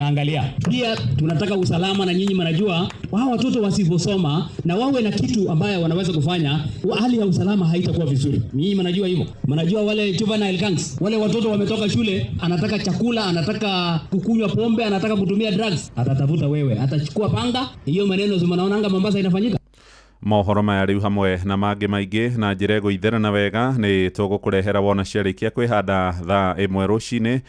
Angalia, pia tunataka usalama, na nyinyi mnajua wao watoto wasiposoma na wawe na kitu ambayo wanaweza kufanya, hali ya usalama haitakuwa vizuri. Nyinyi mnajua hivyo. Mnajua wale juvenile gangs, wale watoto wametoka shule, anataka chakula, anataka kukunywa pombe, anataka kutumia drugs, atatafuta wewe, atachukua panga. Hiyo maneno zimanaonanga Mombasa inafanyika. Mohoro maya riu hamwe na mangi maingi na njira guitherana wega ni tugukurehera wona ciarikia kwihanda thaa 1 rucini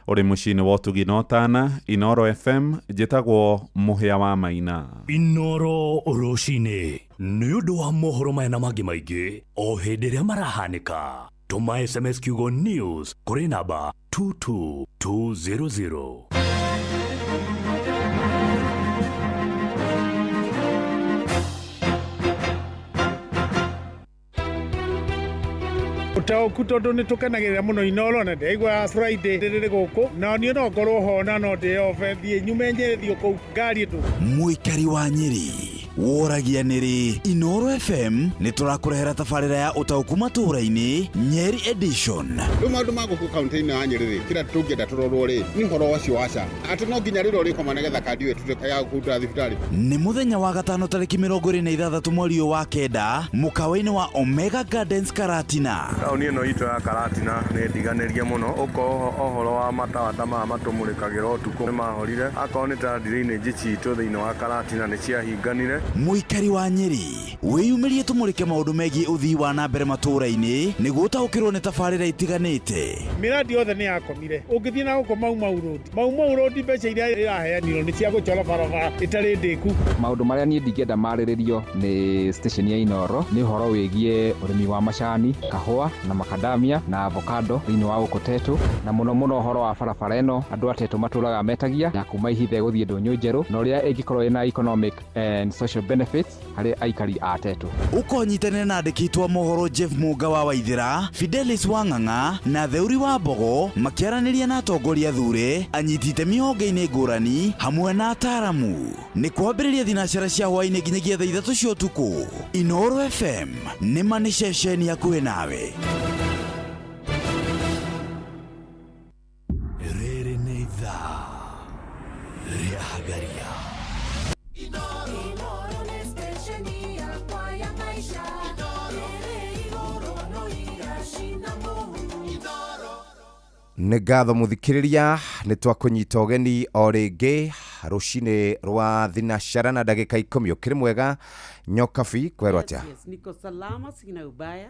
uri mucini wa Utugi na Otana. Inoro FM njitagwo Muhia wa Maina. Inoro rucini ni undu wa mohoro maya na mangi maingi o hindi ria marahanika. Tuma SMS kiugo news kuri namba 22200. Utaukuto ndo tukenagirira muno Inoro na ndeigwa Friday ndiri guku na ni no ngorwo hona no ndi ofe thie nyumenjerithio ku ngari tu. Muikari wa Nyeri woragia niri Inoro FM ni turakurehera tafarira ya utauku matura-ini Nyeri edition. Maundu mago ku county ya Nyeri kira tungenda turorwo ri ni horo wacio waca ati no nginya riro ri koma negetha kandi wetu ya kuda thibitari. Ni muthenya wa gatano tariki 26 mweri wa kenda mukawa-ini wa Omega Gardens Karatina. Tauni ino itu ya Karatina ni ndiganirie muno uko ohoro wa matawa ma matumurikagira utuku mahorire akoni ta drainage citu thiini wa Karatina ni ciahinganire. Muikari wa Nyeri wiyumirie tumurike maundu megie uthii wa na mbere matura-ini niguo utaukirwo ni tafarira itiganite. Miradi yothe ni yakomire ungithie na guko Mau road mbeca iria iraheanirwo ni cia gucora barabara itari ndiku. Maundu maria ni ndingenda mariririo ni station ya Inoro ni horo wigie urimi wa macani, kahua na makadamia na avocado thiini wa Ukotetu, na muno horo wa barabara ino andu atetu maturaga metagia ya kuma ihithe guthie Ndonyo Njeru na uria ingikorwo ina economic and social benefits hari aikari atetu. Ukonyitane na andikitwa mohoro Jeff Muga wa Waithira, Fidelis Wang'ang'a na Theuri wa Mbogo makiaraniria na atongoria thure anyitite mihonge-ini ngurani hamwe na ataramu. Ni kwambiriria thinacera cia hwaini nginyagia thaa 3 cia utuku. Inoro FM ni mani ceceni hakuhi nawe. Riri ni ithaa ria hagaria. Nĩ ngatho muthikiriria nĩ twakunyita ũgeni o rĩngĩ rucini rwa thinacara na ndagĩka 10 ũkĩrĩ mwega Nyokabi kwerwo atĩa? Yes, niko salama sina ubaya.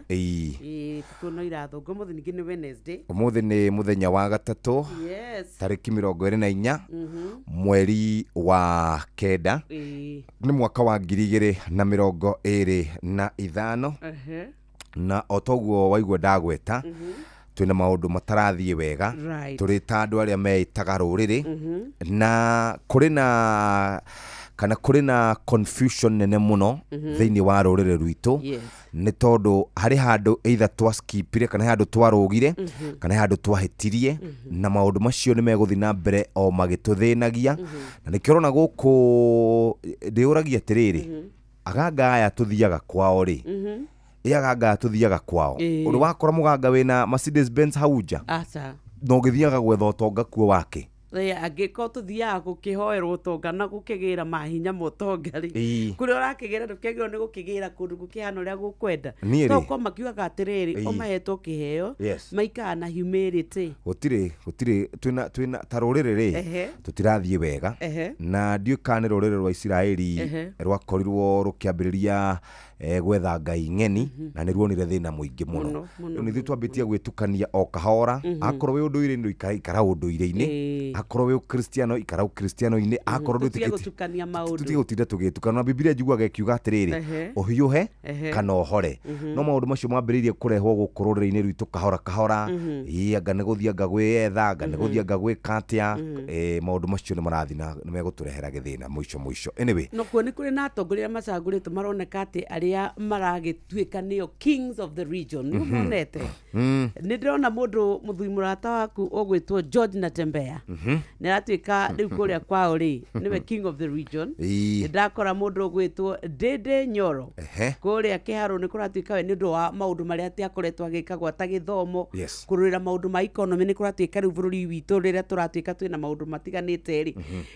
Tuko no irathongo mũthĩ ningĩ nĩ Wednesday. Ũmũthĩ nĩ mũthenya wa gatatũ. Yes. Tarĩki 24 mweri wa kenda. Nĩ mwaka wa 2025. Na otoguo waigua ndagweta. Twina maundu matarathie wega turi ta andu aria meitaga ruriri na kuri na confusion nene muno thiini wa ruriri rwitu ni tondu hari handu either twaskipire kana handu twarugire kana handu twahetirie na maundu macio ni meguthi na mbere o magituthinagia na nikirona guku ndiuragia atiriri aganga aya tuthiaga kwao ri aganga tuthiaga kwao uri wakora muganga wina Mercedes Benz hauja aca no githiaga gwetha utonga kuo wake angiko tuthiaga gukihoerwo utonga na gukigira mahinya mutongari kuria urakigira ndukigiro ni gukigira kundu gukihana uria gukwenda to ko makiugaga atiriri omahetwo kiheo maikana na humility gutire twina taruriri ri tutirathie wega na ndiukane ruriri rwa Israeli rwakorirwo rukiambiriria gwetha ngai ng'eni na nĩ ruonire thĩna mũingĩ mũno. Nĩ ithuĩ twambĩtie gwĩtukania o kahora akorwo wĩ ũndũire-inĩ ikara ũndũire-inĩ akorwo wĩ Kristiano ikara Kristiano-inĩ akorwo gũtukania maũndũ tutige gũtinda tũgĩtukana. Biblia njiguaga ikiuga atĩrĩrĩ ũhiũhe kana ũhore no maũndũ macio mwambĩrĩirie kũrehwo gũkũ rũrĩrĩ-inĩ rwitũ kahora anga nĩ gũthiĩ anga gwĩetha anga nĩ gũthiĩ anga gwĩka atĩa maũndũ macio nĩ marathi na nĩ megũtũrehera gĩthĩna mũico. Anyway no kuo nĩ kũrĩ na atongoria macagũrĩtwo maroneka atĩ aria maragituika nio kings of the region ni monete ni ndona mundu muthuri murata waku ogwitwo George Natembea ni ratuika riu kuria kwao ri niwe king of the region ndakora mundu ogwitwo Dede Nyoro kuria kiharo ni kuratuika we ni ndu wa maundu maria tiakoretwo agikagwa ta githomo kururira maundu ma economy ni kuratuika riu bururi witu riria turatuika twina maundu matiganite ri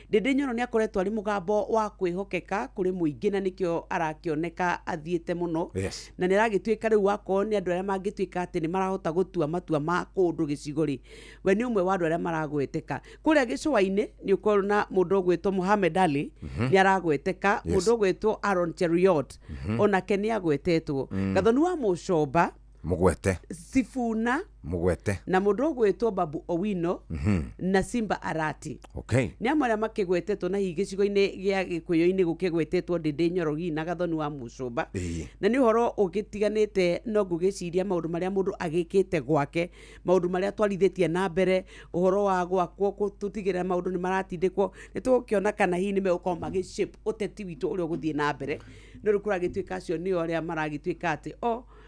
Dede Nyoro ni akoretwo ari mugambo wa kwihokeka kuri muingi na nikio arakioneka athiete muno na ni ragituika riu wako ni andu aria mangituika ati ni marahota gutua matua ma kundu gicigori we ni umwe wa andu aria maragweteka kuria gicuaini ni ukorona mundu ogwitwo Muhammad Ali ni aragweteka mundu ogwitwo Aaron Cheruiyot onake ni agwetetwo gathoni wa Mucomba mugwete Sifuna mugwete na mundu ogwitwo Babu Owino na Simba Arati ni amwe aria makigwetetwo na higicigo-ini gia Gikuyu-ini gukigwetetwo Dede Nyoro na gathoni wa Mucomba na ni uhoro ugitiganite no ngugiciria maundu maria mundu agikite gwake maundu maria twarithetie na mbere uhoro wa gwakwo gututigira maundu ni maratindikwo ni tukiona kana hihi ni megukoma magishape uteti witu uria guthie na mbere no rukura gituika acio ni oria maragituika ati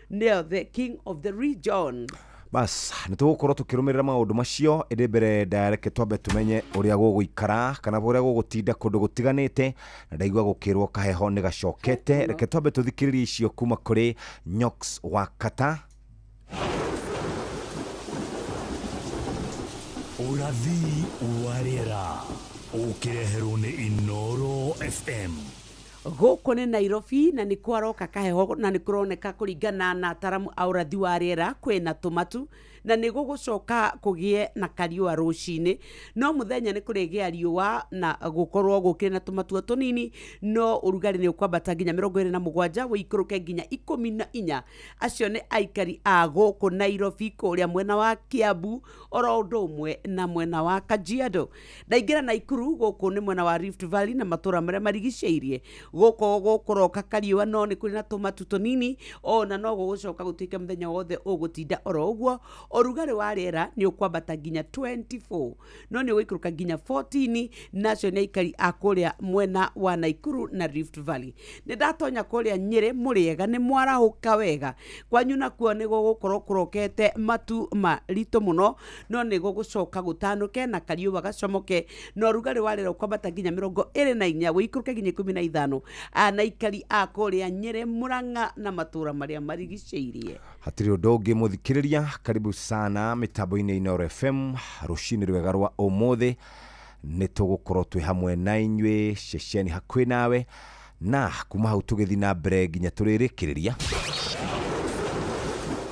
neo the king of the region. Bas nitugukorwo tukirumirira maundu macio indi mbere ndareke twambe tumenye uria guguikara kana uria gugutinda kundu gutiganite na ndaigua gukirwo kaheho ni gacokete reke twambe tuthikiririe icio kuma kuri Nyox Wakata. Urathi wa riera ukireherwo ni Inoro FM. Goko ni Nairobi na ni kwaroka kaheho na ni kuroneka kuringana na ataramu a urathi wa riera kwina tumatu na ni gugucoka kugie na kariua rucini no muthenya ni kurigia riua na gukorwo gukire na tumatu tunini no urugari ni ukwambata nginya 27 wikuruke nginya 14 acio ni aikari a goko Nairobi kuria mwena wa Kiambu oro undu umwe na mwena wa Kajiado ndaingira Naikuru goko ni mwena wa Rift Valley na matura maria marigiceirie goko gukuroka kariua no ni kuri na tumatu tunini ona no gugucoka gutike muthenya wothe ugutinda oro uguo orugari wa riera ni ukwambata nginya 24 no ni uikuruka nginya 14 nacio ni ikari akuria mwena wa Naikuru na Rift Valley ni ndatonya kuria Nyeri muriega ni mwarahuka wega kwanyu nakuo ni gugukorwo kurokete matu marito muno no ni gugucoka gutanuke na kariuwa gacomoke no orugari wa riera ukwambata nginya 24 uikuruke nginya 15 na ikari akuria Nyeri Murang'a na matura maria marigiceirie hatiri undu ungi muthikiriria karibu sana mitambo-ini Inoro FM rucini rwega rwa umuthi ni tugukorwo twi hamwe na inywe ceceni hakwi nawe na kuma hau tugithi na mbere nginya turirikiriria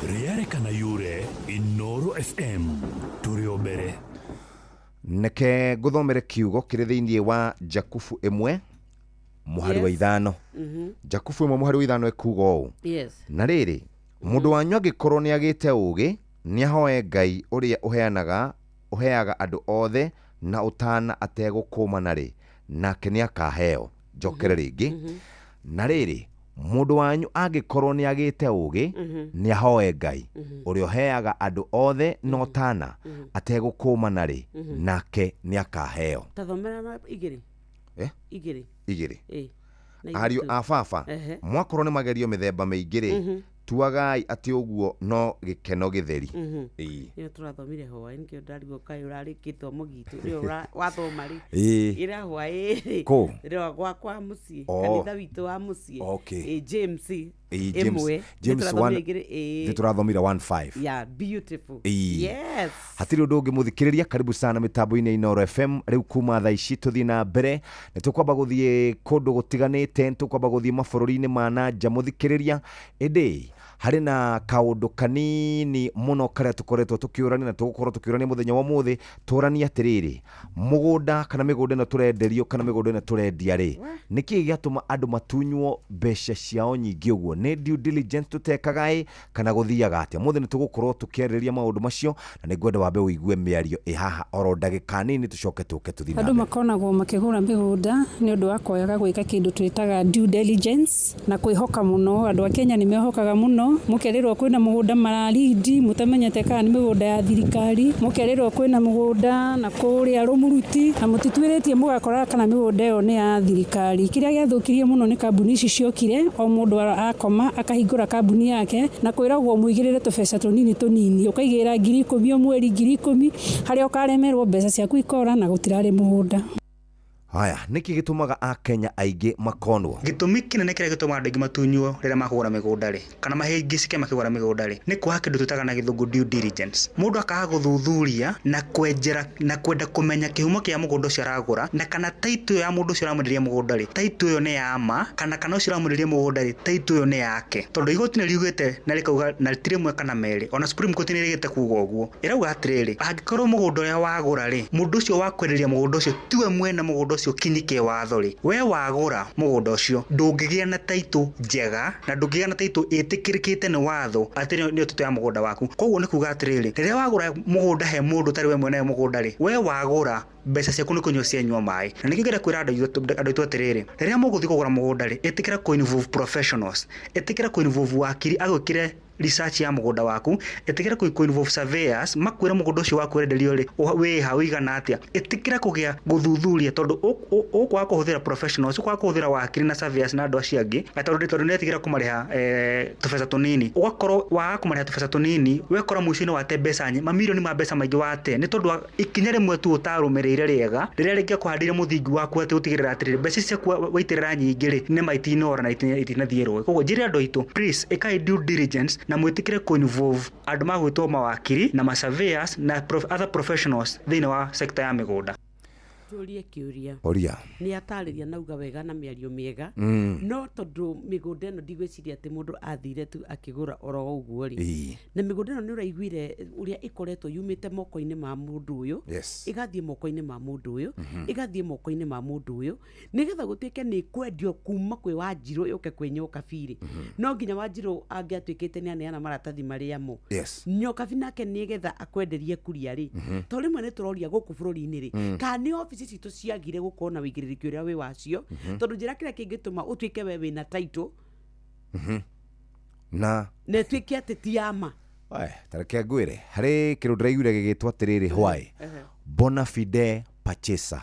rierekana yure Inoro FM turio mbere neke guthomere kiugo kiri thiini wa Jakubu 1 muhari wa 5 Jakubu 1 muhari wa 5 ekugo na riri mundu wanyu agikorwo ni agite ugi ni ahoe Ngai uria uheaga andu othe na utana ategukuma ri nake ni akaheo njokere ringi na riri mundu wanyu agikorwo ni agite ugi ni ahoe Ngai uria uheaga andu othe na utana ategukuma ri nake ni akaheo tathomera na igiri igiri ariu a baba mwakorwo ni magerio mithemba meingiri tuagai ati uguo no gikeno githeri iyo turathomire hwa inkio ndarigo kai urarikitwo mugitu rio wathoma ri ira hwa ko rio kwa mucie kanitha witu wa mucie James James 1 turathomira 15 yeah beautiful yes hatiri undu ungi muthikiriria karibu sana mitambo-ini Inoro FM riu kuma thaa ici tuthii na mbere ni tukwamba guthie kundu gutiganite tukwamba guthie mabururi-ini ma nanja muthikiriria indi hari na kaundu kanini muno karia tukoretwo tukiurania na tugukorwo tukiurania muthenya wa muthi turania atiriri mugunda kana migunda na turenderio kana migunda na turendia ri niki giatuma andu matunywo besha ciao nyingi uguo nĩ due diligence tutekaga kana guthiaga atia muthe nitugukorwo tukiarĩrĩria maundu macio na nĩngwenda wambe uigue mĩario haha oro ndagĩka nini tucoke tuke tuthi na andũ makonagwo makĩgũra mĩgũnda nĩ ũndũ wa kwaga gwĩka kĩndũ twĩtaga due diligence na kwĩhoka mũno. Andũ a Kenya nĩ mehokaga mũno, mũkerĩrwo kwĩna mũgũnda mararindi mũtamenyete kana nĩ mĩgũnda ya thirikari, mũkerĩrwo kwĩna mũgũnda na kũrĩa Rũmuruti na mũtituĩrĩtie mũgakora kana mĩgũnda ĩyo nĩ ya thirikari. Kĩrĩa gĩathũkirie mũno nĩ kambuni ici ciokire, o mũndũ akoma akahingũra kambuni yake na kwĩragwo mũigĩrĩre tũbeca tũnini ũkaigĩra 10,000 mweri 10,000 harĩa ũkaremerwo mbeca ciaku ikora na gũtirarĩ mũgũnda. Haya, niki gitumaga a Kenya aingĩ makonwo. Gitumi kinene kĩrĩa gĩtumaga andũ aingĩ matunywo rĩrĩa makũgũra mĩgũnda rĩ, kana mahĩngĩcike makĩgũra mĩgũnda rĩ, nĩ kwaga kĩndũ twĩtaga na gĩthũngũ due diligence. Mũndũ akaga gũthuthuria na kwenjera na kwenda kũmenya kĩhumo kĩa mũgũnda ũcio aragũra na kana title ya mũndũ ũcio aramwenderia mũgũnda rĩ, title ĩyo nĩ ya ma kana ũcio aramwenderia mũgũnda rĩ, title ĩyo nĩ yake. Tondũ igoti nĩ riugĩte na rĩkauga na rĩtirĩ mwe kana merĩ, ona Supreme Court nĩ rĩgĩte kuuga ũguo. Ĩrauga atĩrĩrĩ, angĩkorwo mũgũnda ũrĩa wagũra rĩ, mũndũ ũcio wakwenderia mũgũnda ũcio tiwe mwene mũgũnda ũcio kinyike watho rĩ, we wagũra mũgũnda ũcio ndũngĩgĩa na title njega na ndũngĩgĩa na title ĩtĩkĩrĩkĩte nĩ watho atĩ nĩ title ya mũgũnda waku. Koguo nĩ kuuga atĩrĩrĩ, rĩrĩa wagũra mũgũnda he mũndũ tarĩ we mwene mũgũnda rĩ, we wagũra mbeca ciaku nĩ kũnyua cianyua maĩ. Na nĩkĩo ngĩra kwĩra andũ aitũ atĩrĩrĩ, rĩrĩa mũgũthiĩ kũgũra mũgũnda rĩ, ĩtĩkĩra kũ-involve professionals, ĩtĩkĩra kũ-involve wakiri agwĩkĩre research ya mũgũnda waku, ĩtĩkĩra kũ-involve surveyors makwĩra mũgũnda ũcio waku wenderio rĩ wĩ ha ũigana atĩa, ĩtĩkĩra kũgĩa gũthuthuria tondũ ũkwaga kũhũthĩra professionals, ũkwaga kũhũthĩra wakiri na surveyors na andũ acio angĩ tondũ nĩ ĩtĩkĩra kũmarĩha tũbeca tũnini, ũgakorwo waga kũmarĩha tũbeca tũnini, wekora mũico-inĩ wate mbeca mamirioni ma mbeca maingĩ wate nĩ tondũ ikinya rĩmwe tu ũtarũmĩrĩire rĩega rĩrĩa rĩngĩ kũhandĩire mũthingi waku atĩ ũtigĩrĩra atĩrĩrĩ mbeca ciaku waitĩrĩra nyingĩ rĩ nĩ maitinora na itinathiĩ rũĩ. Koguo njĩre andũ aitũ please ĩkai due diligence na mwĩtĩkĩre kũ-involve andũ magwĩtwo mawakiri na ma-surveyors na other professionals thĩinĩ wa sector ya mĩgũnda. Tuurie kiuria. Oria. Ni atarĩria nauga wega na mĩario mĩega. No tondũ mĩgũnda ĩno ndigwĩciria atĩ mũndũ athire tu akĩgũra oro ũguo rĩ. Na mĩgũnda ĩno nĩ ũraiguire ũrĩa ĩkoretwo yumĩte moko-inĩ ma mũndũ ũyũ, ĩgathiĩ moko-inĩ ma mũndũ ũyũ, ĩgathiĩ moko-inĩ ma mũndũ ũyũ, nĩgetha gũtuĩke nĩ kwendio kuma kwĩ Wanjirũ yũke kwĩ Nyokabi. No nginya Wanjirũ angĩatuĩkĩte nĩ aneana maratathi marĩa mo. Nyokabi nake nĩgetha akwenderie kuria rĩ. To rĩmwe nĩ tũroria gũkũ bũrũri-inĩ rĩ. Kana obici citũ ciagire gũkorwo na wĩigĩrĩrĩki ũrĩa wĩ wacio tondũ njĩra kĩrĩa kĩngĩtũma ũtuĩke we wĩna title na ĩtuĩke atĩ ti yama. Tareke ngwĩre harĩ kĩndũ ndĩraiguire gĩgĩtwo atĩrĩrĩ why bona fide purchaser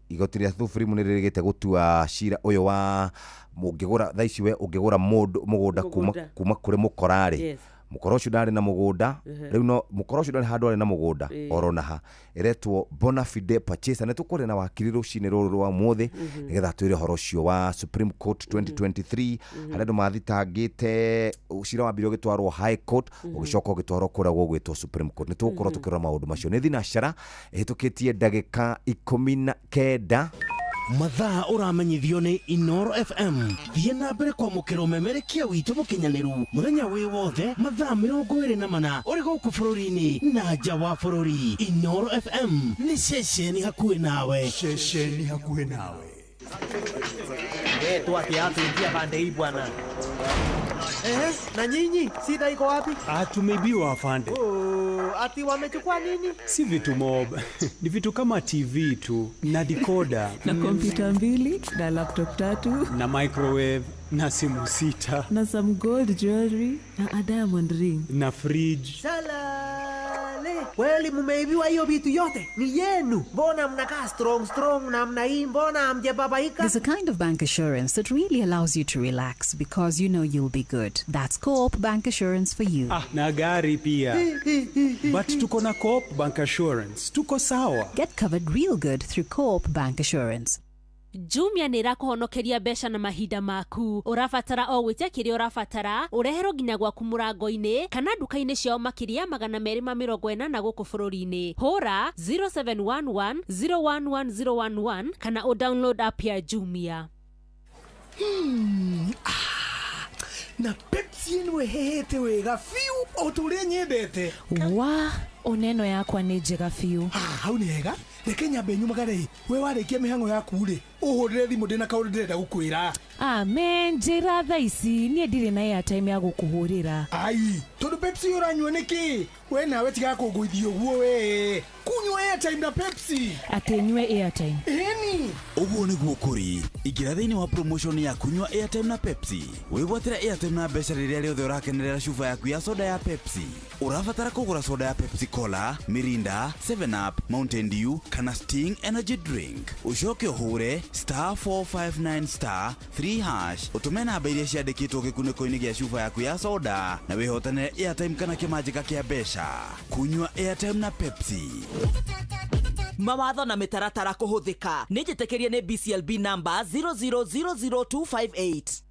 igoti rĩa Supreme nĩ rĩrĩgĩte gũtua cira ũyũ wa mũngĩgũra thaa ici we ũngĩgũra mũgũnda kuma kũrĩ mũkora rĩ, mũkora ũcio ndarĩ na mũgũnda rĩu no mũkora ũcio ndarĩ handũ arĩ na mũgũnda oro naha ĩretwo bona fide purchaser. Nĩ tũkũrĩ na wakiri rũcinĩ rũrũ rwa mũthĩ nĩgetha twĩre ũhoro ũcio wa Supreme Court 2023 harĩa andũ mathitangĩte cira wambire ũgĩtwarwo High Court ũgĩcoka ũgĩtwarwo kũrĩa gũgwĩtwo Supreme Court. Nĩ tũgũkorwo tũkĩrora maũndũ macio nĩ thinacara ĩhĩtũkĩtie ndagĩka 19 mathaa ũramenyithio nĩ Inooro FM. Thiĩ na mbere kwamũkĩra ũmemerekia witũ mũkinyanĩru mũthenya wĩ wothe mathaa 24 ũrĩ gũkũ bũrũri-inĩ na nja wa bũrũri. Inooro FM nĩ ceceni hakuhĩ nawe. Ceceni hakuhĩ nawe. Tuatia pande hii bwana. Na nyinyi shida iko wapi? Tumeibiwa afande. Ati wamechukua nini? Si vitu mob. Ni vitu kama TV tu na decoder na kompyuta 2 na laptop 3 na microwave na simu 6 na some gold jewelry na a diamond ring na fridge. Salale. Kweli mumeibiwa hiyo vitu yote? Ni yenu. Mbona mnakaa strong namna hii? Mbona hamjababaika? There's a kind of bank assurance that really allows you to relax because you know you'll be good. That's Co-op Bank Assurance for you. Na gari pia. But tuko na Co-op Bank Assurance. Tuko sawa. Get covered real good through Co-op Bank Assurance. Jumia nĩ ĩrakũhonokeria mbeca na mahinda maku. Ũrabatara o gwĩtia kĩrĩa ũrabatara, ũreherwo nginya gwaku mũrango-inĩ kana nduka-inĩ ciao makĩria 240 gũkũ bũrũri-inĩ. Hũra 0711 011011 kana download app ya Jumia. Na Pepsi Pepsi ĩno ĩhehete wega biũ o ta ũrĩa nyendete. Wa oneno yakwa nĩ njega biũ. Hau nĩ hega. Reke nyambe nyumagare. We warĩkia mĩhang'o yaku rĩ, ũhũrĩre thimũ ndĩna kaũndũ ndĩrenda gũkwĩra. Amen, njĩra thaa ici niĩ ndirĩ na airtime ya gũkũhũrĩra. Ai, tondũ Pepsi ũranyua nĩkĩ? We nawe tiga kũngũithia ũguo we. Kunywa airtime na Pepsi. Atĩ nyue airtime. Ĩni. Ũguo nĩguo kũrĩ. Ingĩra thĩinĩ wa promotion ya kunywa airtime na Pepsi. Wĩgwatĩra airtime na mbeca rĩrĩa rĩothe ũrakenerera cuba yaku ya soda ya Pepsi. Ũrabatara kũgũra soda ya Pepsi Cola, Mirinda, 7 Up, Mountain Dew kana Sting Energy Drink. Ucoke ũhũre *459*3# ũtũme namba iria ciandĩkĩtwo gĩkunĩko-inĩ gĩa cuba yaku ya soda na wĩhotanĩre airtime kana kĩmanjĩka kĩa mbeca. Kunywa airtime na Pepsi. Mawatho na mĩtaratara kũhũthĩka. Nĩ njĩtĩkĩrie nĩ BCLB number 0000258.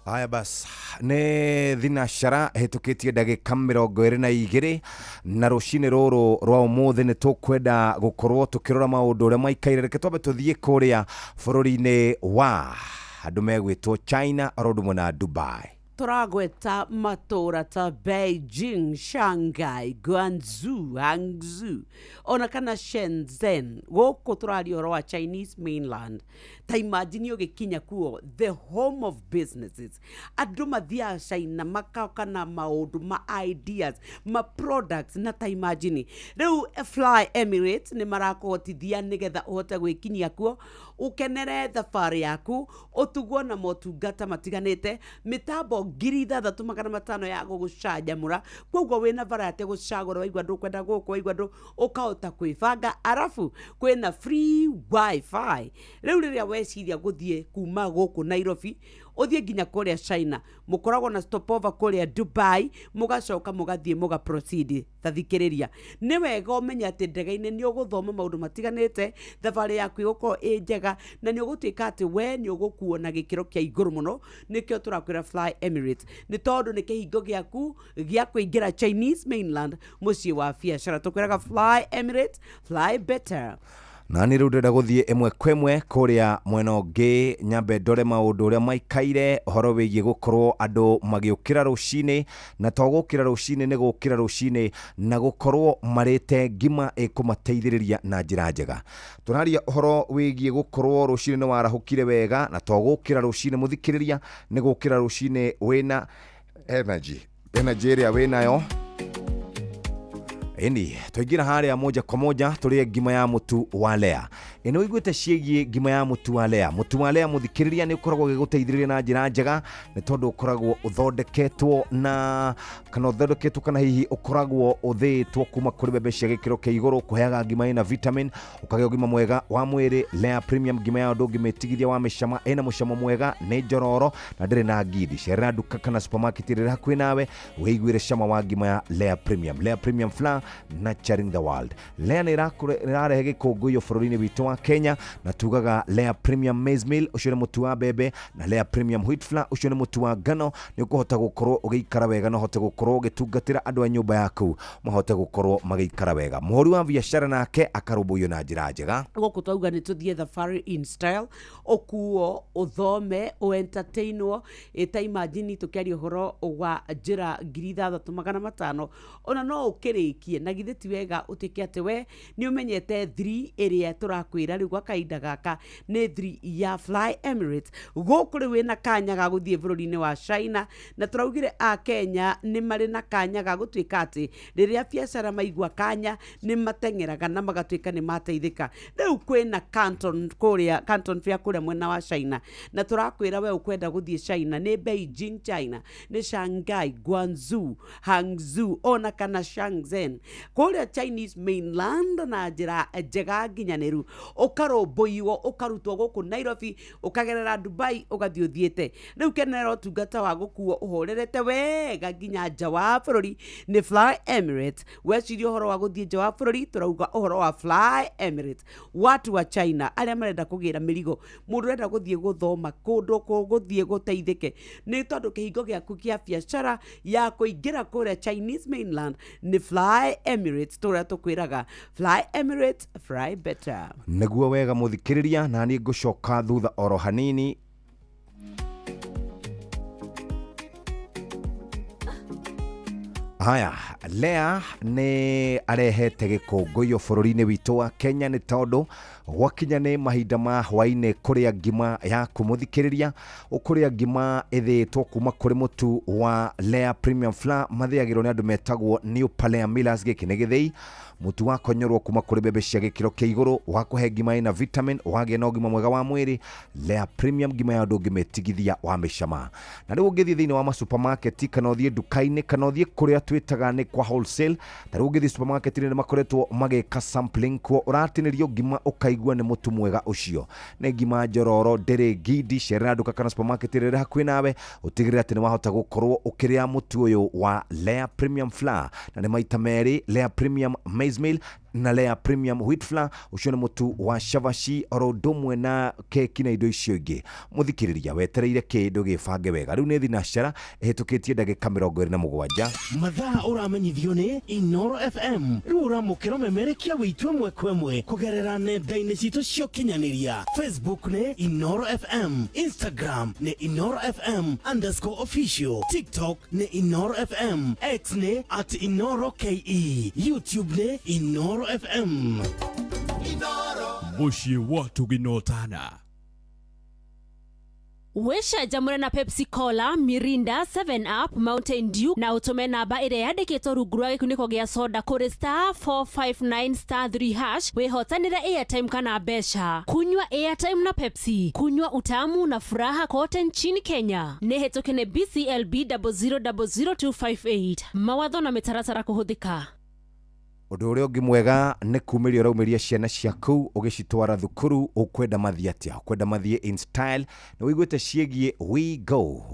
Haya bas, nĩ thinacara hĩtũkĩtie ndagĩka 22 na rũcinĩ rũrũ rwa ũmũthĩ nĩ tũkwenda gũkorwo tũkĩrora maũndũ ũrĩa maikaire. Reke twambe tũthiĩ kũrĩa bũrũri-inĩ wa andũ megwĩtwo China oro ũndũ ũmwe na Dubai. Turagweta matora ta Beijing, Shanghai, Guangzhou, Hangzhou, ona kana Shenzhen. Gũkũ tũraria ũhoro wa Chinese mainland. Ta imagine ũgĩkinya kuo, the home of businesses. Andũ mathiaga China makoka na maũndũ, ma ideas, ma products na ta imagine. Rĩu Fly Emirates nĩ marakũhotithia nĩgetha ũhote gwĩkinyia kuo, ũkenere thabarĩ yaku, ũtugwo na motungata matiganĩte, mĩtambo 6,500 ya gũgũcanjamũra. Kwoguo wĩna variety gũcagũra, waigua ndũkwenda gũkũ, waigua ndũ ũkahota kwĩbanga. Arafu kwĩna free wifi. Rĩu rĩrĩa weciria gũthiĩ kuma gũkũ Nairobi ũthiĩ nginya kũrĩa China, mũkoragwo na stopover kũrĩa Dubai, mũgacoka mũgathiĩ mũga proceed. Tathikĩrĩria, nĩ wega ũmenye atĩ ndege-inĩ nĩ ũgũthoma maũndũ matiganĩte, thabarĩ yaku ĩgũkorwo ĩ njega na nĩ ũgũtuĩka atĩ we nĩ ũgũkuo na gĩkĩro kĩa igũrũ mũno. Nĩkĩo tũrakwĩra Fly Emirates, nĩ tondũ nĩ kĩhingo gĩaku gĩa kũingĩra Chinese mainland, mũciĩ wa biacara. Tũkwĩraga Fly Emirates, fly better. Na nĩ rĩu ndĩrenda gũthiĩ ĩmwe kwa ĩmwe kũrĩa mwena ũngĩ, nyambe ndore maũndũ ũrĩa maikaire ũhoro wĩgiĩ gũkorwo andũ magĩũkĩra rũcinĩ, na to gũkĩra rũcinĩ nĩ gũkĩra rũcinĩ na gũkorwo marĩte ngima ĩkũmateithĩrĩria na njĩra njega. Tũraria ũhoro wĩgiĩ gũkorwo rũcinĩ nĩ warahũkire wega, na to gũkĩra rũcinĩ mũthikĩrĩria nĩ gũkĩra rũcinĩ wĩna energy ĩrĩa wĩnayo. Eni, tũingĩra harĩa moja kwa moja tũrĩe ngima ya mũtu wa Lea. Ĩno iguĩte ciĩgiĩ ngima ya mũtu wa Lea. Mũtu wa Lea mũthikĩrĩria nĩ ũkoragwo gĩgũteithĩrĩria na njĩra njega, nĩ tondũ ũkoragwo ũthondeketwo kana hihi ũkoragwo ũthĩĩtwo kuma kũrĩ mbembe cia gĩkĩro kĩa igũrũ kũheaga ngima ĩna vitamin, ũkagĩa ũgima mwega wa mwĩrĩ. Lea Premium ngima ya ndũngĩmĩtigithia wa mĩcama, ĩna mũcamo mwega, nĩ njororo na ndĩrĩ na ngidi. Cerera nduka kana supermarket ĩrĩa hakuhĩ nawe wĩiguĩre cama wa ngima ya Lea Premium. Lea Premium Flour, nurturing the world. Lea nĩ ĩrarehe gĩkũngũĩro bũrũri-inĩ witũ wa Kenya, na tugaga Lea Premium Maize Meal, ũcio nĩ mũtu wa mbembe, na Lea Premium Wheat Flour, ũcio nĩ mũtu wa ngano. Nĩ ũkũhota gũkorwo ũgĩikara wega na ũhote gũkorwo ũgĩtungatĩra andũ a nyũmba yaku mahote gũkorwo magĩikara wega. Mũhũri wa biacara nake akarũmbũiyo na njĩra njega. Gũkũ twauga nĩ tũthiĩ thabarĩ in style, ũkuo, ũthome, ũentertainwo, ta imagine tũkĩaria ũhoro wa njĩra 6,500. Ona no ũkĩrĩkie na githĩ ti wega ũtĩke atĩ we nĩ ũmenyete 3 ĩrĩa tũrakwĩra rĩu gwa kahinda gaka nĩ 3 ya Fly Emirates. Gũkũ rĩu wĩna kanya ga gũthiĩ bũrũri-inĩ wa China, na tũraugire a Kenya nĩ marĩ na kanya ga gũtuĩka atĩ rĩrĩa biacara maigua kanya nĩ mateng'eraga na magatuĩka nĩ mateithĩka. Rĩu kwĩna Canton Fair kũrĩa mwena wa China, na tũrakwĩra we ũkwenda gũthiĩ China nĩ Beijing China, nĩ Shanghai, Guangzhou, Hangzhou, ona kana Shenzhen kũrĩa Chinese mainland na njĩra njega nginyanĩru. ukaromboiwo ukarutwo guku Nairobi ukagerera Dubai ugathii uthiete riu kenera utungata wa gukuo uhorerete wega nginya nja wa bururi ni Fly Emirates weciria uhoro wa guthii nja wa bururi turauga uhoro wa Fly Emirates watu wa China aria marenda kugira mirigo mundu renda guthii guthoma kundu guthii guteithike ni tondu kihingo giaku kia biashara ya kuingira kuria Chinese mainland ni Fly Emirates turia tukwiraga Fly Emirates fly better niguo wega muthikiriria na ni ngucoka thutha oro hanini. Haya, Lea ni arehete gikongoyo bururi-ini witu wa Kenya ni tondu gwakinya ni mahinda ma hwaine kuria ngima ya kumuthikiriria ukuria ngima ithitwo kuma kuri mutu wa Lea Premium Flour mathiagirwo ni andu metagwo New Palea Millers giki ni githii mutu wa konyorwo kuma kuri bebe cia gikiro kia iguru wa kuhe ngima ina vitamin wagie na ugima mwega wa mwiri. Lea Premium ngima ya ndu ngimetigithia wa micama na riu ngithii thiini wa supermarket kana uthie duka-ini kana uthie kuria twitaga ni kwa wholesale ta riu ngithii supermarket ni makoretwo mageka sampling kwa uratinirio ngima ukaigua ni mutu mwega ucio ni ngima njororo ndiri ngindi cerera duka kana supermarket riri hakuhi nawe utigirira ati ni wahota gukorwo ukiria mutu uyu wa Lea Premium Flour na ni maita meri Lea Premium Maize Meal na Lea Premium Wheat Flour ucio ni mutu wa Shavashi oro ndumwe na keki na indo icio ingi muthikiriria wetereire kindu gibange wega riu ni thinashara ehitukitie ndagika 27 mathaa uramenyithio ni Inoro FM riu uramukira memerekia witwe mwekwemwe kugerera nenda-ini citu cio kinyaniria Facebook ni Inoro FM, Instagram ni Inoro FM _official, TikTok ni Inoro FM, X ni @InoroKE, YouTube ni Inoro FM. Mushi watu ginotana Wesha jamure na Pepsi Cola, Mirinda, 7up, Mountain Dew na utume namba ire yandikitwo rungu rwa gikuniko gia soda kuri *459*3# wihotanire airtime kana besha. Kunywa airtime na Pepsi, kunywa utamu na furaha kote nchini Kenya. Nehetokene BCLB 0000258. Mawatho na mitaratara kuhuthika. Undu uria ungi mwega ni kumiria uraumiria ciana ciaku ugicitwara thukuru ukwenda mathie atia ukwenda mathie in style na wiguite ciegie we go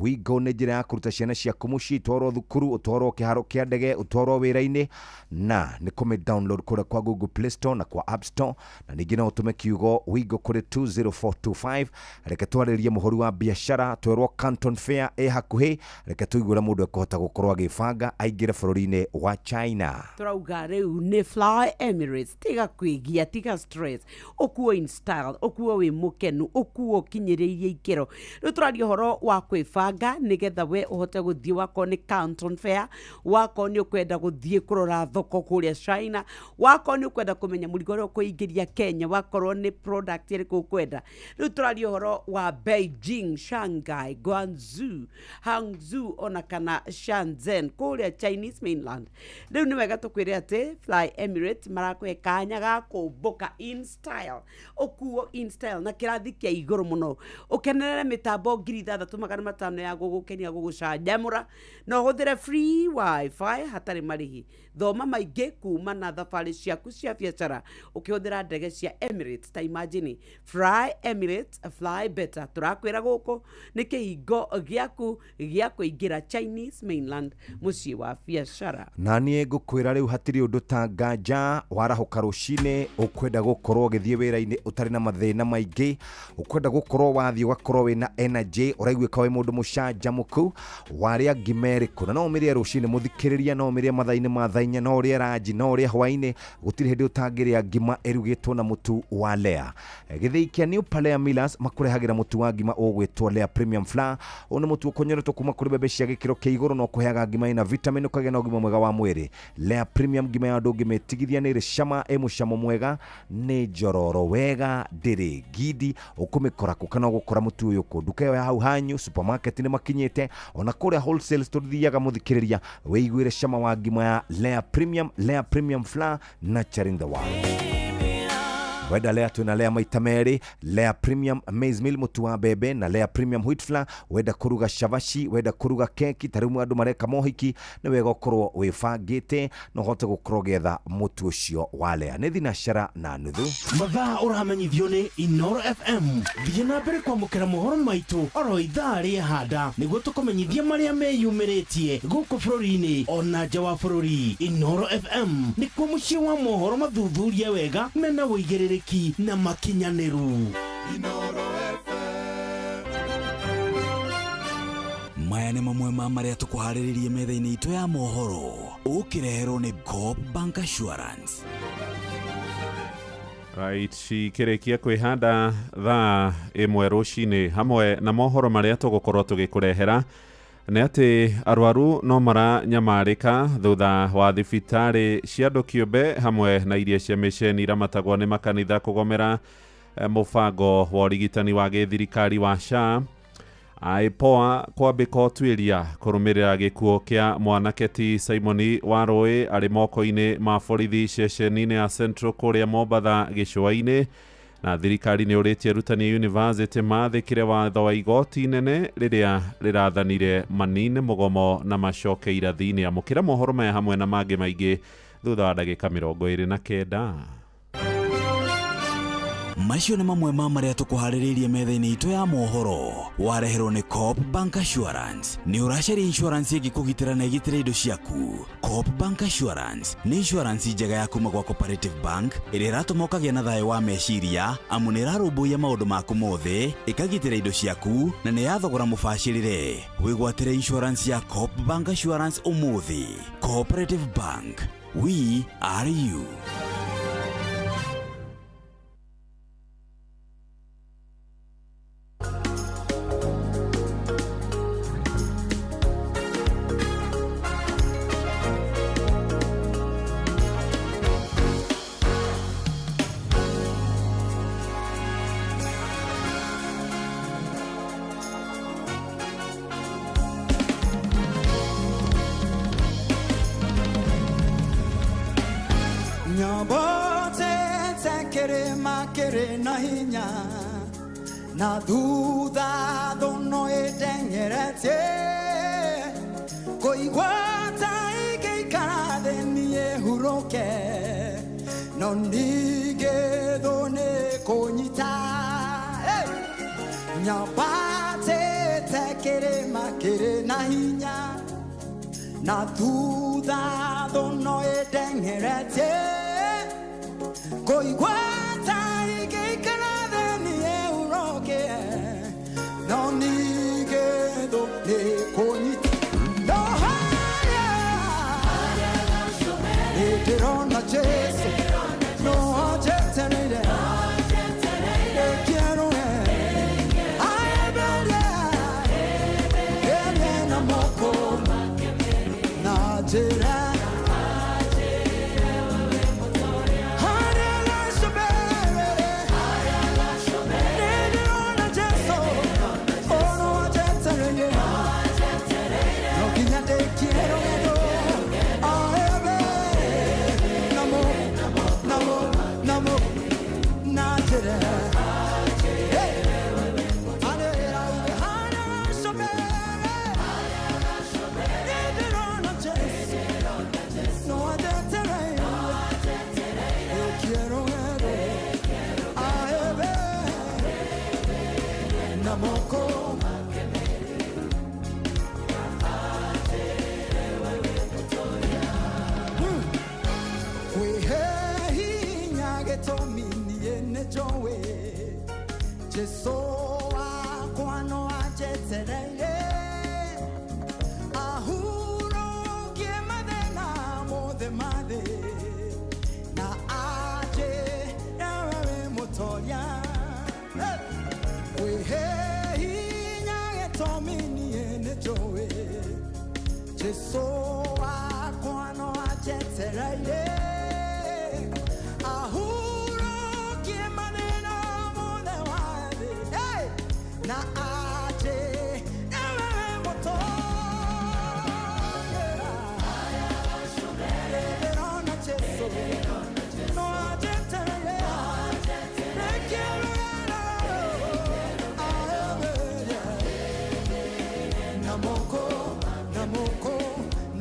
ni njira ya kuruta ciana ciaku muci twarwo thukuru utwarwo kiharo kia ndege utwarwo wira-ini na ni kume download kura kwa Google Play Store na kwa App Store na ningi no utume kiugo we go kuri 20425 reke twaririe muhori wa biashara twerwo Canton Fair hakuhi reke tuigura mundu ekohota gukorwo agibanga aingire bururi-ini wa China turauga riu ni Fly Emirates tiga kwigia tiga stress okuo in style okuo wi mukenu okuo kinyiririe ikero riu turario horo wa kwibanga nigetha we uhote guthie wako ni Canton Fair wako ni ukwenda guthie kurora thoko kuria China wako ni ukwenda kumenya murigo ro kuingiria Kenya wakorwo ni product iri kukwenda riu turario horo wa Beijing, Shanghai, Guangzhou, Hangzhou ona kana Shenzhen kuria Chinese mainland riu ni wega tukwire ati Fly Emirates marakwe kanya ga kumbuka in style okuo in style na kirathi kia iguru muno ukenerere mitambo 6,500 ya gugukenia gugucanjamura na uhuthire free wifi hatari marihi thoma maingi kuma na thafari ciaku cia biashara ukihuthira ndege cia Emirates ta imagine Fly Emirates fly better turakwira guku ni kihingo giaku gia kuingira Chinese mainland muci wa biashara na nie ngukwira riu hatiri undu ta nganja warahuka rucine ukwenda gukorwo githie wira-ini utari na mathina maingi ukwenda gukorwo wathie ugakorwo wina energy uraiguika wi mundu mucanjamuku waria ngimeriku na no umirie rucine muthikiriria no umirie mathaini ma thainya no uria ranji no uria hwaini gutiri hindi utangiria ngima erugitwo na mutu wa Lea githii kia New Palea Millers makurehagira mutu wa ngima ugwitwo Lea Premium Flour une mutu ukonyoretwo kuma kuri bebe cia gikiro kia iguru no kuheaga ngima ina vitamin ukagia na ugima mwega wa mwiri. Lea Premium ngima ya ndu ngimetigithia ni cama mucamo mwega ni njororo wega ndiri ngindi ukumikora kana gukora mutu uyu ku duka ya hau hanyu supermarket ni makinyite ona kuria wholesale store thiaga muthikiriria weiguire cama wa ngima ya Lea Premium Flour nurturing the world. wenda lea tuna lea maita meri, lea premium maize meal mutu wa bebe na lea premium wheat flour, wenda kuruga shavashi, wenda kuruga keki, tarimu andu mareka mohiki na wega ukorwo wifangite no hote gukorwo getha mutu ucio wa lea ni thinashara na nuthu mathaa uramenyithio ni Inoro FM thiĩ na mbere kwamũkĩra mohoro maitũ oro ithaa rĩa handa nĩguo tũkũmenyithia marĩa meyumĩrĩtie gũkũ bũrũri-inĩ ona nja wa bũrũri. Inoro FM nĩkuo mũciĩ wa mohoro mathuthurie wega mena wĩigĩrĩrĩki na makinyanĩru. Inoro maya nĩ mamwe ma marĩa tũkũharĩrĩrie metha-inĩ itũ ya mohoro ũkĩreherwo nĩ Coop Bank Assurance. Right, cikĩrĩkia kwĩhanda thaa ĩmwe rũcinĩ hamwe na mohoro marĩa tũgũkorwo tũgĩkũrehera nĩ atĩ arwaru no maranyamarĩka thutha wa thibitarĩ cia andũ kĩũmbe hamwe na iria cia mĩceni iramatagwo nĩ makanitha kũgomera mũbango wa ũrigitani wa gĩthirikari wa SHA. IPOA kwambĩka ũtuĩria kũrũmĩrĩra gĩkuũ kĩa mwanake ti Simoni Warũĩ arĩ moko-inĩ ma borithi ceceni-inĩ ya Central kũrĩa Mombatha gĩcũa-inĩ, na thirikari nĩ ũrĩtie arutani ya university maathĩkĩre watho wa igoti nene rĩrĩa rĩrathanire manine mũgomo na macoke irathi-inĩ. Amũkĩra mohoro maya hamwe na mangĩ maingĩ thutha wa ndagĩka 29. Macio nĩ mamwe ma marĩa tũkũharĩrĩirie metha-inĩ itũ ya mohoro wareherwo nĩ Coop Bank Assurance. Nĩ ũracaria insurance ĩngĩkũgitĩra na ĩgitĩre indo ciaku. Coop Bank Assurance nĩ insurance njega ya kuma gwa Cooperative Bank ĩrĩa ĩratũma ũkagĩa na thayũ wa meciria amu nĩ ĩrarũmbũiya maũndũ maku mothe, ĩkagitĩra indo ciaku na nĩ yathogora mũbacĩrĩre. Wĩgwatĩre insurance ya Coop Bank Assurance ũmũthĩ. Cooperative Bank, we are you. Na duda dono edengerete koigwata ikeikade nie huroke no nige done konyita nyabate tekere makere na hinya na duda dono edengerete koigwata no nige do ne konita no haya eterona jesu no jetenere quiero ay bella na moko na jera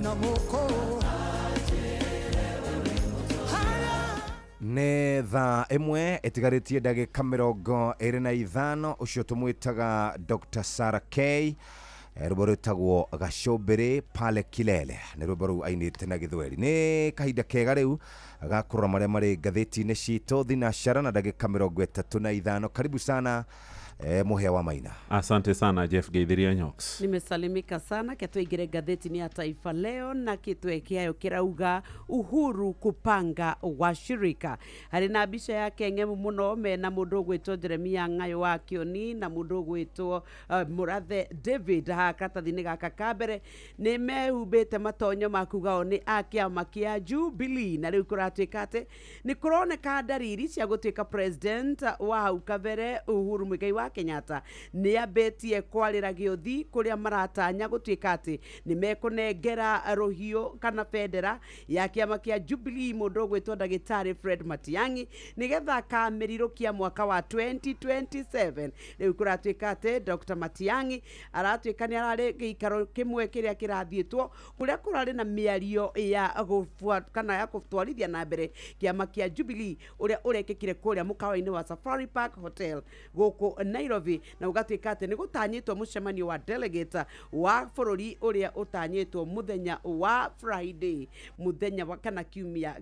na moko nä thaa ĩmwe ĩtigarĩtie ndagĩka 25 ũcio tũmwĩtaga Dr. Sarah K rwĩmbo rwĩtagwo Gacũmbĩrĩ pale Kilele nĩ rwĩmbo rũu ainĩte na Gĩthweri. Nĩ kahinda kega rĩu gakũrora marĩa marĩ ngathĩti-inĩ citũ thinacara na ndagĩka 35. Karibu sana Muhea wa Maina. Asante sana Jeff Geithiria Nyox. Nimesalimika sana tuingire gatheti ya Taifa Leo na kitwekeayo kirauga Uhuru kupanga washirika. Hari na bisha yake ngemu muno mena mundu gwitwo Jeremia Ngayo wa Kioni na mundu gwitwo Murathe David hakatathini gaka kabere ni mehubite matonyo makugao ni akiama kia Jubilee na riu kuratwikate ni kuroneka dariri cia gutwika president wa hau kabere Uhuru Muigai wa Kenyatta ni abetie kwarira giothi kuria maratanya gutwika ati ni mekunengera rohio kana federa ya kiama kia Jubilee mundu gwitwo Ndagĩtarĩ Fred Matiang'i nigetha kamirirukia mwaka wa 2027. Riu kuratwika ati Dr. Matiang'i aratwika ni arari gikaro kimwe kiria kirathietwo kuria kurari na miario ya gufuata kana ya gutwarithia na mbere kiama kia Jubilee uria urekekire kuria mukawa-ini wa Safari Park Hotel guku Nairobi na ugatwika ati ni gutanyitwo mucemanio wa delegate wa bururi uria utanyitwo muthenya wa Friday muthenya wa kana kiumia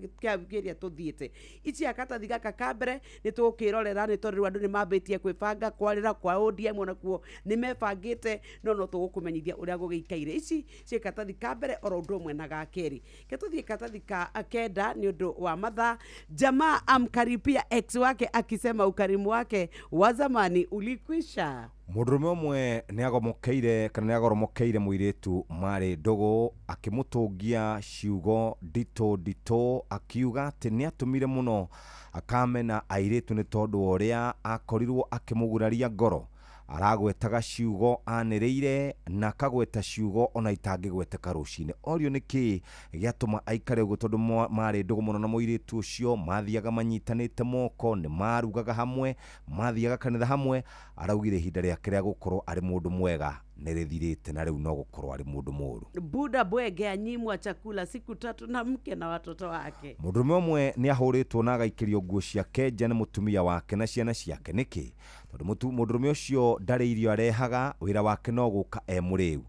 kiria tuthiete ici akatathi gaka kambere ni tukirorera ni tondu andu ni mabetie kwibanga kwarira kwa ODM onakuo ni mebangite no tugukumenyithia uria gugikaire ici cikatathi kambere oro undu mwe na gakeri ketuthie katathi ka akenda ni undu wa matha jamaa amkaripia ex wake akisema ukarimu wake wa zamani ulikwisha. Mũndũrũme ũmwe nĩ agomokeire kana nĩ agoromokeire mũirĩtu Marĩ Ndũgũ akĩmũtũngia ciugo nditũ akiuga atĩ nĩ atũmire mũno akamena airĩtu nĩ tondũ ũrĩa akorirwo akĩmũguraria ngoro. Aragwetaga ciugo anĩrĩire na akagweta ciugo ona itangĩgweteka rũcinĩ. Orio nĩkĩ gĩatũma aikare ũguo tondũ Marĩ Ndũgũ mũno na mũirĩtu ũcio mathiaga manyitanĩte moko nĩ marugaga hamwe mathiaga kanitha hamwe. Araugire ihinda rĩake rĩa gũkorwo arĩ mũndũ mwega nĩrĩthirĩte na rĩu no gũkorwo arĩ mũndũ mũũru. Buda Bwege anyimwa chakula siku 3 na mke na watoto wake. Mũndũrũme ũmwe nĩ ahũrĩtwo na agaikĩrio nguo ciake nja nĩ mũtumia wake na ciana ciake. Nĩkĩ? Tondũ mũndũrũme ũcio ndarĩ irio arehaga, wĩra wake no gũka mũrĩu.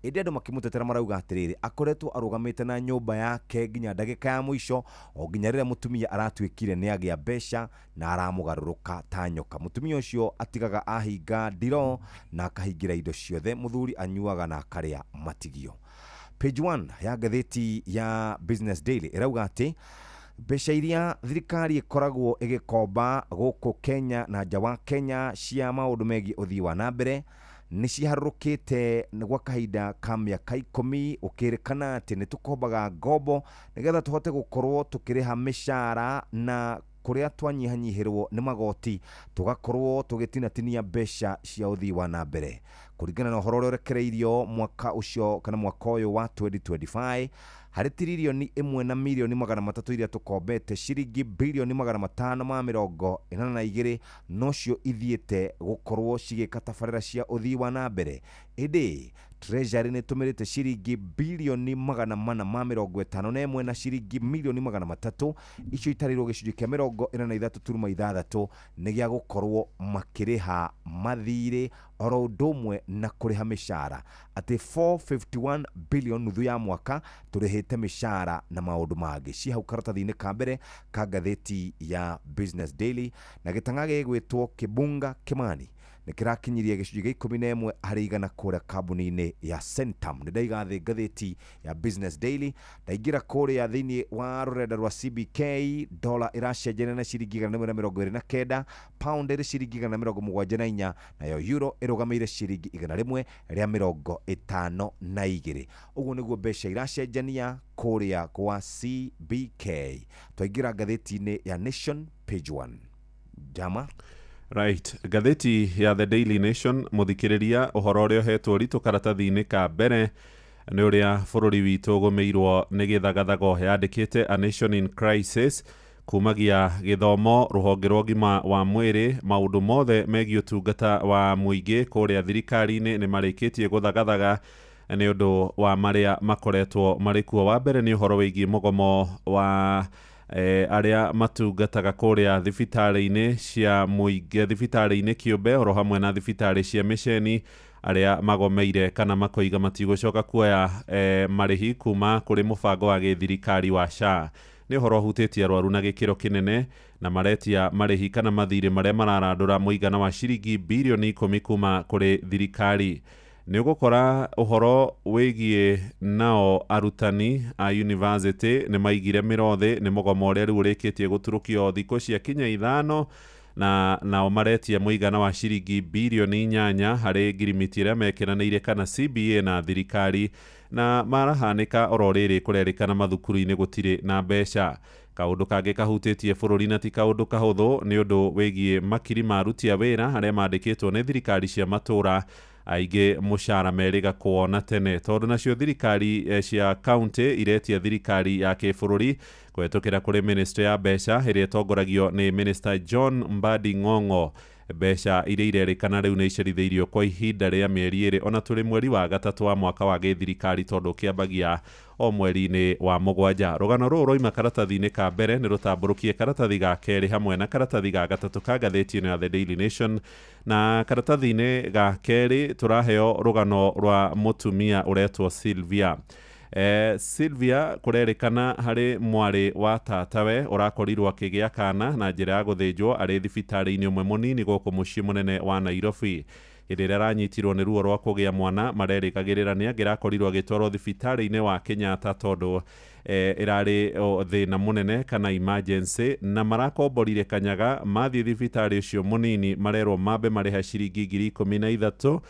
Ĩndĩ andũ makĩmũtetera marauga atĩrĩrĩ akoretwo arũgamĩte na nyũmba yake nginya ndagĩka ya mũico o nginya rĩrĩa mũtumia aratwĩkire nĩ agĩa mbeca na aramũgarũrũka ta nyoka. Mũtumia ũcio atigaga ahinga ndiro na akahingira indo ciothe, mũthuri anyuaga na akarĩa matigio. Page 1 ya gatheti ya Business Daily ĩrauga atĩ mbeca iria thirikari ĩkoragwo ĩgĩkomba gũkũ Kenya na nja wa Kenya cia maũndũ megiĩ ũthii wa na mbere nĩ ciharũrũkĩte gwa kahinda ka mĩaka 10 ũkĩrĩkana atĩ nĩ tũkombaga ngombo nĩgetha tũhote gũkorwo tũkĩrĩha mĩcara na kuria twanyihanyihirwo nĩ magoti tugakorwo tũgĩtinatinia mbeca cia ũthii wa na mbere. Kũringana na ũhoro ũrĩa ũrekereirio mwaka ũcio kana mwaka ũyũ wa 2025 harĩ tiririoni 1 na milioni 300 iria tũkombete ciringi bilioni 542 nocio ithiĩte gũkorwo cigĩka tabarĩra cia ũthii wa na mbere. Ĩndĩ Treasury nĩ tũmĩrĩte ciringi bilioni 451 na ciringi milioni 300 icio itarĩirwo gĩcunjĩ kĩa 43.6 nĩ gĩa gũkorwo makĩrĩha mathirĩ oro ũndũ ũmwe na kũrĩha mĩcara. Atĩ 451 billion nuthu ya mwaka tũrĩhĩte mĩcara na maũndũ mangĩ. Ci hau karatathi-inĩ ka mbere ka ngathĩti ya Business Daily na gĩtang'a gĩgwĩtwo Kĩbunga Kĩmani nĩ kĩrakinyirie gĩcunjĩ gĩa 11 harĩ 100 kũrĩa kambuni-inĩ ya Centum. Nĩ ndaiga thĩ ngathĩti ya Business Daily ndaingĩra kũrĩa thĩinĩ wa rũrenda rwa CBK dola ĩracenjania na ciringi 129, pound ĩrĩ ciringi 174 nayo euro ĩrũgamĩire ciringi 152. Ũguo nĩguo mbeca iracenjania kũrĩa kwa CBK. Twaingĩra ngathĩti-inĩ ya Nation page 1. Jama Right, gatheti ya The Daily Nation muthikiriria uhoro ũrĩa ũhetwo ritũ karatathi-inĩ ka mbere nĩ ũrĩa bũrũri witũ ũgũmĩirwo nĩ gĩthagathago yandĩkĩte A Nation in Crisis kumagia gĩthomo rũhonge rwa ũgima wa mwĩrĩ maũndũ mothe megiĩ ũtungata wa mũingĩ kũrĩa thirikari-inĩ nĩ marĩkĩtie gũthagathaga nĩ ũndũ wa marĩa makoretwo marĩ kuo. Wa mbere nĩ ũhoro wĩgiĩ mũgomo wa arĩa matungataga kũrĩa thibitarĩ-inĩ cia mũingĩ, thibitarĩ-inĩ kĩũmbe oro hamwe na thibitarĩ cia mĩceni, arĩa magomeire kana makoiga matigũcoka kuoya marĩhi kuma kũrĩ mũbango wa gĩthirikari wa SHA. Nĩ ũhoro ũhutĩtie arwaru na gĩkĩro kĩnene, na maretia marĩhi kana mathirĩ marĩa mararandũra mũigana wa ciringi birioni 10 kuma kũrĩ thirikari. Nĩ ũgũkora ũhoro wĩgiĩ nao arutani a university nĩ maigire mĩrothĩ nĩ mũgomo ũrĩa rĩu ũrĩkĩtie gũturũkio thikũ cia kinya 5, na nao maretia mũigana wa ciringi birioni 8 harĩ ngirimiti ĩrĩa mekiranĩire kana CBA na thirikari, na marahanĩka oro rĩrĩ kũrerĩkana mathukuru-inĩ gũtirĩ na mbeca. Kaũndũ kangĩ kahutĩtie bũrũri na ti kaũndũ kahũthũ nĩ ũndũ wĩgiĩ makiri ma aruti a wĩra arĩa mandĩkĩtwo nĩ thirikari cia matũra, aingĩ mũcara merĩga kuona tene, tondũ nacio thirikari cia kaunti iretia thirikari ya kĩbũrũri kũhetũkĩra kũrĩ ministry ya mbeca ĩrĩa ĩtongoragio nĩ Minister John Mbadi Ng'ong'o. Mbeca iria irerĩkana rĩu nĩ icerithĩirio kwa ihinda rĩa mĩeri 2 ona tũrĩ mweri wa gatatũ wa mwaka wa gĩthirikari, tondũ kĩambagia o mweri-inĩ wa 7. Rũgano rũrũ roima karatathi-inĩ ka mbere nĩ rũtambũrũkie karatathi ga kerĩ hamwe na karatathi ga gatatũ ka ngathĩti-ĩno ya The Daily Nation, na karatathi-inĩ ga kerĩ tũraheo rũgano rwa mũtumia ũretwo Sylvia. Sylvia kũrerĩkana harĩ mwarĩ wa tatawe ũrakorirwo akĩgĩa kana na njĩra ya gũthĩnjwo arĩ thibitarĩ-inĩ ũmwe mũnini gũkũ mũciĩ mũnene wa Nairobi. Hĩndĩ ĩrĩa aranyitirwo nĩ ruo rwa kũgĩa mwana, marerĩkagĩrĩra nĩ angĩrakorirwo agĩtwarwo thibitarĩ-inĩ wa Kenyatta tondũ ĩrarĩ thĩna mũnene kana emergency, na marakomborire kanyaga mathiĩ thibitarĩ ũcio mũnini marerwo mambe marĩha ciringi 13,000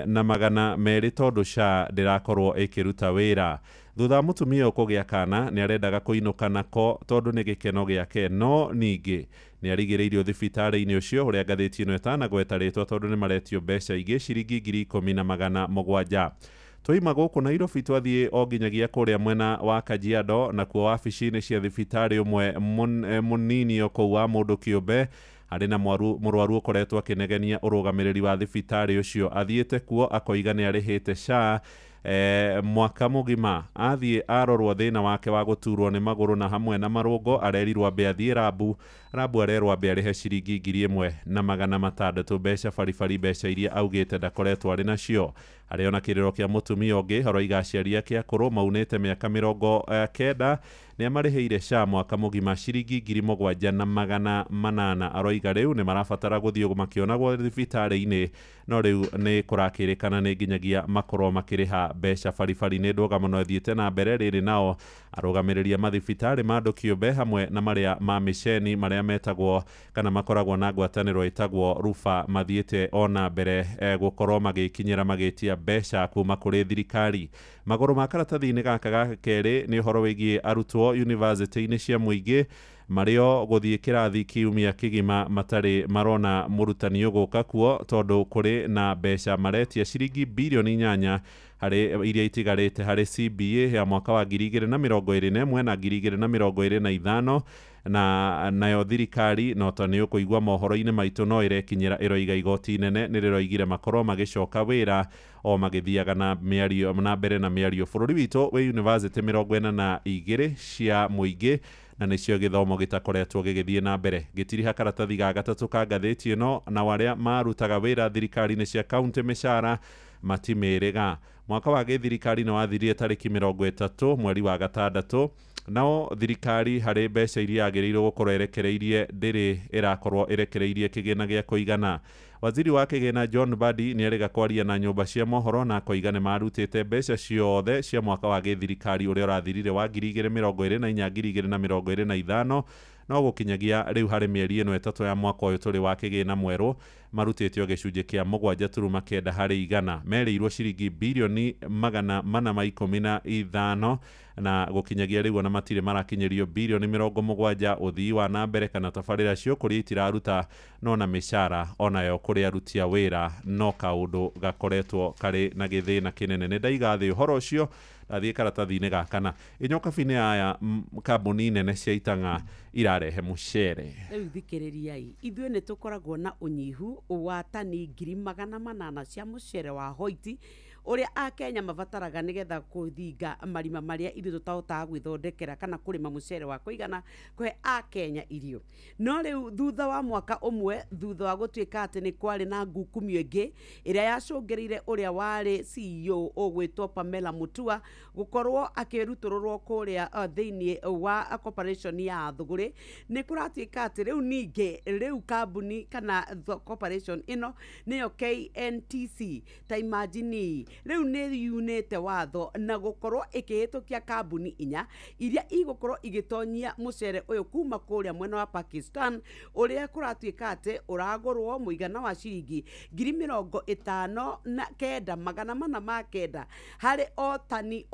na 200 tondũ SHA ndĩrakorwo ĩkĩruta wĩra. Thutha wa mũtumia kũgĩa kana nĩ arendaga kũinũka nako tondũ nĩ gĩkeno gĩake, no ningĩ nĩ arigĩrĩirio thibitarĩ-inĩ ũcio ũrĩa ngathĩti ĩno ĩtanagweta rĩtwa tondũ nĩ maretio mbeca ingĩ ciringi 10,700. Twoima gũkũ Nairobi twathiĩ o nginyagia kũrĩa mwena wa Kajiado, nakuo wabici-inĩ cia thibitarĩ ũmwe mũnini o kũu wa mũndũ kĩũmbe harĩ na mũrwaru ũkoretwo akĩnegenia ũrũgamĩrĩri wa thibitarĩ ũcio. Athiĩte kuo akoiga nĩ arĩhĩte SHA mwaka mũgima, athiĩ arorwo thĩna wake wa gũturwo nĩ magũrũ na hamwe na marũngo, arerirwo ambe athiĩ rabu arerwo ambe arĩhe ciringi 1,600 mbeca baribari, mbeca iria augĩte ndakoretwo arĩ nacio. Harĩ ona kĩrĩro kĩa mũtumia ũngĩ haroiga aciari ake akũrũ maunĩte mĩaka 90 nĩ amarĩhĩire SHA mwaka mũgima ciringi 7,800. Aroiga rĩu nĩ marabatara gũthiĩ makĩonagwo thibitarĩ-inĩ, no rĩu nĩ kũrakĩrĩkana nĩ nginyagia makorwo makĩrĩha mbeca baribari. Nĩ ndũgamo no thiĩte na mbere rĩrĩ nao arũgamĩrĩria mathibitarĩ ma andũ kĩũmbe hamwe na marĩa ma mĩceni marĩa metagwo kana makoragwo na ngwatanĩro ĩtagwo Rufa mathiĩte ona mbere gũkorwo magĩkinyĩra magĩtia mbeca kuma kũrĩ thirikari. Magũrũ ma karatathi-inĩ gaka ga kerĩ nĩ ũhoro wĩgiĩ arutwo university-inĩ cia mũingĩ marĩo gũthiĩ kĩrathi kiumia kĩgima matarĩ marona mũrutani ũgũka kuo tondũ kũrĩ na mbeca maretia ciringi birioni 8 harĩ iria itigarĩte harĩ CBA ya mwaka wa 2021 na 2025, na nayo thirikari no ta nĩ ũkũigua mohoro-inĩ maitũ no ĩrekinyĩra ĩroiga igoti inene nĩ rĩroigire makorwo magĩcoka wĩra o magĩthiaga na mĩario na mbere na mĩario. Bũrũri witũ wĩ university 42 cia mũingĩ na nĩcio gĩthomo gĩtakoretwo gĩgĩthiĩ na mbere. Gĩtiriha karatathi ga gatatũ ka ngathĩti ĩno, na arĩa marutaga wĩra thirikari-inĩ cia kaunti mĩcara matimerĩga. Mwaka wa gĩthirikari nĩ wathirire tarĩki 30 mweri wa gatandatũ, nao thirikari harĩ mbeca iria yagĩrĩirwo gũkorwo ĩrekereirie ndĩrĩ ĩrakorwo ĩrekereirie kĩgĩna gĩa kũigana. Waziri wa kĩgĩna John Mbadi nĩ arĩga kwaria na nyũmba cia mohoro na koiga nĩ marutĩte mbeca ciothe cia mwaka wa gĩthirikari ũrĩa ũrathirire wa 2024-2025, no gũkinyagia rĩu harĩ mĩeri ĩno ĩtatũ ya mwaka ũyũ tũrĩ wa kĩgĩna mwerũ marutĩte o gĩcunjĩ kĩa 7.9 harĩ 100, merĩirwo ciringi birioni 415 na gũkinyagia rĩu ona matirĩ marakinyĩrio birioni 70 ũthii wa na mbere kana tabarĩra cio kũrĩa itiraruta no na mĩcara onayo kũrĩ aruti a wĩra, no kaũndũ gakoretwo karĩ na gĩthĩna kĩnene. Nĩ ndaiga thĩ ũhoro ũcio athiĩ karatathi-inĩ gakana inyoka-binĩ aya kambuni nene cia itang'a irarehe mũcere. Rĩu thikĩrĩriai, ithuĩ nĩ tũkoragwo na ũnyihu wa tani 800 cia mũcere wa white uria a Kenya mabataraga nigetha kuthinga marima maria ithu tutahotaga gwithondekera kana kurima mucere wa kuigana kwe a Kenya irio. No riu thutha wa mwaka umwe thutha wa gutuika ati ni kwari na ngukumio ingi iria yacungirire uria wari CEO ogwitwo Pamela Mutua gukorwo akirutururwo kuria thiini wa corporation ya thuguri, ni kuratuika ati riu ninge riu kambuni kana corporation ino niyo KNTC ta imagine riu ni unite watho na gukorwo ikihitukia kambuni inya iria igukorwo igitonyia mucere uyu kuma kuria mwena wa Pakistan uria kuratuika ati uragurwo muigana wa ciringi 59,900 hari otani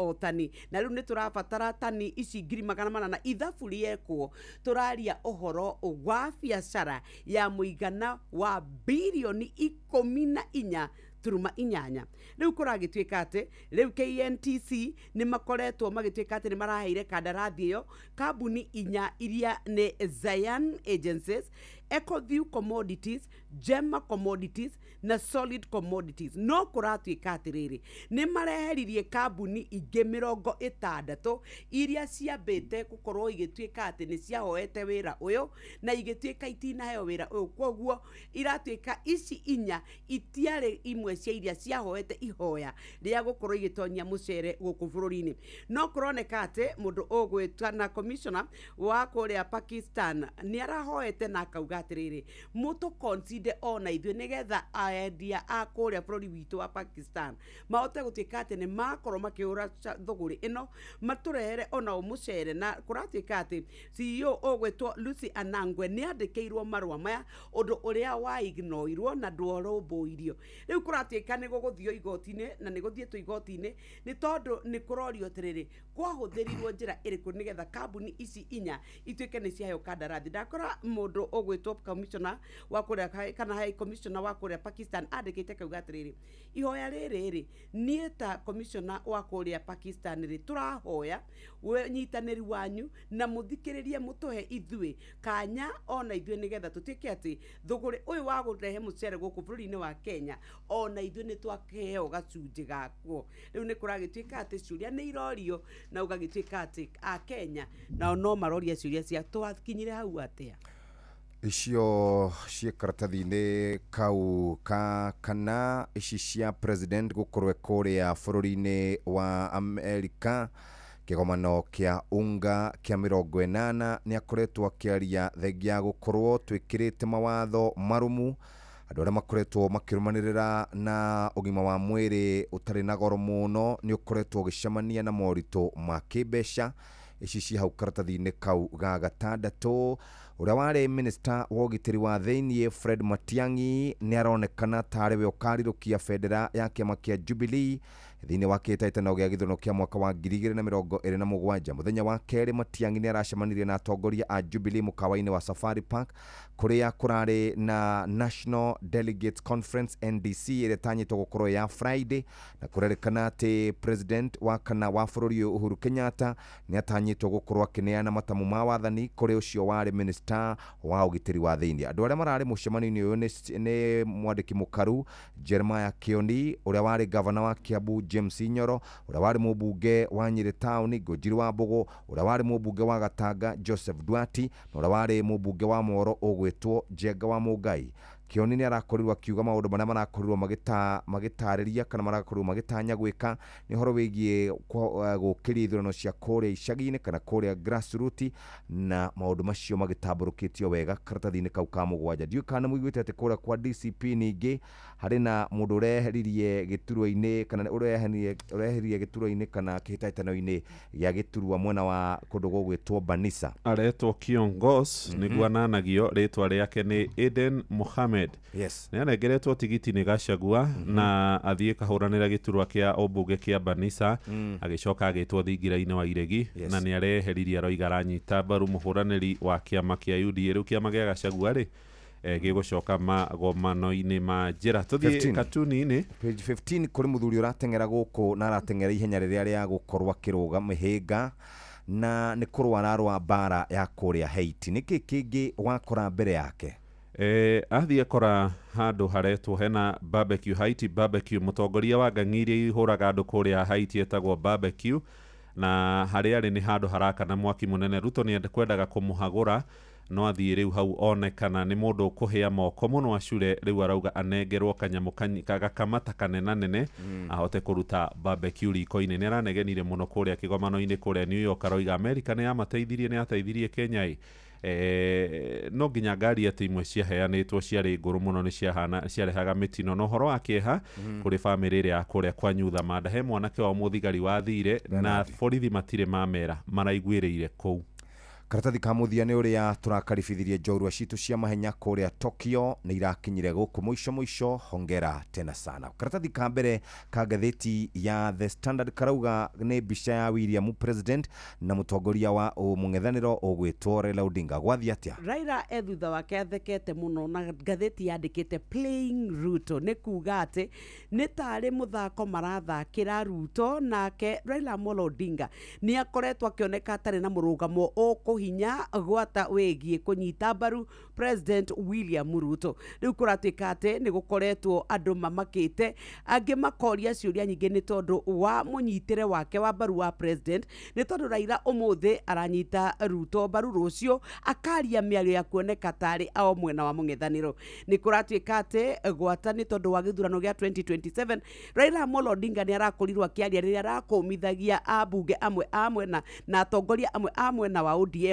na riu ni turabatara tani ici 400 na ithabu riekwo turaria uhoro wa biacara ya muigana wa bilioni 14.8. Riu kuragituika ati riu KNTC ni makoretwo magituika ati ni maraheire kandarathi iyo kambuni inya iria ni Zion Agencies, Ecoview Commodities, Gemma Commodities na Solid Commodities. No kuratuika ati riri ni mareheririe kambuni ingi 60 iria ciambite gukorwo igituika ati ni ciahoete wira uyu na igituika itinaheo wira uyu, koguo iratuika ici inya itiare imwe cia iria ciahoete ihoya ria gukorwo igitonyia mucere guku bururi-ini. No kuroneka ati mundu ogwitana commissioner wa kuria Pakistan ni arahoete na akauga atiriri mutu consider ona ithu nigetha aendia a kuria bururi witu wa Pakistan mahote gutuika ati ni makorwo makiura thuguri ino maturehere ona umucere. Na kuratuika ati CEO ogwitwo Lucy Anangwe ni andikirwo marua maya undu uria wa ignoirwo na ndworomboirio. Riu kuratuika ni guguthio igoti-ini na ni guthietwo igoti-ini ni tondu ni kurorio atiriri kwahuthirirwo njira iriku nigetha kambuni ici inya ituike ni ciaheo kandarathi. Ndakora mundu ogwitwo commissioner wa kuria kana high commissioner wa kuria Pakistan andikite kauga atiriri ihoya riri nie ta commissioner wa kuria Pakistan ri turahoya nyitaniri wanyu na muthikiririe mutuhe ithui kanya ona ithui nigetha tutike ati thuguri uyu wa gurehe mucere guku bururi-ini wa Kenya ona ithui ni twakeheo gacunji gakwo. Riu ni kuragituika ati ciuria ni irorio na ugagituika ati a Kenya na no maroria ciuria cia twakinyire hau atia icio cia karatathi-ini kau kana ici cia president gukorwe kuria bururi-ini wa Amerika. Kigomano kia unga kia 80 ni akoretwo akiaria thengia gukorwo twikirite mawatho marumu andu aria makoretwo makirumanirira na ugima wa mwiri utari na goro muno ni ukoretwo gicemania na morito ma kibeca. Ici cia hau karatathi-ini kau ga gatandatu uria wari minister wa ugitiri wa thiini Fred Matiang'i ni aronekana tariwe ukarirukia federa ya kiama kia Jubilee thiini wa kitaitano gia githuno kia mwaka wa 2027. Muthenya wa keri Matiang'i ni aracemanirie na atongoria a Jubilee mukawa-ini wa Safari Park kuria kurari na National Delegates Conference NDC ire tanyitwo gukorwo ya Friday na kurerekana ati president wa kana wa bururi Uhuru Kenyatta ni atanyitwo gukorwo akineana matamu ma wathani kuri ucio wari minister wa ugitiri wa thiini. Andu aria marari mucemani-ini uyu ni mwandiki mukaru Jeremiah Kioni, uria wari governor wa Kiambu James Nyoro, uria wari mubunge wa Nyeri Town Ngojiri wa Mbogo, uria wari mubunge wa Gatanga Joseph Duati na uria wari mubunge wa Moro ogwetwo Njenga wa Mugai. Kioni ni arakorirwo akiuga maundu maria marakorirwo magitariria kana marakorirwo magitanya gwika ni horo wigie gukiria ithurano cia kuria icagi-ini kana kuria grassroots na maundu macio magitamburukitio wega karatathi-ini kau ka mugwanja. Ndiu kana muiguite ati kuria kwa DCP ningi hari na mundu ureheririe giturwa-ini kana ureheririe giturwa-ini kana kihitaitano-ini gia giturwa mwena wa kundu gugwitwo Banisa. Aretwo Kiongos niguo ananagio ritwa riake ni Eden Mohamed. Yes. Ni anegeretwo tigiti ni Gachagua na athie kahuranira giturwa kia obunge kia Banisa agicoka agitwo thingira-ini wa Iregi na ni areheririe aroiga aranyita mbaru muhuraniri wa kiama kia UDA. Riu kiama gia Gachagua ri gigucoka magomano-ini ma njira. Tuthie katuni-ini page 15 kuri muthuri uratengera guku na aratengera ihenya riria ria gukorwa kiruga mihinga na ni kurwa ararwa bara ya kuria Haiti. Niki kingi wakora mbere yake Athiĩ akora handũ haretwo hena barbecue Haiti barbecue, mũtongoria wa ng'ang'i ihũraga andũ kũrĩa Haiti etagwo barbecue, na harĩa arĩ nĩ handũ harakana mwaki mũnene. Ruto nĩ kwendaga kũmũhagũra, no athiĩ rĩu hau onekana nĩ mũndũ ũkũhĩa moko mũno Acure, rĩu arauga anengerwo kanyamũ gakamata kanenanene ahote kũruta barbecue riko-inĩ. Nĩ aranegenire mũno kũrĩa kĩgomano-inĩ kũrĩa New York, arauga Amerika nĩ yateithirie Kenya no nginya ngari atĩ imwe ciaheanĩtwo ciarĩ ngũrũ mũno nĩ ciarehaga mĩtino na ũhoro wa kĩeha kũrĩ bamĩrĩ ĩrĩa ya kũrĩa kwa Nyutha Manda. He mwanake wa mũthigari wathire na borithi matirĩ mamera maraiguĩrĩire kũu. Karatathi ka mũthia nĩ ũrĩa tũrakaribithirie njorua citũ cia mahenya kũrĩa Tokyo nĩ irakinyire gũkũ mũico hongera tena sana. Karatathi ka mbere ka ngathĩti ya The Standard karauga nĩ mbica ya William President na mũtongoria wa mũng'ethanĩro ũgwĩtwo Raila Odinga. Gwathi atĩa? Raila thutha wake athekete mũno na ngathĩti yandĩkĩte playing Ruto, nĩ kuga atĩ nĩ tarĩ mũthako marathakĩra Ruto, nake Raila Amolo Odinga nĩ akoretwo akĩoneka atarĩ na mũrũgamo hinya gwata wĩgiĩ kũnyita mbaru President William Ruto. Rĩu kũratuĩka atĩ nĩ gũkoretwo andũ mamakĩte, angĩ makoria ciũria nyingĩ nĩ tondũ wa mũnyitĩre wake wa mbaru wa president, nĩ tondũ Raila ũmũthĩ aranyita Ruto mbaru, rũciũ akaria mĩario ya kuoneka tarĩ ao mwena wa mũng'ethanĩro. Nĩ kũratuĩka atĩ gwata nĩ tondũ wa gĩthurano gĩa 2027 Raila Amolo Odinga nĩ arakorirwo akĩaria rĩrĩa arakũmithagia ambunge amwe na atongoria amwe na wa ODM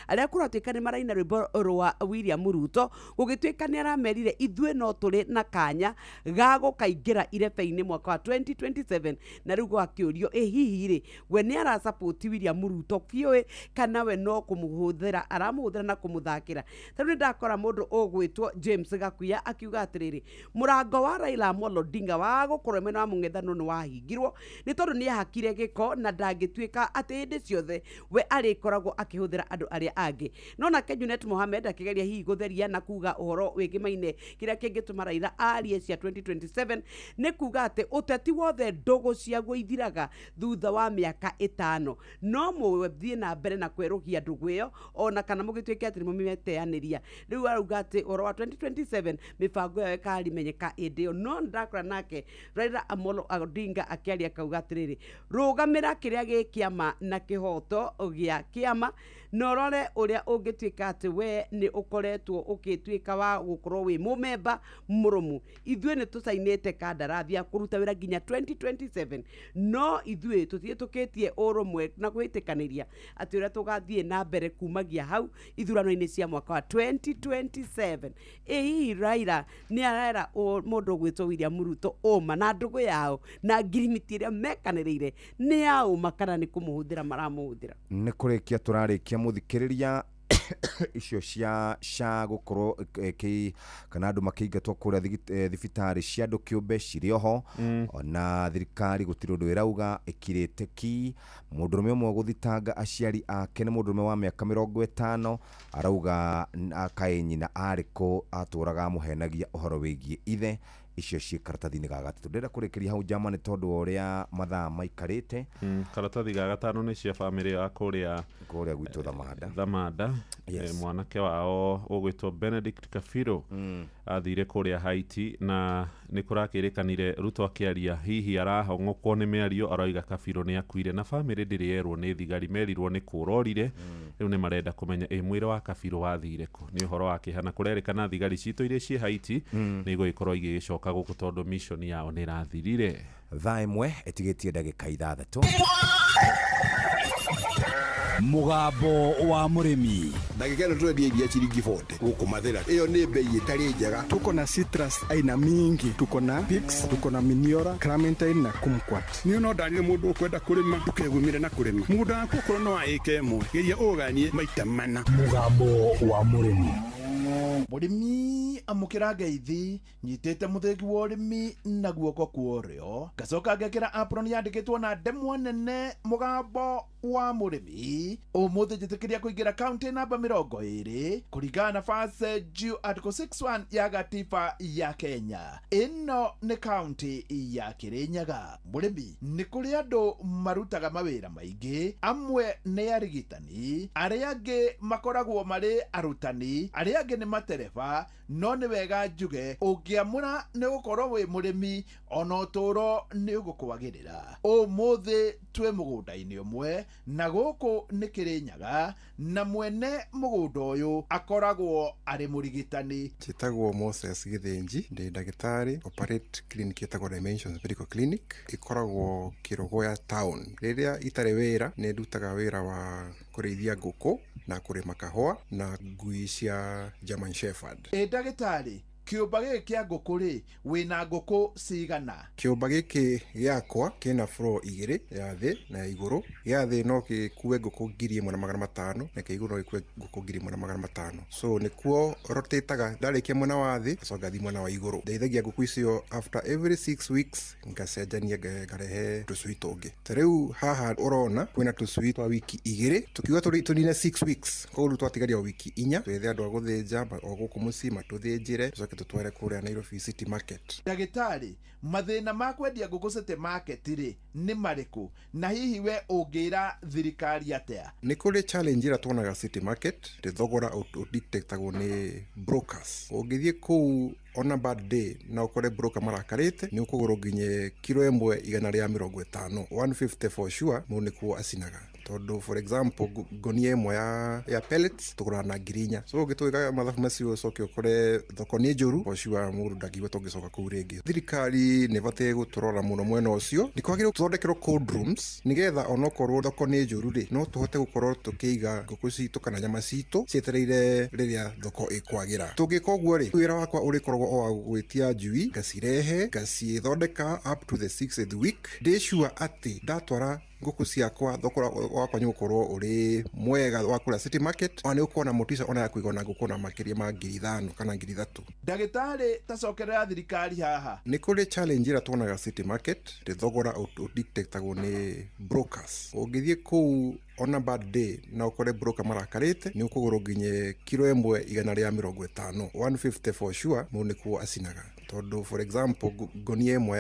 arĩa kũratuĩka nĩ maraina rwĩmbo rwa William Ruto, gũgĩtuĩka nĩ aramerire ithuĩ no tũrĩ na kanya ga gũkaingĩra irebe-inĩ mwaka wa 2027, na rĩu gwakĩũrio hihi rĩ we nĩ arasapoti William Ruto biũĩ kana we no aramũhũthĩra na kũmũthakĩra. Tarĩu nĩ ndakora mũndũ ũgwĩtwo James Gakuya akiuga atĩrĩrĩ, mũrango wa Raila Amolo Odinga wa gũkorwo mwena wa mũng'ethanĩro nĩ wahingirwo nĩ tondũ nĩ ahakire gĩko na ndangĩtuĩka atĩ hĩndĩ ciothe we arĩkoragwo akĩhũthĩra andũ arĩa angĩ. No nake Junet Mohamed akĩgeria hihi gũtheria na kuga ũhoro wĩgĩmaine kĩrĩa kĩngĩtũma Raila arie cia 2027, nĩ kuga atĩ ũteti wothe ndũgũ ciaguo ithiraga thutha wa mĩaka 5, no mũthiĩ na mbere na kwerũhia ndũgũ ĩyo ona kana mũgĩtuĩke atĩ nĩ mũmĩteanĩria. Rĩu arauga atĩ ũhoro wa 2027 mĩbango yao ĩkarimenyeka hĩndĩ ĩyo. No ndakora nake Raila Amolo Odinga akĩaria akauga atĩrĩrĩ, rũgamĩra kĩrĩa gĩ kĩama na kĩhoto gĩa kĩama na ũrore ũrĩa ũngĩtuĩka atĩ we nĩ ũkoretwo ũgĩtuĩka wa gũkorwo wĩ mũmemba mũrũmu. Ithuĩ nĩ tũcainĩte kandarathi ya kũruta wĩra nginya 2027, no ithuĩ tũtiĩtũkĩtie ũrũmwe na gwĩtĩkanĩria atĩ ũrĩa tũgathiĩ na mbere kumagia hau ithurano-inĩ cia mwaka wa 2027. Hihi Raila nĩ arera mũndũ ũgwĩtwo William Ruto ũma na ndũgũ yao na ngirimiti ĩrĩa mekanĩrĩire nĩ ya ũma kana nĩ kũmũhũthĩra maramũhũthĩra. Nĩ kũrĩkia tũrarĩkia mũthikĩrĩria icio cia gũkorwo kana andũ makĩingatwo kũrĩa thibitarĩ cia andũ kĩũmbe cirĩ oho, ona thirikari gũtirĩ ũndũ ĩrauga ĩkirĩte ki. Mũndũrũme ũmwe gũthitanga aciari ake nĩ mũndũrũme wa mĩaka 50 arauga kaĩ nyina arĩkũ atũraga amũhenagia ũhoro wĩgiĩ ithe. Icio ciĩ karatathi-inĩ ga gatatũ. Ndĩrenda kũrĩkĩria hau njama nĩ tondũ ũrĩa mathaa maikarĩte. Karatathi ga gatano nĩ cia bamĩrĩ ya kũrĩa gwitũ Thamanda. Mwanake wao ũgwĩtwo Benedict Kafiro athire kũrĩa Haiti, na nĩ kũrakĩrĩkanire Ruto akĩaria hihi arahong'okwo nĩ mĩario, arauga Kafiro nĩ akuire na bamĩrĩ ndĩrĩ yerwo nĩ thigari, merirwo nĩ kũrorire. Rĩu nĩ marenda kũmenya mwĩrĩ wa Kafiro wathire kũ. Nĩ ũhoro wa kĩhana kũrerĩkana thigari citũ iria ciĩ Haiti nĩ igũgĩkorwo igĩgĩcoka gũkũ tondũ mission yao nĩ ĩrathirire. Thaa ĩmwe ĩtigĩtie ndagĩka 6. Mũgambo wa mũrĩmi. Ndagĩka ĩno tũrendia iria ciringi 40 gũkũ Mathĩra. Ĩyo nĩ bei ĩtarĩ njega. Tuko na citrus aina mingi, tuko na Pix, tuko na Miniora, Clementine na Kumquat. Niĩ no ndarire mũndũ ũkwenda kũrĩma ndũkegumĩre na kũrĩma. Mũgũnda waku ũkorwo no wa ĩka ĩmwe, geria ũganie maita 4. Mũgambo wa mũrĩmi. Mũrĩmi amũkĩra ngeithi, nyitĩte mũthĩgi wa ũrĩmi na guoko kwa ũrĩo, ngacoka ngekĩra apron yandĩkĩtwo na ndemwa nene mũgambo wa mũrĩmi. umuthi njitikiria kuingira county namba 20 kuringana na fase juu article 61 ya gatiba ya Kenya. Ino ni county ya Kirinyaga. Murimi ni kuri andu marutaga mawira maingi, amwe ni arigitani, aria angi makoragwo mari arutani, aria angi ni matereba, no ni wega njuge ungiamura ni gukorwo wi murimi ona uturo ni ugukwagirira. Umuthi twe mugunda-ini umwe na guku ni Kirinyaga, na mwene mugunda uyu akoragwo ari murigitani. Chitagwo Moses Githinji, ndi ndagitari operate clinic yetagwo Dimensions Medical Clinic, ikoragwo Kirogoya town. Riria itare wira ni ndutaga wira wa kurithia nguku na kurima kahua na ngui cia German Shepherd. Ndagitari, kiumba giki kia nguku ri wina nguku cigana? Kiumba giki giakwa kina floor 2 ya thi na iguru. Ya thi no gikue nguku 1,500 na iguru no gikue nguku 1,500. So nikuo rotetaga ndarikia mwena wa thi gacoka thi mwena wa iguru. Ndeithagia nguku icio after every 6 weeks ngacenjania ngarehe tucui tungi. Tariu haha urona kwina tucui twa wiki 2 tukiuga tunine 6 weeks koguo twatigaria wiki 4 twethe andu a guthinja o guku mucii matuthinjire tutware kuria Nairobi City Market. Ndagitari, mathina ma kwendia nguku City Market ri ni mariku, na hihi we ungira thirikari atia? Ni kuri challenge ira tuonaga City Market ri thogora udictatagwo ni brokers. Ungithie kuu on a bad day na ukore broker marakarite ni ukugura nginye kilo 150 150 for sure mune ku asinaga. Todo for example gonia imwe ya pellets tugura na ngirinya. So gitwiga mathabu macio soke ukore thoko ni njuru for sure muru ndagiwe tungicoka ku ringi. Thirikari ni bate guturora muno mwena ucio ni kwagire tuthondekero cold rooms nigetha onokorwo thoko ni njuru ri no tuhote gukorwo tukiiga nguku citu kana nyama citu cietereire riria thoko ikwagira. Tungika uguo ri wira wakwa uri korwo o gwitia njui ngacirehe ngacithondeka up to the 6th week. Ndisure ati ndatwara nguku ciakwa thokora wakwa nyukorwo uri mwega wa kula City Market ona ukona motisha ona ya kuigona nguku na makiria ma 5,000 kana 3,000. Ndagitari tacokerera thirikari haha ni kuri challenge ira tuonaga City Market ri thogora udictatagwo ni brokers. Ungithie kuu on a bad day na ukore broker marakarite ni ukugura nginye kilo 150 150 for sure mune ku asinaga. Todo for example gonia imwe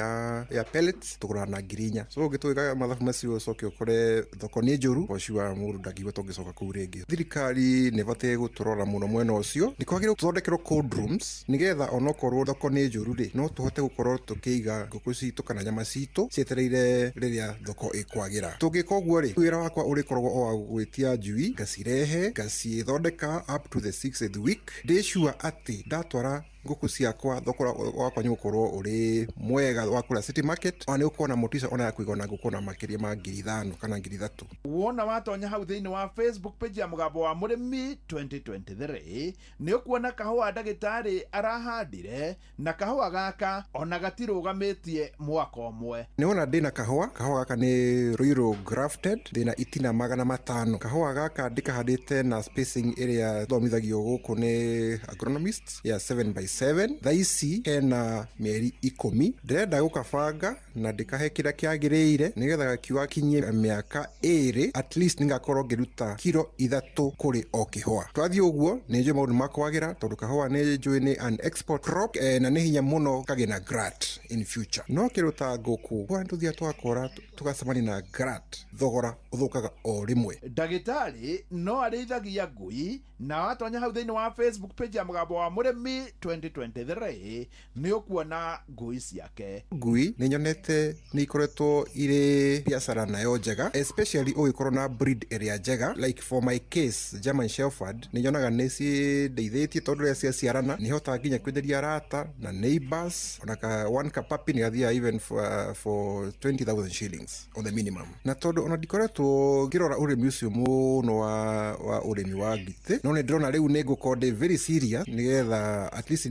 ya pellets tugura na ngirinya. So gitwiga mathabu macio soke ukore thoko ni njuru for sure muru ndagiwe tungicoka ku ringi. Thirikari ni bate guturora muno mwena ucio ni kwagire tuthondekero cold rooms nigetha onokorwo thoko ni njuru ri no tuhote gukorwo tukiiga nguku citu kana nyama citu cietereire riria thoko ikwagira. Tungika uguo ri wira wakwa uri korwo o gwitia njui ngacirehe ngacithondeka up to the 6th week. Ndisure ati ndatwara nguku ciakwa thokora wakwa nyukorwo uri mwega wa kula City Market ona ukona motisha ona ya kuigona nguku na makiria ma 5,000 kana 3,000. Wona watonya hau thiini wa Facebook page ya Mugambo wa Murimi 2023 ni ukuona kahua ndagitari arahandire na kahua gaka ona gatirugametie mwaka umwe. Ni ona ndina kahua gaka ni Ruiru grafted ndina itina 500. Kahua gaka ndikahandite na spacing area thomithagio guku ni agronomist ya 7x7. Thaici hena mieri 10. Ndirenda gukabanga na ndikahe kira kiagiriire nigetha gakiuga kinyie miaka 2 at least ningakorwo ngiruta kilo 3 kuri o kihua. Twathie uguo ni njue maundu makwagira tondu kahua ni njue ni an export crop na ni hinya muno kagina grat in future. No kiruta nguku kwa nduthia twakora tugacemani na grat thogora uthukaga o rimwe. Ndagitari no arithagia ngui na watonya hau thiini wa Facebook page ya Mugambo wa Murimi 2023 ni ukuona ngui ciake. Ngui ni nyonete ni ikoretwo iri biashara nayo njega, especially ugikorwo na breed area njega. Like for my case German Shepherd ni nyonaga ni cindeithitie tondu ria cia ciarana ni hota nginya kwenderia arata na neighbors ona ka one ka puppy ni gathia even for 20,000 shillings on the minimum. Na tondu ona ndikoretwo ngirora urimi ucio muno wa urimi wa ngite no ni ndrona riu ni ngukonde very serious nigetha at least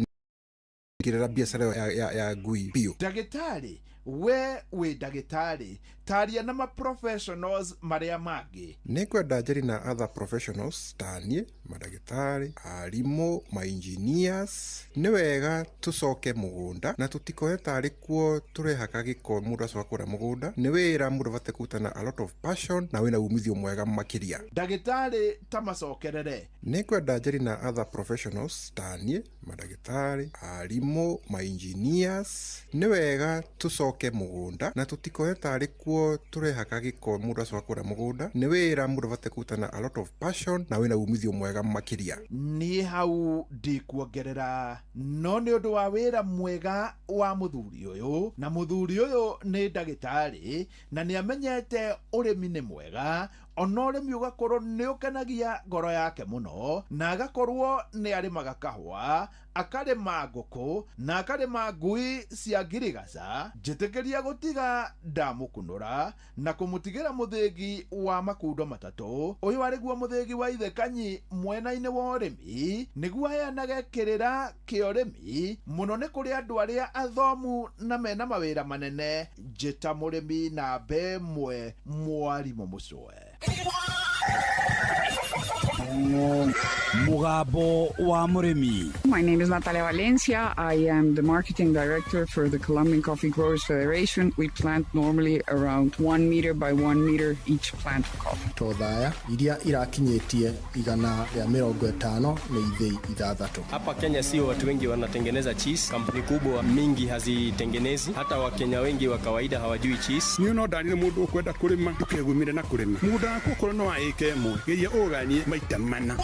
kirera biashara ya ngui bio. Ndagitari we ndagitari taria na ma-professionals maria mangi. Nikwenda njeri na other professionals tanie, madagitari, arimũ, ma-engineers. Nĩ wega tũcoke mũgũnda na tũtikoe tarĩ kuo tũrehaka gĩko mũndũ acoka kũrĩa mũgũnda. Nĩ wĩra mũndũ bate kũrutana a lot of passion na wĩna umithio mwega makĩria. Ndagĩtarĩ ta macokerere. Nikwenda njeri na other professionals tanie, madagitari, arimũ, ma-engineers. Nĩ wega tũcoke mũgũnda na tũtikoe tarĩ kuo tũrehaka gĩko mũndũ acoka kũrĩa mũgũnda. Nĩ wĩra mũndũ bate kũrutana a lot of passion na wĩna umithio mwega makĩria. Niĩ hau ndikuongerera, no nĩ ũndũ wa wĩra mwega wa mũthuri ũyũ, na mũthuri ũyũ nĩ ndagĩtarĩ na nĩ amenyete ũrĩmi nĩ mwega, ona ũrĩmi ũgakorwo nĩ ũkenagia ngoro yake mũno, na agakorwo nĩ arĩmaga kahũa, akarĩma ngũkũ na akarĩma ngui cia ngirigaca. Njĩtĩkĩria gũtiga ndamũkunũra na kũmũtigĩra mũthĩgi wa makundo matatũ. Ũyũ arĩguo mũthĩgi wa Ithe Kanyi mwena-inĩ wa ũrĩmi, nĩguo aheanage kĩrĩra kĩa ũrĩmi mũno nĩ kũrĩ andũ arĩa athomu na mena mawĩra manene. Njĩta mũrĩmi na mbemwe Mwarimũ Mũcwe. Mugambo wa Murimi. My name is Natalia Valencia. I am the marketing director for the Colombian Coffee Growers Federation. We plant normally around 1 meter by 1 meter each plant of coffee. Tothaya iria irakinyetie igana ya 50 na ithei ithathatũ. Hapa Kenya sio watu wengi wanatengeneza cheese. Kampuni kubwa mingi hazitengenezi. Hata Wakenya wengi wa kawaida hawajui cheese. Niĩ no ndarire mũndũ ũkwenda kũrĩma ndũkegumire na kũrĩma. Mũgũnda waku ũkorwo no wa ĩka ĩmwe, geria ũganie maita mana.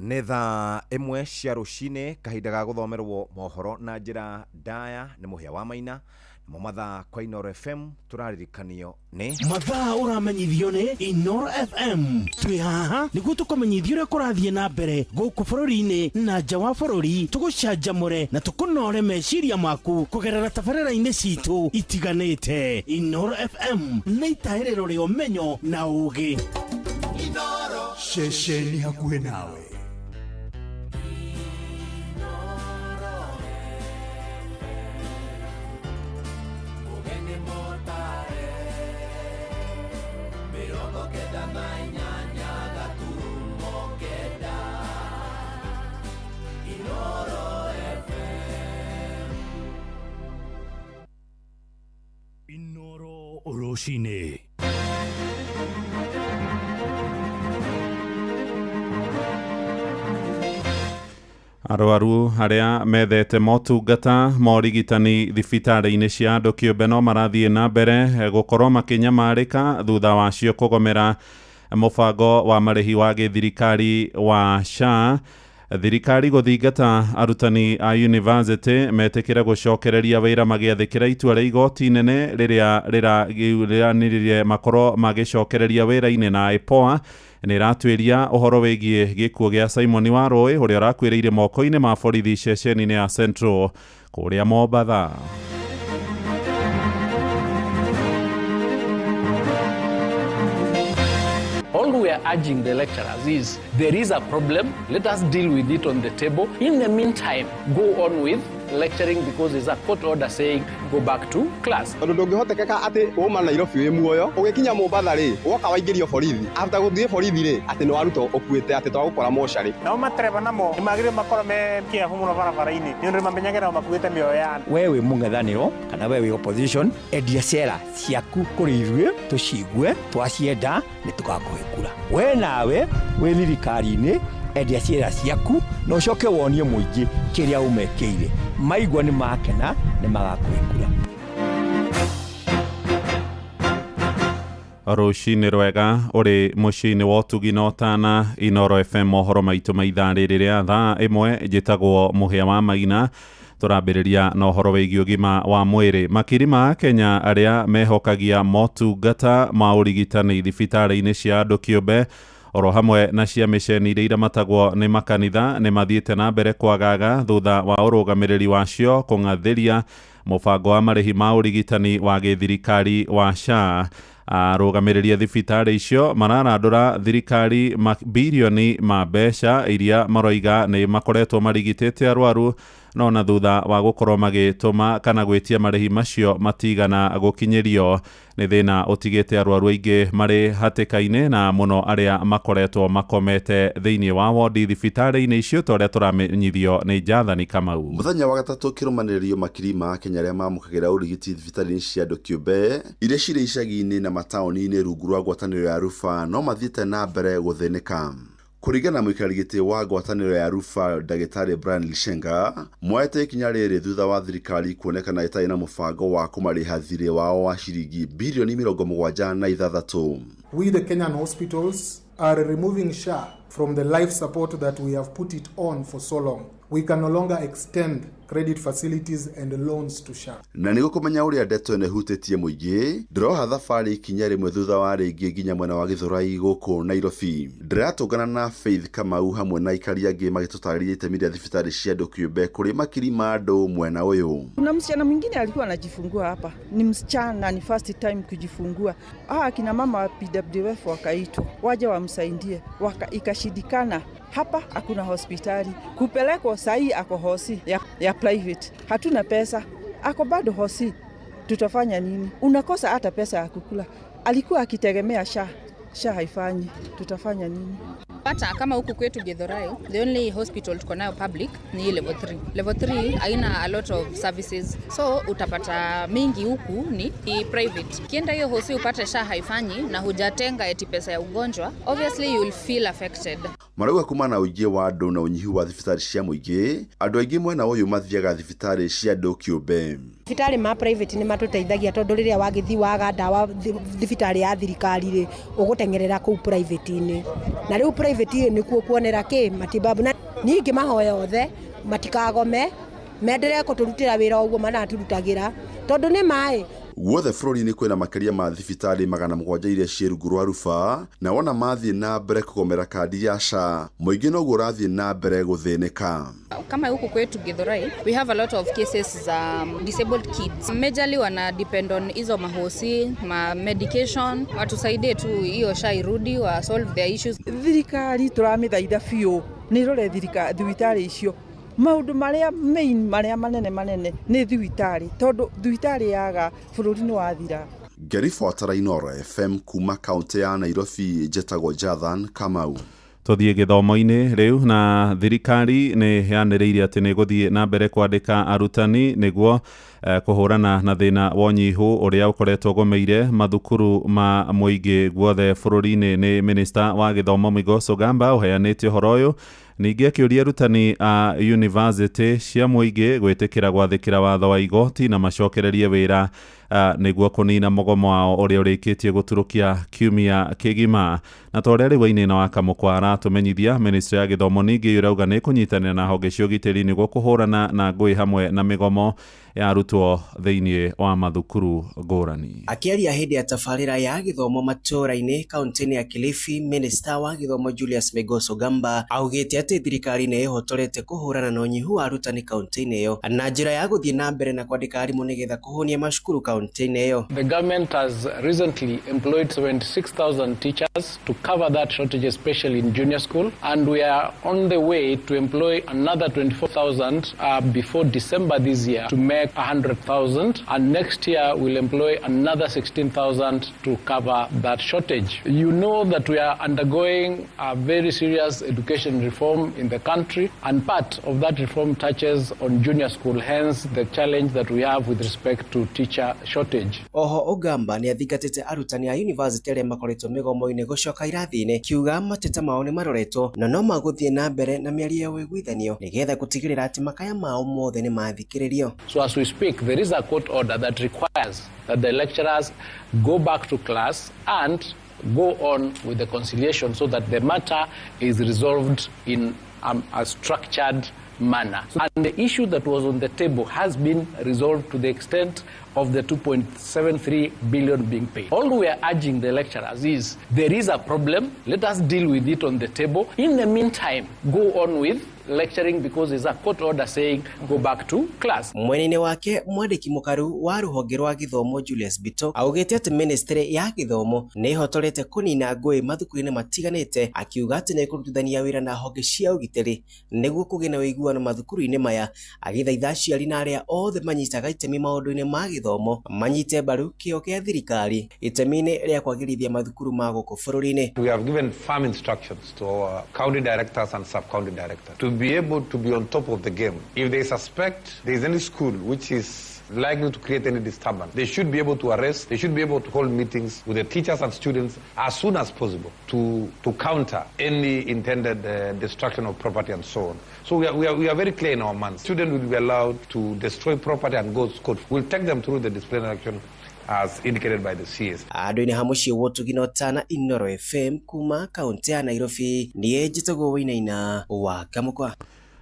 Nĩ thaa ĩmwe cia rũcinĩ, kahinda ga gũthomerwo mohoro na njĩra ndaya nĩ Mũhĩa wa Maina. Mo mathaa kwa Inoro FM turaririkanio nĩ mathaa ũramenyithio nĩ Inoro FM. Twĩ haha nĩguo tũkũmenyithio ũrĩa kũrathiĩ na mbere gũkũ bũrũri-inĩ na nja wa bũrũri, tũgũcanjamũre na tũkũnore meciria maku kũgerera tabarĩra-inĩ citũ itiganĩte. Inoro FM nĩ itahĩrĩro rĩa ũmenyo na ũũgĩ. Inoro ceceni hakuhĩ nawe. Rũcinĩ. Arwaru arĩa methete motungata morigitani thibitarĩ-inĩ cia andũ kĩũmbe no marathiĩ na mbere gũkorwo makĩnyamarĩka thutha wacio kũgomera mũbango wa marĩhi wa gĩthirikari wa SHA. Thirikari gũthingata arutani a university metĩkĩre gũcokereria wĩra magĩathĩkĩra itua rĩa igoti inene rĩrĩa rĩranĩrĩire makorwo magĩcokereria wĩra-inĩ na IPOA nĩ ĩratuĩria ũhoro wĩgiĩ gĩkuũ gĩa Simon Warũĩ ũrĩa ũrakuĩrĩire moko-inĩ ma borithi ceceni-inĩ ya Central kũrĩa Mombatha. All we are urging the lecturers is there is a problem. Let us deal with it on the table. In the meantime, go on with lecturing because there's a court order saying go back to class. Ndũngĩhotekeka atĩ uma Nairobi wĩ muoyo ũgĩkinya Mombatha rĩ woka waingĩrio borithi after gũthiĩ borithi rĩ atĩ nĩ warutwo ũkuĩte atĩ twagũkora mocarĩ. Nao matereba namo nĩ magĩrĩire makorwo me kĩahu mũno barabara-inĩ nĩ ũndũ mamenyagĩrĩra makuĩte mĩoyo ya andũ. We wĩ mũng'ethanĩro kana we wĩ opposition endia ciara ciaku kũrĩ ithuĩ tũcigue twacienda nĩ tũgakũhe kura. We nawe wĩ thirikari-inĩ endia ciara ciaku na ũcoke wonie mũingĩ kĩrĩa ũmekĩire. Maigua nĩ makena nĩ magakũhe kura. Rũcinĩ rwega ũrĩ mũciĩ-inĩ wa ũtugi na ũtana Inoro FM mohoro maitũ ma ithaa rĩrĩ rĩa thaa ĩmwe njĩtagwo Mũhĩa wa Maina. Tũrambĩrĩria na ũhoro wĩgiĩ ũgima wa mwĩrĩ. Makiri ma Kenya arĩa mehokagia motungata ma ũrigitani thibitarĩ-inĩ cia andũ kĩũmbe oro hamwe na cia mĩceni iria iramatagwo nĩ makanitha nĩ mathiĩte na mbere kwagaga thutha wa ũrũgamĩrĩri wacio kũng'athĩria mũbango wa marĩhi ma ũrigitani wa gĩthirikari wa SHA. Arũgamĩrĩria thibitarĩ icio mararandũra thirikari mabirioni ma mbeca iria maroiga nĩ makoretwo marigitĩte arwaru no na thutha wa gukorwo magituma kana gwitia marihi macio matigana gukinyirio ni thina utigite arwaru aingi mari hatikaine na muno aria makoretwo makomete thiini wa wodi thibitari-ini icio toria turamenyithio ni Jathani Kamau. Muthenya wa gatatu kirumanirio makiri ma Kenya aria mamukagira urigiti thibitari-ini cia andu kiumbe iria ciri icagi-ini na mataoni-ini rungu rwa ngwataniro ya Rufa no mathiite na mbere guthinika. Kuringana na muikari giti wa ngwataniro ya Rufa Dagitari Brian Lishenga, moete ikinya riri thutha wa thirikari kuonekana itai na mubango wa kumariha thirĩ wao wa ciringi bilioni 76. We the Kenyan hospitals are removing SHA from the life support that we have put it on for so long. We can no longer extend credit facilities and loans to SHA. Na niguo kumenya uria ndeto ene hutitie muingi, ndiroha thabari ikinya rimwe thutha wa ringi nginya mwena wa Githurai guku Nairobi. Ndiratungana na Faith Kamau hamwe na ikari angi magitutariria itemi ria thibitari cia andu kiumbe kuri makiri ma andu mwena uyu. Kuna msichana mwingine alikuwa anajifungua hapa. Ni msichana, ni first time kujifungua. Akina mama wa PWF wakaitwa waje wamsaidie, ikashindikana. Hapa hakuna hospitali. Kupelekwa sahi ako hosi ya private. Hatuna pesa. Ako bado hosi. Tutafanya nini? Unakosa hata pesa ya kukula. Alikuwa akitegemea SHA haifanyi. Tutafanya nini? Hata kama huku kwetu Githurai, the only hospital tuko nayo public ni level 3. Level 3 haina a lot of services. So utapata mingi huku ni private. Kienda hiyo hosi upate SHA haifanyi na hujatenga eti pesa ya ugonjwa, obviously you will feel affected. Marauga kumana uingi wa andu na unyihu wa thibitari cia muingi, andu aingi mwena uyu mathiaga thibitari cia andu kiumbe. Thibitari ma private ni matuteithagia tondu riria wagithi waga ndawa thibitari ya thirikari ri ugutengerera ku private ini. Na riu private ni kuonera ki matibabu na ningi mahoya othe matikagome mendere kuturutira wira uguo manaturutagira tondu ni mai. Wothe bururi-ini kwina makiria ma thibitari 700 iria ciĩ rungu rwa Rufa na wona mathiĩ na mbere kũgomera kandi ya SHA, mũingĩ noguo ũrathiĩ na mbere gũthĩnĩka. Kama huku kwetu Githurai, we have a lot of cases za disabled kids. Majorly wana depend on hizo mahosi, medication, watusaidie tu hiyo SHA irudi wa solve their issues. Thirikari tũramithaitha biũ nĩ rore thibitari icio. Maundu maria main maria manene ni thibitari tondu thibitari yaga bururi-ini wathira. Gerifotara Inoro FM kuma kaunti ya Nairobi, jetagwo Jathan Kamau. Tuthie githomo-ini riu na thirikari ni yaniriire ati ni guthie na mbere kwandika arutani niguo kuhurana na thina wonyihu uria ukoretwo gomeire mathukuru ma muingi guothe bururi-ini. Ni minister wa githomo Migos Ogamba uheanite uhoro uyu ningi akiuria arutani a university cia muingi gwitikira gwathikira watho wa igoti na macokererie wira niguo kunina mugomo wao uria urikitie guturukia kiumia kigima. Na toria riwa-ini na wakamukwara tumenyithia ministry ya githomo ningi urauga ni kunyitanira na honge cia ugitiri niguo kuhurana na ngui hamwe na migomo ya arutwo thiini wa mathukuru ngurani. Akiaria hindi ya tafarira ya githomo matura-ini kaunti-ini ya Kilifi, minister wa githomo Julius Migos Ogamba augite ati thirikari ni ihotorete kuhurana na unyihu wa arutani kaunti-ini iyo na njira ya guthie na mbere na kwandika arimu nigetha kuhunia mashukuru kaunti-ini iyo. The government has recently employed 76,000 teachers to cover that shortage, especially in junior school, and we are on the way to employ another 24,000 before December this year to make 100,000, and next year we'll employ another 16,000 to cover that shortage. You know that we are undergoing a very serious education reform in the country, and part of that reform touches on junior school, hence the challenge that we have with respect to teacher shortage. Oho Ogamba ni athingatite arutani a university aria makoretwo migomo-ini gucoka irathi-ini kiuga mateta mao ni maroretwo na no maguthie na mbere na miario ya wiguithanio nigetha gutigirira ati makaya mao mothe ni mathikiririo. So as we speak, there is a court order that requires that the lecturers go back to class and go on with the conciliation so that the matter is resolved in a structured manner. And the issue that was on the table has been resolved to the extent of the 2.73 billion being paid. All we are urging the lecturers is there is a problem. Let us deal with it on the table. In the meantime, go on with lecturing because there's a court order saying go back to class. Mwenene wake mwandiki mukaru wa ruhonge rwa githomo Julius Bito augite ati ministry ya githomo ni hotorete kunina ngui mathukuru-ini matiganite akiuga ati ni kurutithania wira na honge cia ugitiri niguo kugina wiguano mathukuru-ini maya agithaitha aciari na aria othe manyitaga itemi maundu-ini ma githomo manyite mbaru kio kia thirikari itemi-ini ria kwagirithia mathukuru ma guku bururi-ini. We have given firm instructions to our county directors and sub-county directors to be able to be on top of the game. If they suspect there is any school which is likely to create any disturbance, they should be able to arrest, they should be able to hold meetings with the teachers and students as soon as possible to counter any intended destruction of property and so on. So we are very clear in our minds. Students will be allowed to destroy property and go to court. We'll take them through the disciplinary action as indicated by the CS. Andũ-inĩ hamuci wotuginotana Inoro FM kuma kaunti ya Nairobi niĩ njĩtagwo Wainaina wa Kamukwa.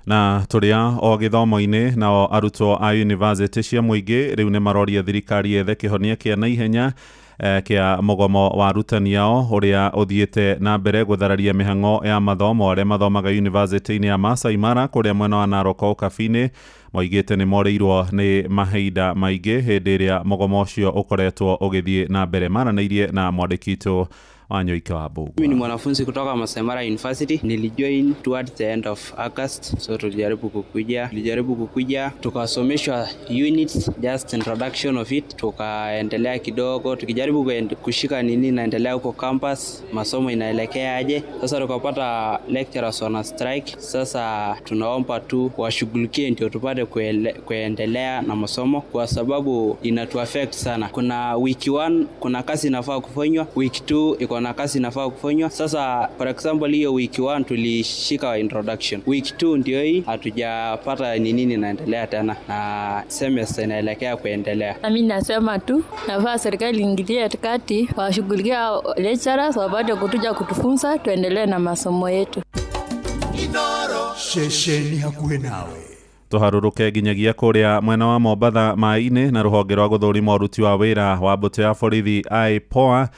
Na turia o githomo-ini nao arutwo a university cia muingi riu ni maroria thirikari ethe kihonia kia naihenya kia mugomo wa arutani ao uria uthiite na mbere guthararia mihango ya mathomo aria mathomaga university-ini ya Masai Mara kuria mwena wa Narok Kabini moigite ni moreirwo ni mahinda maingi hindi iria mugomo ucio ukoretwo ugithie na mbere. Maranairie na mwandikito Wanyoike wa Mbugu. Mimi ni mwanafunzi kutoka Masai Mara University. Nilijoin towards the end of August. So tulijaribu kukuja tukasomeshwa units, just introduction of it, tukaendelea kidogo tukijaribu kushika nini naendelea huko campus, masomo inaelekea aje. Sasa tukapata lecturers on strike. Sasa tunaomba tu washughulikie ndio tupate kuendelea na masomo kwa sababu inatu affect sana. Kuna week 1 kuna kazi inafaa kufanywa, week 2 na kazi inafaa kufanywa. Sasa for example hiyo week 1 tulishika introduction, week 2 ndio hii hatujapata nini naendelea tena na semester inaelekea kuendelea. Mimi nasema tu nafaa serikali ingilie kati washughulikia lecturers wapate kutuja kutufunza tuendelee na masomo yetu. Shesheni hakuhe nawe. Tuharuruke ginyagia kuria mwena wa Mombatha mai-ini na ruhonge rwa guthurima uruti wa wira wa mbutu ya borithi IPOA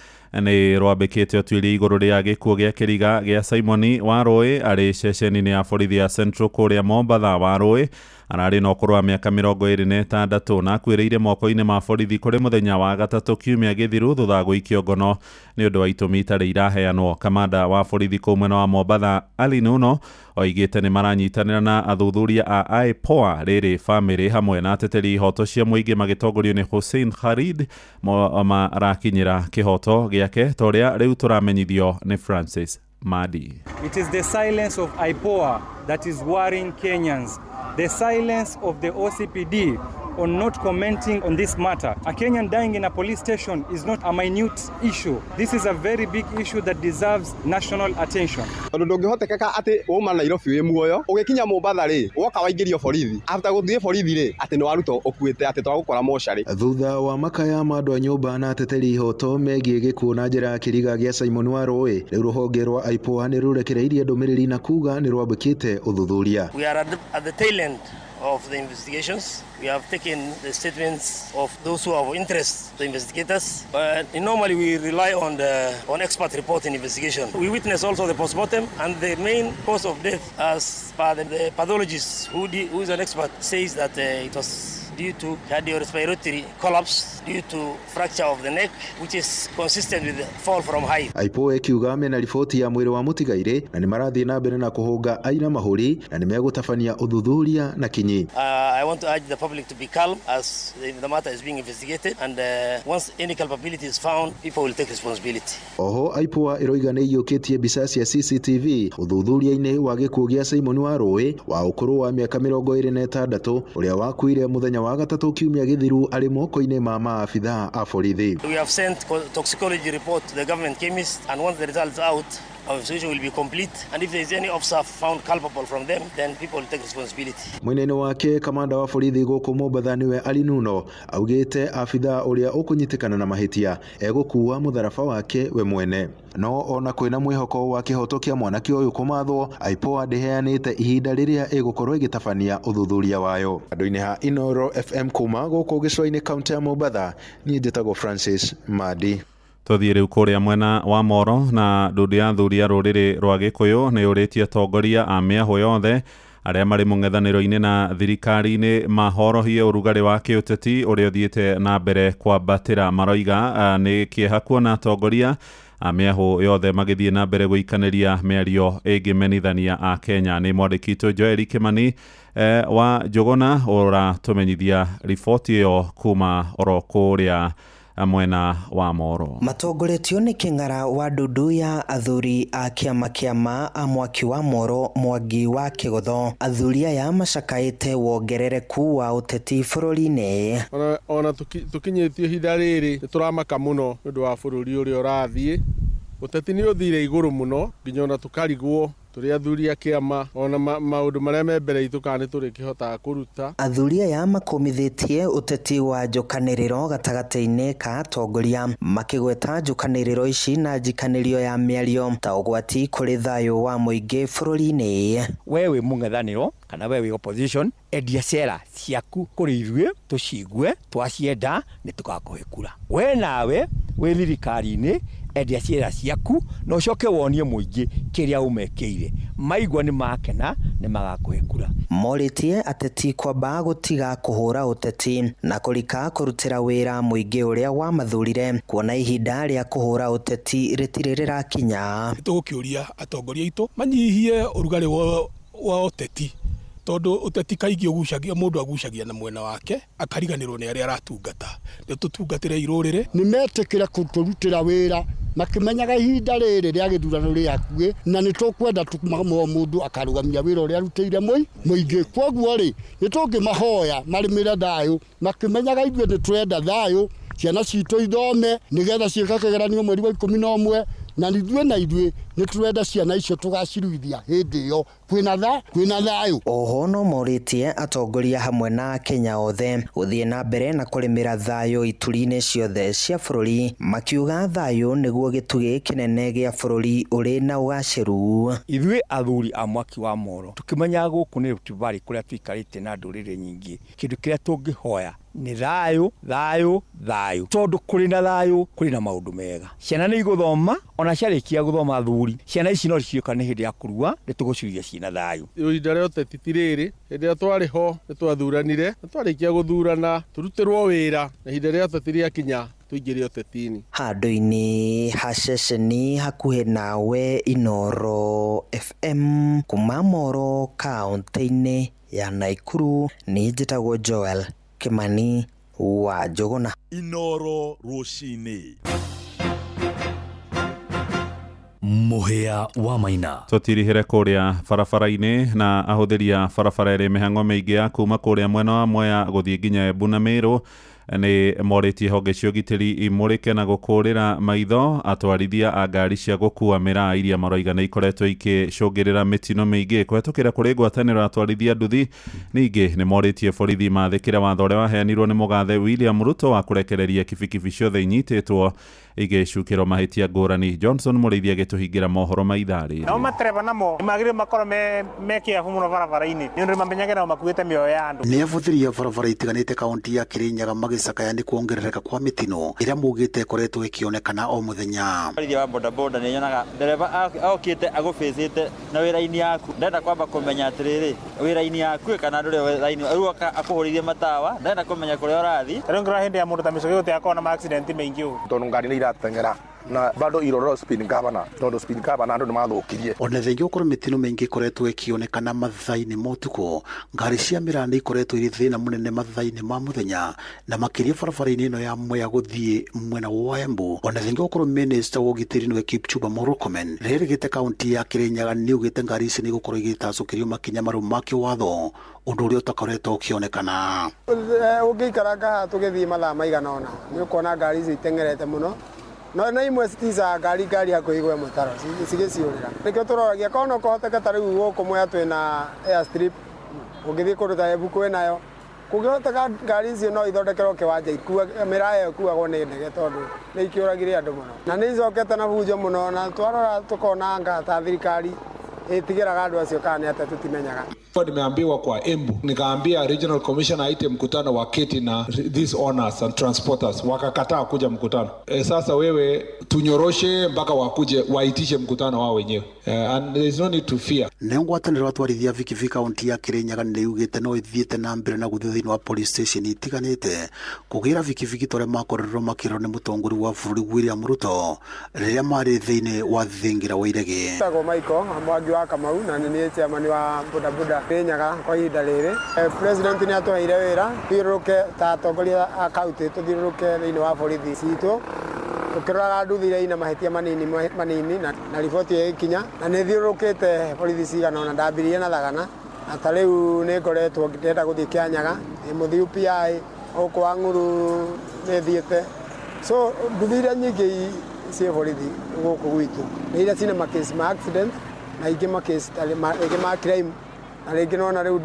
ni rwambikite utuiri iguru ria gikuo gia kiriga gia Simon Warui ari ceceni-ini ya borithi ya Central kuria Mombatha. Warui arari no kurwa miaka 26 na kwiriire moko-ini ma borithi kuri muthenya wa gatatu kiumia githiru thutha guikio ngono ni undu wa itumi itari iraheanwo. Kamanda wa borithi ku mwena wa Mombatha Ali Nuno oigite ni maranyitanira na athuthuria a IPOA riri family hamwe na ateteri ihoto cia muingi magitongorio ni Hussein Khalid marakinyira kihoto giake toria riu turamenyithio ni Francis Madi. It is the silence of IPOA that is worrying Kenyans. The silence of the OCPD on not commenting on this matter. A Kenyan dying in a police station is not a minute issue. This is a very big issue that deserves national attention. Ndungihotekeka ati uma Nairobi wi muoyo ugikinya Mombatha ri woka waingirio borithi after guthie borithi ri ati ni waruto ukuite ati twagukora moshari. Thutha wa makaya ma andu a nyumba na ateteri ihoto megie gikuo na njira kiriga gia Simon Warui riu ruhonge rwa IPOA ni rurekereirie ndumiriri na kuga ni rwambikite uthuthuria. We are at the tail end of the investigations. We have taken the statements of those who have interest, the investigators. Normally we rely on expert report in investigation. We witness also the postmortem, and the main cause of death, as per the pathologist who is an expert, says that it was due to cardiorespiratory collapse due to fracture of the neck, which is consistent with the fall from height. IPOA ikiuga mena riboti ya mwiri wa mutigaire na ni marathie na mbere na kuhunga aina mahuri na ni megutabania uthuthuria na kinyi. I want to urge the public to be calm as the matter is being investigated, and once any culpability is found, people will take responsibility. Oho IPOA iroiga ni iyukitie mbica cia CCTV uthuthuria-ini wa gikuo gia Simon Warui wa ukuru wa miaka 26 uria wakuire muthenya wa gatatu kiumia githiru ari moko-ini ma maabitha a borithi. We have sent toxicology report to the government chemist, and once the results out, our investigation will be complete, and if there is any officer found culpable from them, then people will take responsibility. Mwene wake kamanda wa borithi guku Mombatha niwe Ali Nuno augite afitha uria ukunyitikana na mahitia egukua mutharaba wake we mwene. No ona kwina mwihoko wa kihoto kia mwanake uyu kumathwo, IPOA ndiheanite ihinda riria igukorwo igitabania uthuthuria wayo. Andu-ini ha Inoro FM kuma guku gicwa-ini kaunti ya Mombatha, ni njitagwo Francis Madi. Tuthie riu kuria mwena wa Moro na ndundi ya thuria ruriri rwa Gikuyu ni uritie tongoria a miaho yothe aria mari mung'ethaniro-ini na thirikari-ini mahorohie urugari wa kiuteti uria uthiite na mbere kwambatira. Maroiga ni kieha kuona tongoria a miaho yothe magithie na mbere guikaniria miario ingimenithania a Kenya. Ni mwandiki Joel Kimani wa Jogona uratumenyithia riboti iyo kuma oro kuria mwena wa Moro. Matongoretio ni king'ara wa ndundu ya athuri a kiama a mwaki wa Moro Mwangi wa Kigotho. Athuri aya macakaite wongerereku wa uteti bururi-ini. Ona tukinyitie ihinda riri nituramaka muno nundu wa bururi uria urathie. Uteti ni uthire iguru muno nginya ona tukarigwo turi athuri a kiama ona maundu maria me mbere itu kana turi kihota kuruta. Athuri aya makomithitie uteti wa njukaniriro gatagati-ini ka atongoria makigweta njukaniriro ici na njikanirio ya miario ta ugwati kuri thayo wa muingi bururi-ini. Wewe mung'ethaniro kana wewe opposition endia ciera ciaku kuri ithuĩ tucigue twacienda ni tugakuhe kura. We nawe we thirikari-ini endia ciera ciaku no ucoke wonie muingi kiria umekeire. Maigwa ni makena ni magakuhe kura. Moritie ateti kwamba gutiga kuhura uteti na kurika kurutira wira muingi uria wa mathurire kuona ihinda ria kuhura uteti ritirira kinya. Tugukiuria atongoria itu manyihie urugari wa uteti tondu uteti kaigi ugucagia mundu agucagia na mwena wake akariganirwo ni aria aratungata. Ni tutungatire irurire ni metikire kuturutira wira makimenyaga ihinda riri ria githurano ria kuwe na ni tukwenda mundu akarugamia wira uria arutire muingi. Kwoguo ri ni tungimahoya marimire thayu makimenyaga ithuĩ ni twenda thayu, ciana citu ithome nigetha ciika kigeranio mweri wa 11 na ithuĩ ni twenda ciana icio tugaciruithia hindi iyo kwina thayu. Oho no moritie atongoria hamwe na Kenya othe guthie na mbere na kurimira thayu ituri-ini ciothe cia bururi, makiuga thayu niguo gitugi kinene gia bururi uri na ugaciru. Ithuĩ athuri a mwaki wa Moro tukimenya guku ni Tubari kuria twikarite na ndurire nyingi, kindu kiria tungihoya ni thayu tondu kuri na thayu kuri na maundu mega. Ciana ni iguthoma ona ciarikia guthoma athuri, ciana ici no cioka ni hindi ya kurua ni tugucuria ciina thayu. Ihinda ria uteti tiriri hindi ya twari ho ni twathuranire na twarikia guthurana turutirwo wira na ihinda ria uteti ria kinya tuingire utetini. Handu-ini ha ceceni hakuhe nawe Inoro FM kuma Moro kaunti-ini ya Naikuru. Ni njitagwo Joel Kimani wa Jogona. Inoro rucini. Muhia wa Maina. Tutirihire kuria barabara-ini na ahuthiria barabara iri mihango miingi ya kuma kuria mwena wa Mwea guthie nginya Embu na Meru ni moritie honge cia ugitiri imurike na gukurira maitho atwarithia a ngari cia gukua miraa iria maroiga ni ikoretwo ikicungirira mitino miingi kwetukira kuri ngwataniro atwarithia nduthi. Ningi ni moritie borithi mathikire watho uria waheanirwo ni mugathe William Ruto wa kurekereria kibikibi ciothe inyititwo igicukirwo mahitia ngurani. Johnson Murithia gituhingira mohoro maithari. No matereba namo magire makoro me kiafu muno barabara-ini ni undu mamenyagira makuite mioyo ya andu. Ni avuthiria barabara itiganite kaunti ya Kirinyaga magicakaya ni kuongerereka kwa mitino iria mugite koretwo ikionekana o muthenya. Arithia wa bodaboda ni nyonaga dereva aukite agufecete na wira-ini yaku ndenda kwamba kumenya atiriri wira-ini yaku kana nduri wira-ini aruka akuhuririe matawa ndenda kumenya kuria urathi. Rero ngira hindi ya mundu ta micogo yote akona ma accident maingi u tondu ngari ni iratengera na bado iroro speed governor tondu speed governor andu ni mathukirie. Ona thengi ukorwo mitino mingi koretwo ikionekana mathaini motuko, ngari cia miranda ikoretwo iri thina munene mathaini ma muthenya na makiria barabara-ini ino ya Mwea guthie mwena wa Embu. Ona thengi ukorwo minister wa ugitiri niwe Kipchumba Murkomen ririgite kaunti ya Kirinyaga ni ugite ngari ici ni gukorwo igitacukirio makinya maru ma kiwatho undu uria utakoretwo ukionekana. Ungiikara ngaha tugithie mathaa maigana ona ni ukona ngari ici itengerete muno na imwe citiza ngari hakuigwe mutaro cigiciurira nikio turoragia kono kohoteka tariu guku mwe atwina airstrip ungithie kundu ta ebuku nayo kungihoteka ngari icio no ithondekerwo kiwanja ikua miraya ikuagwo ni ndege tondu ni ikiuragire andu muno na ni icokete na bunjo muno na twarora tukona anga ta thirikari itigiraga andu acio kana ate tutimenyaga. Nimeambiwa kwa Embu, nikaambia regional commissioner aite mkutano wa keti na these owners and transporters, wakakataa kuja mkutano. Sasa wewe tunyoroshe mpaka wakuje waitishe mkutano wao wenyewe, and there is no need to fear. Nengwataniro atwarithia vikivi kaunti ya Kirinyaga ni ugite no ithiete na mbere na guthithini wa police station itiganite kugira vikivi tore makorero makiro ni mutongori wa bũrũri William Ruto riria mari thiini wa thingira wa irege. Tago Michael Mwangi wa Kamau na ni chairman wa bodaboda Kirinyaga kwa ihinda riri. President ni atwaire wira thiruruke ta atongoria a kaunti tuthiruruke thiini wa borithi citu tukiraga nduthire ina mahitia manini na riboti ikinya na ni thiurukite borithi cigana na ndambirie na thagana na tariu ni ngoretwo ngenda guthii Kianyaga muthiu PI okwa nguru ni thiete so nduthire nyingi cie borithi guku gwitu ni ira cina makesi ma accident na ingi makesi ma crime na rĩngĩ nona rĩu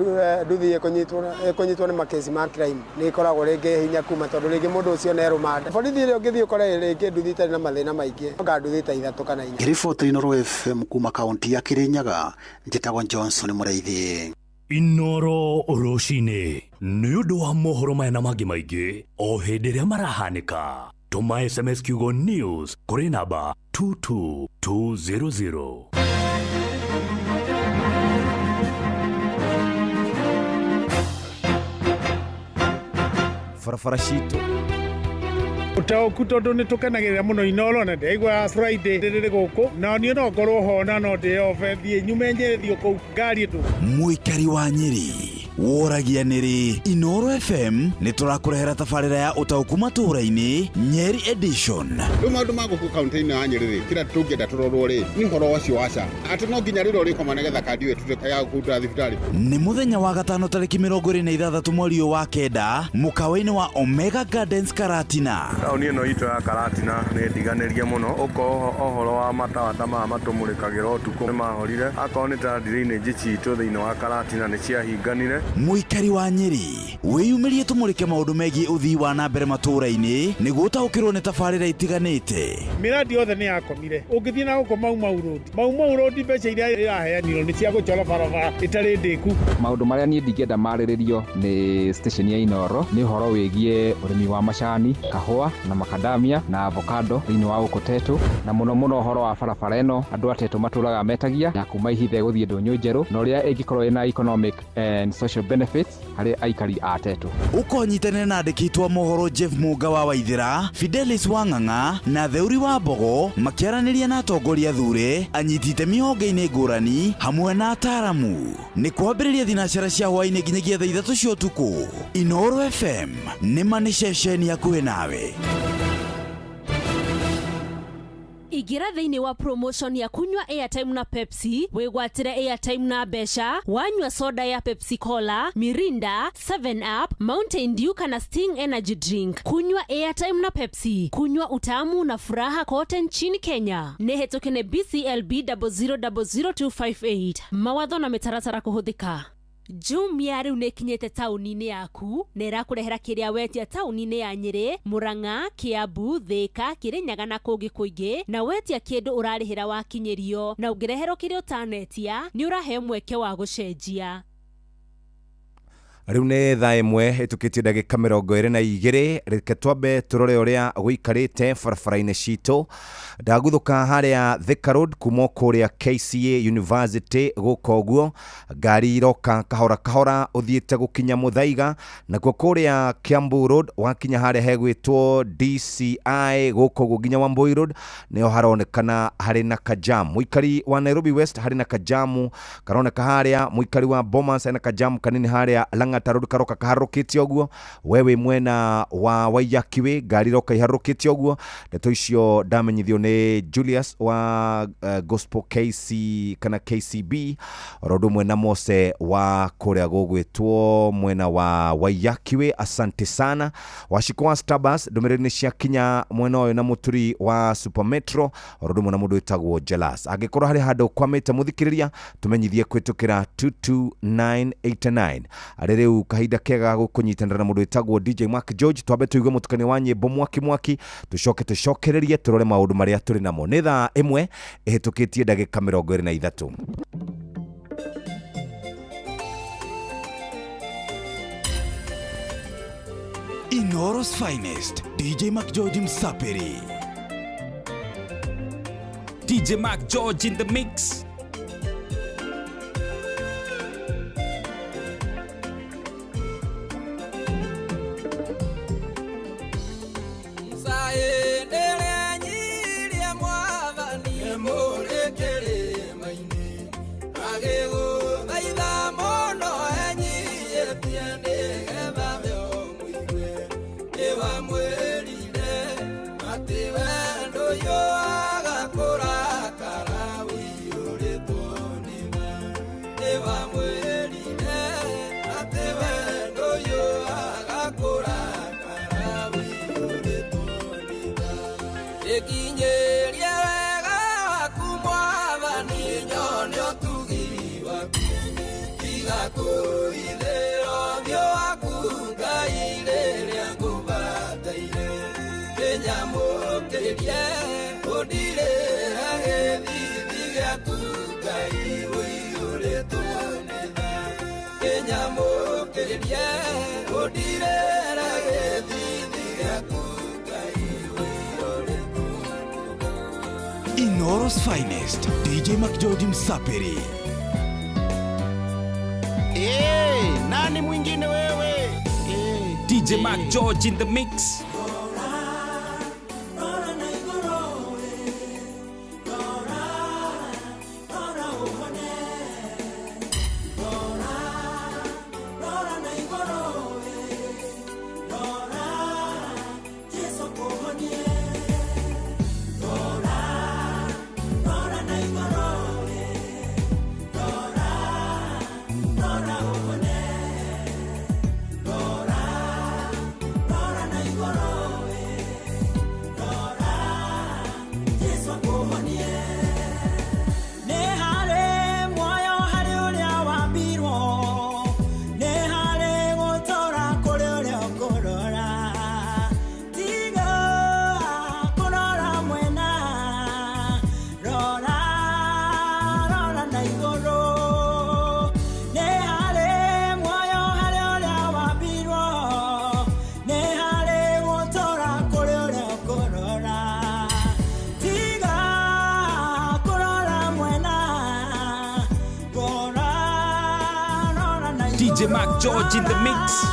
nduthi ĩkũnyitwo nĩ makesi ma crime nĩ ikoragwo rĩngĩ hinya kuma tondũ rĩngĩ mũndũ ũcio nĩ rũmande. Borithi ĩrĩa ũngĩthiĩ ũkore rĩngĩ nduthi itarĩ na mathĩna maingĩ anga nduthi ta 3 kana 4. Ngiriboti Inoro FM kuma kaunti ya Kirinyaga, njĩtagwo Johnson Mũraithi. Inoro rũcinĩ nĩ ũndũ wa mohoro maya na mangĩ maingĩ o hĩndĩ ĩrĩa marahanĩka. Tũma SMS kiugo news kũrĩ namba 22200. Farafara citũ utaoku tondu ni tukenagirira muno Inoro na ndeigua Friday riri guku na ni no ngorwo ho na no ndiofe thie nyumenjerethio ku ngari tu. Muikari wa Nyeri woragia niri Inoro FM ni turakurehera tabarira ya utauku matura-ini Nyeri edition. Maundu maguku kaunti-ini ya Nyeri kira tungenda turorwo ri ni horo wacio waca ati no nginya riro rikoma negetha kandi wetu ya kuda thibitari. Ni muthenya wa gatano tariki 26 mweri wa kenda mukawa-ini wa Omega Gardens Karatina. Tauni ino itu ya Karatina ni ndiganirie muno uko ohoro wa matawa tama matumurikagira utuku mahorire akao ni ta drainage citu thiini wa Karatina ni ciahinganire. Muikari wa Nyeri wiyumirie tumurike maundu megie uthii wa na mbere matura-ini niguo utaukirwo ni tabarira itiganite. Miradi yothe ni yakomire ungithie na guko mau road mbeca iria iraheanirwo ni cia gucora barabara itari ndiku. Maundu maria ni ndingenda mariririo ni station ya Inoro ni horo wigie urimi wa macani, kahua na macadamia na avocado thiini wa Ukotetu na muno horo wa barabara ino andu atetu maturaga metagia ya kuma ihithe guthie ndonyo njeru na uria ingikorwo ina economic and social benefits hari aikari atetu. Ukonyitane na andikitwa mohoro Jeff Muga wa Waithira, Fidelis Wang'ang'a na Theuri wa Mbogo makiaraniria na atongoria thure anyitite mihonge-ini ngurani hamwe na ataramu. Ni kwambĩrĩria thinacara cia hwaĩ-inĩ nginyagia thaa 3 cia ũtukũ. Inoro FM nĩ mani ceceni hakuhĩ nawe. Igira thiini wa promotion ya kunywa airtime na Pepsi, wigwatire airtime na besha, wanywa soda ya Pepsi Cola, Mirinda, 7up, Mountain Dew kana Sting Energy Drink. Kunywa airtime na Pepsi, kunywa utamu na furaha kote nchini Kenya. Nehetokene BCLB 0000258. Mawatho na mitaratara kuhuthika. Jumia riu nekinyete tauni-ini yaku na irakurehera kiria wetia tauni-ini ya Nyeri, Murang'a, Kiambu, Thika, Kirinyaga na kungi kuingi, na wetia kindu urarihira wakinyerio na ungireherwo kiria utanetia ni urahe mweke wa gucenjia. Riu ni thaa imwe hitukitie ndagika 22 reke twambe turore uria guikarite barabara-ini citu. Ndaguthuka haria Thika Road kuma kuria KCA University gukoguo ngari iroka kahora uthiite gukinya Muthaiga na kuria Kiambu Road wakinya haria hegwitwo DCI gukoguo nginya Wambui Road nio haronekana hari na kajam. Muikari wa Nairobi West hari na kajamu karoneka haria, muikari wa Bomas hari na kajamu kanini haria Lang'a Lang'ata Road karoka kaharũkĩte ũguo, wewe mwena wa Waiyakiwe ngari roka iharũkĩte ũguo. Ndeto icio ndamenyithio nĩ Julius wa Gospel KC kana KCB rodo mwena Mose wa kũrĩa gũgwĩtwo mwena wa Waiyakiwe. Asante sana washiko wa Starbucks ndũmĩrĩri nĩ cia kinya mwena ũyũ na mũturi wa Supermetro rodo mwena mũndũ wĩtagwo Jalas. Angĩkorwo harĩ handũ kwamĩte mũthikĩrĩria tũmenyithie kwĩtũkĩra 22989. Arĩ rĩu kahinda kega gũkũnyitanĩra na mũndũ wĩtagwo DJ Mark George. Twambe tũigue mũtukanio wa nyĩmbo mwaki tũcokererie tũrore maũndũ marĩa tũrĩ namo. Nĩ thaa ĩmwe ĩhĩtũkĩtie ndagĩka 23. Inoros finest, DJ Mark George Msapiri. DJ Mark George in the mix. Inoros finest, DJ Mark George Msapiri. Nani mwingine wewe? DJ Mark George in the mix. DJ Mark George in the mix.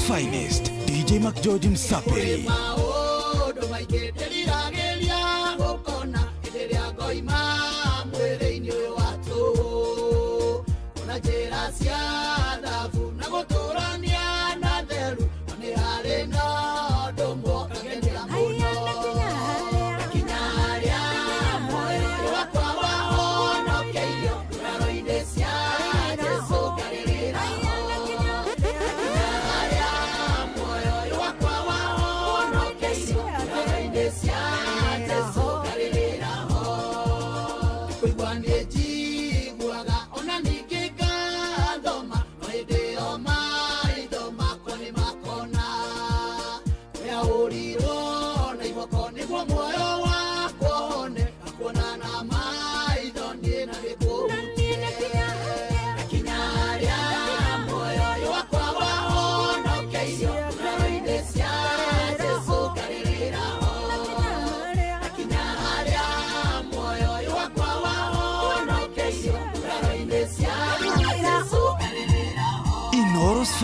Finest, DJ Mark George Msapiri.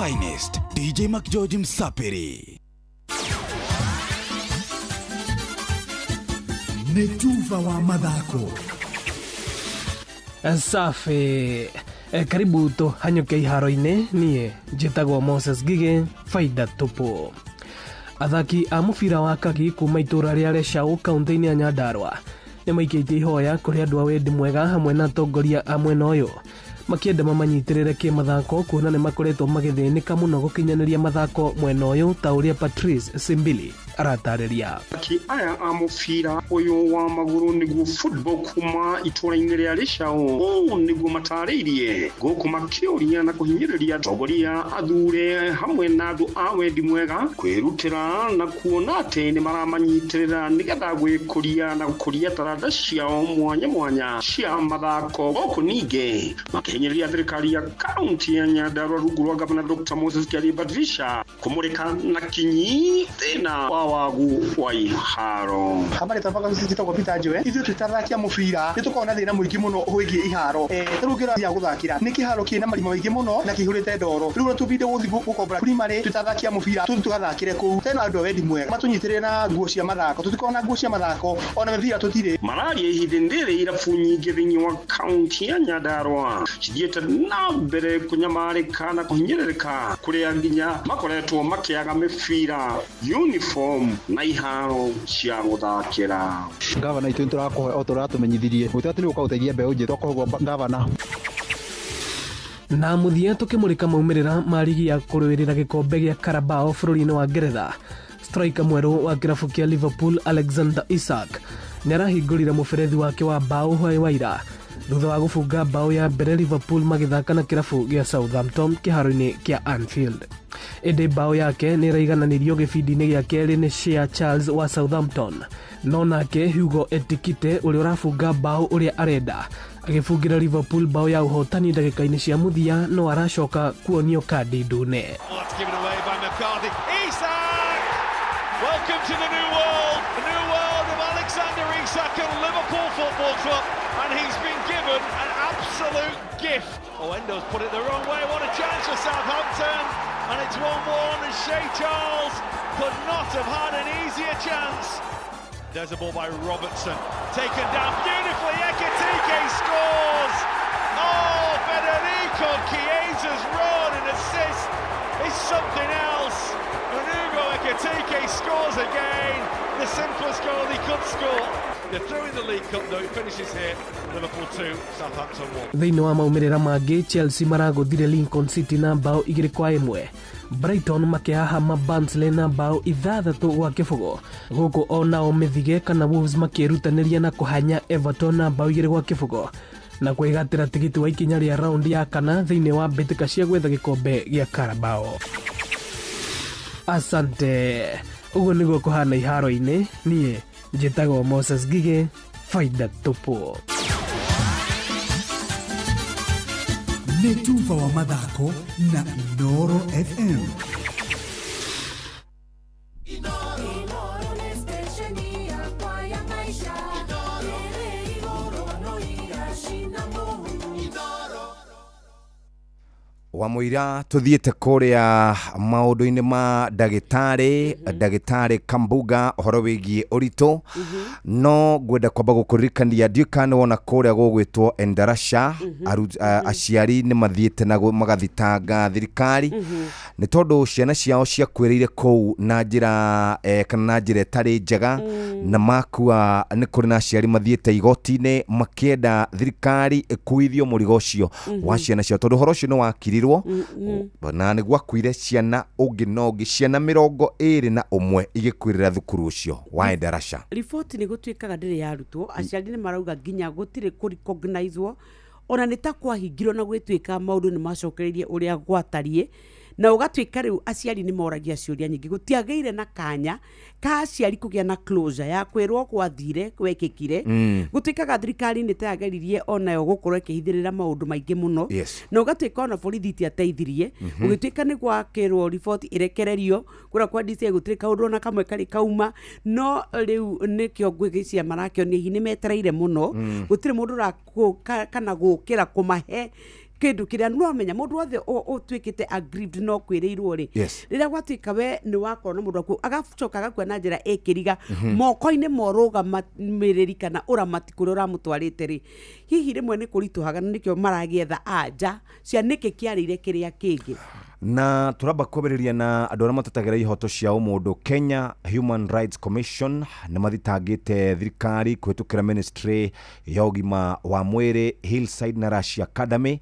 finest DJ Mac George Msapiri. Netuva wa mathako. Safi. Karibu to hanyuke iharo-inĩ niĩ njĩtagwo Moses Gige Faida Tupu. Athaki a mũbira wa kagi kuma itũra rĩa Reshaũ kaunti-inĩ ya Nyandarua nĩ maikĩtie ihoya kũrĩ andũ a wendi mwega hamwe na atongoria a mwena ũyũ makĩenda mamanyitĩrĩre kĩmathako kuona nĩ makoretwo magĩthĩnĩka mũno gũkinyanĩria mathako mwena ũyũ ta ũrĩa Patrice Simbili aratarĩria. Athaki aya a mũbira ũyũ wa magũrũ nĩguo football kuma itũra-inĩ rĩa Reshaũ nĩguo matarĩirie gũkũ makĩũria na kũhinyĩrĩria atongoria athure hamwe na andũ a wendi mwega kwĩrutĩra na kuona atĩ nĩ maramanyitĩrĩra nĩgetha gwĩkũria na gũkũria taranda ciao mwanya mwanya cia mathako. Gũkũ ningĩ makĩhinyĩrĩria thirikari ya kaunti ya Nyandarua rungu rwa Gavana Dr. Moses Kiari Badrisha kũmũrĩka na kinyi thĩna wa wagu wa iharo. Habari tabaka sititwa Peter Njwe ithuĩ tũtarakia mũbira nĩ tũkorwo na thĩna mũingĩ mũno ũhĩgie iharo tũrũngĩra ya gũthakĩra nĩ kĩharo kĩna marima maingĩ mũno na kĩihũrĩte ndoro rĩu tũbinde gũthiĩ gũkombora primary tũtarakia mũbira tũgathakĩre kũu tena andũ wendi mwega matũnyitĩrĩre na nguo cia mathako tũtikorwo na nguo cia mathako ona mĩbira tũtirĩ. Malaria ihinda rĩrĩ irabu nyingĩ thĩinĩ wa kaunti ya Nyandarua cithiĩte na mbere kũnyamarĩka na kũhinyĩrĩrĩka kũrĩa nginya makoretwo makĩaga mĩbira uniform na iharo cia gũthakĩra. Gavana itũ tũrakũhe o tũratũmenyithirie gũtĩ nĩ ũkaũteithia mbeũ njĩthĩ tũkũhũgwo gavana. Na mũthia tũkĩmũrĩka maumĩrĩra ma ligi ya kũrũĩrĩra gĩkombe gĩa Carabao bũrũri-inĩ wa Ngeretha, striker mwerũ wa kĩrabu kĩa Liverpool Alexander Isak nĩ arahingũrire mũberethi wake wa bao waira thutha wa gũbunga bao ya mbere Liverpool magĩthaka na kĩrabu gĩa Southampton kĩharo-inĩ kĩa Anfield. Ĩndĩ bao yake nĩ ĩraigananirio gĩbindi-inĩ gĩa kerĩ nĩ Shea Charles wa Southampton, no nake Hugo Ekitike ũrĩa ũrabunga bao ũrĩa arenda agĩbungĩra Liverpool bao ya ũhotani ndagĩka-inĩ cia mũthia no aracoka kuonio kandi ndune. Welcome to the new world of Alexander Isak and Liverpool Football Club, and he's been given an absolute gift. Oh, Endo's put it the wrong way. What a chance for Southampton, and it's 1-1, and Shea Charles could not have had an easier chance. There's a ball by Robertson, taken down beautifully. Ekitike scores. Oh, Federico Chiesa's run and assist is something else. And Hugo Ekitike scores again, the simplest goal he could score. They're through in the League Cup though, it finishes here, Liverpool 2, Southampton 1. Thĩinĩ wa maumĩrĩra mangĩ, Chelsea maragũthire Lincoln City na bao 2-1. Brighton makĩhahama Barnsley na bao 6-0 gũkũ onao mĩthige kana Wolves makĩrutanĩria na kũhanya Everton na bao 2-0 na kwĩgatĩra tigiti wa ikinya rĩa raundi ya kana thĩinĩ wa mbĩtĩka cia gwetha gĩkombe gĩa Carabao. Asante. Ũguo nĩguo kũhana iharo-inĩ niĩ njĩtagwo Moses Gige Faida Tupu. Netuva wa mathako na Inoro FM. Wamũira tuthiĩte kũrĩa maũndũ-inĩ ma ndagĩtarĩ Kambuga ũhoro wĩgiĩ ũritũ no ngwenda kwamba gũkũririkania ndiũkana wona kũrĩa gũgwĩtwo Endarasha aciari nĩ mathiĩte na magathitanga thirikari nĩ tondũ ciana ciao ciakwĩrĩire kũu na njĩra kana na njĩra ĩtarĩ njega na makua nĩ kũrĩ na aciari mathiĩte igoti-inĩ makĩenda thirikari ĩkuithio mũrigo ũcio wa ciana ciao tondũ ũhoro ũcio nĩ wakirirwo na nĩ gwakuire ciana ũngĩ ciana 21 igĩkuĩrĩra thukuru ũcio wa Endarasha. Riboti nĩ gũtuĩkaga ndĩrĩ yarutwo aciari nĩ marauga nginya gũtirĩ kũrecognizewo ona nĩ ta kwahingirwo na gwĩtuĩka maũndũ nĩ macokereirie ũrĩa gwatariĩ na ũgatuĩka rĩu aciari nĩ moragia ciũria nyingĩ gũtiagĩire na kanya ka aciari kũgĩa na closure ya kwĩrwo gwathire gwekĩkire gũtuĩkaga thirikari nĩ tayageririe onayo gũkorwo ĩkĩhithĩrĩra maũndũ maingĩ mũno na ũgatuĩka ona borithi tiateithirie ũgĩtuĩka nĩ gwakĩrwo riboti ĩrekererio kũrĩa kwa DCI gũtirĩ kaũndũ ona kamwe karĩ kauma no rĩu nĩkĩo ngwĩciria marakĩonio hihi nĩ metereire mũno gũtirĩ mũndũ kana gũkĩra kũmahe kindu kiria no menya mundu othe utwikite aggrieved no kwirirwo ri rira gwatuika we ni wakorwo na mundu aku agacoka agakua na njira ikiriga moko-ini moruga miriri kana uramati kuria uramutwarite ri hihi rimwe ni kurituhaga nikio maragietha anja cia niki kiarire kiria kingi na turamba kwambĩrĩria na andũ arĩa matetagĩra ihoto cia ũmũndũ. Kenya Human Rights Commission nĩ mathitangĩte thirikari kũhetũkĩra ministry ya ũgima wa mwĩrĩ Hillside na Russia Academy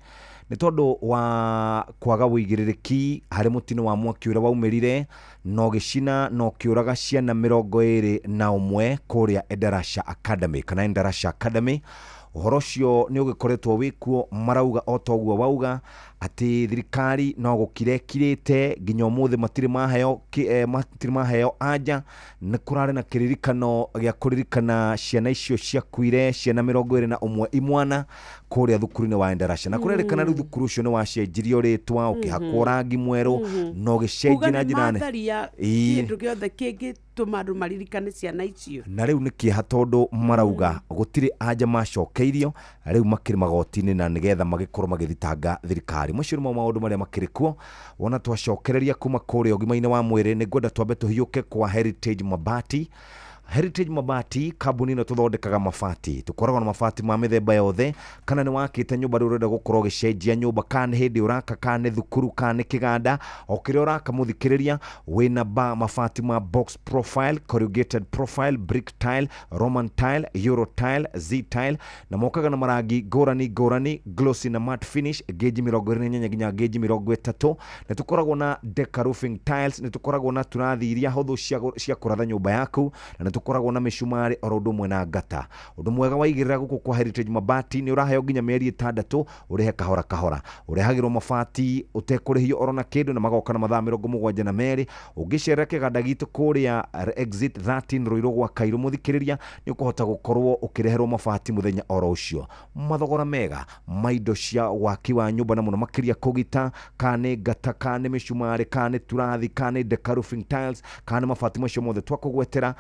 nĩ tondũ wa kwaga wĩigĩrĩrĩki harĩ mũtino wa mwaki ũrĩa waumĩrire na ũgĩcina na ũkĩũraga ciana 21 kũrĩa Endarasha Academy kana Endarasha Academy. Ũhoro ũcio nĩ ũgĩkoretwo wĩkuo, marauga o ta ũguo wauga atĩ thirikari no gũkirekirĩte nginya ũmũthĩ matirĩ maheo anja. Nĩ kũrarĩ na kĩririkano gĩa kũririkana ciana icio ciakuire, ciana 21 imwana kũrĩa thukuru-inĩ wa Endarasha, na kũrerĩkana rĩu thukuru ũcio nĩ wacenjirio rĩtwa ũkĩhakwo rangi mwerũ na ũgĩcenjia na njĩra kĩndũ gĩothe kĩngĩtũma andũ maririkane ciana icio. Na rĩu nĩ kĩeha tondũ marauga gũtirĩ anja macokeirio, rĩu makĩrĩ magoti-inĩ na nĩgetha magĩkorwo magĩthitanga thirikari. Macio nĩmo maũndũ marĩa makĩrĩ kuo. Wona twacokereria kuma kũrĩa ũgima-inĩ wa mwĩrĩ, nĩ ngwenda twambe tũhiũke kwa Heritage Mabati. Heritage Mabati kambuni ĩno tũthondekaga mabati, tũkoragwo na mabati ma mĩthemba yothe, kana nĩ wakĩte nyũmba rĩu ũrenda gũkorwo ũgĩcenjia nyũmba, kana nĩ hĩndĩ ũraka, kana nĩ thukuru, kana nĩ kĩganda, o kĩrĩa ũraka mũthikĩrĩria, wĩna mabati ma box profile, corrugated profile, brick tile, roman tile, euro tile, z tile, na mokaga na marangi ngũrani, glossy na matte finish, geji 28 nginya geji 30. Nĩ tũkoragwo na Deca roofing tiles, nĩ tũkoragwo na turathi iria hũthũ cia kũratha nyũmba yaku, na tukoragwo na mĩcumarĩ oro ũndũ ũmwe na ngata. Ũndũ mwega waigĩrĩra gũkũ kwa Heritage Mabati nĩ ũraheo nginya mĩeri 6 ũrĩhe kahora kahora. Ũrehagĩrwo mabati ũtekũrĩhio oro na kĩndũ na magoka na mathaa 72. Ũngĩcerera kĩganda gitũ kũrĩa exit 13 Rũirũ gwa Kairũ mũthikĩrĩria, nĩ ũkũhota gũkorwo ũkĩreherwo mabati mũthenya oro ũcio. Mathogora mega ma indo cia waki wa nyũmba na mũno makĩria kũgita, kana ngata, kana mĩcumarĩ, kana turathi, kana Deca roofing tiles, kana mabati macio mothe twakũgwetera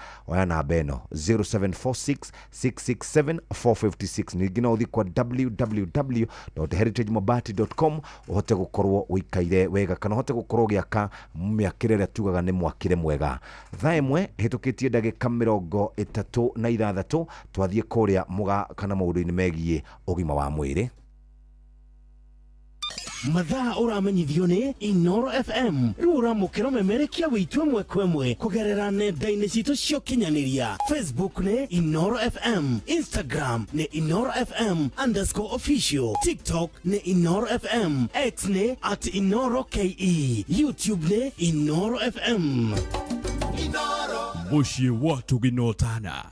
namba ĩno 0746 667 456. Ningĩ no ũthiĩ kwa www.heritagemabati.com ũhote gũkorwo ũikaire wega, kana ũhote gũkorwo ũgĩaka mĩakĩre ĩrĩa tugaga nĩ mwakĩre mwega. Thaa ĩmwe hĩtũkĩtie ndagĩka 36 twathiĩ kũrĩa mũga kana maũndũ-inĩ megiĩ ũgima wa mwĩrĩ. Mathaa ũramenyithio nĩ Inoro FM. Rĩu ũramũkĩra ũmemerekia wĩitũ ĩmwe kwa ĩmwe kũgerera nenda-inĩ citũ cia ũkinyanĩria. Facebook nĩ Inoro FM, Instagram nĩ Inoro FM_official, TikTok nĩ Inoro FM, X nĩ @InoroKE, YouTube nĩ Inoro FM. Mũciĩ watu ginotana.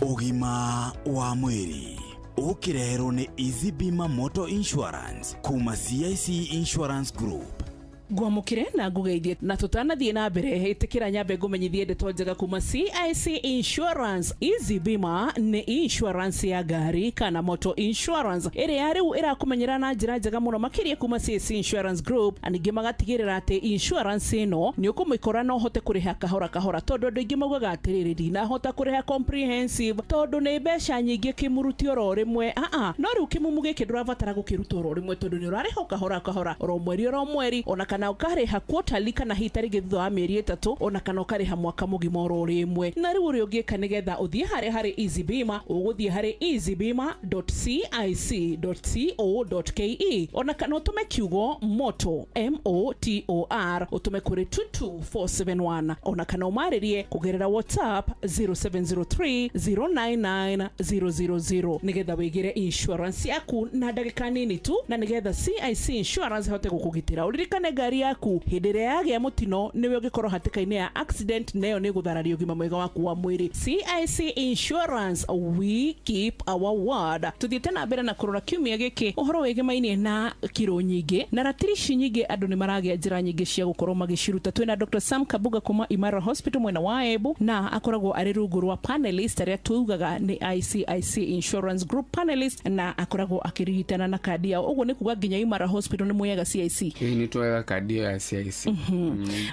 Ũgima wa mwĩrĩ ukireherwo ni Easy Bima Motor Insurance kuma CIC Insurance Group. Gwamukire na ngugeithie na tutanathie na mbere hitikira nyambe ngumenyithie ndeto njega kuma CIC Insurance. Easy Bima ni insurance ya gari kana motor insurance ĩrĩa rĩu ĩrakumenyera na njĩra njega mũno makĩria kuma CIC Insurance Group. Aningĩ magatigĩrĩra atĩ insurance ĩno nĩ ũkũmĩkora no hote kũrĩha kahora kahora, tondũ andũ aingĩ maugaga atĩrĩrĩ na hota kũrĩha comprehensive tondũ nĩ mbeca nyingĩ kĩmuruti oro rĩmwe. No rĩu kĩmumu gĩkĩ ndũrabatara gũkĩruta oro rĩmwe, tondũ nĩ ũrarĩha kahora kahora oro mweri ona kana ũkarĩha quarterly kana hitarĩ thutha wa mĩeri 3 ona kana ũkarĩha mwaka mũgima oro rĩmwe. Na rĩu ũrĩa ũngĩka nĩgetha ũthiĩ harĩ Easy Bima, ũgũthiĩ harĩ easybima.cic.co.ke ona kana ũtũme kiugo motor MOTOR ũtũme kũrĩ 22471 ona kana ũmarĩrie kũgerera WhatsApp 0703099000 nĩgetha wĩgĩre insurance yaku na ndagĩka nini tu, na nĩgetha CIC Insurance hote gũkũgitĩra. Ũririkane ngari yaku hĩndĩ ĩrĩa yagĩa mũtino nĩwe ũngĩkorwo hatĩka-inĩ ya accident, nayo nĩ gũthararia ũgima mwega waku wa mwĩrĩ. CIC Insurance, we keep our word. Tuthiĩte na mbere na kũrora kiumia gĩkĩ ũhoro wĩgĩmainie na kiro nyingĩ na ratirici nyingĩ. Andũ nĩ maragĩa njĩra nyingĩ cia gũkorwo magĩciruta. Twĩna Dr. Sam Kabuga kuma Imara Hospital mwena wa Embu, na akoragwo arĩ rungu rwa panelist arĩa tugaga nĩ ICIC Insurance Group panelist, na akoragwo akĩrigitana na kadi yao. Ũguo nĩ kuga nginya Imara Hospital nĩ mwega CIC. Nĩ twega kandi ya CIC.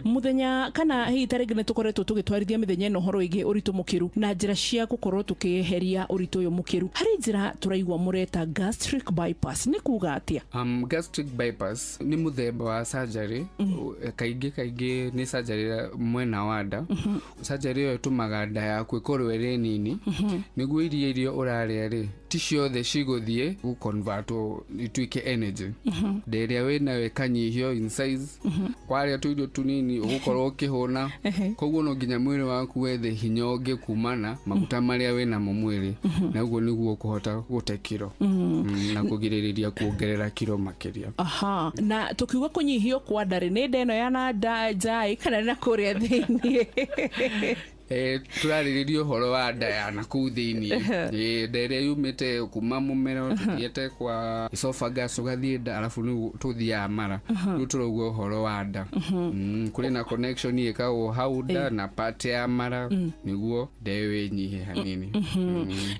Muthenya kana hi tarigi ne tukoretwo tugitwarithia mithenya no horo igi uritu mukiru na njira cia gukorwo tukiheria uritu uyu mukiru. Hari njira turaigwa mureta gastric bypass ni kuga atia? Gastric bypass ni muthemba wa surgery. Kaingi ni surgery mwena wa nda. Surgery yo tumaga nda yaku ikorwo iri nini niguo irio uraria ri ticio the ciguthie gu convert ituike energy. Nderia wina wekanyihio in size kwaria tuirio tunini ugukorwo ukihuna koguo no nginya mwiri waku wethe hinya ungi kumana maguta maria wina mo mwiri na uguo niguo kuhota gute kiro na kugiririria kuongerera kiro makiria. Na tukiuga kunyihio kwa ndari ni ndeno ya na njai kana na kuria thiini? Turariririo horo wa nda ya na kuu thiini. Ndere yumite kuma mumero tuthiete kwa esophagus ugathie nda alafu ni tuthia mara ni turauga horo wa nda. Kuri na connection ikawo hauda na part ya mara niguo ndewe nyihe hanini.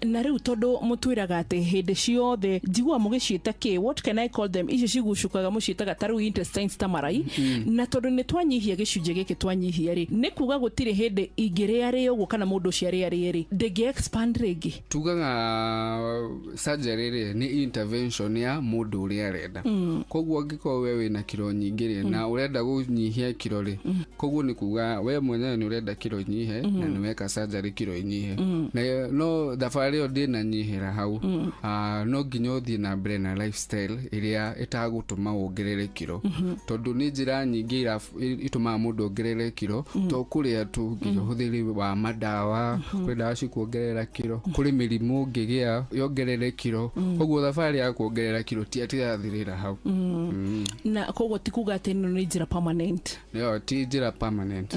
Na riu tondu mutwiraga ati hindi ciothe njigua mugiciita ki what can I call them icio cigucukaga muciitaga taru intestines tamarai na tondu ni twanyihia gicunje giki twanyihia ri ni kuga gutire hindi igire ari uguo kana mundu ciari ari ndege expand rigi tugaga surgery ri ni intervention ya mundu uri arenda koguo angiko wewe na kiro nyingi ri na urenda gunyihia kiro ri koguo ni kuga we mwenyewe ni urenda kiro nyihe na ni weka surgery kiro nyihe na no thafari yo ndina nyihira hau no nginyo thie na mbere na lifestyle iria itagutuma wongerere kiro tondu ni njira nyingi ituma mundu ongerere kiro to kuria tu nginya huthiri wa madawa kwenda kuongerera kiro kuri mirimu ngigia yongerere kiro koguo thafari ya kuongerera kiro ti atirathirira hau na koguo tikuga ati no ni njira permanent yo ti njira permanent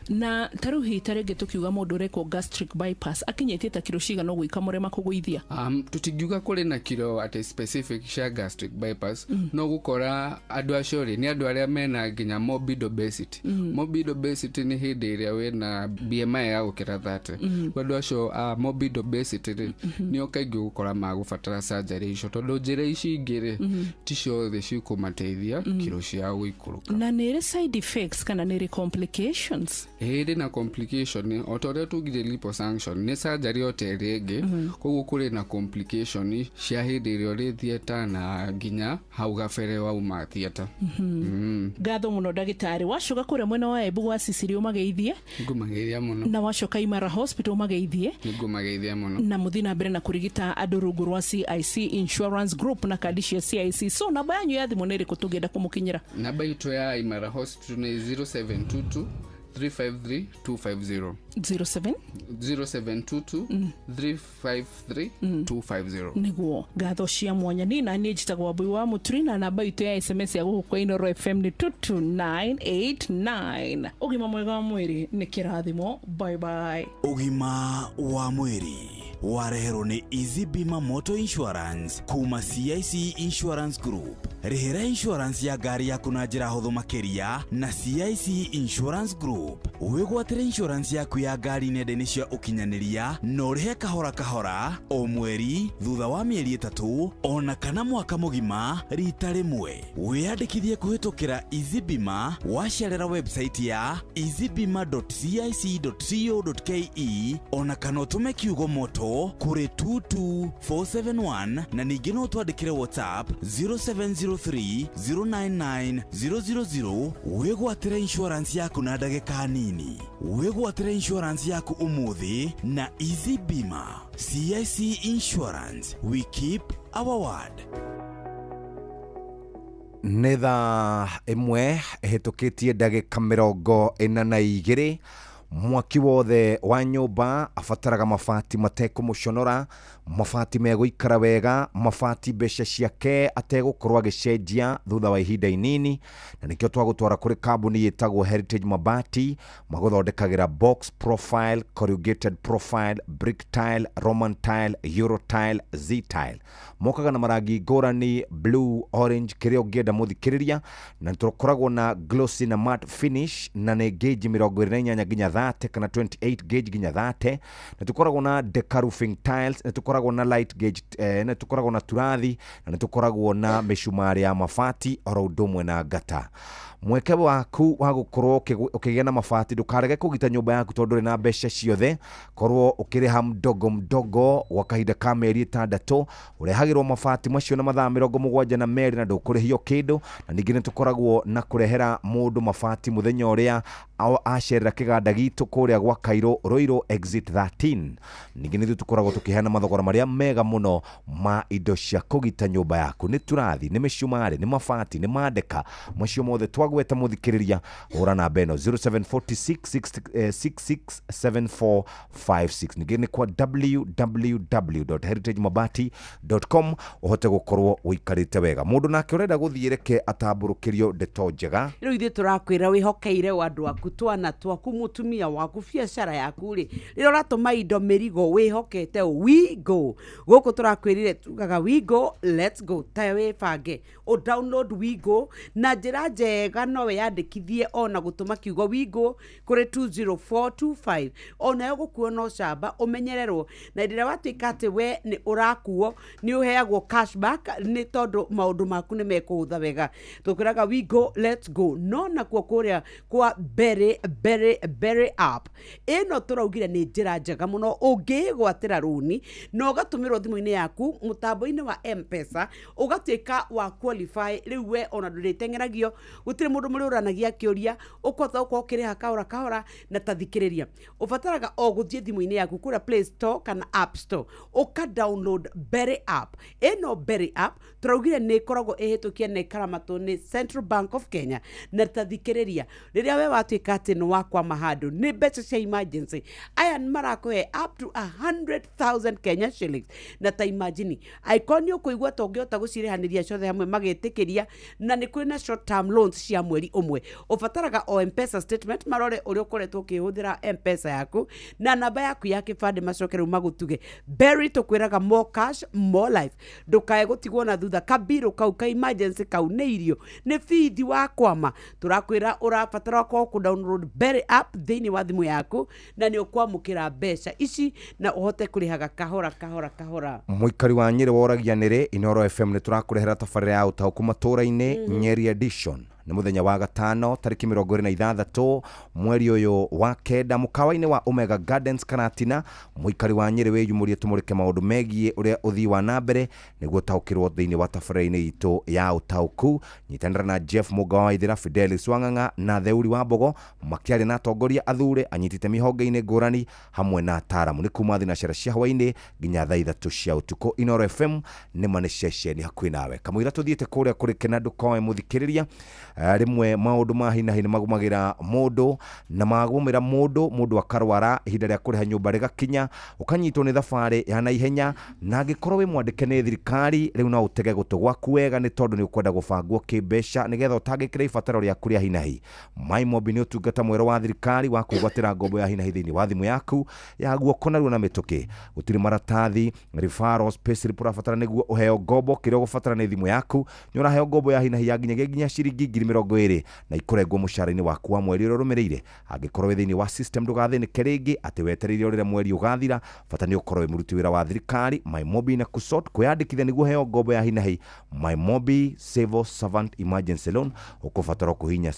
na taruhi tarege tukiuga mundu reko gastric bypass akinyetie ta kiro ciga no gwika murema kuguithia tutingiuga kuri na kiro at a specific cia gastric bypass no gukora andu acio ni andu aria mena nginya morbid obesity. Morbid obesity ni hindi iria wena BMI ya gukira 30 andu acio morbid obesity ni okaingi gukora magubatara surgery icio tondu njira ici ingire ti ciothe cikumateithia kiro ciao guikuruka. Na nere side effects kana nere complications? Iri na complication otoria tugire liposuction ni surgery oterege koguo kuri na complication cia hindi irio ri theater na nginya hau gabere wa uma theater. Gatho muno ndagitari wacoka kuria mwena wa Embu gwa Sicilia umageithie ngumageithia muno na wacoka Imara Hospital umageithie ngumageithia muno na muthina mbere na kurigita andu rungu rwa CIC Insurance Group na kandi cia CIC. So namba yanyu ya thimu niri kutugenda kumukinyira? Namba itu ya Imara Hospital ni 0722 353 250 0722 353 250 niguo gatho cia mwanya ni na ni njitagwa Mbui wa Mutrina. Namba itu ya SMS ya gukwa Inoro FM ni 22989. Ugima mwega wa mwiri ni kirathimo. Bye bye. Ugima wa mwiri wareherwo ni Easy Bima Motor Insurance kuma CIC Insurance Group. Rehera insurance ya gari yaku na njira huthu makiria na CIC Insurance Group. Wigwatire insurance yaku ya gari nenda-ini cia ukinyaniria no rihe kahora kahora o mweri thutha wa mieri 3 ona kana mwaka mugima rita rimwe. Wiyandikithie kuhitukira Easy Bima wacerera website ya easybima.cic.co.ke ona kana utume kiugo moto kuri 22471 na ningi no twandikire WhatsApp 0703099000. Wigwatire insurance yaku na ndagika nini. Wigwatire insurance yaku umuthi na Easy Bima. CIC Insurance, we keep our word. Nĩ thaa ĩmwe ĩhĩtũkĩtie ndagĩka 42. Mwaki wothe wa nyũmba abataraga mabati matekũmũconora, mabati megũikara wega, mabati mbeca ciake ategũkorwo agĩcenjia thutha wa ihinda inini, na nĩkĩo twagũtwara kũrĩ kambuni yĩtagwo Heritage Mabati magũthondekagĩra box profile, corrugated profile, brick tile, roman tile, euro tile, z tile. Mokaga na marangi ngũrani blue, orange, kĩrĩa ũngĩenda mũthikĩrĩria, na tũkoragwo na glossy na matte finish na nĩ gauge 28 nginya 30 kana 28 gauge ginya 30. Na tukoragwo na Deca roofing tiles, na tukoragwo na light gauge, na tukoragwo na turathi, na tukoragwo na mishumari ya mabati oro ndomwe na ngata. Mweke waku wa gukorwo ukigea na mabati ndukarege kugita nyumba yaku tondu na mbeca ciothe, korwo ukiriha mdogo wa kahinda ka meri 6 urehagirwo mabati macio na mathaa 72 na ndukurihio kindu. Na ningi nitukoragwo na kurehera mundu mabati muthenya uria acerera kiganda gitu kuria gwa Cairo Roiro exit 13. Ningi nitukoragwo tukiheana mathogora maria mega muno ma indo cia kugita nyumba yaku. Ni turathi, ni mishumari, ni mabati, ni mandeka, macio mothe twagweta muthikiriria. Ora na beno 0746667456. Ningi ni kwa www.heritagemabati.com uhote gukorwo uikarite wega. Mundu nake urenda guthiereke atamburukirio ndeto njega. Riu ithe turakwira wihokeire wandu aku twana twaku mutumia waku biacara yaku ri riro ratuma indo mirigo wihokete Wigo guku turakwirire tugaga Wigo let's go tawe fange o download Wigo na njira njega no weyandikithie ona gutuma kiugo Wigo kuri 20425 ona yo gukuo no camba umenyererwo na ndira watuika ati we ni urakuo ni uheagwo cashback ni tondu maundu maku ni mekuhutha wega tukwiraga Wigo let's go no na kuo kuria kwa Berry app ino turaugire ni njira njega muno ungigwatira runi no gatumirwo thimu-ini yaku mutambo-ini wa M-Pesa ugatuika wa qualify riu we ona nduriteng'eragio gutire mundu muri uranagia kiuria ukotha uko ukiriha kahora na tathikiriria ubataraga o guthie thimu-ini yaku kura Play Store kana App Store uka download Berry app ino Berry app turaugire ni koragwo ihitukie na ikaramato ni Central Bank of Kenya na tathikiriria riria we watuika ati no wakwa mahado ni better cia emergency aya marakoe up to 100,000 Kenya shillings na ta imagine iconio kuigwa tongiota gucirehaniria ciothe hamwe magetikiria na ni kwina short term loans cia mweri umwe ubataraga o M-Pesa statement marore uri ukoretwo ukihuthira M-Pesa yaku na namba yaku ya kibande macokeru magutuge Berry tukwiraga more cash more life ndukae gutigwo na thutha kabiru kau ka emergency kau ne irio ne feed wa kwama turakwira urabatara ko ku download Berry app thiini wa thimu yaku na ni ukwamukira mbeca ici na uhote kurihaga kahora. Muikari wa Nyeri woragia nire Inoro FM ni turakurehera tabarira ya utauku matura-ini Nyeri edition. Ni muthenya wa gatano tariki 26 mweri uyu wa kenda mukawa-ini wa Omega Gardens Karatina. Muikari wa Nyeri weyumurie tumurike maundu megie uria uthii wa nambere niguo taukirwo thiini wa tabarira-ini itu ya utauku. Nyitanira na Jeff Mugawa Ithira, Fidelis Wang'ang'a na Theuri wa Mbogo makiari na atongoria athure anyitite mihonge-ini ngurani hamwe na ataramu ni kuma thina cera cia hwaini nginya thaa 3 cia utuko. Inoro FM ni mane ceceni hakuhi nawe kamwira tuthiete kuria kuri kena ndukoe muthikiriria rimwe maundu mahina hina magumagira mundu na magumira mundu akarwara ihinda ria kuriha nyumba rigakinya ukanyitwo ni thabari ya na ihenya na angikorwo wi mwandike ni thirikari riu no utege gutu gwaku wega ni tondu ni ukwenda gubangwo kibeca nigetha utangikira ibataro ria kuria hinahi. MyMobi ni utungata mwero wa thirikari wa kugwatira ngombo ya hinahi thiini wa thimu yaku ya guoko na na mituki utiri maratathi referrals payslip purafatara niguo uheo ngombo kirio gufatara ni thimu yaku ni uraheo ngombo ya hinahi ya ginya ciringi 20,000 na ikurengwo mushara-ini waku wa mweri uria rumirire. Angikorwo wi thiini wa system ndugathinike ringi ati wetereire urire mweri ugathira bata ni ukorwo wi muruti wira wa thirikari. MyMobi na kusort kwiyandikithia niguo heo ngombo ya hinahi. MyMobi Civil Servant Emergency Loan ukubatara kuhinya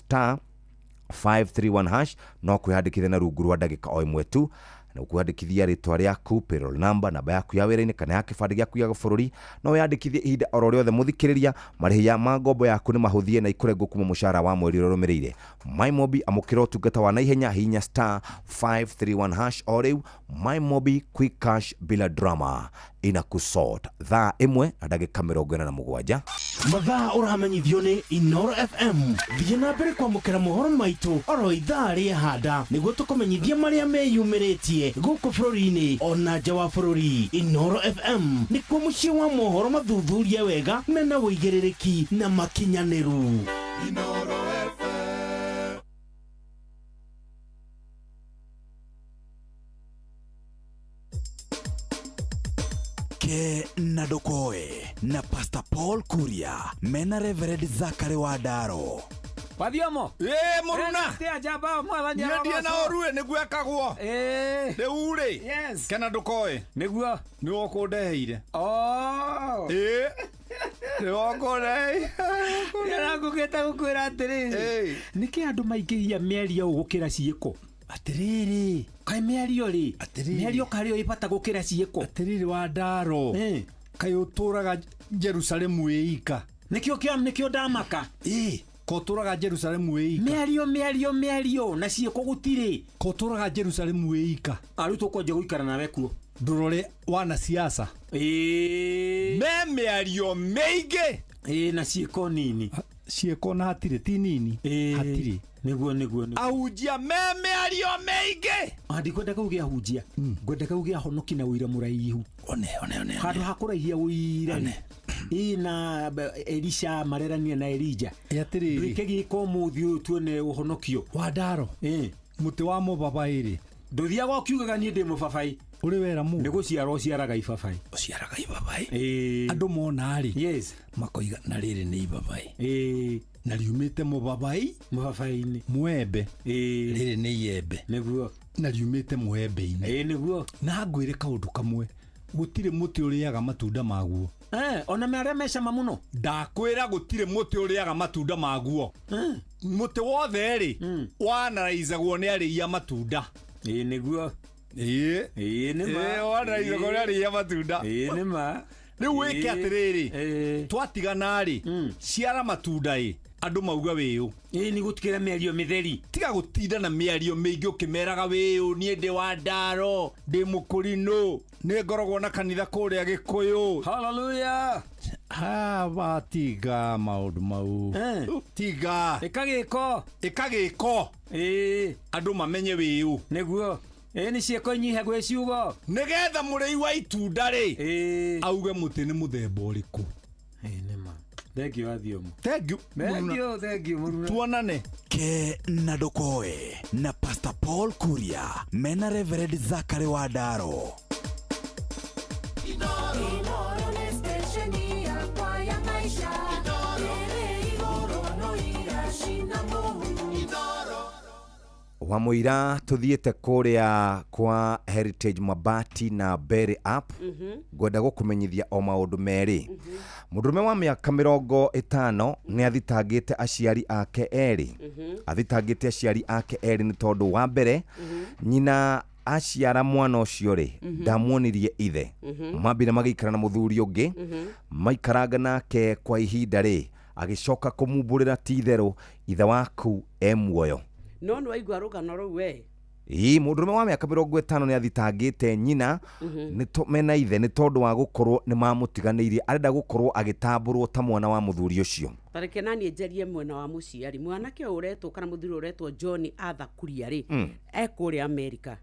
*531# no kwiyandikithia na rungu rwa ndagika o imwe tu na ukuandikithia ritwa riaku, payroll number, namba yaku ya wira-ini kana ya kibande giaku ya bururi no wiyandikithie ihinda oro riothe muthikiriria. Marihi ya ngombo yaku ni mahuthie na ikurengwo kuma mushara wa mweri uria rumirire. MyMobi amukira utungata wa naihenya hinya *531# o riu. MyMobi quick cash bila drama ina kusort thaa 1:47 mathaa uramenyithio ni Inoro FM thie na mbere kwamukira mohoro maitu oro ithaa ria handa niguo tukumenyithia maria meyumiritie guku bururi-ini ona nja wa bururi. Inoro FM ni kuo mucii wa mohoro mathuthurie wega mena uigiririki na makinyaniru. Inoro FM Ke Nadokoe na Pastor Paul Kuria mena Reverend Zakari Wadaro Wathiomo. Muruna. Tia jaba mwathani. Ndia na orue niguo ekagwo. Riu ri. Yes. Kana ndukoe. Niguo. Ni wokundeheire. Ni wokundeheire. Nĩrakũgĩte gũkwĩra atĩrĩrĩ. Nĩkĩ andũ maingĩhia mĩario gũkĩra ciĩko? Atĩrĩrĩ. Kaĩ mĩario rĩ? Mĩario karĩ ĩbata gũkĩra ciĩko. Atĩrĩrĩ wa ndaro. Kaĩ ũtũraga Jerusalemu ĩika. Nĩkĩo ndamaka. Ko tũraga Jerusalemu ĩika. Mĩario na ciĩko gũtirĩ. Ko tũraga Jerusalemu ĩika. Arutwo kwanja gũikara nawe kuo. Ndurore wana siasa. Mĩario mĩingĩ. Na ciĩko nini. Ciĩko na hatirĩ ti nini. Hatirĩ. Nĩguo. Ahunjia mĩario mĩingĩ. Ndikwenda kauge ahunjia. Ngwenda kauge ahonoki na ũira mũraihu. One. Handũ hakũraihia ũira. Na Elisha marerania na Elija. Atĩrĩrĩ. Gĩkĩgĩko mũthĩ ũyũ tuone ũhonokio. Wa ndaro. Mũtĩ wa mũbabaĩ rĩ. Ndũthiaga ũkiugaga niĩ ndĩ mũbabaĩ. Uri wera mu. Nĩ gũciara ũciaraga ibabaĩ. Ũciaraga ibabaĩ. Andũ mona rĩ. Yes. Makoiga na rĩrĩ nĩ ibabaĩ. Na riumĩte mũbabaĩ-inĩ. Mwembe. Rĩrĩ nĩ iembe. Nĩguo. Na riumĩte mwembe-inĩ. Nĩguo. Na ngwĩre kaũndũ kamwe. Gũtirĩ mũtĩ ũrĩaga matunda maguo. Ona me arĩa mecama mũno. Ndakwĩra gũtirĩ mũtĩ ũrĩaga matunda maguo. Mũtĩ wothe rĩ wanaraizagwo nĩ arĩia matunda. Nĩguo. Nĩma. Wanaraizagwo nĩ arĩia matunda. Nĩma. Rĩu wĩke atĩrĩrĩ. Twatigana rĩ ciara matunda ĩ andũ mauga wĩũ. Nĩ gũtikĩra mĩario mĩtheri. Tiga gũtinda na mĩario mĩingĩ ũkĩmeraga wĩũ niĩ ndĩ wa ndaro ndĩ mũkũrinũ nĩ ngoragwo na kanitha kũrĩa Gĩkũyũ. Hallelujah. Batiga maũndũ mau. Tiga. Ĩka gĩko. Andũ mamenye wĩũ. Nĩguo. Nĩ ciĩko inyihe gwĩ ciugo. Nĩgetha mũrĩi wa itunda rĩ auge mũtĩ nĩ mũthemba ũrĩkũ. Nĩma. Thank you Athiomo. Thank you Muruna. Tuonane. Ke na ndukoe na Pastor Paul Kuria mena Reverend Zachary wa Ndaro. Wamũira tuthiĩte kũrĩa kwa Heritage Mabati na Berry App ngwenda gũkũmenyithia o maũndũ merĩ. Mũndũrũme wa mĩaka 50 nĩ athitangĩte aciari ake erĩ. Athitangĩte aciari ake erĩ nĩ tondũ wa mbere nyina aciara mwana ũcio rĩ ndamuonirie ithe. Mambire magĩikara na mũthuri ũngĩ maikaranga nake kwa ihinda rĩ agĩcoka kũmumbũrĩra ti itherũ ithe waku muoyo. No nĩ waigua rũgano rũu we. Mũndũrũme wa mĩaka 50 nĩ athitangĩte nyina mena ithe nĩ tondũ wa gũkorwo nĩ mamũtiganĩirie arenda gũkorwo agĩtambũrwo ta mwana wa mũthuri ũcio. Tareke nani njerie mwena wa mũciari mwanake ũretwo kana mũthuri ũretwo John Arthur Kuria rĩ ekũrĩa Amerika.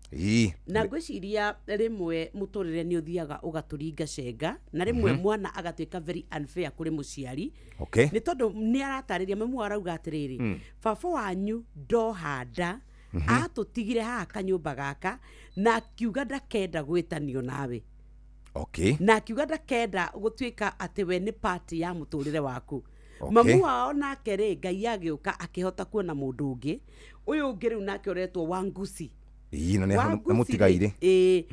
Na ngwĩciria rĩmwe mũtũrĩre nĩ ũthiaga ũgatũringa cenga na rĩmwe mwana agatuĩka very unfair kũrĩ mũciari. Nĩ tondũ nĩ aratarĩria mamu arauga atĩrĩrĩ baba wanyu ndohanda atũtigire haha kanyũmba gaka na akiuga ndakenda gwĩtanio nawe. Na akiuga ndakenda gũtuĩka atĩ we nĩ party ya mũtũrĩre waku. Mamu wao nake rĩ Ngai agĩũka akĩhota kuona mũndũ ũngĩ ũyũ ũngĩ rĩu nake ũretwo Wangusi. Namũtigaire.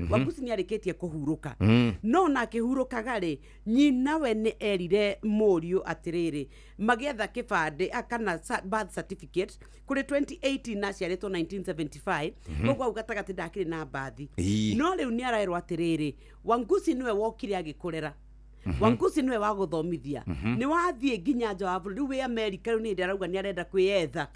Wangusi nĩ arĩkĩtie kũhurũka. No nake hurũkaga rĩ nyina we nĩ erire mũriũ atĩrĩrĩ magĩetha kĩbandĩ kana birth certificate kũrĩ 2018 na ciarĩtwo 1975 koguo au gatagatĩ ndakĩrĩ na bathi. No rĩu nĩ araerwo atĩrĩrĩ Wangusi nĩwe wokire agĩkũrera. Wangusi nĩwe wa gũthomithia. Nĩ wathiĩ nginya nja wa bũrũri rĩu wĩ Amerika rĩu nĩ ndarauga nĩ arenda kwĩyetha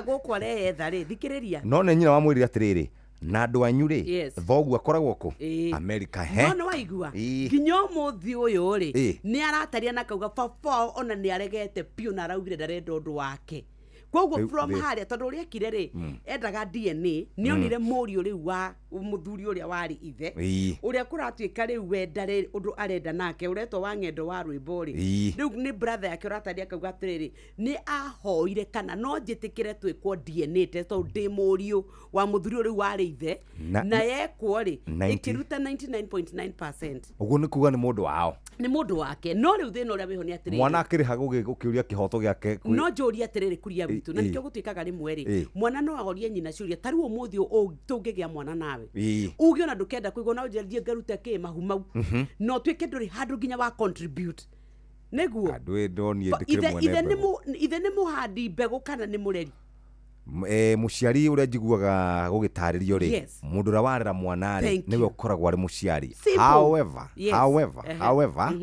gũkũ areyetha rĩ thikĩrĩria. No nĩ nyina wamwĩrire atĩrĩrĩ na andũ anyu rĩ thoguo akoragwo kũ Amerika he. No waigua nginya ũmũthĩ ũyũ rĩ nĩ arataria na kauga baba ona nĩ aregete piũ na araugire ndarenda ũndũ wake. Koguo from harĩa tondũ ũrĩa ekire rĩ endaga DNA nĩ onire mũriũ rĩu wa mũthuri ũrĩa warĩ ithe ũrĩa kũratuĩka rĩu wenda rĩ ũndũ arenda nake ũretwo wa ng'endo wa rwĩmbo rĩ rĩu nĩ brother yake ũrataria akauga atĩrĩrĩ nĩ ahoire kana no njĩtĩkĩre twĩkwo DNA test tondũ ndĩ mũriũ wa mũthuri ũrĩa warĩ ithe na yekwo rĩ ĩkĩruta 99.9%. Ũguo nĩ kuga nĩ mũndũ wao. Nĩ mũndũ wake no rĩu thĩna ũrĩa wĩho nĩ atĩrĩrĩ mwana akĩrĩ ha gũkĩũria kĩhoto gĩake no njũria atĩrĩrĩ Kuria witũ na nikio gũtuĩkaga rĩmwe rĩ mwana no agorie nyina ciũria tarĩ ũmũthĩ tũngĩgĩa mwana nawe uge ona ndũkenda kũigua na ũnjĩrie ngarute kĩ mahu mau no tuĩke ndũrĩ handũ nginya wa contribute nĩguo andũ ndoni ndĩkĩrĩ mwene ithe nĩ mũhandi mbegũ kana nĩ mũreri muciari uria njiguaga gũgĩtarĩrio rĩ mũndũ ũrĩa warera mwana rĩ nĩwe ũkoragwo arĩ mũciari however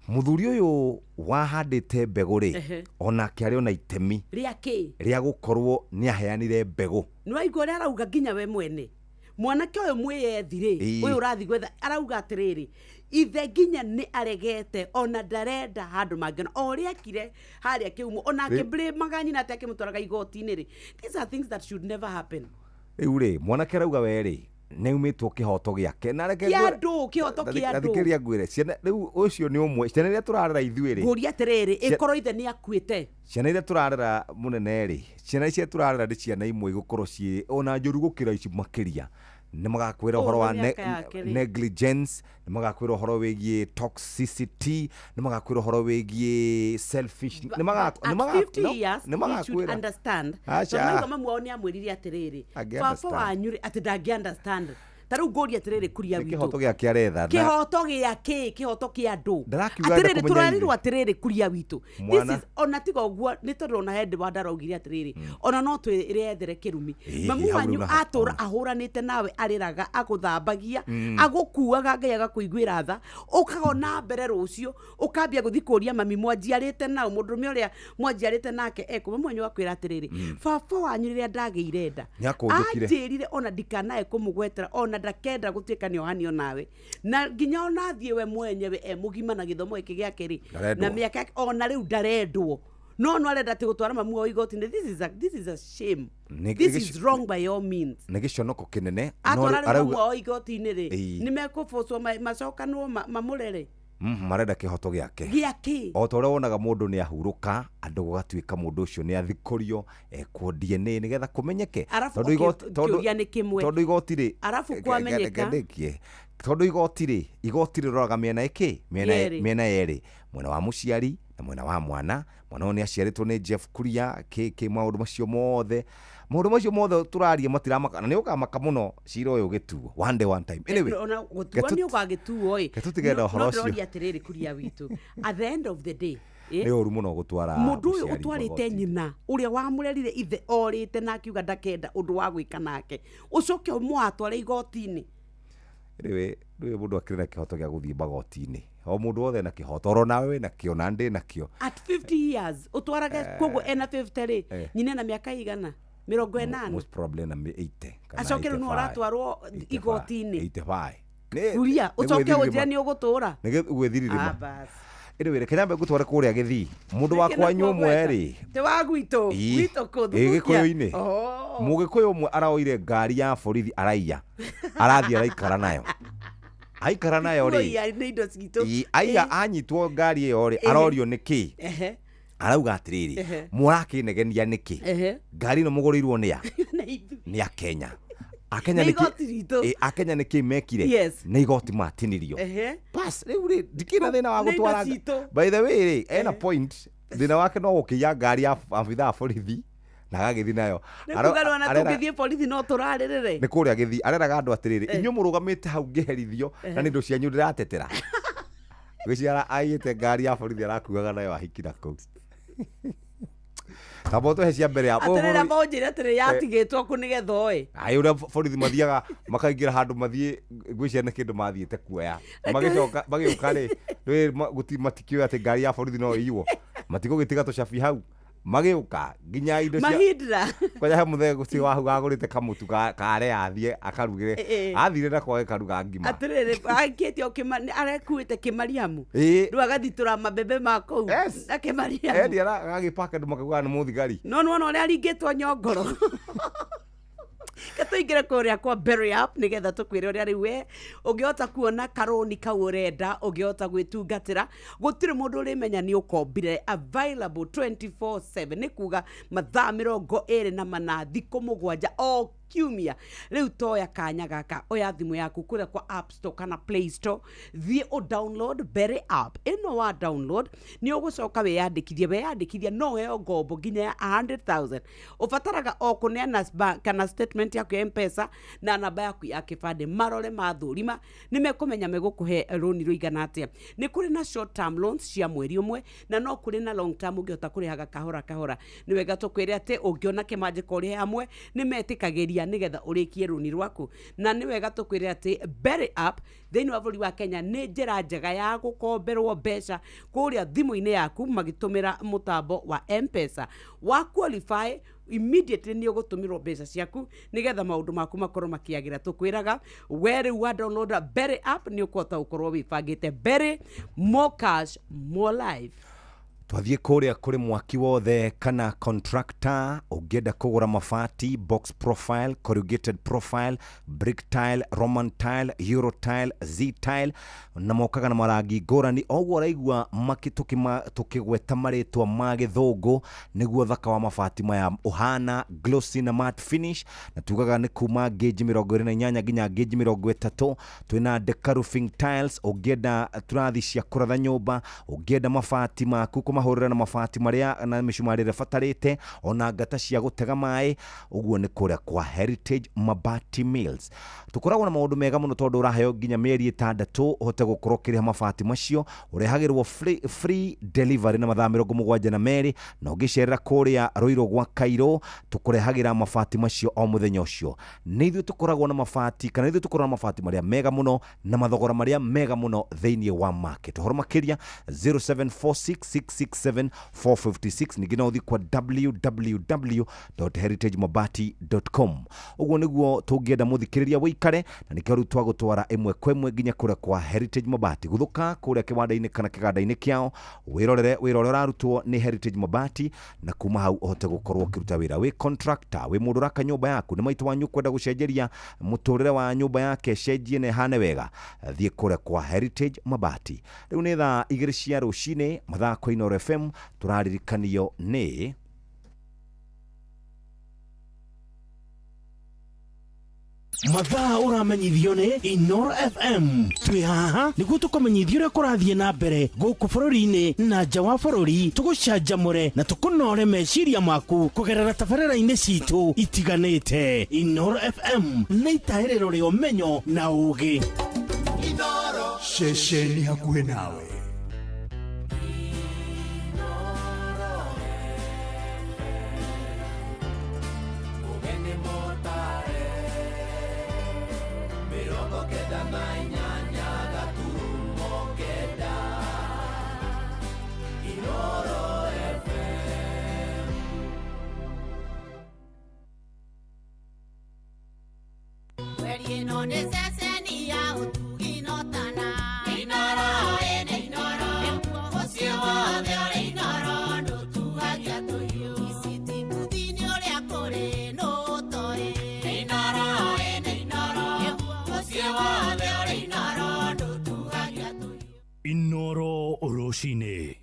muthuri ũyũ wahandĩte mbegũ rĩ onake arĩ ona itemi rĩa gũkorwo nĩ aheanire mbegũ nĩwaigua ũrĩa arauga nginya we mwene mwanake ũyũ mwĩyethi rĩ ũyũ ũrathi gwetha arauga atĩrĩrĩ ithe nginya nĩ aregete ona ndarenda handũ mangĩona o ũrĩa akire harĩa kĩumo onake blame nyina atĩ akĩmũtwaraga igoti-inĩ rĩ these are things that should never happen rĩu rĩ mwanake arauga we rĩ nĩumĩtwo kĩhoto gĩake na reke kĩhoto kĩa andũ thikĩria ngwĩre ciana rĩu ũcio nĩ ũmwe ciana iria tũrarera ithuĩ rĩ ngũria atĩrĩrĩ ĩkorwo ithe nĩ akuĩte ciana iria tũrarera mũnene rĩ ciana icio tũrarera nĩ ciana imwe igũkorwo ciĩ ona njũru gũkĩra ici makĩria nĩ magakwĩra ũhoro wa negligence nĩ magakwĩra ũhoro wĩgiĩ toxicity nĩ magakwĩra ũhoro wĩgiĩ selfish nĩ magakwĩra understand no mamu wao nĩ amwĩrire atĩrĩrĩ baba wanyu atĩ ndangĩ-understand tarĩu ngũria atĩrĩrĩ kuria witũ kĩhoto gĩake aretha kĩhoto gĩake kĩhoto kĩa andũ atĩrĩrĩ tũrarirwo atĩrĩrĩ kuria witũ ona tiga ũguo nĩ tondũ ona hendi wa ndaraugire atĩrĩrĩ ona no twĩrethere kĩrumi mamu wanyu atũra ahũranĩte nawe arĩraga agũthambagia agũkuaga Ngai agakũiguĩra tha ũkagona mbere rũcio ũkambia gũthiĩ kũria mami mwanjiarĩte nao mũndũrũme ũrĩa mwanjiarĩte nake mamu wanyu akwĩra atĩrĩrĩ baba wanyu rĩrĩa ndagĩire nda anjĩrire ona ndikanae kũmũgwetera ona ndakenda gũtuĩka nĩ ohanio nawe na nginya ona thiĩ we mwenyewe mũgima na gĩthomo gĩkĩ gĩake rĩ na mĩaka yake ona rĩu ndarendwo no arenda atĩ gũtwara mamu wao igoti-inĩ this is a shame this is wrong by all means nĩ gĩconoko kĩnene atwara rĩu mamu wao igoti-inĩ rĩ nĩ mekũbocwo macokanwo mamũrere marenda kĩhoto gĩake o ta ũrĩa wonaga mũndũ nĩ ahurũka andũ gũgatuĩka mũndũ ũcio nĩ athikũrio ekwo DNA nĩgetha kũmenyeke tondũ igoti rĩ arabu kwamenyeka tondũ igoti rĩroraga mĩena ĩkĩ mĩena yerĩ mwena wa mũciari na mwena wa mwana ũyũ nĩ aciarĩtwo nĩ Jeff Kuria maũndũ macio mothe tũraria matiramaka na nĩ ũkamaka mũno cira ũyũ gĩtuo one day one time anyway gũtua nĩ ũgagĩtuo tũtigenda ũhoro ũcio nĩũroria atĩrĩrĩ Kuria witũ at the end of the day nĩ ũru mũno gũtwara mũndũ ũyũ ũtwarĩte nyina ũrĩa wamũrerire ithe orĩte na akiuga ndakenda ũndũ wa gwĩka nake ũcoke ũmwatware igoti-inĩ rĩu mũndũ akĩrĩ na kĩhoto gĩa gũthiĩ magoti-inĩ o mũndũ wothe na kĩhoto oro nawe nakĩo na ndĩ nakĩo at 50 years ũtwarage koguo ena 50 rĩ nyina na mĩaka igana 80 most probably na 80 acoke nĩ ũratwarwo igoti-inĩ 85 Kuria ũcoke ũnjĩre nĩ ũgũtũra nĩ gwĩthiririma ĩrĩ Kĩnyambe ngũtware kũrĩa Gĩthii mũndũ wakwa nyũmwe rĩ ti wa gwitũ Gĩkũyũ-inĩ Mũgĩkũyũ ũmwe araoire ngari ya borithi araiya arathiĩ aikara nayo rĩ aiya anyitwo ngari ĩyo rĩ arorio nĩkĩ arauga atĩrĩrĩ mũrakĩnegenia nĩkĩ ngari ĩno mũgũrĩirwo nĩ Akenya Akenya nĩkĩ mekire nĩ igoti matinirio bas rĩu rĩ ndikĩna thĩna wa gũtwara by the way rĩ ena point thĩna wake no gũkĩiya ngari ya abithaa borithi na agagĩthiĩ nayo tũngĩthiĩ borithi no tũrarĩrĩre nĩ kũrĩa Gĩthii areraga andũ atĩrĩrĩ inyuĩ mũrũgamĩte hau ngĩherithio na nĩ ndũ cianyu ndĩratetera gwĩciara aiyĩte ngari ya borithi arakuaga nayo ahikira kũu Tabo to hecia mbere ya atĩrĩra monjĩre atĩrĩ yatigĩtwo kũ nĩgetha oĩ ũrĩa borithi mathiaga makaingĩra handũ mathiĩ gwĩciria nĩ kĩndũ mathiĩte kuoya magĩcoka magĩũka rĩ matikĩoĩ atĩ ngari ya borithi no ĩiywo matigũgĩtiga tũcabi hau magĩũka nginya indo cia mahindra kwaja he mũthee gũtirĩ wagũrĩte kamũtu kare athiĩ akarugĩre athire na kwage karuga ngima atĩrĩrĩ akĩtie arekuĩte kĩmariamu rĩu agathitũra mabebe ma kũu na kĩmariamu endi agagĩpaka andũ makaguaga nĩ mũthigari no nĩwona ũrĩa aringĩtwo nyongoro Katuingire kũrĩa kwa Berry App nĩgetha tũkwĩre ũrĩa rĩu we ũngĩhota kuona karoni kau ũrenda ũngĩhota gwĩtungatĩra gũtirĩ mũndũ ũrĩmenya nĩ ũkombire available 24/7 nĩ kuga mathaa 24 thikũ mũgwanja o kiumia riu toya kanya gaka oya thimu yaku kure kwa App Store kana Play Store thie o download Berry app ino wa download ni ugucoka weyandikithia no heo ngombo nginya ya 100,000 ubataraga o kuneana kana statement yaku ya M-Pesa na namba yaku ya kibande marore mathurima nimekumenya megukuhe loan ruigana atia ni kuri na short term loans cia mweri umwe na no kuri na long term ungihota kurihaga kahora ni wega tukwire ati ungiona kimanji kuri hamwe ni metikagiria nigetha urikie loan rwaku na ni wega tukwire ati Berry app thini wa buri wa Kenya ni njira njega ya gukomberwo mbeca kuria thimu-ini yaku magitumira mutambo wa M-Pesa wa qualify immediately ni ugutumirwo mbeca ciaku nigetha maundu maku makorwo makiagira tukwiraga where wa download Berry app ni ukota ukorwo wibangite Berry more cash more life. Twathie kuria kuri mwaki wothe kana contractor ungenda kugura mabati box profile corrugated profile brick tile roman tile euro tile z tile na mokaga na marangi ngurani ogwo raigua tukigweta maritwa ma githungu niguo thaka wa mabati maya uhana glossy na matte finish na tugaga ni kuma gauge 28 nginya gauge 30 twina deca roofing tiles ungenda turathi cia kuratha nyumba ungenda mabati maku mahurira na mabati maria na mishumarire fatarite ona ngata cia gutega mai uguo ni kuria kwa Heritage Mabati Mills tukoragwo na maundu mega muno tondu uraheo nginya mieri 6 uhote gukorokira mabati macio urehagirwo free delivery na mathaa 72 na ungicerera kuria Ruiru gwa Kairo tukurehagira mabati macio o muthenya ucio nithu tukoragwo na mabati kana nithu tukoragwo na mabati maria mega muno na mathogora maria mega muno theinie wa market horo makiria 0746667456 ningina uthi kwa www.heritagemabati.com uguo niguo tungienda muthikiriria wikare na nikio ru twagutwara imwe kwemwe nginya kure kwa Heritage Mabati guthuka kuria kiwanda-ini kana kiganda-ini kiao wirorere rarutwo ni Heritage Mabati na kuma hau uhote gukorwo kiruta wira wi contractor wi mundu raka nyumba yaku ni maitu wanyu kwenda gucenjeria muturire wa nyumba yake cenjie ne hane wega thie kure kwa Heritage Mabati riu ni thaa 2 cia rucine mathako Inooro FM turaririkanio ni mathaa uramenyithio ni Inooro FM twi haha niguo tukumenyithio uria kurathie na mbere guku bururi-ini na nja wa bururi tugucanjamure na tukunore meciria maku kugerera tabarĩra-inĩ citu itiganĩte Inooro FM na itaĩrĩro rĩa ũmenyo na ũũgĩ Inooro ceceni hakuhĩ nawe. Inooro Roshine.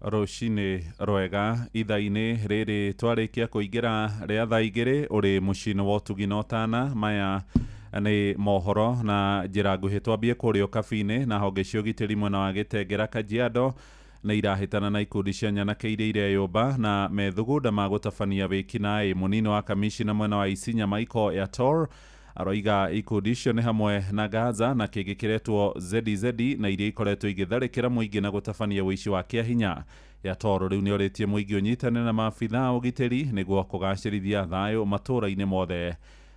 Roshine rwega itha-ini riri twarikia kuingira ria thaa igiri uri mucini wa tuginotana maya ni mohoro na njira nguhi twambie kuria kabine na honge cia ugitiri mwena wa Gitengera Kajiado na irahitana na ikundi cia nyanake iria ireyumba na methugunda ma gutabania wikinaĩ munini wa kamishina mwena wa Isinya Michael Yator aroiga ikundi icio ni hamwe na Gaza na kingi kiretwo ZZ na iria ikoretwo igitharikira muingi na gutabania wici wa kiahinya Yator riu ni oritie muingi unyitane na maabitha ugitiri niguo kugacirithia thayo matura-ini mothe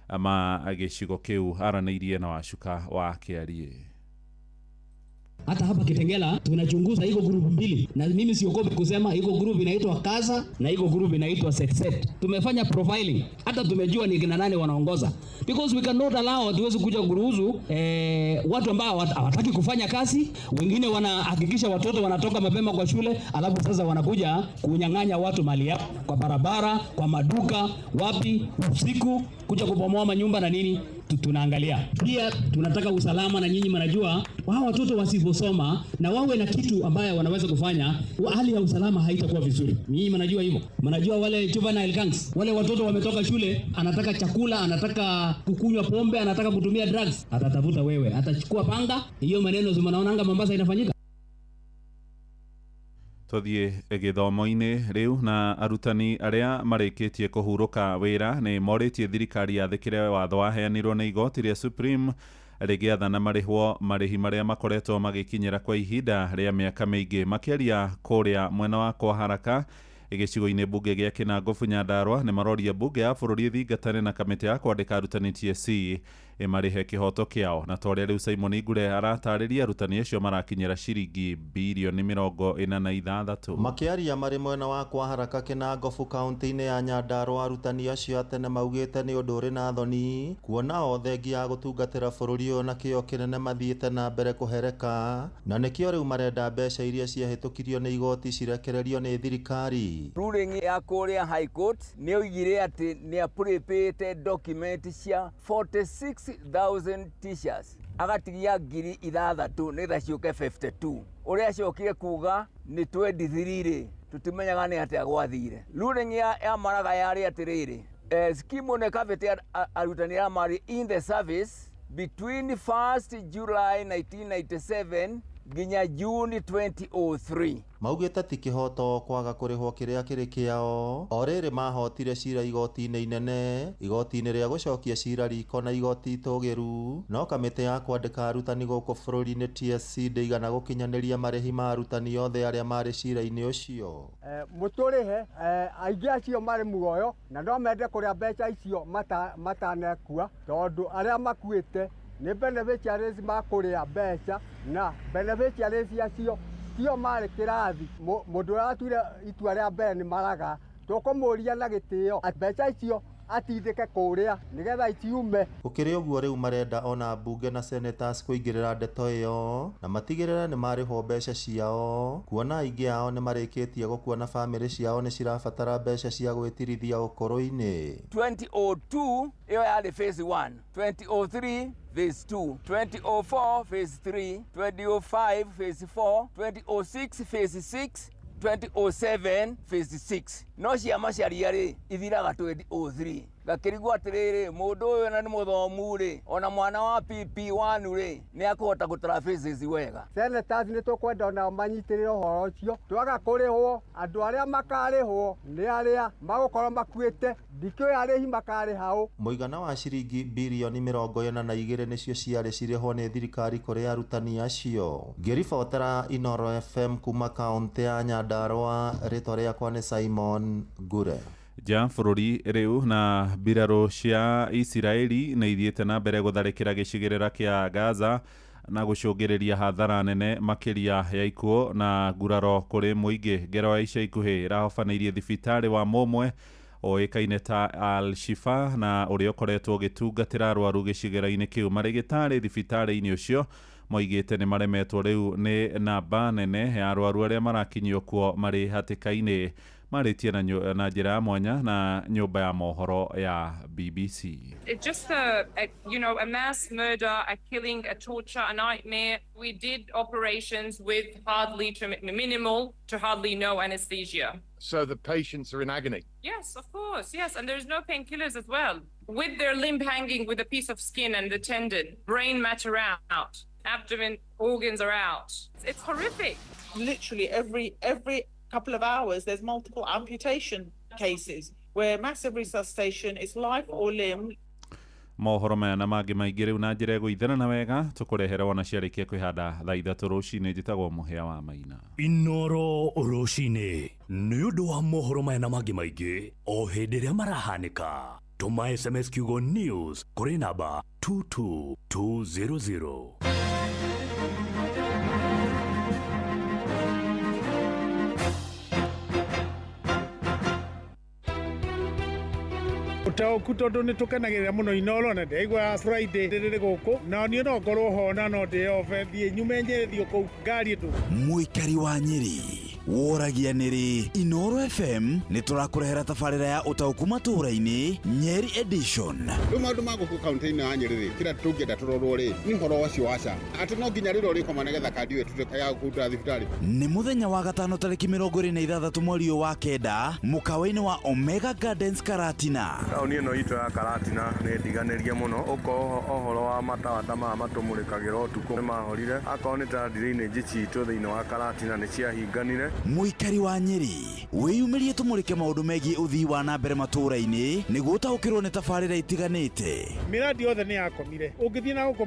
ama gicigo kiu araneirie na wacuka wa Kiarie. Hata hapa Kitengela tunachunguza iko group mbili na mimi siogopi kusema iko group inaitwa Kaza na iko group inaitwa Setset. Tumefanya profiling hata tumejua ni kina nani wanaongoza because we cannot allow tuweze kuja kuruhusu watu ambao hawataki kufanya kazi, wengine wanahakikisha watoto wanatoka mapema kwa shule alafu sasa wanakuja kunyang'anya watu mali yao kwa barabara, kwa maduka, wapi usiku kuja kubomoa manyumba na nini. tunaangalia. Pia tunataka usalama, na nyinyi mnajua wao watoto wasiposoma na wawe na kitu ambayo wanaweza kufanya, hali ya usalama haitakuwa vizuri. Nyinyi mnajua hivyo. Mnajua wale juvenile gangs, wale watoto wametoka shule, anataka chakula, anataka kukunywa pombe, anataka kutumia drugs, atatafuta wewe, atachukua panga. Hiyo maneno zimanaonanga Mombasa inafanyika. Tuthie githomo-ini riu na arutani aria marikitie kuhuruka wira ni moritie thirikari yathikire watho waheanirwo ni igoti ria Supreme rigiathana marihwo marihi maria makoretwo magikinyira kwa ihinda ria miaka miingi makiaria kuria mwena wa kwa haraka igicigo-ini bunge gia Kinangofu Nyandarua ni maroria bunge ya bururi thingatane na kamiti ya kwandika arutani TSC imarihe kihoto kiao na toria riu Simon Igure aratariria arutani acio marakinyira ciringi bilioni 46 makiaria mari mwena wa kwa haraka Kinangofu kaunti-ini ya Nyandarua arutani acio atene maugite ni undu uri na thoni kuona othengi ya gutungatira bururi uyu na kio kinene mathiite na mbere kuhereka na nikio riu marenda mbeca iria ciahitukirio ni igoti cirekererio ni thirikari. Ruling ya Korea High Court ni oigire ati ni apprepate document cia 46,000 teachers agatigia 6,000 nitha ciuke 52 uria ciokire kuga ni 23 tutimenyaga ni ati agwathire. Ruling ya maraga yari atiriri skimu ne kavete arutani ya mari in the service between 1st July 1997 ginya June 2003. Maugite ti kihoto kwaga kurihwo kiria kiri kiao oriri mahotire cira igoti-ini inene igoti-ini ria gucokia cira riko na igoti tugiru no kamiti ya kwandika arutani guku bururi-ini TSC ndeigana gukinyaniria marihi ma arutani othe aria mari cira-ini ucio. Muturihe aingi acio mari muoyo na no mende kuria mbeca icio matanekua tondu aria makuite ni beneficiaries makuria mbeca na beneficiaries acio tio mari kirathi mundu aratuire itua ria mbere ni maraga tukumuria na gitio mbeca icio atindike kuria nigetha iciume. Gukiri uguo riu marenda ona bunge na senators kuingirira ndeto iyo na matigirira ni mariho mbeca ciao kuona aingi ao ni marikitie gukuona family ciao ni cirabatara mbeca cia gwitirithia ukuru-ini. 2002 iyo yari phase 1, 2003 phase 2, 2004 phase 3, 2005 phase 4, 2006 phase 6, 2007 phase 6 no ciama ciariari ithiraga 2003 gakirigwo atiriri mundu uyu na ni muthomu ri ona mwana wa PP1 ri ni akuhota gutara phases wega. Senators ni tukwenda ona manyitirire uhoro ucio twaga kurihwo andu aria makarihwo ni aria magukorwo makuite ndikio arihi makari hau. Muigana wa ciringi bilioni 42 nicio ciari cirihwo ni thirikari kuri arutani acio. Ngiribotera Inoro FM kuma kaunti ya Nyandarua, ritwa riakwa ni Simon Gure. Ja bururi riu na mbirarũ cia Isiraeli nĩ ithiĩte na mbere gũtharĩkĩra gĩcigĩrĩra kĩa Gaza na gũcũngĩrĩria hathara nene makĩria ya ikuũ na nguraro kũrĩ mũingĩ. Ngero ya ica ikuhĩ ĩrahobanĩirie thibitarĩ wa Momwe oĩkaine ta Al-Shifa na ũrĩa ũkoretwo ũgĩtungatĩra arwaru gĩcigĩrĩra-inĩ kĩu. Marĩgĩtarĩ thibitarĩ-inĩ ũcio moigĩte nĩ maremetwo rĩu nĩ namba nene ya arwaru arĩa marakinyio kuo marĩ hatĩka-inĩ. Maritie na njira ya mwanya na nyumba ya mohoro ya BBC. It's just a mass murder, a killing, a torture, a nightmare. We did operations with minimal to hardly no anesthesia. So the patients are in agony? Yes, of course, yes. And there's no painkillers as well. With their limb hanging with a piece of skin and the tendon, brain matter out, abdomen organs are out. It's horrific. Literally every couple of hours there's multiple amputation cases where massive resuscitation is life or limb. Mohoro maya na mangĩ maingĩ rĩu na njĩra ĩgũithanana wega tũkũrehere wona ciarĩkia kwĩhanda thaa 3 rũcinĩ. Njĩtagwo Mũhĩa wa Maina. Inoro rũcinĩ nĩ ũndũ wa mohoro maya na mangĩ maingĩ o hĩndĩ ĩrĩa marahanĩka. Tũma SMS kiugo news kũrĩ namba 22200. Utauku tondu ni tukenagirira muno Inoro na ndeigua Friday riri guku na ni no ngorwo ho na no ndi ofe thie nyume njerethio ku ngari tu. Muikari wa Nyeri woragia nĩrĩ Inoro FM nĩ tũrakũrehera tabarĩra ya ũtaũku matũũra-inĩ Nyeri edition. Rĩu maũndũ ma gũkũ kaunti-inĩ ya Nyeri kĩrĩa tũngĩenda tũrorwo rĩ nĩ ũhoro wacio wa SHA. Atĩ no nginya rĩrĩa ũrĩkoma nĩgetha kandi ĩyo ĩtuĩke ya gũkũruta thibitarĩ. Nĩ mũthenya wa gatano tarĩki 26 mweri wa kenda mũkawa-inĩ wa Omega Gardens Karatina. Taũni ĩno itũ ya Karatina nĩ ndiganĩrie mũno ũko ohoro wa matawa ta maya matũmũrĩkagĩra ũtukũ nĩ mahorire akorwo nĩ ta drainage citũ thĩinĩ wa Karatina nĩ ciahinganire. Mũikari wa Nyeri wĩyumĩrie tũmũrĩke maũndũ megiĩ ũthii wa na mbere matũũra-inĩ nĩguo ũtaũkĩrwo nĩ tabarĩra itiganĩte. Miradi yothe nĩ yakomire ũngĩthiĩ na gũkũ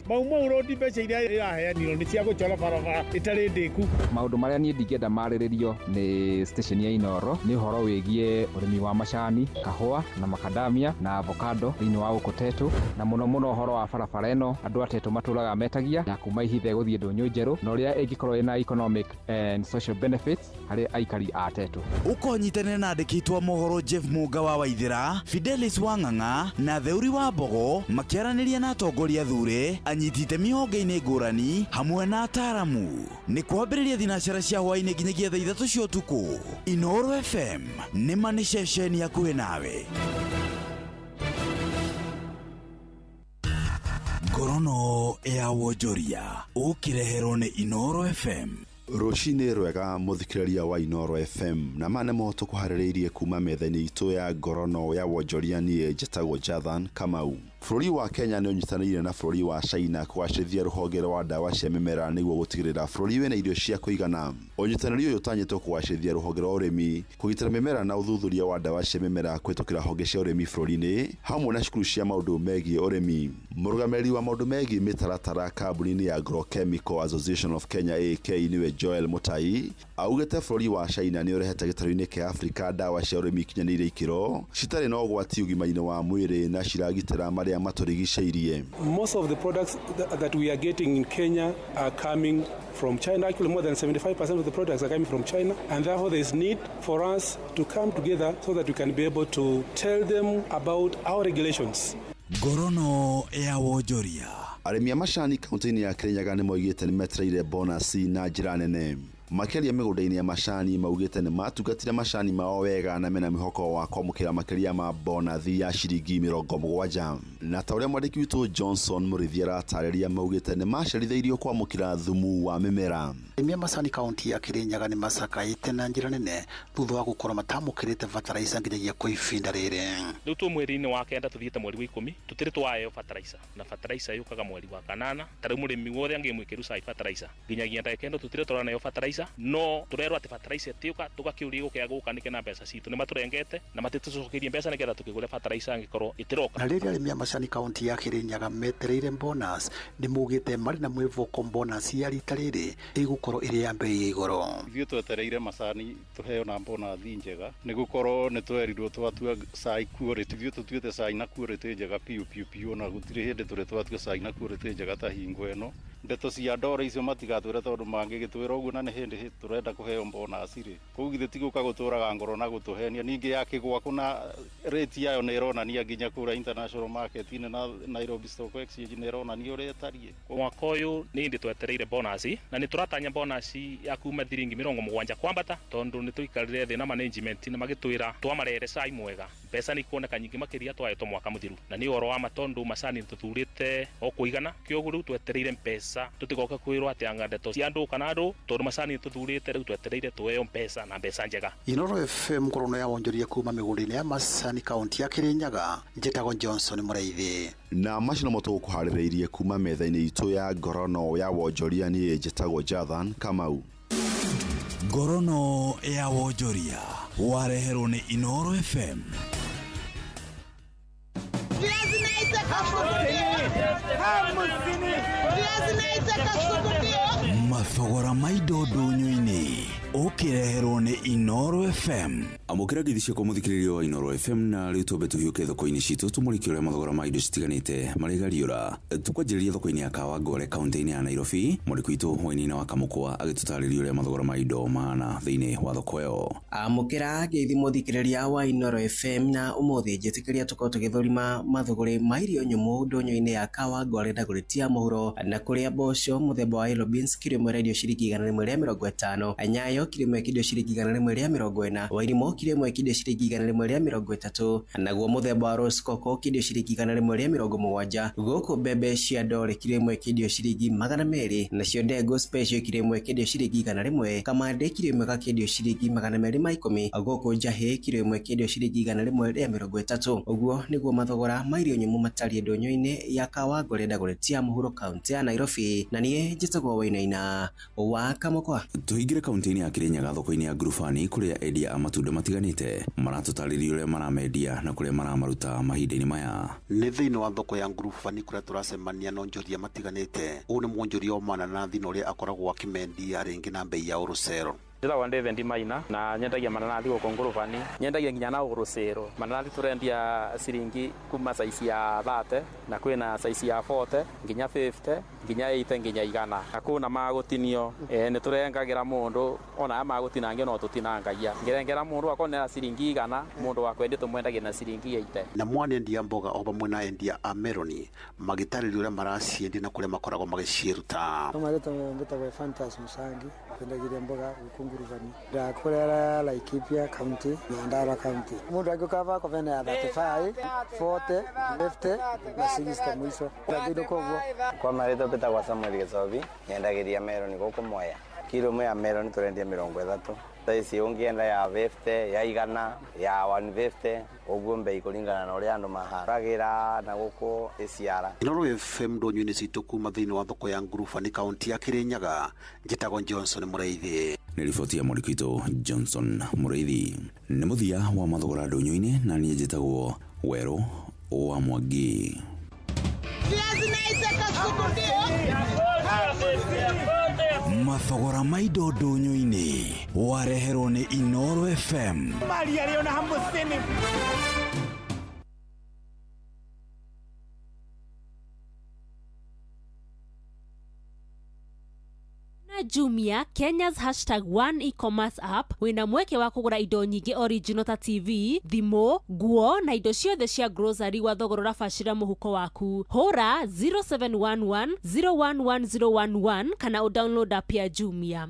Mau Road mbeca iria iraheanirwo nĩ cia gũcora barabara itarĩ ndĩku. Maũndũ marĩa niĩ ndingĩenda marĩrĩrio nĩ station ya Inoro nĩ ũhoro wĩgiĩ ũrĩmi wa macani, kahũa na macadamia na avocado thĩinĩ wa gũkũ Tetu, na mũno ũhoro wa barabara ĩno andũ a Tetu matũraga metagia ya kuma Ihithe gũthiĩ Ndũnyũ Njerũ na ũrĩa ĩngĩkorwo ĩna economic and social benefits harĩ aikari a Tetu. Ũkonyitanĩra na andĩkĩtwo mohoro Jeff Mũnga wa Waithĩra, Fidelis Wang'ang'a na Theuri wa Mbogo makĩaranĩria na atongoria thure anyiti itemi honge-inĩ ngũrani hamwe na ataaramu. Nĩ kwambĩrĩria thinacara cia hwaĩ-inĩ nginyagia thaa 3 cia ũtukũ. Inoro FM nĩ ma nĩ ceceni hakuhĩ nawe. Ngorono ya wonjoria ũkĩreherwo nĩ Inoro FM. Rũcinĩ rwega mũthikĩrĩria wa Inoro FM na mane moto kũharĩrĩirie kuma metha-inĩ itũ ya ngorono ya wonjoria niĩ njĩtagwo Jathan Kamau. Bũrũri wa Kenya nĩ ũnyitanĩire na bũrũri wa China kũgacĩrithia rũhonge rwa ndawa cia mĩmera nĩguo gũtigĩrĩra bũrũri wĩna irio cia kũigana. Ũnyitanĩri ũyũ ũtanyĩtwo kũgacĩrithia rũhonge rwa ũrĩmi, kũgitĩra mĩmera na ũthuthuria wa ndawa cia mĩmera kũhĩtũkĩra honge cia ũrĩmi bũrũri-inĩ hamwe na cukuru cia maũndũ megiĩ ũrĩmi. Mũrũgamĩrĩri wa maũndũ megiĩ mĩtaratara kambuni-inĩ ya Agrochemical Association of Kenya AK nĩwe Joel Mutai augĩte bũrũri wa China nĩ ũrehete gĩtarũ-inĩ kĩa Afrika ndawa cia ũrĩmi ikinyanĩire ikĩro citarĩ na ũgwati ũgima-inĩ wa mwĩrĩ na ciragitĩra marĩa maturigicĩirie. Most of the products that we are getting in Kenya are coming from China. Actually, more than 75% of the products are coming from China, and therefore there is need for us to come together so that we can be able to tell them about our regulations. Ngorono ya wonjoria. Arĩmi a macani kaunti-inĩ ya Kirinyaga nĩ moigĩte nĩ metereire bonus na njĩra nene. Makĩria mĩgũnda-inĩ ya macani maugĩte nĩ matungatire macani mao wega na mena mĩhoko wa kwamũkĩra makĩria ma bonathi ya ciringi 70. Na ta ũrĩa mwandĩki witũ Johnson Mũrĩthi aratarĩria maugĩte nĩ macerithĩirio kwamũkĩra thumu wa mĩmera. Arĩmi a macani kaunti ya Kirinyaga nĩ macakaĩte na njĩra nene thutha wa gũkorwo matamũkĩrĩte fertilizer nginyagia kwa ihinda rĩrĩ. Rĩu tu mweri-inĩ wa kenda tuthiĩte mweri wa 10 tũtirĩ twaheo fertilizer na fertilizer yũkaga mweri wa 8. Tarĩu mũrĩmi wothe angĩmwĩkĩru sai fertilizer nginyagia ndagĩka ĩno tũtirĩ tũraneo fertilizer no turerwo ati fertilizer tiuka tugakiuria gukea gukanike na mbeca citu ni maturengete na matitucokerie mbeca nigetha tukigure fertilizer angikorwo itiroka. Na rĩrĩa arĩmi a macani kaunti ya Kirinyaga metereire bonus nĩ mugĩte marĩ na mwĩvoko bonus ya rita rĩrĩ ĩgũkorwo ĩrĩ ya mbei ya igũrũ. Ithuĩ twetereire macani tuheo na bonus njega nĩ gũkorwo nĩ twerirwo twatua cai quality, ithuĩ tũtuĩte cai na quality njega piu na gũtirĩ hĩndĩ tũrĩ twatua cai na quality njega ta hingo ĩno. Ndeto cia ndoro icio matigatwĩre tondũ mangĩgĩtwĩra ũguo na nĩ hĩndĩ turenda kuheo bonus rĩ kũu githĩ ti gũka gũtũraga ngoro na gũtũhenia ningĩ ya kĩgwa kuna rate yayo nĩ ĩronania nginya kũra international market -inĩ na Nairobi Stock Exchange nĩ ĩronania ũrĩa ĩtariĩ. Mwaka ũyũ nĩ ndĩ twetereire bonus na nĩ tũratanya bonus ya kuma thiringi 70 kwambata tondũ nĩ tũikarire thĩ na management na magĩtwĩra twamarere cai mwega mbeca nĩ kuoneka nyingĩ makĩria twahetwo mwaka mũthiru na nĩ ũhoro wa matondũ macani tũthurĩte o kũigana kĩoguo rĩu twetereire mbeca tũtigoka kwĩrwo atĩ anga ndeto cia andũ kana andũ tondũ macani tũthurĩte rĩu twetereire tuheo mbeca na mbeca njega. Inoro FM ngorono ya wonjoria kuma mĩgũnda-inĩ ya macani kaunti ya Kirinyaga njĩtagwo Johnson Mũrĩithi. Na macino moto gũkuharĩrĩirie kuma metha-inĩ itũ ya ngorono ya wonjoria niĩ njĩtagwo Jathan Kamau. Ngorono ya wonjoria wareherwo nĩ Inoro FM. Mathogora ma indo ndũnyũ-inĩ ũkĩreherwo nĩ Inoro FM. amukira ndithi cia kumuthikiriria wa Inoro FM na riu tumbe tuhiuke thoko-ini citu tumuriki uria mathogora ma indo citiganite marigariura tukwanjiriria thoko-ini ya Kawangware kaunti-ini ya Nairobi muriku witu Wainaina wa Kamukwa agitutariria uria mathogora ma indo mahana thiini wa thoko iyo. Amukira ngeithi muthikiriria wa Inoro FM na umuthi njitikiria tuko tugithurima mathogori ma irio nyumu ndonyo-ini ya Kawangware ndaguritia muhuro na kuria mboco muthemba wa yellow beans kilo imwe radio ciringi 150, Nyayo kilo imwe kidio ciringi 140, Wairimo kilo imwe kidio ciringi 130, naguo muthemba wa Rose Coco kidio ciringi 170, guku mbembe cia ndore kilo imwe kidio ciringi 200, nacio ndengũ special kilo imwe kidio ciringi 100, kamande kilo imwe ga kidio ciringi 210, guku njahi kilo imwe kidio ciringi 130. Uguo niguo mathogora ma irio nyumu matari ndonyo-ini ya Kawangware ndaguritia muhuro kaunti ya Nairobi, na nie njitagwo Wainaina wa Kamukwa. Tuhingire kaunti-ini ya Kirinyaga thoko-ini ya Ngurubani kuria endia a matunda matiganite maratutariria uria maramendia na kuria maramaruta mahinda-ini maya. Ni thiini wa thoko ya Ngurubani kuria turacemania na onjoria matiganite. Uyu ni mwonjoria wa mananathi na uria akoragwo akimendia ringi na bei ya urusero. Ndĩragwo David Maina na nyendagia mananathi gũkũ Ngurubani, nyendagia nginya na ũgũrũcĩrũ. Mananathi tũrendia ciringi kuma saizi ya 30 na kwĩna saizi ya 40 nginya 50 nginya 80 nginya 100, na kuna magũtinio nĩ tũrengagĩra mũndũ ona magũtinangio no tũtinangagia ngĩrengera mũndũ akonera ciringi 100 mũndũ wa kwendia tũmwendagia na ciringi 80. Na mwanendia mboga o bamwe na endia a meroni magitarĩria ũrĩa maraciendi na kũrĩa makoragwo magĩciruta. Mbĩtagwo Fantas Musangi kwendagiria mboga gũkũ Ngurubani ndakorera Laikipia County na Ndaragwa County. Mundu agĩkava kovena ya 35 40 50 na 60 mwisho ndagindo koguo. Kwa marito betagwo Samuel Gesobi nyendagiria meroni gũkũ Mwea. Kilo imwe ya meroni tũrendia 30. Saizi ungienda ya 50 ya 100 ya 150 uguo mbei kulingana na uria andu maharagira na guku iciara. Inoro FM ndonyo-ini citu kuma thiini wa thoko ya Ngurubani kaunti ya Kirinyaga njitagwo Johnson Mureithi. Ni riboti ya Murikito Johnson Mureithi. Ni muthia wa mathogora ndonyo-ini na nie njitagwo Wero wa Mwangi. Mathogora ma indo ndonyo-ini wareherwo ni Inoro FM. Maria Leona Hambusini. Jumia, Kenya's #1 e-commerce app, wina mweke wa kugura indo nyingi original ta TV, thimo, nguo na indo ciothe cia grocery wa thogora urabacira muhuko waku. Hura 0711 011011 kana udownload app ya Jumia.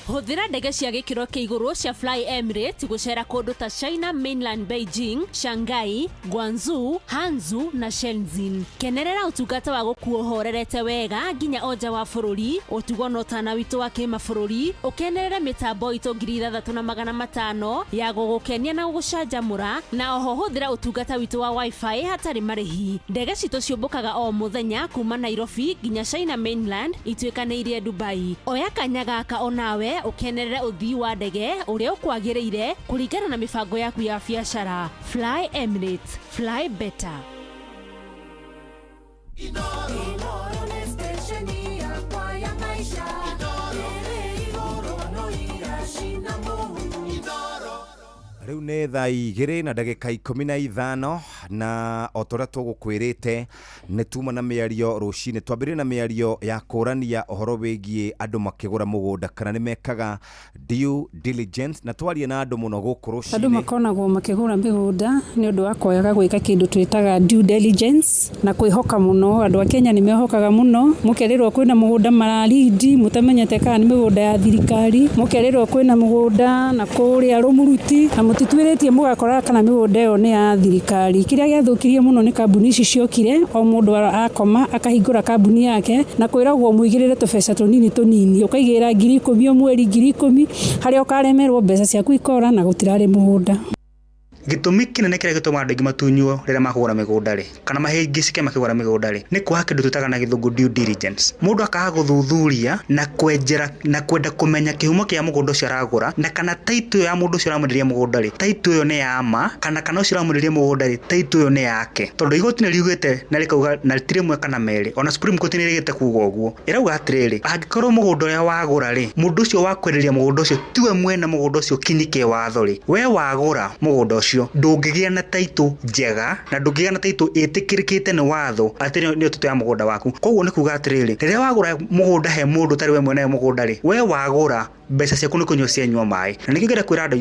Huthira ndege cia gikiro kiiguru cia Fly Emirates gucera kundu ta China Mainland, Beijing, Shanghai, Guangzhou, Hangzhou na Shenzhen. Kenerera utungata wa gukuohorerete wega nginya oja wa bururi, utugo no tana witu wa kimabũrũri, ukenerere mitambo itu 3500 ya gugukenia na gucanjamura, na oho huthira utungata witu wa wifi hatari marihi. Ndege citu ciumbukaga o muthenya kuma Nairobi nginya China Mainland itwikanirie Dubai. Oya kanyaga ka onawe ukenerere uthii wa ndege uria ukwagiriire kuringana na mibango yaku ya biashara. Fly Emirates, fly better. Inoro ni station ya kwa ya maisha. Inoro no irashina mu. Riu nĩ thaa 2 na ndagĩka 15 na otoria tũgũkwĩrĩte nĩ tuma na mĩario rũcinĩ. Twambĩrĩrie na mĩario ya kũrania ũhoro wĩgiĩ andũ makĩgũra mũgũnda kana nĩ mekaga due diligence, na twarie na andũ mũno gũkũ rũcinĩ. Andũ makonagwo makĩgũra mĩgũnda nĩ ũndũ wa kwaga gwĩka kĩndũ twĩtaga due diligence na kwĩhoka mũno. Andũ a Kenya nĩ mehokaga mũno, mũkerirwo kwĩna mũgũnda mararindi mũtamenyete kana nĩ mĩgũnda ya thirikari, mũkerirwo kwĩna mũgũnda na kũrĩa Rũmuruti na mũtitwĩrĩtie mũgakora kana mĩgũnda ĩyo nĩ ya thirikari. Kĩrĩa gĩathũkirie mũno nĩ kambuni ici ciokire, o mũndũ akoma akahingũra kambuni yake na kwĩragwo mũigĩrĩre tũbeca tũnini, ũkaigĩra 10,000 o mweri 10,000 harĩa ũkaremerwo mbeca ciaku ikora na gũtirarĩ mũgũnda. gitumi kinene kire gituma andu matunywo rira makugura migunda ri kana mahingicike makigura migunda ri ni kwa kindu tutaga na githungu due diligence mundu akaga guthuthuria na kwenjera na kwenda kumenya kihumo kia mugunda ucio aragura na kana title ya mundu ucio aramwenderia mugunda ri title yo ni ya ma kana ucio aramwenderia mugunda ri title yo ni yake tondu igoti ni riugite na rikauga na ritire mwe kana meri ona Supreme Court ni rigite kuuga uguo irauga atiriri angikorwo mugunda uria wagura ri mundu ucio wakwenderia mugunda ucio tiwe mwene mugunda ucio kinyike watho ri we wagura mugunda ucio ndungigia na title njega na ndungigia na title itikirikite ni watho atiri ni tutu ya mugunda waku koguo ni kuuga atiriri riria wagura mugunda he mundu tari we mwene mugunda ri we wagura mbeca ciaku ni kunywa cienywa mai na nikigera kwira andu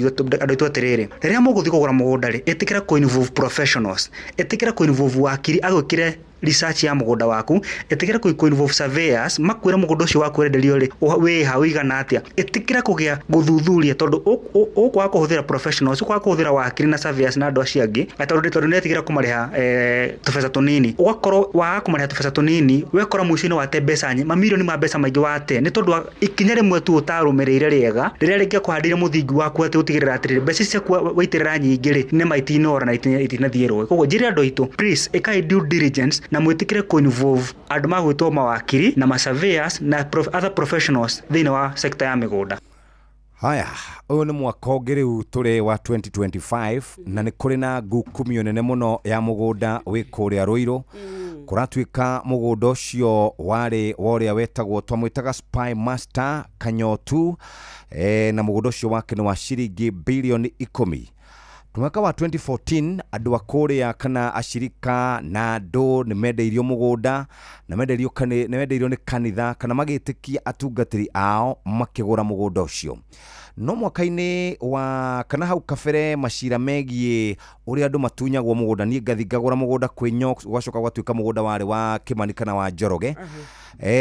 itu atiriri riria muguthi kugura mugunda ri itikira ko involve professionals itikira ko involve wakiri agwikire research ya mugunda waku itikira ko involve surveyors makwira mugunda ucio waku renderio ri we ha wigana atia itikira kugia guthuthuria tondu ukwa kuhuthira professionals ukwa kuhuthira wakiri na surveyors na andu acio angi tondu ni itikira kumariha tubesa tunini ugakorwo wa kumariha tubesa tunini wekora muicini wate mbeca mamilioni ma mbeca maingi wate ni tondu ikinya rimwe tu utarumireire riega riria ringi kuhandire muthingi waku ati utigirira atiriri mbeca ciaku waitirira nyingi ri ni maitinora na itinathierwe koguo njiri andu itu please ekai due diligence na mwitikire ko involve andu magwitwo mawakiri na ma surveyors na other professionals thini wa sector ya migunda. Haya, uyu ni mwaka ungi riu turi wa 2025 na ni kuri na ngukumio nene muno ya mugunda wi kuria Ruiru kuratuika mugunda ucio wari woria wetagwo twamwitaga Spy Master Kanyotu na mugunda ucio wake ni wa ciringi bilioni 10. Mwaka wa 2014 andu akuria kana ashirika na andu ni mendeirio mugunda na mendeirio ni kanitha kana magitikia atungatiri ao makigura mugunda ucio. No mwaka-ini wa kana hau kabere macira megie uri andu matunyagwo mugunda ni ngathingagura mugunda kwi Nyox ugacoka gwatuika mugunda wari wa Kimani kana wa Njoroge.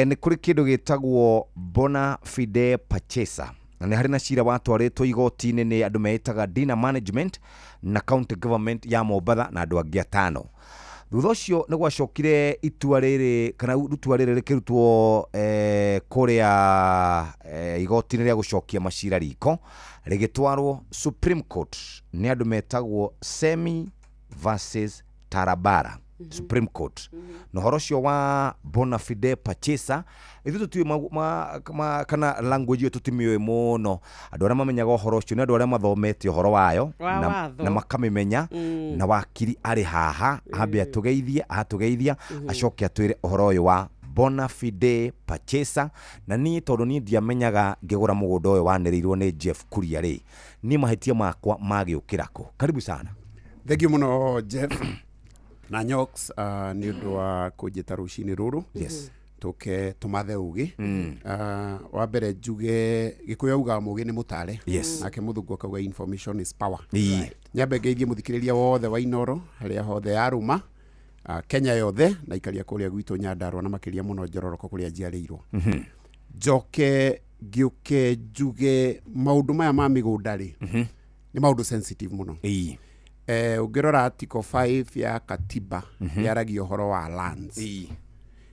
Ni kuri kindu gitagwo bona fide purchaser na ni hari na cira watwaritwo igoti-ini ni andu meitaga Dina Management na County Government ya Mombatha na andu angi 5. Thutha ucio ni gwacokire itua riri kana itua riri rikirutwo kuria igoti-ini ria gucokia macira riko rigitwarwo Supreme Court ni andu metagwo Semi versus Tarabara Supreme Court. No horocio wa bona fide purchaser ithu tuwe kana language yetu timioe muno andu aria mamenyaga horo ucio ni andu aria mathomete horo wayo na makamimenya na wakiri ari haha ambe atugeithia acoke atwire horo uyu wa bona fide purchaser na ni tondu ni ndiamenyaga ngigura mugunda uyu waniriirwo ni Jeff Kuria ri ni mahitia makwa magiukirako. Karibu sana. Thank you muno Jeff na Nyox ni undu wa kujita rucini ruru. Yes. Tuke tumathe ugi wa mbere njuge gikuyu uga mugi ni mutare. Yes. Nake muthungu akauga information is power. Right. Nyambe ngeithie muthikiriria wothe wa Inoro haria hothe yaruma Kenya yothe na ikaria kuria gwitu Nyandarua na makiria muno Njororoko kuria njiarirwo. Joke ngiuke njuge maundu maya ma migunda ri ni maundu sensitive muno. Ungirora article 5 ya katiba yaragia uhoro wa lands.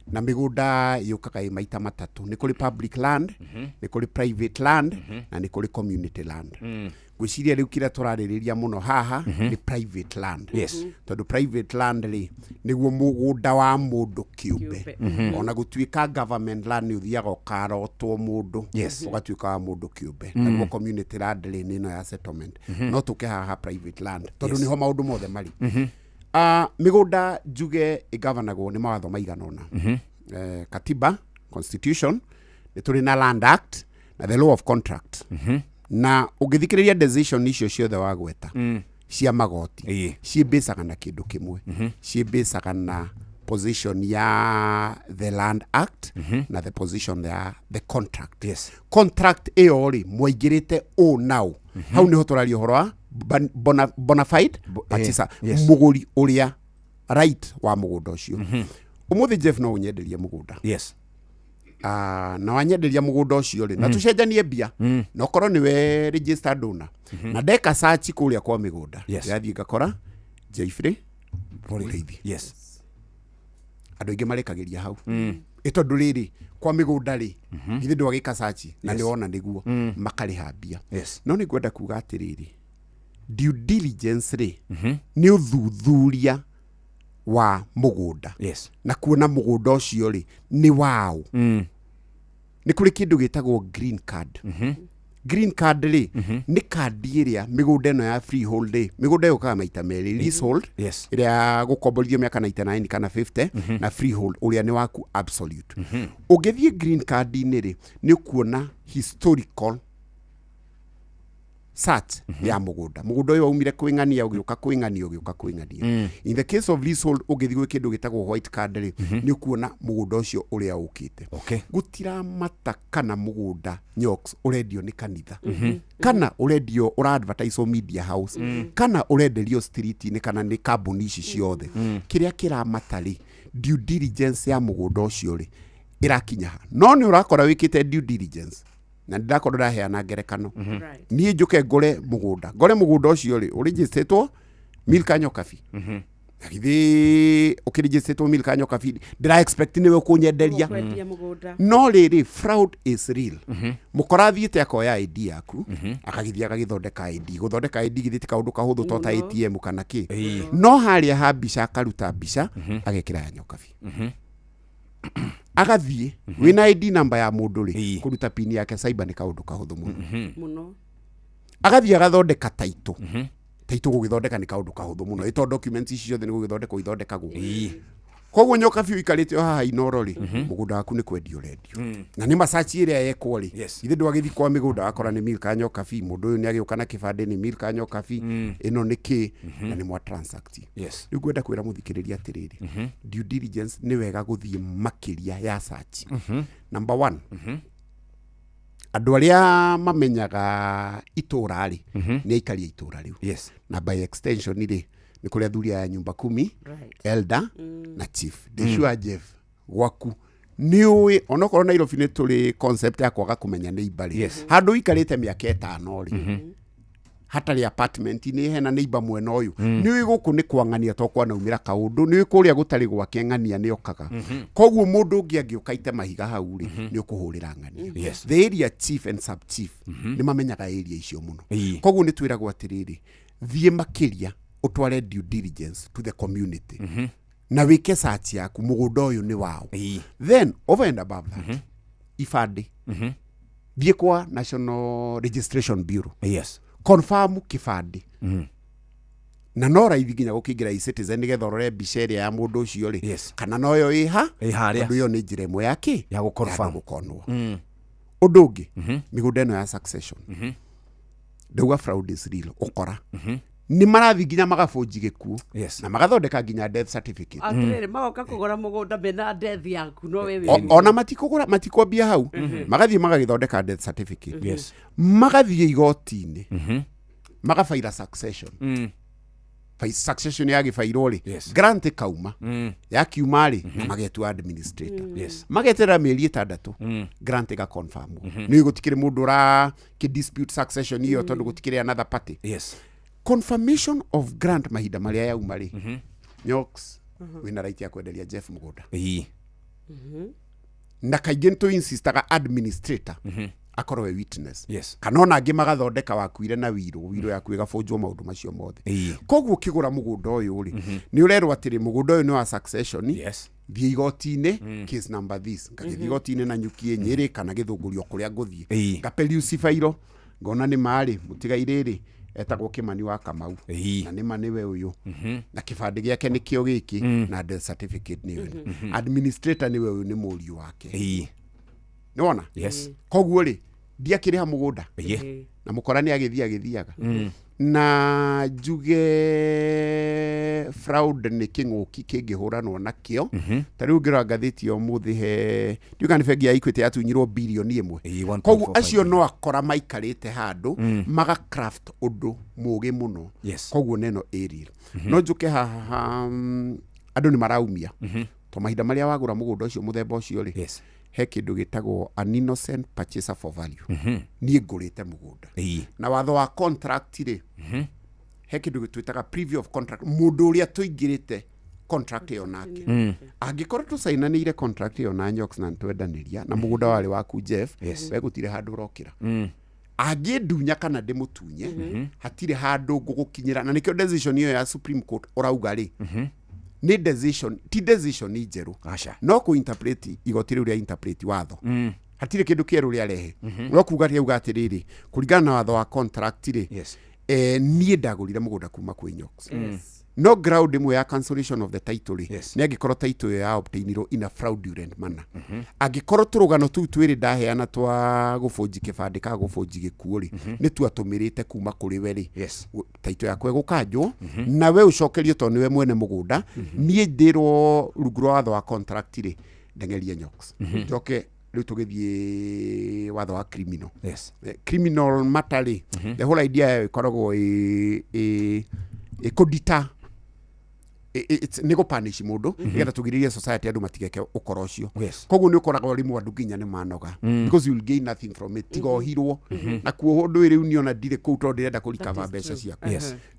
Na migunda yukaga maita matatu. Ni kuri public land, ni kuri private land, na ni kuri community land. Gwiciria riu kira turaririria muno haha ni private land. Yes. Tondu private land ri niguo mugunda wa mundu kiumbe. Ona gutuika government land ni uthiaga ukarotwo mundu ugatuika wa mundu kiumbe. Niguo community land ri ni no ya settlement. No tuke haha private land. Tondu niho maundu mothe mari. Migunda njuge igovernagwo ni mawatho maiganona. Katiba, constitution, ni turi na land act na the law of contract. Na ugithikiriria decision icio ciothe wagweta cia magoti ciibicaga na kindu kimwe. Ciibicaga na position ya the land act na the position ya the contract. Yes. Contract iyo ri mwaingirite o now. Hau niho turario horo wa bona fide purchaser muguri uria right wa mugunda ucio. Umuthi Jeff no unyenderie mugunda. Yes. Na wanyenderia mugunda ucio ri na tucenjanie mbia no korwo niwe registered owner na ndeka search kuria kwa migunda yathii ngakora Jeffrey Muriithi. Yes. Andu ingi marekagiria hau itondu riri kwa migunda ri ithe ndwagika search na ni wona niguo makariha mbia. Yes. No ni gwenda kuga atiriri due diligence ri ni uthuthuria wa mugunda na kuona mugunda ucio ri ni wao ni kuri kindu gitagwo green card green card ri ni card iria migunda ino ya freehold ri migunda yo kama maita meri leasehold iria gukomborithio miaka 99 kana 50 na freehold uria ni waku absolute ugithie green card ini ri ni kuona historical search ya mugunda uyu waumire kwingania ugiuka kwingania in the case of leasehold ugithi gwe kindu gitagwo white card ri ni kuona mugunda ucio uria ukite gutira mata kana mugunda nyoks urendio ni kanitha kana urendio ura advertise media house kana urenderio street ni kana ni kambuni ici ciothe kiria kiramatari due diligence ya mugunda ucio ri irakinya no ni urakora wikite due diligence na ndakora ndaheana ngerekano niĩ njuke ngore mugunda ucio ri uregistertwo Milk Anyoka Fee githi ukiregistertwo Milk Anyoka Fee ndira expect niwe kunyenderia no riri fraud is real mukora thiite akoya ID yaku akagithia agagithondeka ID guthondeka ID githi kaundu kahuthu tota ATM kana ki no haria ha mbica akaruta mbica agekira Anyoka Fee agathie wina ID number ya mundu ri kuruta pin yake cyber ni kaundu kahuthu muno agathie agathondeka taito gugithondeka ni kaundu kahuthu muno ito documents icio thini gugithondeka gu koguo Nyoka Fee ikarite haha Inoro ri mugunda waku ni kwendio rendio na ni masachi iria yekwo ri ithe ndwagithi kwa migunda akora ni Milk Anyoka Fee mundu uyu ni agiuka na kibande ni Milk Anyoka Fee ino ni ki na ni mwa transact riu gwenda kwira muthikiriria atiriri due diligence ni wega guthie makiria ya search number 1 andu aria mamenyaga itura ri ni aikaria itura riu na by extension ri ni kuria thuria ya nyumba 10 elder na chief Deshua Jeff waku niwe onokorwo Nairobi ni tuli concept ya kwaga kumenya neighbor ri handu ikarite miaka 5 ri hatari apartment ni hena neighbor mwena uyu niwe guku ni kwangania to kwa naumira kaundu niwe kuria gutari gwake ngania ni okaga koguo mundu ungi agiukaite mahiga hau ri ni ukuhurira ngania the area chief and sub chief ni mamenyaga area icio muno koguo ni twiragwo atiriri thie makiria utware due diligence to the community na wike search yaku mugunda uyu ni wao then over and above that ifande thie kwa National Registration Bureau confirm kibande na no raithi nginya gukingira e-citizen nigetha urore mbica iria ya mundu ucio ri kana noyo iha ndu yo ni njira imwe yaki ya gukonwo undu ungi migunda ino ya succession ndauga fraud is real ukora ni marathi nginya magafunji gikuo na magathondeka nginya death certificate atiriri magoka kugura mugunda bena death yaku no wewe ona matikwambia hau magathie magagithondeka death certificate magathie igoti-ini magafaira succession ya gifairo ri grant kauma ya kiuma ri magetu administrator magetera mieri 6 grant ga confirm ni gutikire mundu ra ki dispute succession iyo tondu gutikire another party confirmation of grant mahinda maria yauma ri Nyoks wina right ya kwenderia Jeff mugunda na kaingĩ to insistaga administrator akorwo we witness kana ona angĩ magathondeka wakuire na wiro yaku igabunjwo maundu macio mothe koguo kigura mugunda uyu ri ni urerwo atiri mugunda uyu ni wa succession thie igoti-ini case number this ngagithie igoti-ini na nyukie Nyeri kana githungurio kuria nguthie ngapeliusi fairo ngona ni mari mutigaire ri etagwo Kimani wa Kamau na nima niwe uyu na kibande giake ni kio giki na death certificate niwe administrator niwe uyu ni muriu wake ni wona koguo ri ndiakiriha mugunda na mukorani agithiaga na njuge fraud ni king'uki kingihuranwo nakio tariu ngira ngathiti yo muthi he ndiuga ni bengi ya Equity yatunyirwo bilioni 1 koguo acio no akora maikarite handu maga craft undu mugi muno koguo neno area no njuke haha andu ni maraumia to mahinda maria wagura mugunda ucio muthemba ucio ri he kindu gitagwo an innocent purchaser for value ni ngurite mugunda na watho wa contract ri he kindu gitwitaga preview of contract mundu uria tuingirite contract yo nake angikorwo tusainanire contract yo na Nyoks na twendaniria na mugunda wari waku Jeff we gutire handu rokira angĩndunya kana ndĩmũtunye hatirĩ handũ ngũgũkinyĩra, na nĩkĩo decision iyo ya Supreme Court ũrauga rĩ nĩ decision, ti decision ni njerũ, no kũ-interpret igoti rĩu rĩa interpret watho hatirĩ kĩndũ kĩerũ rĩa rehe no kuga rĩauga atĩrĩrĩ kũringana na watho wa contract rĩ niĩ ndagũrire mũgũnda kuma kwĩ Nyox no ground imwe ya cancellation of the title nĩ angĩkorwo title ya obtainirwo in a fraudulent manner angĩkorwo tũrũgano tũu twĩrĩ ndaheana twa gũbũnji kĩbandĩ ka gũbũnji gĩkuũ rĩ nĩ twatũmĩrĩte kuma kũrĩ we rĩ title yakwe gũkanjwo na we ũcokerio tondũ nĩwe mwene mũgũnda niĩ ndĩrwo rungu rwa watho wa contract rĩ ndengerie Nyox njoke rĩu tũgĩthiĩ watho wa criminal criminal matter rĩ the whole idea ĩkoragwo ĩkũdita nĩ gũpanish mũndũ nĩgetha tũgirĩrie society andũ matigeke ũkora ũcio koguo nĩ ũkoragwo rĩmwe andũ nginya nĩ manoga because you will gain nothing from it tiga ohirwo na kuohwo ndũ rĩu niona ndirĩ kũu tondũ ndĩrenda kũrikava mbeca ciaku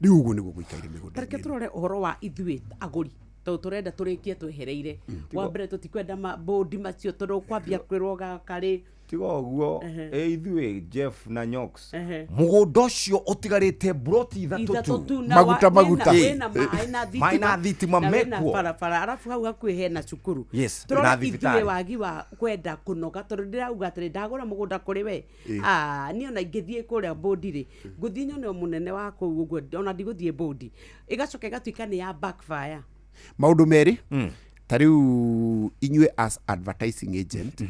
rĩu ũguo nĩguo gũikaire mĩgũnda tareke tũrore ũhoro wa ithuĩ agũri tondũ tũrenda tũrĩkie twehereire wa mbere tũtikwenda mabũndi macio tondũ kwambia kwĩrwo karĩ tiga ũguo ithuĩ Jeff na Nyox mũgũnda ũcio ũtigarĩte broti ithatũ tu maguta maĩ na thitima mekwo barabara arabu hau hakuhĩ hena cukuru tũrora ithuĩ wagi wa kwenda kũnoga tondũ ndĩrauga atĩrĩ ndagũra mũgũnda kũrĩ we niĩ ona ingĩthiĩ kũrĩa bũndi rĩ ngũthiĩ nyone mũnene wa kũu ũguo ona ndigũthiĩ bũndi ĩgacoka ĩgatuĩka nĩ ya backfire maũndũ merĩ ta rĩu inyuĩ as advertising agent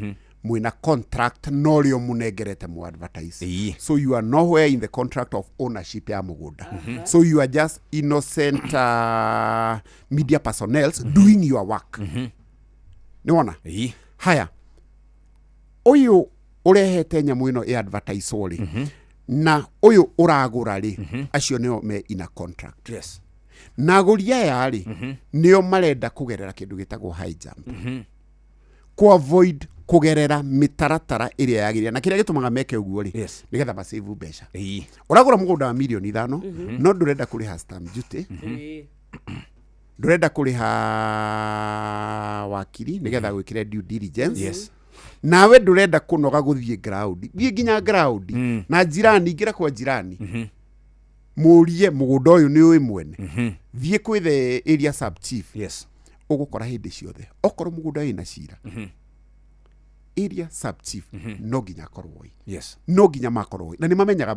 mwina contract no rĩo mũnengerete mu advertise so you are nowhere in the contract of ownership ya mũgũnda so you are just innocent media personnel doing your work nĩwona haya ũyũ ũrehete nyamũ ĩno ya advertise rĩ na ũyũ ũragũra rĩ acio nĩo me in a contract na agũri aya rĩ nĩo marenda kũgerera kĩndũ gĩtagwo high jump ku avoid kugerera mitaratara ĩrĩa yagĩrĩire na kĩrĩa gĩtũmaga meke ũguo rĩ nĩgetha masave mbeca ũragũra mũgũnda wa milioni 5 no ndũrenda kũrĩha stamp duty ndũrenda kũrĩha wakiri nĩgetha gwĩkĩre due diligence nawe ndũrenda kũnoga gũthiĩ ground thiĩ nginya ground na jirani ngira kwa jirani mũrie mũgũnda ũyũ nĩ ũĩ mwene thiĩ kwĩ the area sub chief ũgũkora hĩndĩ ciothe okorwo mũgũnda wĩna cira area sub chief no nginya akorwo no nginya makorwo na nĩ mamenyaga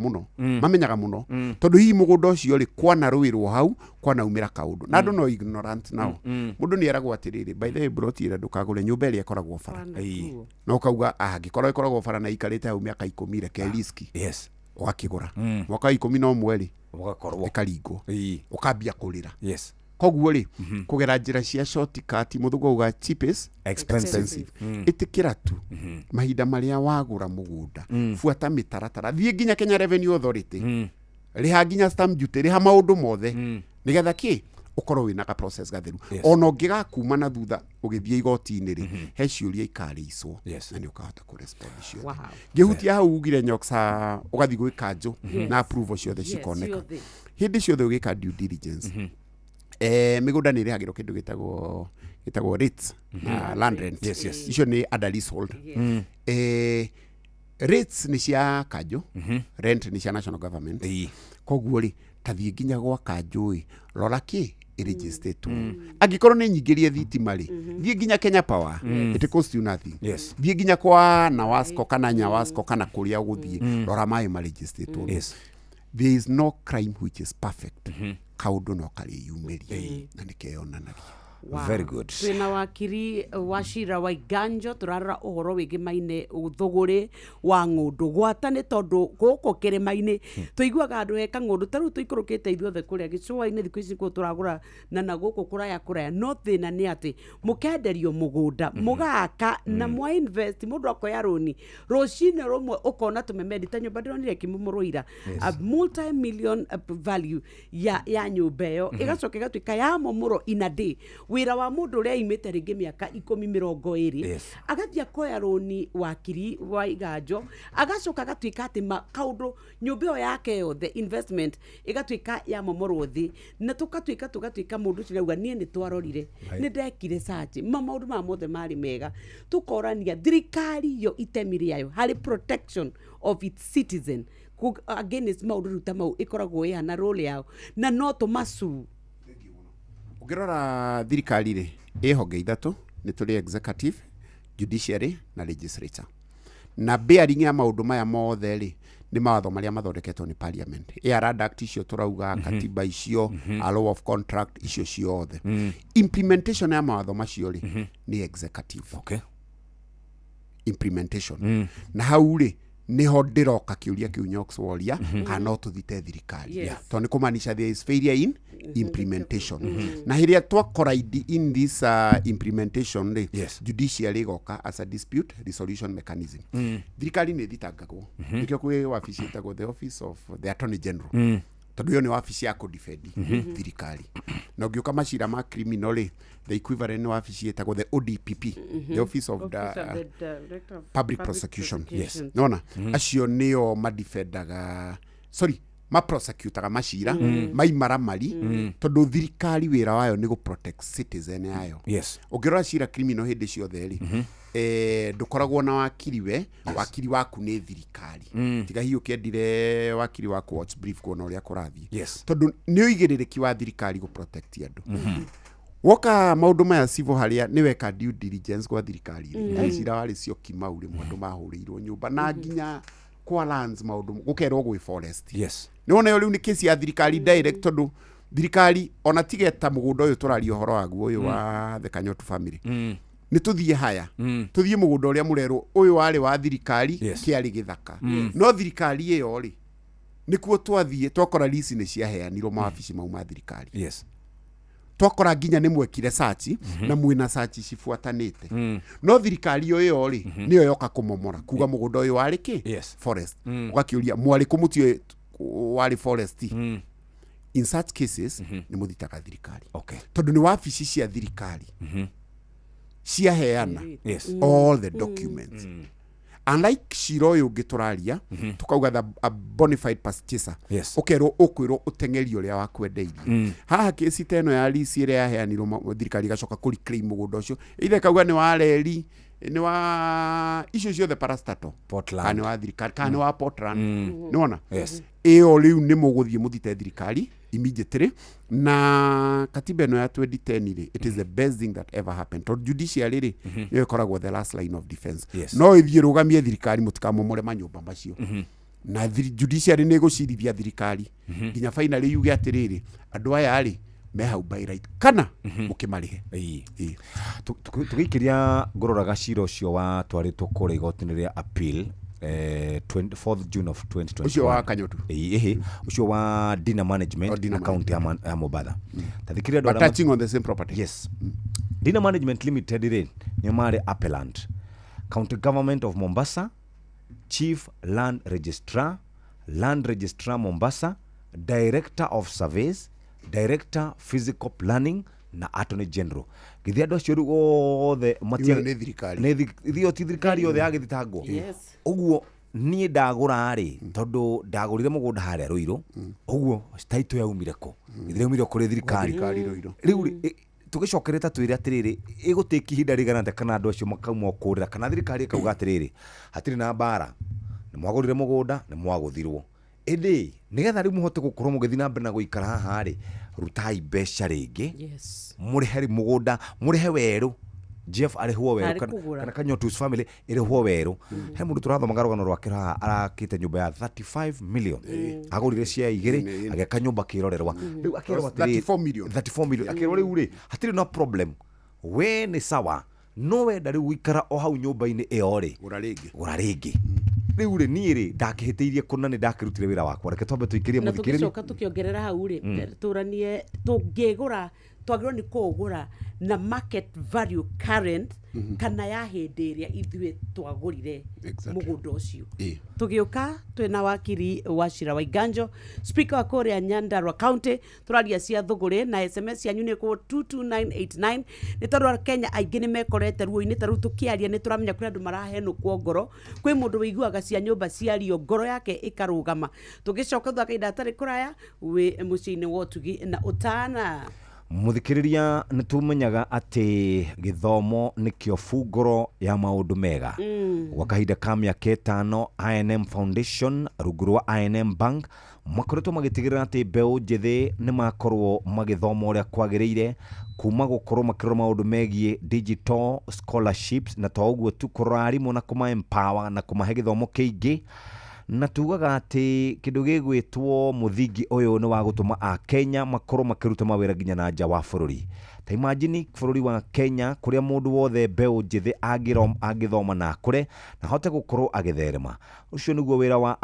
mũno tondũ hihi mũgũnda ũcio rĩ kwana rũĩrwo hau kwana umĩra kaũndũ na andũ no ignorant nao mũndũ nĩ eragwo atĩrĩrĩ by the way broti ĩra ndũkagũre nyũmba ĩrĩa ĩkoragwo bara no kauga angĩkorwo ĩkoragwo bara na ikarĩte hau mĩaka 10 reke riski ũgakĩgũra mwaka 11 rĩ ũgakorwo ĩkaringwo ũkambia kũrĩra koguo rĩ kũgera njĩra cia shortcut mũthũgũ uga cheapest expensive ĩtĩkĩra tu mahinda marĩa wagũra mũgũnda fuata mĩtaratara thiĩ nginya Kenya Revenue Authority rĩha nginya stamp duty rĩha maũndũ mothe nĩgetha kĩ ũkorwo wĩna ka process gatheru ona ũngĩgakuma na thutha ũgĩthiĩ igoti-inĩ rĩ he ciũria ikarĩicwo na nĩ ũkahota kũrespond ciothe ngĩhutia hau ugire Nyox ũgathiĩ gwĩkanjũ na approval ciothe cikoneka hĩndĩ ciothe ũgĩka due diligence mĩgũnda nĩ ĩrĩhagĩrwo kĩndũ gĩtagwo rates na land rent icio nĩ under leasehold rates nĩ cia kanjũ rent nĩ cia national government koguo rĩ tathiĩ nginya gwa kanjũ rora kĩ registered angĩkorwo nĩ nyingĩrie thitima rĩ thiĩ nginya Kenya Power it costs you nothing thiĩ nginya kwa Nawasco kana Nyawasco kana kũrĩa ũgũthiĩ rora maĩ ma registered there is no crime which is perfect kaũndũ no karĩyumĩria na nĩkeyonanagia very good twina wakiri Wachira Waiganjo turarora ũhoro wĩgiĩ maine thũgũrĩ wa ng'ũndũ gwata nĩ tondũ gũkũ kĩrĩma-inĩ tũiguaga andũ eka ng'ũndũ tarĩu tũikũrũkĩte ithuothe kũrĩa gĩcũa-inĩ thikũ ici kũ tũragũra na gũkũ kũraya no thĩna nĩ atĩ mũkenderio mũgũnda mũgaka na mwa invest mũndũ akoya rũni rũcinĩ rũmwe ũkona tũmemedi ta nyũmba ndĩronire Kimũmũrũira a multi-million value ya nyũmba ĩyo ĩgacoka ĩgatuĩka ya momũro in a day wĩra wa mũndũ ũrĩa imĩte rĩngĩ mĩaka 10-20 agathiĩ akoya rũni wakiri Waiganjo agacoka agatuĩka atĩ kaũndũ nyũmba ĩyo yake yothe investment ĩgatuĩka ya momorwo thĩ na tũgatuĩka mũndũ ũcio auga niĩ nĩ twarorire nĩ ndekire search maũndũ ma mothe marĩ mega tũkorania thirikari yo itemi rĩayo harĩ protection of its citizen against maundu ruta mau ikoragwo yana role yao na no tumacu Ukirora thirikari ri ihonge ithatu ni tuli executive, judiciary na legislature. Na bearing ya maundu maya mothe ri ni mawatho maria mathondeketwo ni parliament. Era act icio turauga katiba icio, a law of contract icio ciothe. Implementation ya mawatho macio ri ni executive. Okay. Implementation. Na hau ri niho ndiroka kiuria kiu Nyox woria kana tuthite thirikari. To ni kumanisha there is failure in implementation. Na hiria twakora in this implementation judiciary goka as a dispute resolution mechanism. Thirikari ni thitangagwo. Nikio kwi wabici itagwo the office of the attorney general. Tondu yo ni wabici ya kudefend thirikari. Na ugiuka macira ma criminal the equivalent ni wabici itagwo the ODPP, the office of the public prosecution. Yes. Nona acio nio madefendaga maprosecutaga macira maimara mari tondu thirikari wira wayo ni go protect citizen yayo. Yes. Ungirora cira criminal hindi ciothe ri ndukoragwo na wakiri we wakiri waku ni thirikari tiga hiyo kiendire wakiri waku watch brief kuona uria kurathie tondu ni uigiririki wa thirikari go protect andu. Woka maundu maya civil haria ni weka due diligence kwa thirikari ri cira wari cio kimau ri mundu mahurirwo nyumba na nginya kwa lands maundu gukerwo gwi forest. Yes. Ni wona yo riu ni case ya thirikari direct tondu thirikari ona tigeta mugunda uyu turari uhoro waguo uyu wa the Kanyotu family. Ni tuthie haya tuthie mugunda uria murero uyu wari wa thirikari kiari githaka. No thirikari iyo ri nikuo twathie twakora lisi ni ciaheanirwo mawabici mau ma thirikari. Yes. Twakora nginya ni mwekire search na mwina search cifuatanite. No thirikari iyo ri niyo yoka kumomora kuga mugunda uyu wari ki forest. Ugakiuria mwari kumutio wari forest. In such cases ni muthitaga thirikari. Okay. Tondu ni wabici cia thirikari ciaheana all the documents. Unlike cira uyu ngituraria tukauga a bonafide purchaser. Ukerwo ukwirwo utengerio ria wakwendeirie. Haha kesi teno ya lease ire yaheanirwo thirikari gacoka kuri claim mugunda ucio ithe kauga ni wa reri ni wa icio ciothe parastatal Portland kana wa thirikari kana wa Portland. Nona iyo riu ni muguthie muthite thirikari immediately na katiba no ya 2010 ri it is the best thing that ever happened to judiciary ri yo koragwo the last line of defense. No ithie rugamie thirikari mutikamomore manyumba macio na judiciary ni gucirithia thirikari nginya finally yuge atiriri andu aya ari me hau by right kana mukimarihe. Tugikiria ngororaga cira ucio wa twaritwo kuri igoti-ini ria appeal 24th June of 2021. Ucio wa Kanyotu. Ucio wa Dina Management account ya Mobatha. Tathikiria ndo touching on the same property. Yes. Dina Management Limited ire ni mari appellant. County Government of Mombasa, Chief Land Registrar Mombasa, Director of Surveys, Director Physical Planning na Attorney General. Githia ndo cio ruothe matia ni thirikari. Ni thirikari yothe yagithitangwo. Uguo nie ndagura ri tondu ndagurire mugunda haria Ruiru. Uguo title yaumire ko. Ithire umire kuri thirikari Ruiru. Riu tugicokereta twire atiriri igutiki hinda rigana nda kana andu acio makauma kurira kana thirikari ikauga atiriri hatiri na bara ni mwagurire mugunda ni mwaguthirwo. Indi nigetha riu muhote gukorwo mugithi na mbere na guikara haha ri rutai mbeca ringi murihe mugunda murihe weru Jeff arihwo weru kana Kanyotu's family irihwo weru. He mundu turathoma garugano rwake raha arakite nyumba ya 35 million agurire cia igiri ageka nyumba kirorerwa riu akirwa 34 million akirwa riu ri hatiri no problem we ni sawa no wenda riu guikara o hau nyumba-ini iyo ri gura ringi riu ri ni ri ndakihitiirie kuna ni ndakirutire wira wakwa reke twambe tuikirie muthikiriri na tugicoka tukiongerera hau ri turanie tungigura twagirwo ni kugura na market value current kana ya hindi iria ithue twagurire mugunda ucio. Tugiuka twina wakiri Wachira Waiganjo speaker wa Korea Nyandarua County turaria cia thuguri na SMS yanyu ni ku 22989 ni tondu Kenya aingi ni mekorete ruo-ini taru tukiaria ni turamenya kuri andu marahenukwo ngoro kwi mundu wiguaga cia nyumba ciario ngoro yake ikarugama. Tugicoka thaka indatari kuraya we muciini wotugi na utana muthikiriria nitumenyaga ati githomo nikio funguro ya maundu mega gwa kahinda ka miaka 5 INM Foundation rungu rwa INM Bank makoretwo magitigirira ati mbeu njithi ni makorwo magithoma uria kwagiriire kuma gukorwo makirora maundu megie digital scholarships na to uguo tu kurora arimu na kuma empower na kumahe githomo kiingi na tugaga ati kindu gigwitwo muthingi uyu ni wa gutuma a Kenya makorwo makiruta mawira nginya na nja wa bururi. Ta imagine bururi wa Kenya kuria mundu wothe mbeu njithi agithoma na kure na hote gukorwo agitherema. Ucio niguo wira wa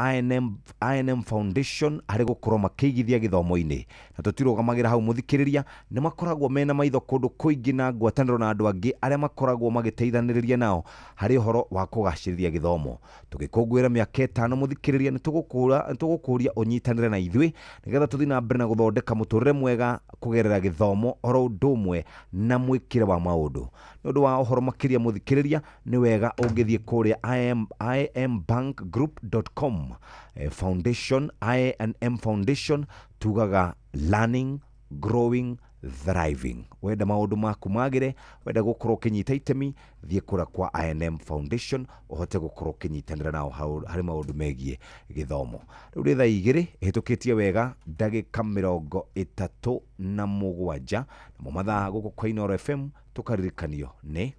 INM Foundation ari gukorwo makigithia githomo-ini na tutirugamagira hau muthikiriria ni makoragwo mena maitho kundu kuingi na ngwataniro na andu angi aria makoragwo magiteithaniriria nao hari uhoro wa kugacirithia githomo. Tugikungwira miaka 5 muthikiriria ni tugukuria unyitanire na ithui nigetha tuthi na mbere na guthondeka muturire mwega kugerera githomo oro ndumwe na mwikire wa maundu. Nondu wa uhoro makiria muthikiriria ni wega ungithie kuria imbankgroup.com foundation INM Foundation tugaga learning growing thriving. Wenda maundu maku magire wenda gukorwo kinyita itemi thie kura kwa INM Foundation uhote gukorwo kinyitanira nao hari maundu megie githomo. Riu ri thaa 2 hitukitie wega ndagika 37 na mo mathaa guku kwa Inoro FM tukaririkanio ni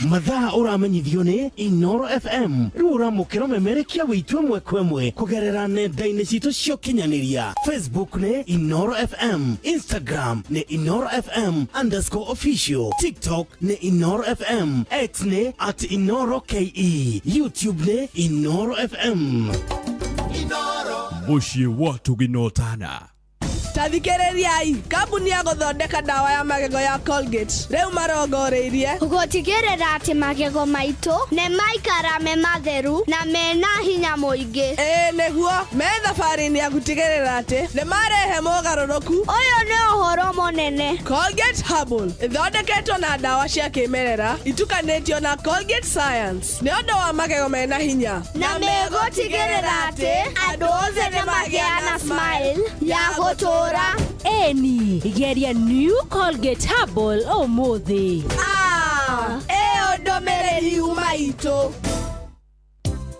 mathaa uramenyithio ni Inoro FM riu uramukira memerekia witwe mwekwemwe kugerera nenda-ini citu cio kinyaniria Facebook ni Inoro FM, Instagram ni Inoro FM_official, TikTok ni Inoro FM, X ni @InoroKE, YouTube ni Inoro FM. Muciĩ watu ginotana tathikĩrĩriai kambuni ya gũthondeka ndawa ya magego ya Colgate rĩu marongoreirie gũtigĩrĩra atĩ magego maitũ nĩ maikara me matheru na mena hinya mũingĩ. Nĩguo me thabarĩ-inĩ ya gũtigĩrĩra atĩ nĩ marehe mogarũrũku. Ũyũ nĩ ũhoro mũnene. Colgate Herbal ĩthondeketwo na ndawa cia kĩmerera itukanĩtio na Colgate Science nĩ ũndũ wa magego mena hinya na megũtigĩrĩra atĩ andũ othe nĩ magĩa na smile ya gũtũra. Eni geria new Colgate Herbal umuthi. Eo ndomereri umaito.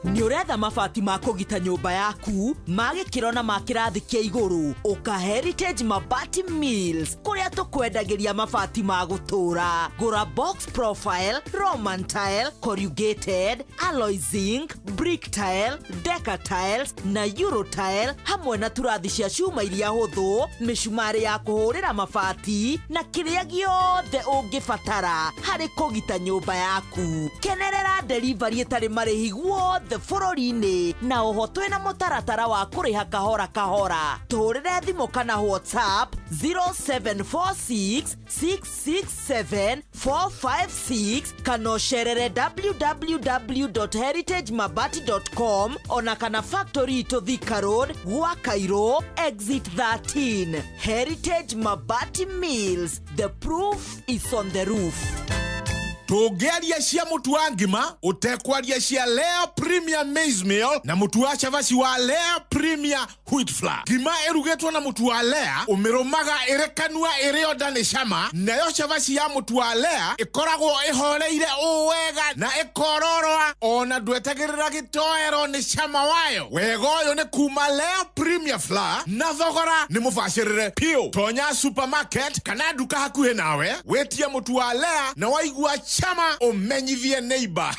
Ni uretha mabati ma kugita nyumba yaku magikiro na makirathi kia iguru uka Heritage Mabati Mills kuria tukwendagiria mabati ma gutura. Gura box profile, Roman tile, corrugated, alloy zinc, brick tile, deca tiles na euro tile hamwe na turathi cia cuma iria huthu, micumari ya kuhurira mabati na kiria giothe ungibatara hari kugita nyumba yaku. Kenerera delivery etari marihi guothe bururi-ini na uhotwe na mutaratara wa kuriha kahora kahora. Tuhurire thimu kana WhatsApp 0746667456 kana ucerere www.heritagemabati.com ona kana factory to Thika Road gwa Cairo exit 13. Heritage Mabati Mills, the proof is on the roof. Tugeria cia mutu wa ngima utekwaria cia Lea Premium Maize Meal na mutu wa chavasi wa Lea Premium Wheat Flour. Ngima erugetwo na mutu wa Lea umirumaga irekanua irio ndani cama, nayo chavasi ya mutu wa Lea ikoragwo ihoreire uwega na ikororoa ona ndwetagirira gitoero ni cama wayo. Wega uyu ni kuma Lea Premium Flour na thogora ni mubashirire pio. Tonya supermarket kana duka hakuhe nawe wetia mutu wa Lea na waigua chama umenyithie neighbor.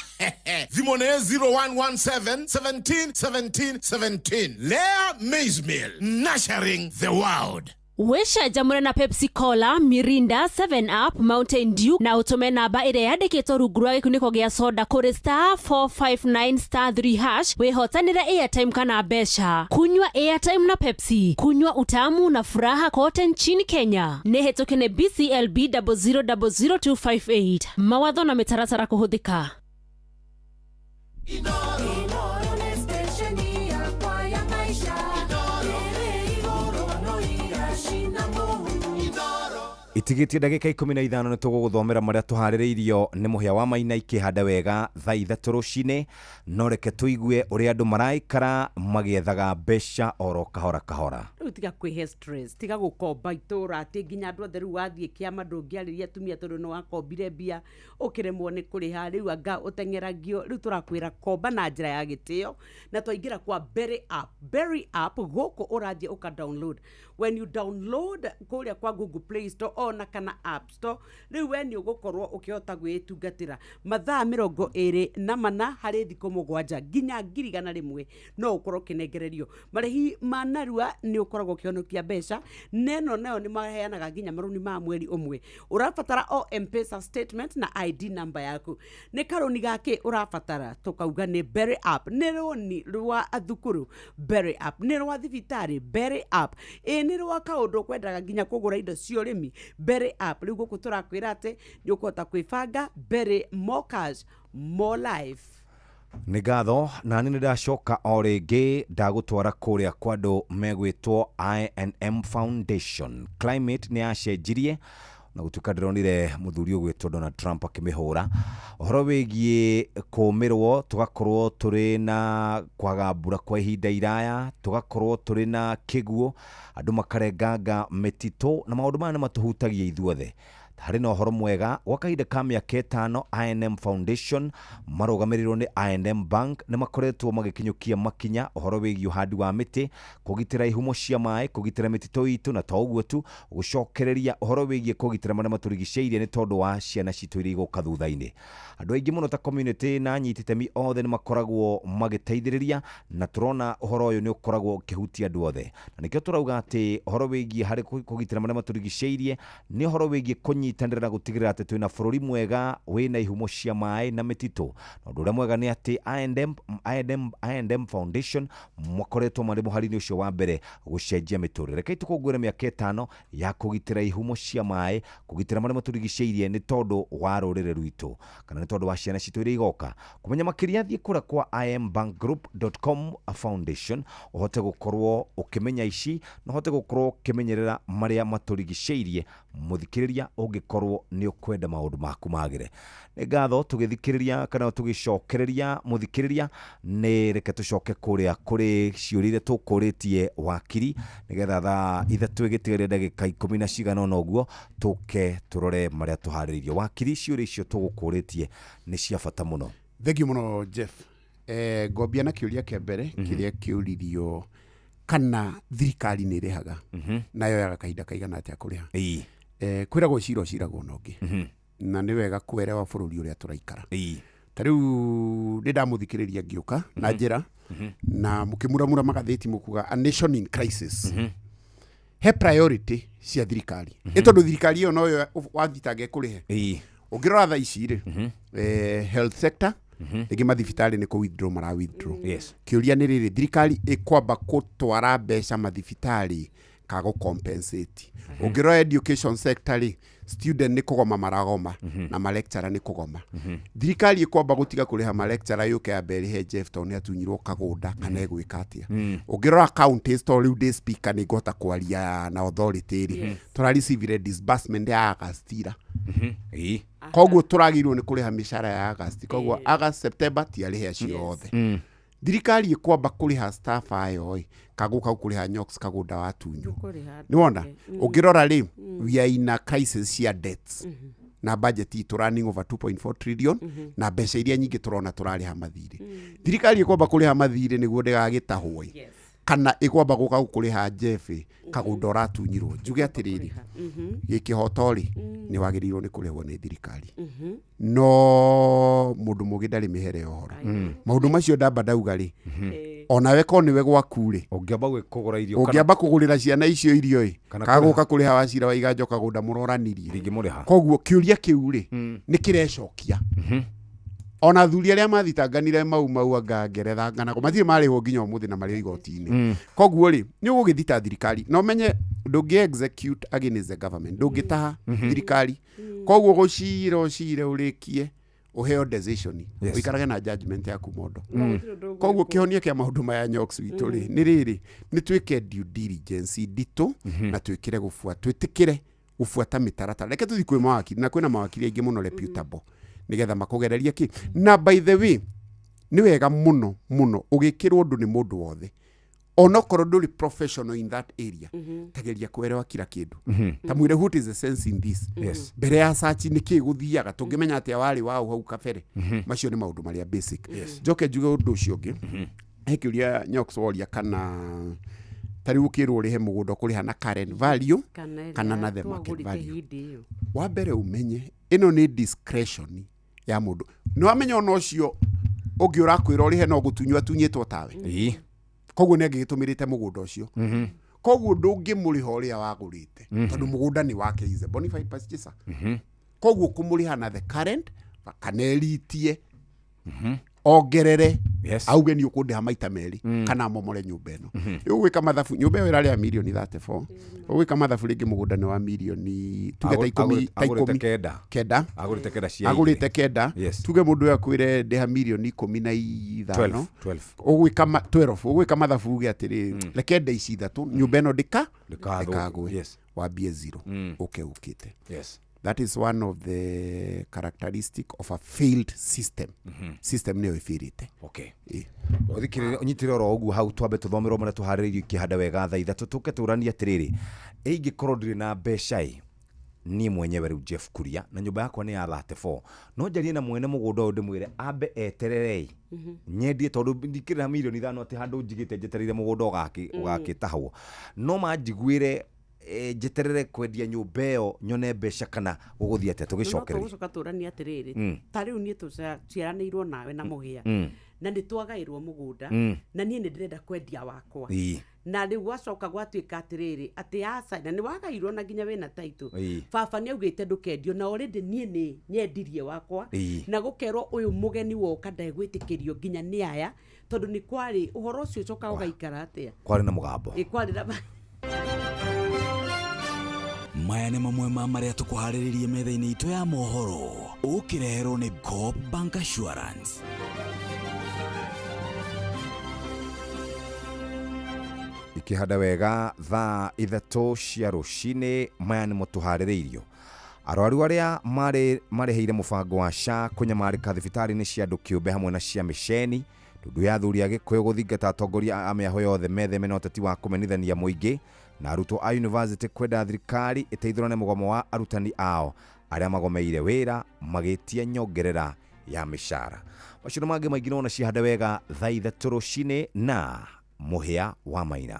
Thimone 0117 17 17 17. Lea Maize Meal, nurturing the world. Wisha jamure na Pepsi Cola, Mirinda, 7up, Mountain Dew na utume namba ire yandikitwo rungu rwa gikuniko gia soda kuri *459*3# wihotanire airtime kana besha. Kunywa airtime na Pepsi, kunywa utamu na furaha kote nchini Kenya. Nehetokene BCLB 0000258. Mawatho na mitaratara kuhuthika. itigitie ndagika 15 nĩ tũgũgũthomera marĩa tũharĩrĩirio nĩ mũhĩa wa Maina ikĩhanda wega thaa 3 rũcinĩ, no reke tũigue ũrĩa andũ maraikara magĩethaga mbeca oro kahora kahora. Rĩu tiga kwĩhe stress, tiga gũkomba itũra atĩ nginya andũ othe rĩu wathiĩ kĩama ndũngĩarĩria atumia tondũ nĩ wakombire mbia ũkĩremwo nĩ kũrĩha, rĩu anga ũteng'eragio. Rĩu tũrakwĩra komba na njĩra ya gĩtĩo na twaingĩra kwa Berry App. Berry App gũkũ ũrathiĩ ũka download. When you download kũrĩa kwa Google Play Store ona kana App Store, rĩu we nĩ ũgũkorwo ũkĩhota gwĩtungatĩra mathaa 24 harĩ thikũ 7 nginya 100 no ũkorwo ũkĩnengererio marĩhi ma narua, nĩ ũkoragwo ũkĩhonokia mbeca. Neno nayo nĩ maheanaga nginya marũni ma mweri ũmwe. Ũrabatara o M-Pesa statement na ID number yaku. Nĩ karũni gake ũrabatara, tũkauga nĩ Berry App. Nĩ rũni rwa athukuru, Berry App. Nĩ rwa thibitarĩ, Berry App. Nĩ rwa kaũndũ kwendaga nginya kũgũra indo cia ũrĩmi, Berry App. Rĩu gũkũ tũrakwĩra atĩ nĩ ũkũhota kwĩbanga. Berry, more cash, more life. Nĩ ngatho na nĩ ndacoka o rĩngĩ ndagũtwara kũrĩa kwa andũ megwĩtwo I&M Foundation. Climate nĩ yacenjirie na gũtuĩka ndĩronire mũthuri ũgwĩtwo Donald Trump akĩmĩhũra ũhoro wĩgiĩ kũũmĩrwo, tũgakorwo tũrĩ na kwaga mbura kwa ihinda iraya, tũgakorwo tũrĩ na kĩguũ, andũ makarenganga mĩtitũ na maũndũ maya nĩ matũhutagia ithuothe. Harĩ na ũhoro mwega gwa kahinda ka mĩaka 5 I&M Foundation marũgamĩrĩirwo nĩ I&M Bank nĩ makoretwo magĩkinyũkia makinya ũhoro wĩgiĩ ũhandi wa mĩtĩ, kũgitĩra ihumo cia maĩ, kũgitĩra mĩtitũ itũ, na to ũguo tu gũcokereria ũhoro wĩgiĩ kũgitĩra marĩa matũrigicĩirie nĩ tondũ wa ciana citũ iria igũka thutha-inĩ. Andũ aingĩ mũno ta community na anyiti itemi othe nĩ makoragwo magĩteithĩrĩria, na tũrona ũhoro ũyũ nĩ ũkoragwo ũkĩhutia andũ othe, na nĩkĩo tũrauga atĩ ũhoro wĩgiĩ harĩ kũgitĩra marĩa matũrigicĩirie nĩ ũhoro wĩgiĩ kũnyitanĩra na gũtigĩrĩra atĩ twĩna bũrũri mwega wĩna ihumo cia maĩ na mĩtitũ. Na ũndũ ũrĩa mwega nĩ atĩ I&M Foundation makoretwo marĩ mũhari-inĩ ũcio wa mbere gũcenjia mĩtũrĩre. Reke tũkũngũĩre mĩaka 5 ya kũgitĩra ihumo cia maĩ, kũgitĩra marĩa matũrigicĩirie nĩ tondũ wa rũrĩrĩ rwitũ, kana nĩ tondũ wa ciana citũ iria igoka. Kũmenya makĩria thiĩ kũrĩa kwa imbankgroup.com foundation ũhote gũkorwo ũkĩmenya ici na ũhote gũkorwo ũkĩmenyerera marĩa matũrigicĩirie. Mũthikĩrĩria ũngĩkorwo nĩ ũkwenda maũndũ maku magĩre. Nĩ ngatho tũgĩthikĩrĩria kana tũgĩcokereria mũthikĩrĩria, nĩ reke tũcoke kũrĩa kũrĩ ciũria iria tũkũrĩtie wakiri, nĩgetha thaa 3 ĩgĩtigaria ndagĩka 10 na cigana ũna ũguo tũke tũrore marĩa tũharĩrĩirio. Wakiri, ciũria icio tũgũkũrĩtie nĩ cia bata mũno. Thengiũ mũno Jeff. Ngwambia na kĩũria kĩa mbere kĩrĩa kĩũririo kana thirikari nĩ ĩrĩhaga nayo yaga kahinda kaigana atĩa kũrĩha. Kwĩragwo ciragwo na ũngĩ na nĩ wega kwerewa bũrũri ũrĩa tũraikara. Ta rĩu nĩ ndamũthikĩrĩria ngĩũka na njĩra na mũkĩmuramura magathĩti mũkuga a nation in crisis. He priority cia thirikari. Nĩ tondũ thirikari ĩyo noyo wathitange kũrĩhe. Ũngĩrora thaa ici rĩ, health sector rĩngĩ mathibitarĩ nĩ withdraw mara withdraw. Kĩũria nĩ rĩrĩ, thirikari ĩkwamba gũtwara mbeca mathibitarĩ kago compensate. Ũngĩrora education sector rĩ, student nĩ kũgoma maragoma na ma lecturer nĩ kũgoma. Thirikari ĩkwamba gũtiga kũrĩha ma lecturer yũke ambere Jeff tondũ nĩ atunyirwo kagũnda kana egwĩka atĩa. Ũngĩrora counties to rĩu day speaker nĩ ngota kwaria na authority rĩ, tũra receive disbursement ya August. Koguo tũragĩrwo nĩ kũrĩha mĩcara ya August. Koguo August, September tiarĩhe acio othe. Thirikari ĩkwamba kũrĩha staff ayo kagũka kũrĩha nyoks kagũnda watunyo. Nĩ wona ũngĩrora rĩ, we are in a crisis cia debts na budget itũ running over 2.4 trillion na mbeca iria nyingĩ tũrona tũrarĩha mathirĩ. Thirikari ĩkwamba kũrĩha mathirĩ nĩguo ndĩgagĩtahwo kana ĩkwamba gũka kũrĩha Jeff kagũnda ũratunyirwo. Njuge atĩrĩrĩ, gĩkĩhoto rĩ nĩ wagĩrĩirwo nĩ kũrĩhwo nĩ thirikari, no mũndũ mũgĩ ndarĩ mĩhere ũhoro. Maũndũ macio ndamba ndauga rĩ, onawe ko nĩwe gwaku rĩ, ũngĩamba kũgũrĩra ciana icio irio ĩ, kagũka kũrĩha wacira wa iganjo kagũnda mũroranirie. Koguo kĩũria kĩu rĩ nĩ kĩrecokia. Ona thuri arĩa mathitanganire mau anga Ngeretha ngana matirĩ marĩhwo nginya ũmũthĩ na marĩ igoti-inĩ. Koguo rĩ nĩ ũgũgĩthita thirikari no menye ndũngĩ execute against the government, ndũngĩtaha thirikari. Koguo gũcira ũcire ũrĩkie ũheo decision ũikarage na judgment yaku mondo. Koguo kĩhonia kĩa maũndũ maya nyoks witũ rĩ nĩ rĩrĩ, nĩ twĩke due diligence nditũ na twĩkire gũbua, twĩtĩkĩre gufuata mitaratara reke tuthi kwi mawakili na kwina mawakili aingi muno reputable nigetha makugereria ki na by the way ni wega muno ugikirwo ndu ni mundu wothe onokorwo nduri professional in that area tageria kuelewa kila kindu tamwire what is the sense in this mbere ya search ni kiguthiaga tungimenya atia wari wao hau kabere macio ni maundu maria basic njoke njuge undu ucio ungi hekiria nyox woria kana tari ukirwo rihe mugunda kuri hana current value kana na the market value wa mbere umenye ino ni discretion ya mundu no amenya ono cio ungi urakwira rihe no gutunywa tunyitwo tawe koguo nenge gitumirite mugunda ucio koguo ndungimuriha uria wagurite tondu mugunda ni wake is a bona fide purchaser koguo kumuriha na the current kanelitie ongerere auge ni ukundiha maita meri kana momore nyumba ino ugwika mathabu nyumba iyo irari ya milioni 34 ugwika mathabu ringi mugunda ni wa milioni tuge ta 10 kenda agurite kenda tuge mundu uyu akwire ndiha milioni 15 ugwika 12 ugwika mathabu uge atiri reke nde ici ithatu nyumba ino ndikagwe wambie zero ukite that is one of the characteristic of a failed system system neo ifirite othikire onyitire ro ogu hau twambe tuthomerwo mara tuhariririo kihanda wega tha ithatu tuke turania atiriri ingikorwo ndiri na mbeca ni mwenyewe riu Jeff Kuria na nyumba yakwa ni ya 34 no njarie na mwene mugunda uyu ndimwire ambe eterere nyendie tondu ndikirira milioni 5 ati handu njigite njeterire mugunda ugakitahwo no manjiguire jeterere kwendia nyumba iyo nyone mbeca kana guguthia ate tugicokereria tugucoka turania atiriri tari unie tuciaranirwo nawe na mugia na nitwagairwo mugunda na nie ndirenda kwendia wakwa na riu gwacoka gwatuika atiriri ati asa na ni wagairwo na nginya wena title baba ni augite ndukendio na already nie ni nyendirie wakwa na gukerwo uyu mugeni woka ndegwitikirio nginya ni aya tondu ni kwari uhoro ucio coka ugaikara atia kwari na mugambo kwari na maya nĩ mamwe ma marĩa tũkũharĩrĩrie metha-inĩ itũ ya mohoro ũkĩreherwo nĩ Coop Bank Assurance. Ikihanda wega thaa ithatu cia rucini maya nĩ mũtũharĩrĩirio arwaru aria mareheire mubango wa SHA kunyamarika thibitari-inĩ cia andũ kĩũmbe hamwe na cia mĩceni tundu ya thuri agĩkũyũ gũthingata atongoria a mĩaho yothe metheme na ũteti wa kũmenithania mũingĩ na arutwo a university kwenda thirikari ĩteithũrane mũgomo wa arutani ao arĩa magomeire wĩra magĩtia nyongerera ya mĩcara. Macio mangĩ maingĩ nona cihanda wega thaa ithatũ rũcinĩ na Mũhĩa wa Maina.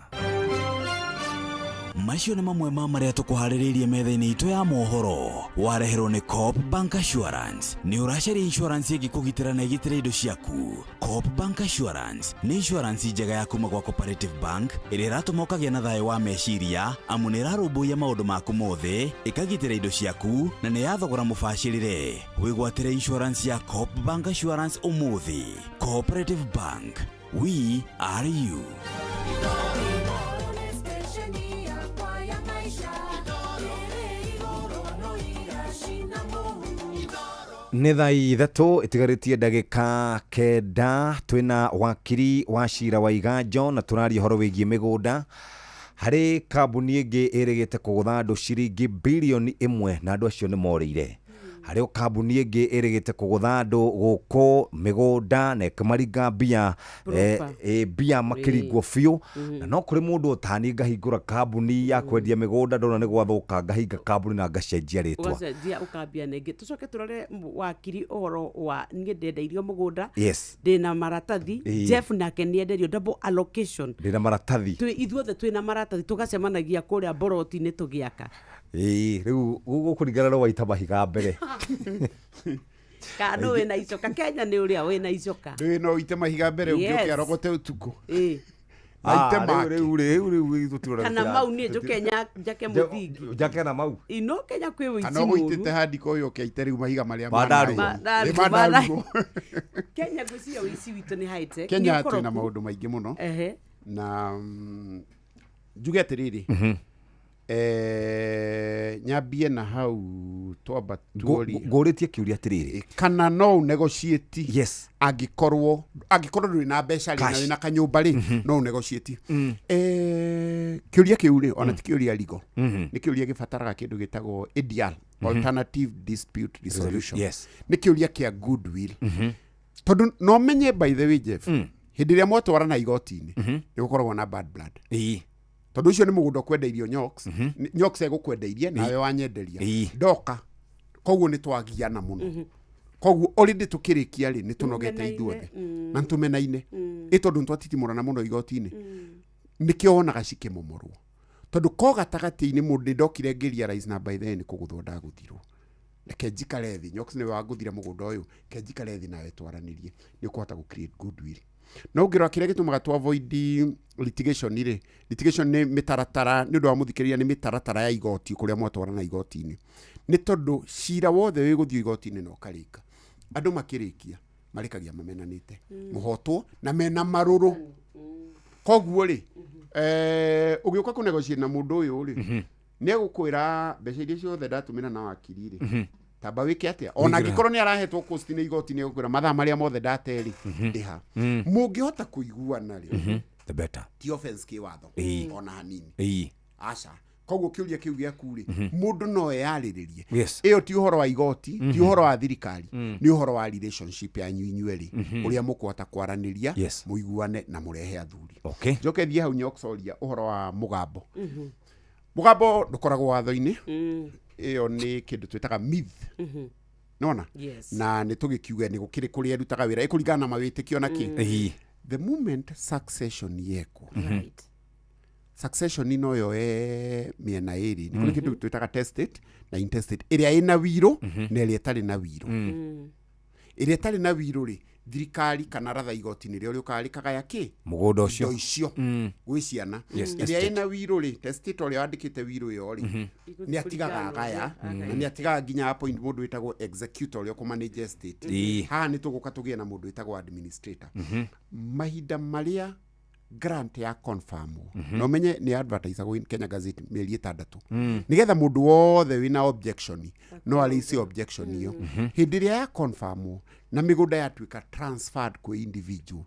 Macio nĩ mamwe ma marĩa tũkũharĩrĩirie metha-inĩ itũ ya mohoro wareherwo nĩ Coop Bank Assurance. Nĩ ũracaria insurance ĩngĩkũgitĩra na ĩgitĩre indo ciaku. Coop Bank Assurance nĩ insurance njega ya kuma gwa Cooperative Bank ĩrĩa ĩratũma ũkagĩa na thayũ wa meciria amu nĩ ĩrarũmbũiya maũndũ maku mothe ĩkagitĩra indo ciaku na nĩ ya thogora mũbacĩrĩre. Wĩgwatĩre insurance ya Coop Bank Assurance ũmũthĩ. Cooperative Bank, we are you. Nĩ thaa ithatũ ĩtigarĩtie ndagĩka kenda twĩna wakiri wa cira wa Iganjo na tũraria ũhoro wĩgiĩ mĩgũnda harĩ kambuni ĩngĩ ĩrĩgĩte kũgũtha andũ ciringi bilioni 1 na andũ acio nĩ morĩire. Harĩ kambuni ĩngĩ ĩrĩgĩte kũgũtha andũ gũkũ mĩgũnda na ĩkĩmaringa mbia mbia makĩringwo biũ na no kũrĩ mũndũ ũtani ngahingũra kambuni ya kwendia mĩgũnda ndona nĩ gwathũka ngahinga kambuni na ngacenjia rĩtwa ũgacenjia ũkambia ningĩ. Tũcoke tũrore wakiri ũhoro wa niĩ ndendeirio mũgũnda ndĩna maratathi Jeff nake nĩenderio double allocation ndĩna maratathi ithuothe twĩna maratathi tũgacemanagia kũrĩa boroti-inĩ tũgĩaka rĩu gũkũringana na waita mahiga mbere Kano wena icoka Kenya nĩ ũrĩa wena icoka no ite mahiga mbere ũngĩoke arogote ũtukũ aite make rĩu tũtirora kana mau niĩ njũke njake mũthingi njake na mau ino Kenya kwĩ wĩici mũno no gũitĩte handiko ũyũ ũkeite rĩu mahiga marĩa mandarugo Kenya gwĩciria wĩici witũ nĩ high tech Kenya twĩna maũndũ maingĩ mũno na njuge atĩrĩrĩ nyambie na hau twamba tuorie ngũrĩtie kĩũria atĩrĩrĩ kana no negotiate yes angĩkorwo ndũrĩ na mbeca rĩ na wĩna kanyũmba rĩ no negotiate kĩũria kĩu rĩ ona ti kĩũria rigo nĩ kĩũria gĩbataraga kĩndũ gĩtagwo ideal alternative dispute resolution nĩ kĩũria kĩa goodwill tondũ no menye by the way Jeff hĩndĩ ĩrĩa mwatwarana igoti-inĩ nĩ gũkoragwo na bad blood tondũ ũcio nĩ mũgũnda kwendeirio Nyox Nyox egũkwendeirie nawe wanyenderia ndoka koguo nĩ twagiana mũno koguo already tũkĩrĩkia rĩ nĩ tũnogete ithuothe na tũmenaine tondũ twatitimũrana mũno igoti-inĩ nĩkĩo wonaga cikĩmomorwo tondũ ko gatagatĩ-inĩ mũndũ ndokire ngĩria rais na by then kũgũthwo ndagũthirwo reke njikare thĩ Nyox nĩwe wangũthira mũgũnda ũyũ ke njikare thĩ nawe twaranĩrie nĩ ũkũhota gũ create goodwill no ngĩrora kĩrĩa gĩtũmaga twa avoid litigation rĩ litigation nĩ mĩtaratara nĩ ũndũ wa mũthikĩrĩria nĩ mĩtaratara ya igoti kũrĩa mwatwarana igoti-inĩ nĩ tondũ cira wothe wĩ gũthiĩ igoti-inĩ no karĩka andũ makĩrĩkia marĩkagia mamenanĩte mũhotwo na mena marũrũ koguo rĩ ũgĩũka kũ negotiate na mũndũ ũyũ rĩ nĩ egũkwĩra mbeca iria ciothe ndatũmĩra na wakiri rĩ tamba wĩke atĩa ona angĩkorwo nĩ arahetwo cost nĩ igoti-inĩ egũkwĩra mathaa marĩa mothe ndateri ndĩha mũngĩhota kũiguana rĩ the better ti offense kĩwatho ona hanini aca koguo kĩũria kĩu gĩaku rĩ mũndũ no eyarĩrĩrie ĩyo ti ũhoro wa igoti ti ũhoro wa thirikari nĩ ũhoro wa relationship yanyu inyuĩ rĩ ũrĩa mũkũhota kwaranĩria mũiguane na mũrehe athuri njoke thiĩ hau Nyoxoria ũhoro wa mũgambo mũgambo ndũkoragwo watho-inĩ ĩyo nĩ kĩndũ twĩtaga myth nona na nĩ tũgĩkiuga nĩ gũkĩrĩ kũrĩa ĩrutaga wĩra ĩkũringana na mawĩtĩkio na kĩ the moment succession yeko succession ino yo mĩena ĩrĩ nĩ kũrĩ kĩndũ twĩtaga testate na intestate ĩrĩa ĩna wĩiro na ĩrĩa ĩtarĩ na wĩiro ĩrĩa ĩtarĩ na wĩiro rĩ thirikari kana ratha igoti-inĩ rĩo rĩũkaga ya kĩ mũgũnda ũcio indo icio gwĩ ciana ĩrĩa ĩna wĩiro rĩ testate ũrĩa wandĩkĩte wĩiro ĩyo rĩ nĩ atigaga agaya na nĩ atigaga nginya appoint mũndũ wĩtagwo executor ũrĩa ũkũmanage estate haha nĩ tũgũka tũgĩe na mũndũ wĩtagwo administrator mahinda marĩa grant ya confirm no menye ni advertise go in Kenya Gazette mĩeri 6 nigetha mũndũ wothe wina objection no alice objection iyo hĩndĩ ĩrĩa ya confirm na mĩgũnda yatuĩka transferred kwĩ individual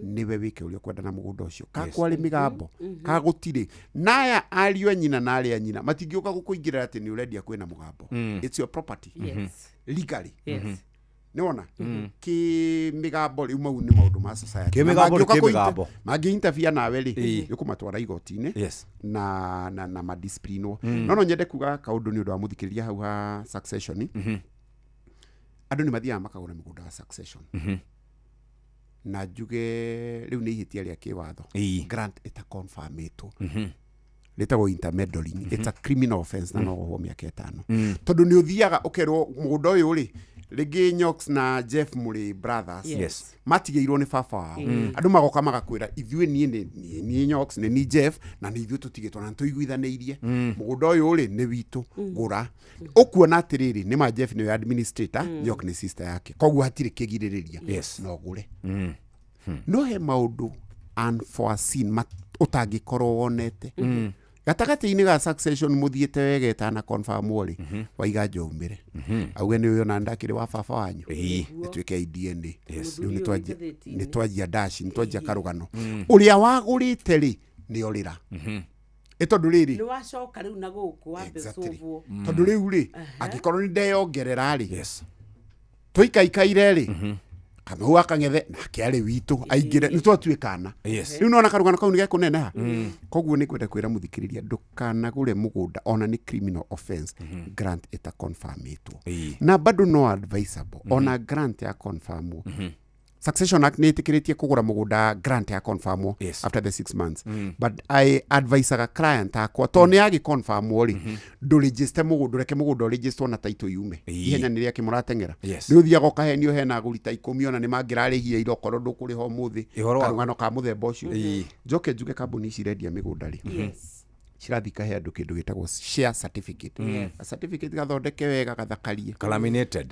niwe wike ũrĩa kwenda na mũgũnda ũcio kakwarĩ mĩgambo kagũtirĩ naya ariũ nyina na arĩa nyina matingĩũka gũkũingĩrĩra atĩ nĩ ũrendia kwĩna mũgambo it's your property legally nĩwona kĩ mĩgambo rĩu mau nĩ maũndũ ma society kĩ mĩgambo mangĩ interfere nawe rĩ nĩkũmatwara igoti-inĩ na madiscipline no nyende kuga kaũndũ nĩ ũndũ wa mũthikĩrĩria hau ha succession andũ nĩ mathiaga makagũra mĩgũnda wa succession na njuge rĩu nĩ ihĩtia rĩa kĩwatho grant ĩta confirmĩtwo letagwo intermeddling it's a criminal offense na no ho mĩaka 5 tondũ nĩ ũthiaga ũkerwo mũgũnda ũyũ rĩ rĩngĩ Nyox na Jeff mũrĩ brothers matigĩirwo nĩ baba wao andũ magoka magakwĩra ithuĩ niĩ Nyox nĩ Jeff na nĩ ithuĩ tũtigĩtwo na tũiguithanĩirie mũgũnda ũyũ rĩ nĩ witũ gũra ũkuona atĩrĩrĩ nĩ ma Jeff nĩ administrator Nyox nĩ sister yake koguo hatirĩ kĩgirĩrĩria no gũre no he maũndũ unforeseen ũtangĩkorwo wonete gatagatĩ-inĩ ga succession mũthiĩte wegeta na confirm wori waiga njoumĩre auge nĩ ũyũ na ndakĩrĩ wa baba wanyu nĩtuĩke DNA rĩu nĩ twanjia dash nĩ twanjia karũgano ũrĩa wagũrĩte rĩ nĩ orĩra tondũ rĩrĩ nĩ wacoka rĩu na gũkũ wambe ũcũbwo tondũ rĩu rĩ angĩkorwo nĩ ndeyongerera rĩ tũikaikaire rĩ kamau akang'ethe nake arĩ witũ aingĩre nĩ twatuĩkana rĩu nona karũgano kau nĩ gekũneneha koguo nĩ kwenda kwĩra mũthikĩrĩria ndũkanagũre mũgũnda ona nĩ criminal offense grant ĩta confirmĩtwo na bado no advisable ona grant ya confirm Succession Act nĩ ĩtĩkĩrĩtie kũgũra mũgũnda grant ya confirm after the 6 months but I advise a client akwa to nĩ agi confirm ori ndũ register mũgũnda reke mũgũnda register na title yume ihenya nĩ rĩake mũratengera nĩ ũthiaga ũkahenio hena agũri ta 10 ona nĩ mangĩrarĩhia iro korwo ndũkũrĩho mũthĩ karũgano ka mũthemba ũcio njoke njuge kambuni ici rendia mĩgũnda rĩ cirathi kahe andũ kĩndũ gĩtagwo share certificate a certificate gathondeke wega gathakarie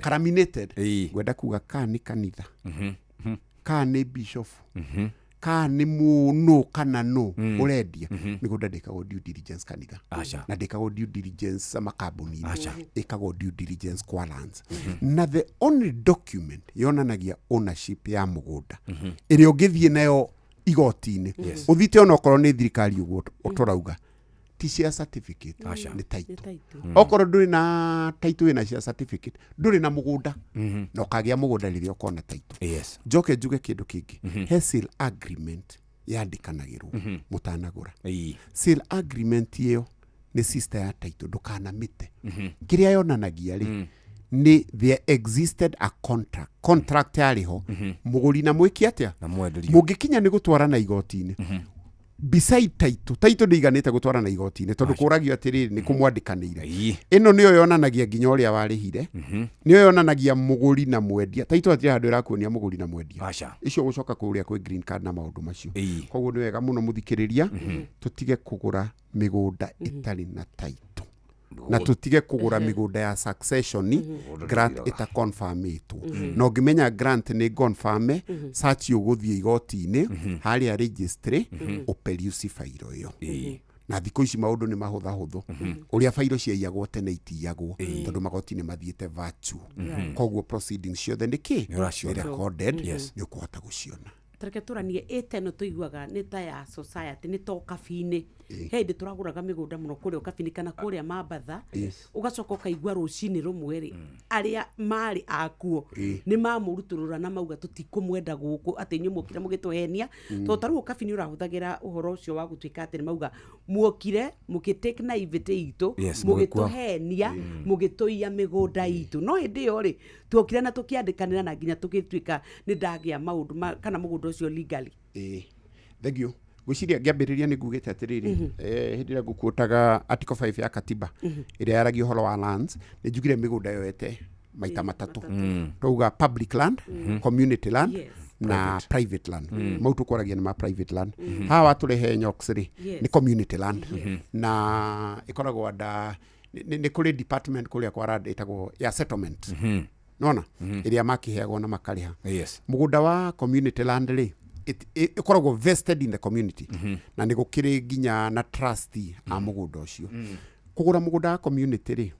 laminated ngwenda kuga ka nĩ kanitha ka nĩ bishop ka nĩ mũno kana no ũrendia mĩgũnda ndĩkagwo due diligence kanitha na ndĩkagwo due diligence makambuni-inĩ ĩkagwo due diligence kwa lands na the only document yonanagia ownership ya mũgũnda ĩrĩa ũngĩthiĩ nayo igoti-inĩ ũthite ona okorwo nĩ thirikari ũguo ũtorauga ti cia certificate nĩ title okorwo ndũrĩ na title wĩna cia certificate ndũrĩ na mũgũnda na ũkagĩa mũgũnda rĩrĩa ũkorwo na title njoke njuge kĩndũ kĩngĩ he sale agreement yandĩkanagĩrwo mũtanagũra sale agreement ĩyo nĩ sister ya title ndũkanamĩte kĩrĩa yonanagia rĩ ni there existed a contract yarĩho mũgũri na mwĩki atĩa mũngĩkinya nĩ gũtwarana igoti-inĩ beside title ndĩiganĩte gũtwarana igoti-inĩ tondũ kũragio atĩrĩrĩ nĩ kũmwandĩkanĩire ĩno nĩyo yonanagia nginya ũrĩa warĩhire nĩyo yonanagia mũgũri na mwendia title atĩ handũ ĩrakuonia mũgũri na mwendia icio gũcoka kũrĩa kwĩ green card na maũndũ macio koguo nĩ wega mũno mũthikĩrĩria tũtige kũgũra mĩgũnda ĩtarĩ na title na tutige kugura migunda ya succession grant ita confirmĩtwo no ngimenya grant ni confirm search uguthie igoti-inĩ harĩa registry uperusi fairo iyo na thikũ ici maũndũ nĩ mahũthahũthũ ũrĩa fairo ciaiyagwo tene itiyagwo tondũ magoti nĩ mathiĩte virtual koguo proceedings ciothe nĩ recorded nĩ ũkũhota gũciona tareke turanie eteno tuiguaga nĩ ta ya society nĩ to kabini hindi turaguraga migunda muno kuria kabini kana kuria mabatha ugacoka ukaigua rucini rumwe ri aria mari akuo ni mamuruturura na mauga tutikumwenda guku ati nyu mukire mugituhenia to taru kabini urahuthagira uhoro ucio wa gutwika ati mauga muokire mugitake na ivete itu mugituhenia mugituia migunda itu no hindi yo ri tuokire na tukiandikanira na nginya tukitwika ni ndagia maundu kana mugunda ucio legally thank you gwiciria ngĩambĩrĩria nĩ ngugĩte atĩrĩrĩ hĩndĩ ĩrĩa ngũkũtaga article 5 ya katiba ĩrĩa yaragia ũhoro wa lands nĩ njugire mĩgũnda yoete maita matatũ twauga public land community land na private land mau tũkwaragia nĩ ma private land haha watũrehe Nyoks rĩ nĩ community land na ĩkoragwo anda nĩ kũrĩ department kũrĩa kwa rad ĩtagwo ya settlement nona ĩrĩa makĩheagwo na makarĩha mũgũnda wa community land rĩ ikoragwo vested in the community na nĩ gũkĩrĩ nginya na trustee a mũgũnda ũcio kũgũra mũgũnda wa community rĩ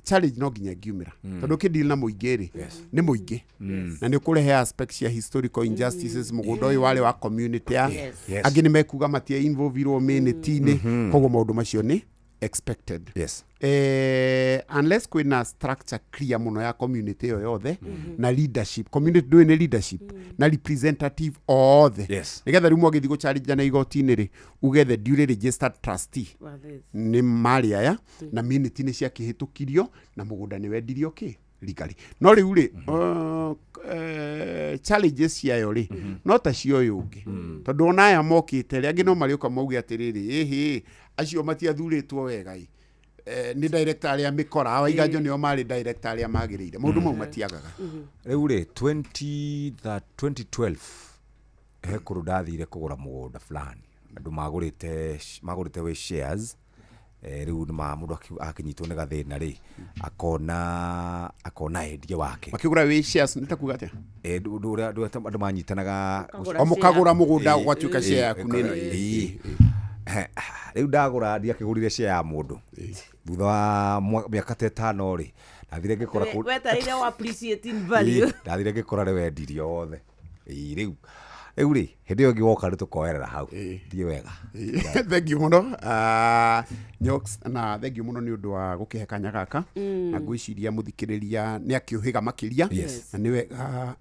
challenge no nginya ngiumĩra tondũ kĩdeal na mũingĩ rĩ nĩ mũingĩ na nĩ kũrehe aspects cia historical injustices mũgũnda ũyũ warĩ wa community angĩ nĩ mekuga matia involve minute-inĩ koguo maũndũ macio nĩ expected unless kwina structure clear muno ya community yo yothe na leadership community doing leadership na representative othe nigetha rimu agithi go challenge na igoti-inĩ rĩ ugethe duly registered trustee ni mari aya na minute ni ciakihitukirio na mugunda ni wendirio legally no riu ri challenges ciayo ri no ta cio yungi tondu ona aya mokite ri angi no marioka mauge atiriri acio matiathurĩtwo wega ni director arĩa mikora waiganjo nĩo mari director arĩa magĩrĩire maũndũ mau matiagaga rĩu rĩ 2012 he kũrũ ndathire kũgũra mũgũnda fulani andũ magũrĩte we shares rĩu mũndũ akinyitwo nĩ gathĩna rĩ akona endia wake makĩgũra we shares nĩtakuga atĩa andũ manyitanaga mũkagũra mũgũnda ũgatuĩka share yaku nĩ rĩu ndagũra ndiakĩgũrire share ya mũndũ thutha wa mĩaka 5 rĩ ndathire ngĩkora wetarĩire wa appreciating value ndathire ngĩkora nĩ wendirio wothe rĩu rĩ hĩndĩ ĩyo ngĩwoka nĩ tũkoerera hau thiĩ wega thank you mũno Nyoks na thank you mũno nĩ ũndũ wa gũkĩhe kanya gaka na ngwĩciria mũthikĩrĩria nĩ akĩũhĩga makĩria na nĩ wega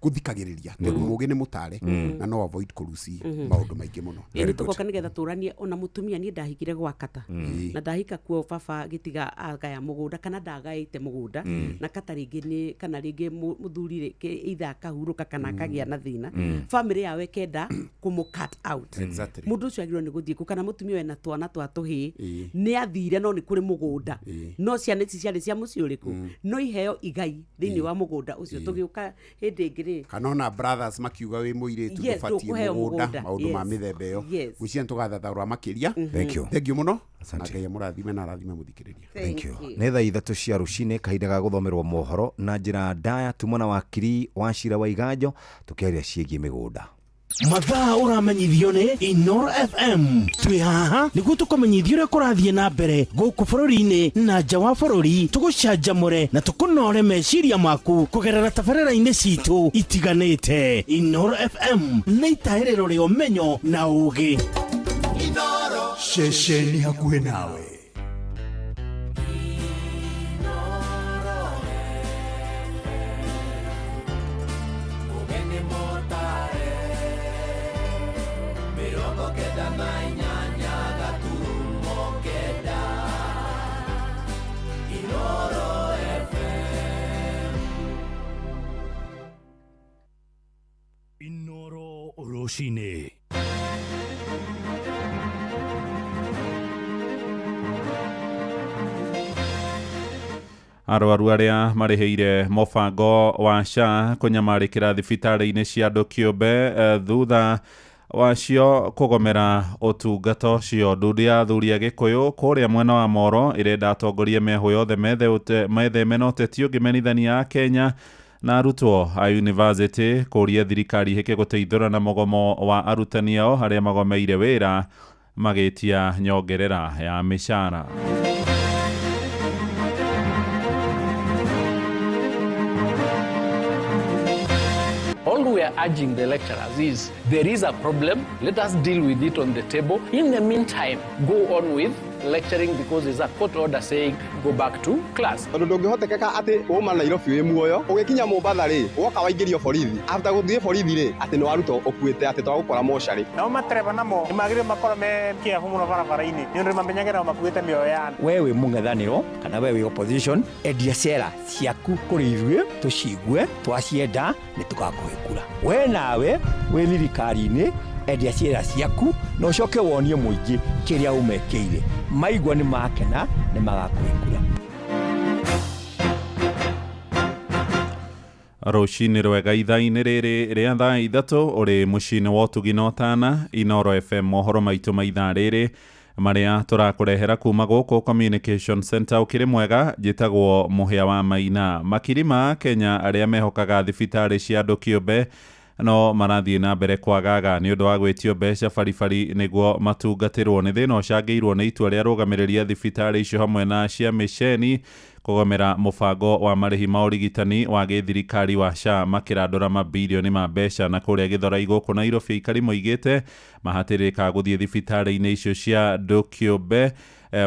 guthikagiriria ndu mugi ni mutare na no avoid kurusi maundu maingi muno ni tukoka nigetha turanie ona mutumia ni ndahikire gwa kata na ndahika kuo baba gitiga agaya mugunda kana ndagaite mugunda na kata ringi ni kana ringi muthuri itha kahuruka kana kagia na thina family yawe kenda kumu cut out mundu ucio agirwo ni guthie kana mutumia wena twana twa tuhi ni athire no ni kuri mugunda no ciana ici ciarĩ cia muciĩ ũrĩkũ no iheo igai thĩinĩ wa mugunda ucio tugiuka hindi ngiri kanona brothers makiuga wi muiritu dufatie mugunda maundu ma mithemba iyo gucia tugathathaura makiria thank you muno na Ngai amurathime na arathime muthikiriria thank you nĩ thaa 3 cia rucinĩ kahinda ga gũthomerwo mohoro na njĩra ndaya tumana wakiri wa Wachira Waiganjo tukiaria ciĩgiĩ mĩgũnda mathaa uramenyithio ni Inoro FM. Twi haha niguo tukumenyithio uria kurathie na mbere guku bururi-ini na nja wa bururi, tugucanjamure na tukunore meciria maku kugerera tabarĩra-inĩ citu itiganĩte. Inoro FM nĩ itaĩrĩro rĩa ũmenyo na ũũgĩ. Inoro ceceni hakuhĩ nawe. Inoro Oroshine. Arwaru aria mariheire mobango wa SHA kunyamarikira thibitarĩ-inĩ cia andũ kĩũmbe thutha wacio kugomera ũtungata ũcio. Nduthi ya athuri a Gĩkũyũ kũrĩa mwena wa Moro ĩrenda atongoria meho yothe metheme na ũteti ũngĩmenithania a Kenya na arutwo a university kũria thirikari iheke gũteithũra na mũgomo wa arutani ao harĩa magomeire wĩra magĩtia nyongerera ya mĩcara. All we are urging the lecturers is there is a problem, let us deal with it on the table. In the meantime, go on with lecturing because there's a court order saying go back to class. Ndũngĩhotekeka atĩ ũma Nairobi wĩ muoyo ũgĩkinya Mombasa rĩ woka waingĩrio borithi after gũthiĩ borithi rĩ atĩ nĩ warutwo ũkuĩte atĩ twagũkora mocarĩ. Nao matereba namo nĩmagĩrĩire makorwo me kĩehu mũno barabara-inĩ nĩ ũndũ nĩmamenyagĩrĩra makuĩte mĩoyo ya andũ. We wĩ mũng'ethanĩro kana we wĩ opposition endia ciara ciaku kũrĩ ithuĩ tũcigue twacienda nĩ tũgakũhe kura. We nawe wĩ thirikari-inĩ endia ciara ciaku na ũcoke wonie mũingĩ kĩrĩa ũmekĩire. Maigua nĩ makena nĩ magakũhe kura. Rũcinĩ rwega ithaa-inĩ rĩrĩ rĩa thaa ithatũ ũrĩ mũciĩ-inĩ wa ũtugi na ũtana Inoro FM, mohoro maitũ ma ithaa rĩrĩ marĩa tũrakũrehera kuma gũkũ Communication Center. Ũkĩrĩ mwega, njĩtagwo Mũhĩa wa Maina. Makiri ma Kenya arĩa mehokaga thibitarĩ cia andũ kĩũmbe no marathiĩ na mbere kwagaga nĩ ũndũ wa gwĩtio mbeca baribari nĩguo matungatĩrwo. Nĩ thĩna ũcangĩirwo nĩ itua rĩa rũgamĩrĩria thibitarĩ icio hamwe na cia mĩceni kũgomera mũbango wa marĩhi ma ũrigitani wa gĩthirikari wa SHA makĩrandũra mabilioni ma mbeca. Na kũrĩa Gĩthũrai gũkũ Nairobi aikari moigĩte mahatĩrĩka gũthiĩ thibitarĩ-inĩ icio cia andũ kĩũmbe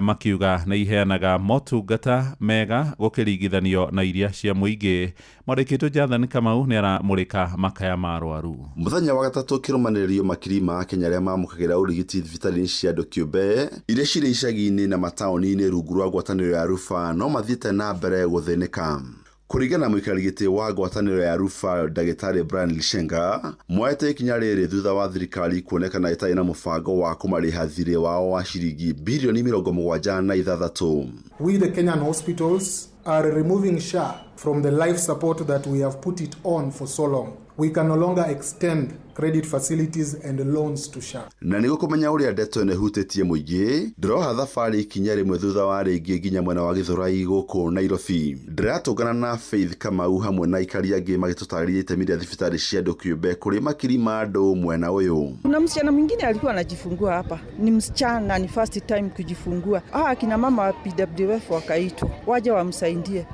makiuga na iheanaga motungata mega gũkĩringithanio na iria cia mũingĩ. Mwandĩkĩtwo Jonathan Kamau nĩ aramũrĩka makaya ma arwaru. Mũthenya wa gatatũ kĩrũmanĩrĩrio makiri ma Kenya arĩa mamũkagĩra ũrigiti thibitarĩ-inĩ cia andũ kĩũmbe iria cirĩ icagi-inĩ na mataũni-inĩ rungu rwa ngwatanĩro ya Rufa no mathiĩte na mbere gũthĩnĩka. Kũringana na mũikarĩri gĩtĩ wa ngwatanĩro ya Rufa Ndagĩtarĩ Brian Lishenga, moete ikinya rĩrĩ thutha wa thirikari kuonekana ĩtarĩ na mũbango wa kũmarĩha thirĩ wao wa ciringi bilioni 76. We the Kenyan hospitals are removing SHA from the life support that we have put it on for so long. We can no longer extend credit facilities and loans to SHA. Na nĩguo kũmenya ũrĩa ndeto ĩno ĩhutĩtie mũingĩ, ndĩroha thabarĩ ikinya rĩmwe thutha wa rĩngĩ nginya mwena wa Gĩthũrai gũkũ Nairobi. Ndĩratũngana na Faith Kamau hamwe na aikari angĩ magĩtũtarĩria itemi rĩa thibitarĩ cia andũ kĩũmbe kũrĩ makiri ma andũ mwena ũyũ. Kuna msichana mwingine alikuwa anajifungua hapa, ni msichana, ni first time kujifungua. Akina mama wa PWF wakaitwa waje wamsaidie,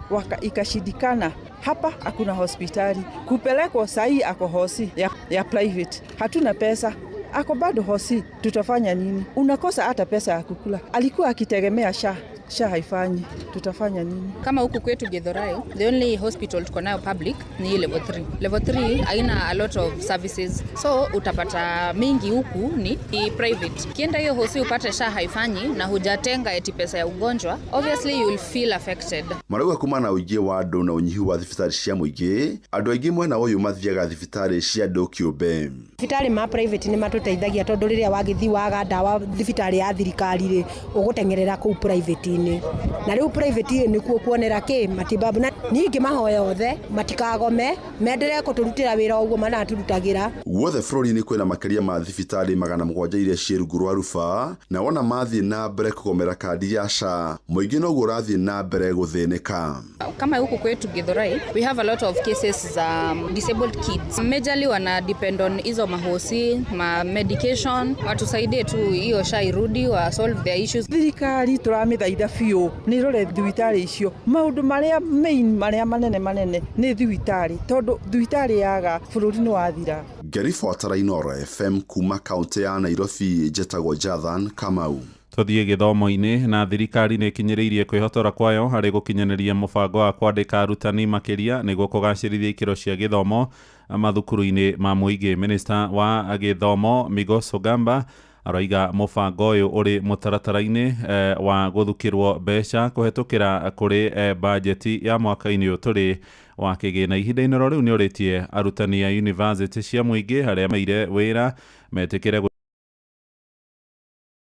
ikashindikana. Hapa hakuna hospitali, kupelekwa sahi ako hosi ya private, hatuna pesa. Ako bado hosi, tutafanya nini? Unakosa hata pesa ya kukula. Alikuwa akitegemea SHA haifanyi, tutafanya nini? Kama huku kwetu Githurai, the only hospital tuko nayo public ni level 3. Level 3 haina a lot of services, so utapata mingi huku ni private. Kienda hiyo hosi upate SHA haifanyi na hujatenga eti pesa ya ugonjwa, obviously you will feel affected. Marauga kuma na ũingĩ wa andũ na ũnyihu wa thibitarĩ cia mũingĩ, andũ aingĩ mwena ũyũ mathiaga thibitarĩ cia andũ kĩũmbe. Thibitarĩ ma private nĩ matũteithagia tondũ rĩrĩa wagĩthi waga ndawa thibitarĩ ya thirikari rĩ ũgũtengerera kũu private-inĩ. private-inĩ na rĩu private nĩkuo kuonera kĩ matibabu na ningĩ mahoya othe matikagome mendelee kũtũrutĩra wĩra ũguo manaturutagĩra. Guothe bũrũri-inĩ kwĩna makĩria ma thibitarĩ 700 iria ciĩ rungu rwa ruba na wona mathiĩ na mbere kũgomera kandi ya SHA mũingĩ noguo ũrathiĩ na mbere gũthĩnĩka. Kama huku kwetu Githurai, we have a lot of cases za disabled kids. Majorly wana depend on hizo mahosi, medication, watusaidie tu hiyo SHA irudi wa solve their issues. Thirikari tũramithaitha biũ nĩ rore thibitarĩ icio maũndũ marĩa main marĩa manene nĩ thibitarĩ tondũ thibitarĩ yaga bũrũri nĩ wathira. Ngĩribotera Inooro FM kuma kaunti ya Nairobi, njetagwo Jathan Kamau. Tuthiĩ gĩthomo-inĩ na thirikari nĩ ikinyĩrĩirie kwĩhotora kwayo harĩ gũkinyanĩria mũbango wa kwandĩka arutani makĩria nĩguo kũgacĩrithia ikĩro cia gĩthomo mathukuru-inĩ ma mũingĩ. Minista wa gĩthomo Migos Ogamba aroiga mũbango ũyũ ũrĩ mũtaratara-inĩ wa gũthukĩrwo mbeca kũhetũkĩra kũrĩ bajeti ya mwaka-inĩ ũyũ tũrĩ wa kĩgĩna. Ihinda-inĩ rĩu nĩ ũrĩtie arutani ya university cia mũingĩ harĩa maire wĩra metĩkĩre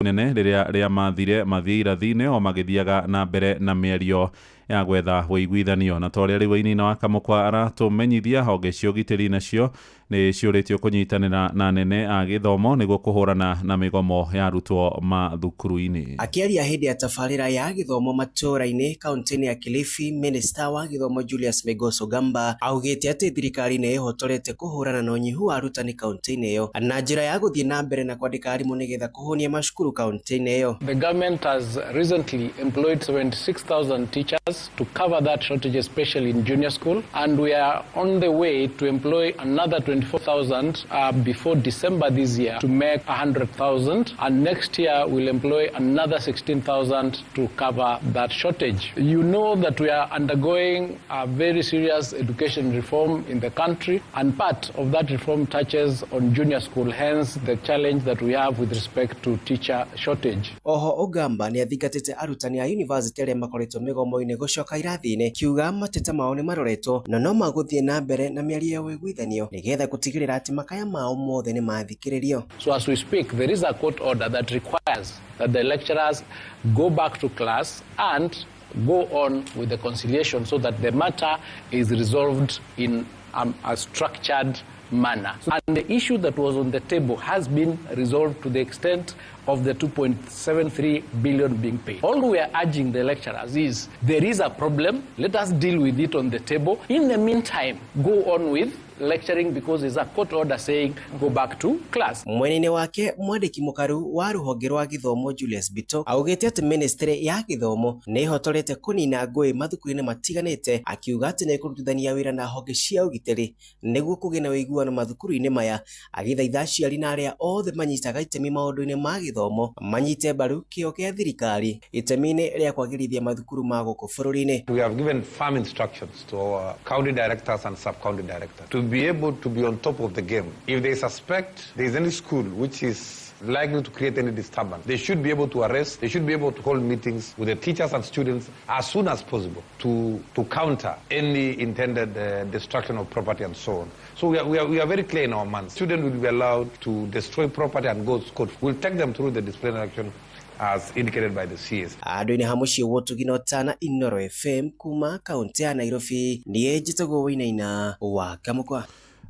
nene rĩrĩa mathire mathiĩ irathi-inĩ o magĩthiaga na mbere na mĩario ya gwetha wĩiguithanio. Na torĩa rĩu Wainaina wa Kamũkwa aratũmenyithia honge cia ũgitĩri nacio nĩ ciũrĩtio kũnyitanĩra na nene a gĩthomo nĩguo kũhũrana na mĩgomo ya arutwo mathukuru-inĩ. Akĩaria hĩndĩ ya tabarĩra ya gĩthomo matũũra-inĩ kaunti-inĩ ya Kilifi, minista wa gĩthomo Julius Migos Ogamba augĩte atĩ thirikari nĩ ĩhotorete kũhũrana na ũnyihu wa arutani kaunti-inĩ ĩyo na njĩra ya gũthiĩ na mbere na kwandĩka arimũ nĩgetha kũhũnia macukuru kaunti-inĩ ĩyo. The government has recently employed 76,000 teachers to cover that shortage, especially in junior school, and we are on the way to employ another 24,000 before December this year to make 100,000, and next year we'll employ another 16,000 to cover that shortage. You know that we are undergoing a very serious education reform in the country, and part of that reform touches on junior school, hence the challenge that we have with respect to teacher shortage. Oho Ogamba nĩ athingatĩte arutani a university arĩa makoretwo mĩgomo-inĩ gũcoka irathi-inĩ, kiuga mateta mao nĩ maroretwo na no magũthiĩ na mbere na mĩario ya wĩiguithanio nĩgetha gũtigĩrĩra atĩ makaya mao mothe nĩ mathikĩrĩrio. So as we speak, there is a court order that requires that the lecturers go back to class and go on with the conciliation so that the matter is resolved in a structured manner. And the issue that was on the table has been resolved to the extent of the 2.73 billion being paid. All we are urging the lecturers is there is a problem, let us deal with it on the table. In the meantime, go on with lecturing because there's a court order saying go back to class. Mwene-inĩ wake mwandĩki mũkaru wa rũhonge rwa gĩthomo Julius Bito augĩte atĩ ministry ya gĩthomo nĩ ĩhotorete kũnina ngũĩ mathukuru-inĩ matiganĩte, akiuga atĩ nĩ kũrutithania wĩra na honge cia ũgitĩri nĩguo kũgĩe na ũiguano mathukuru-inĩ maya, agĩthaitha aciari na arĩa othe manyitaga itemi maũndũ-inĩ ma gĩthomo manyite mbaru kĩo kĩa thirikari itemi-inĩ rĩa kwagĩrithia mathukuru ma gũkũ bũrũri-inĩ. We have given firm instructions to our county directors and sub-county directors to be able to be on top of the game. If they suspect there is any school which is likely to create any disturbance, they should be able to arrest, they should be able to hold meetings with the teachers and students as soon as possible to counter any intended destruction of property and so on. So we are very clear in our minds. Students will be allowed to destroy property and go to court. We'll take them through the disciplinary action as indicated by the CS. Andũ-inĩ hamuciĩ Wotuginotana Inooro FM kuma kaunti ya Nairobi niĩ njĩtagwo Wainaina wa Kamũkwa.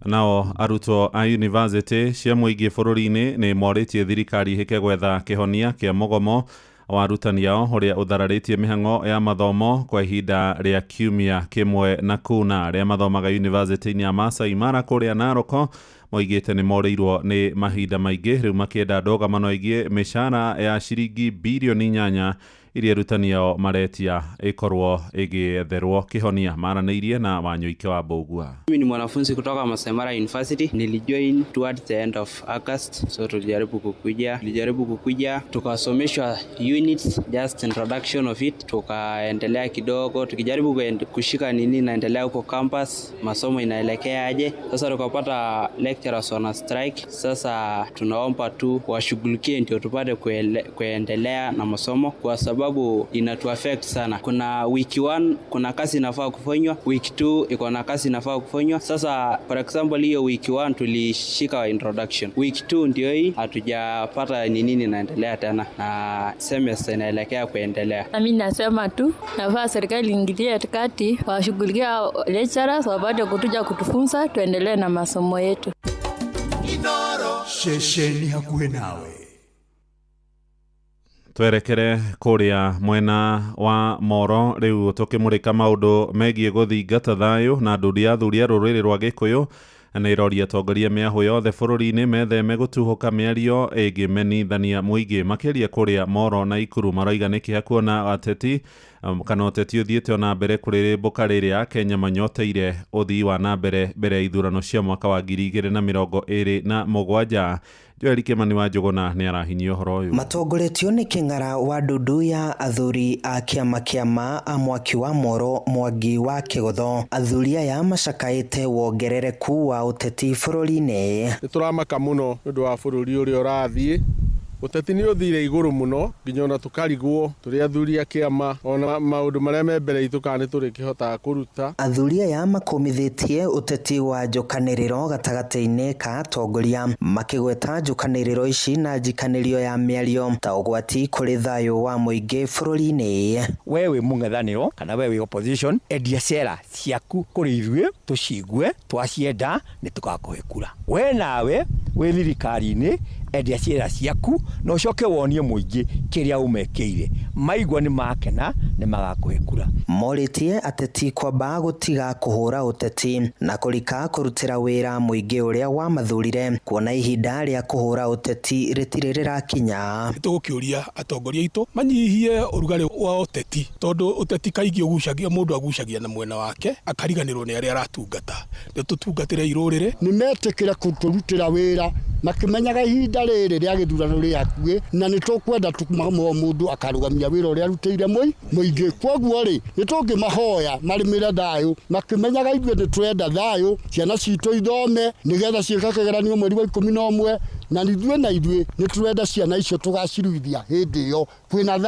Nao arutwo a university cia mũingĩ bũrũri-inĩ nĩ morĩtie thirikari hĩke gwetha kĩhonia kĩa mũgomo wa arutani ao ũrĩa ũthararĩtie mĩhang'o ya mathomo kwa ihinda rĩa kiumia kĩmwe na kuna arĩa mathomaga university-inĩ ya Masai Mara kũrĩa Naroko moigĩte nĩ morĩirwo nĩ mahinda maingĩ rĩu makĩenda ndũgamano ĩgiĩ mĩcara ya ciringi bilioni 8 iria arutani ao maretia ĩkorwo ĩgĩetherwo kĩhonia. Maranĩirie na Wanyũike wa Mbũgua. Mimi ni mwanafunzi kutoka Masai Mara University. Nilijoin towards the end of August, so tulijaribu kukuja tukasomeshwa units, just introduction of it, tukaendelea kidogo tukijaribu kushika nini naendelea huko campus, masomo inaelekea aje. Sasa tukapata lecturers on strike. Sasa tunaomba tu washughulikie ndio tupate kuendelea na masomo kwa sababu sababu inatu affect sana. Kuna week 1 kuna kazi inafaa kufanywa, week 2 iko na kazi inafaa kufanywa. Sasa for example hiyo week 1 tulishika introduction, week 2 ndio hii hatujapata ni nini inaendelea tena na semester inaelekea kuendelea. Mimi nasema tu nafaa serikali ingilie kati washughulikia lecturers wapate kutuja kutufunza tuendelee na masomo yetu. Inoro shesheni hakuhe nawe. Twerekere kuria mwena wa Moro riu tukimurika maundu megie guthingata thayu na nduria thuria ruriri rwa Gikuyu na iroria tongoria miahu yothe bururi-ini metheme gutuhuka miario igimenithania muingi makiria kuria Moro na Ikuru maroiga nikiha kuona ateti kana uteti uthiite ona mbere kuririmbuka riria Kenya manyoteire uthii wa na mbere ithurano cia mwaka wa 2027. Joel Kimani wa Njuguna ni arahinyia uhoro uyu. Matongoretio ni king'ara wa ndundu ya athuri a kiama a Mwaki wa Moro Mwangi wa Kigotho. Athuri aya macakaite wongerereku wa uteti bururi-ini. Nituramaka muno nundu wa bururi uria urathii. Uteti ni uthire iguru muno nginya ona tukarigwo turi athuri a kiama ona maundu maria me mbere itu kana turi kihota kuruta. Athuri aya makomithitie uteti wa njukaniriro gatagati-ini ka atongoria makigweta njukaniriro ici na njikanirio ya miario ta ugwati kuri thayu wa muingi bururi-ini. Wewe mung'ethaniro kana wewe opposition endia ciera ciaku kuri ithuĩ tucigwe twacienda ni tugakuhe kura. We nawe we thirikari-ini endia ciera ciaku no ucoke wonie muingi kiria umekeire maigwa ni makena ni magakuhe kura. Moritie ateti kwamba gutiga kuhura uteti na kurika kurutira wira muingi uria wa mathurire kuona ihinda ria kuhura uteti ritiririra kinya. Tugukiuria atongoria itu manyihie urugari wa uteti tondu uteti kaigi ugucagia mundu agucagia na mwena wake akariganirwo ni aria aratungata ndio tutungatire irurire ni metekira kuturutira wira makimenyaga ihinda riri ria githurano ria kuwe na nitukwenda mundu akarugamia wira uria arutire muingi kwoguo ri nitungimahoya marimire thayu makimenyaga ithuĩ nitwenda thayu ciana citu ithome nigetha ciĩka kĩgeranio mweri wa 11 na ithuĩ nitwenda ciana icio tugaciruithia hindi iyo kwina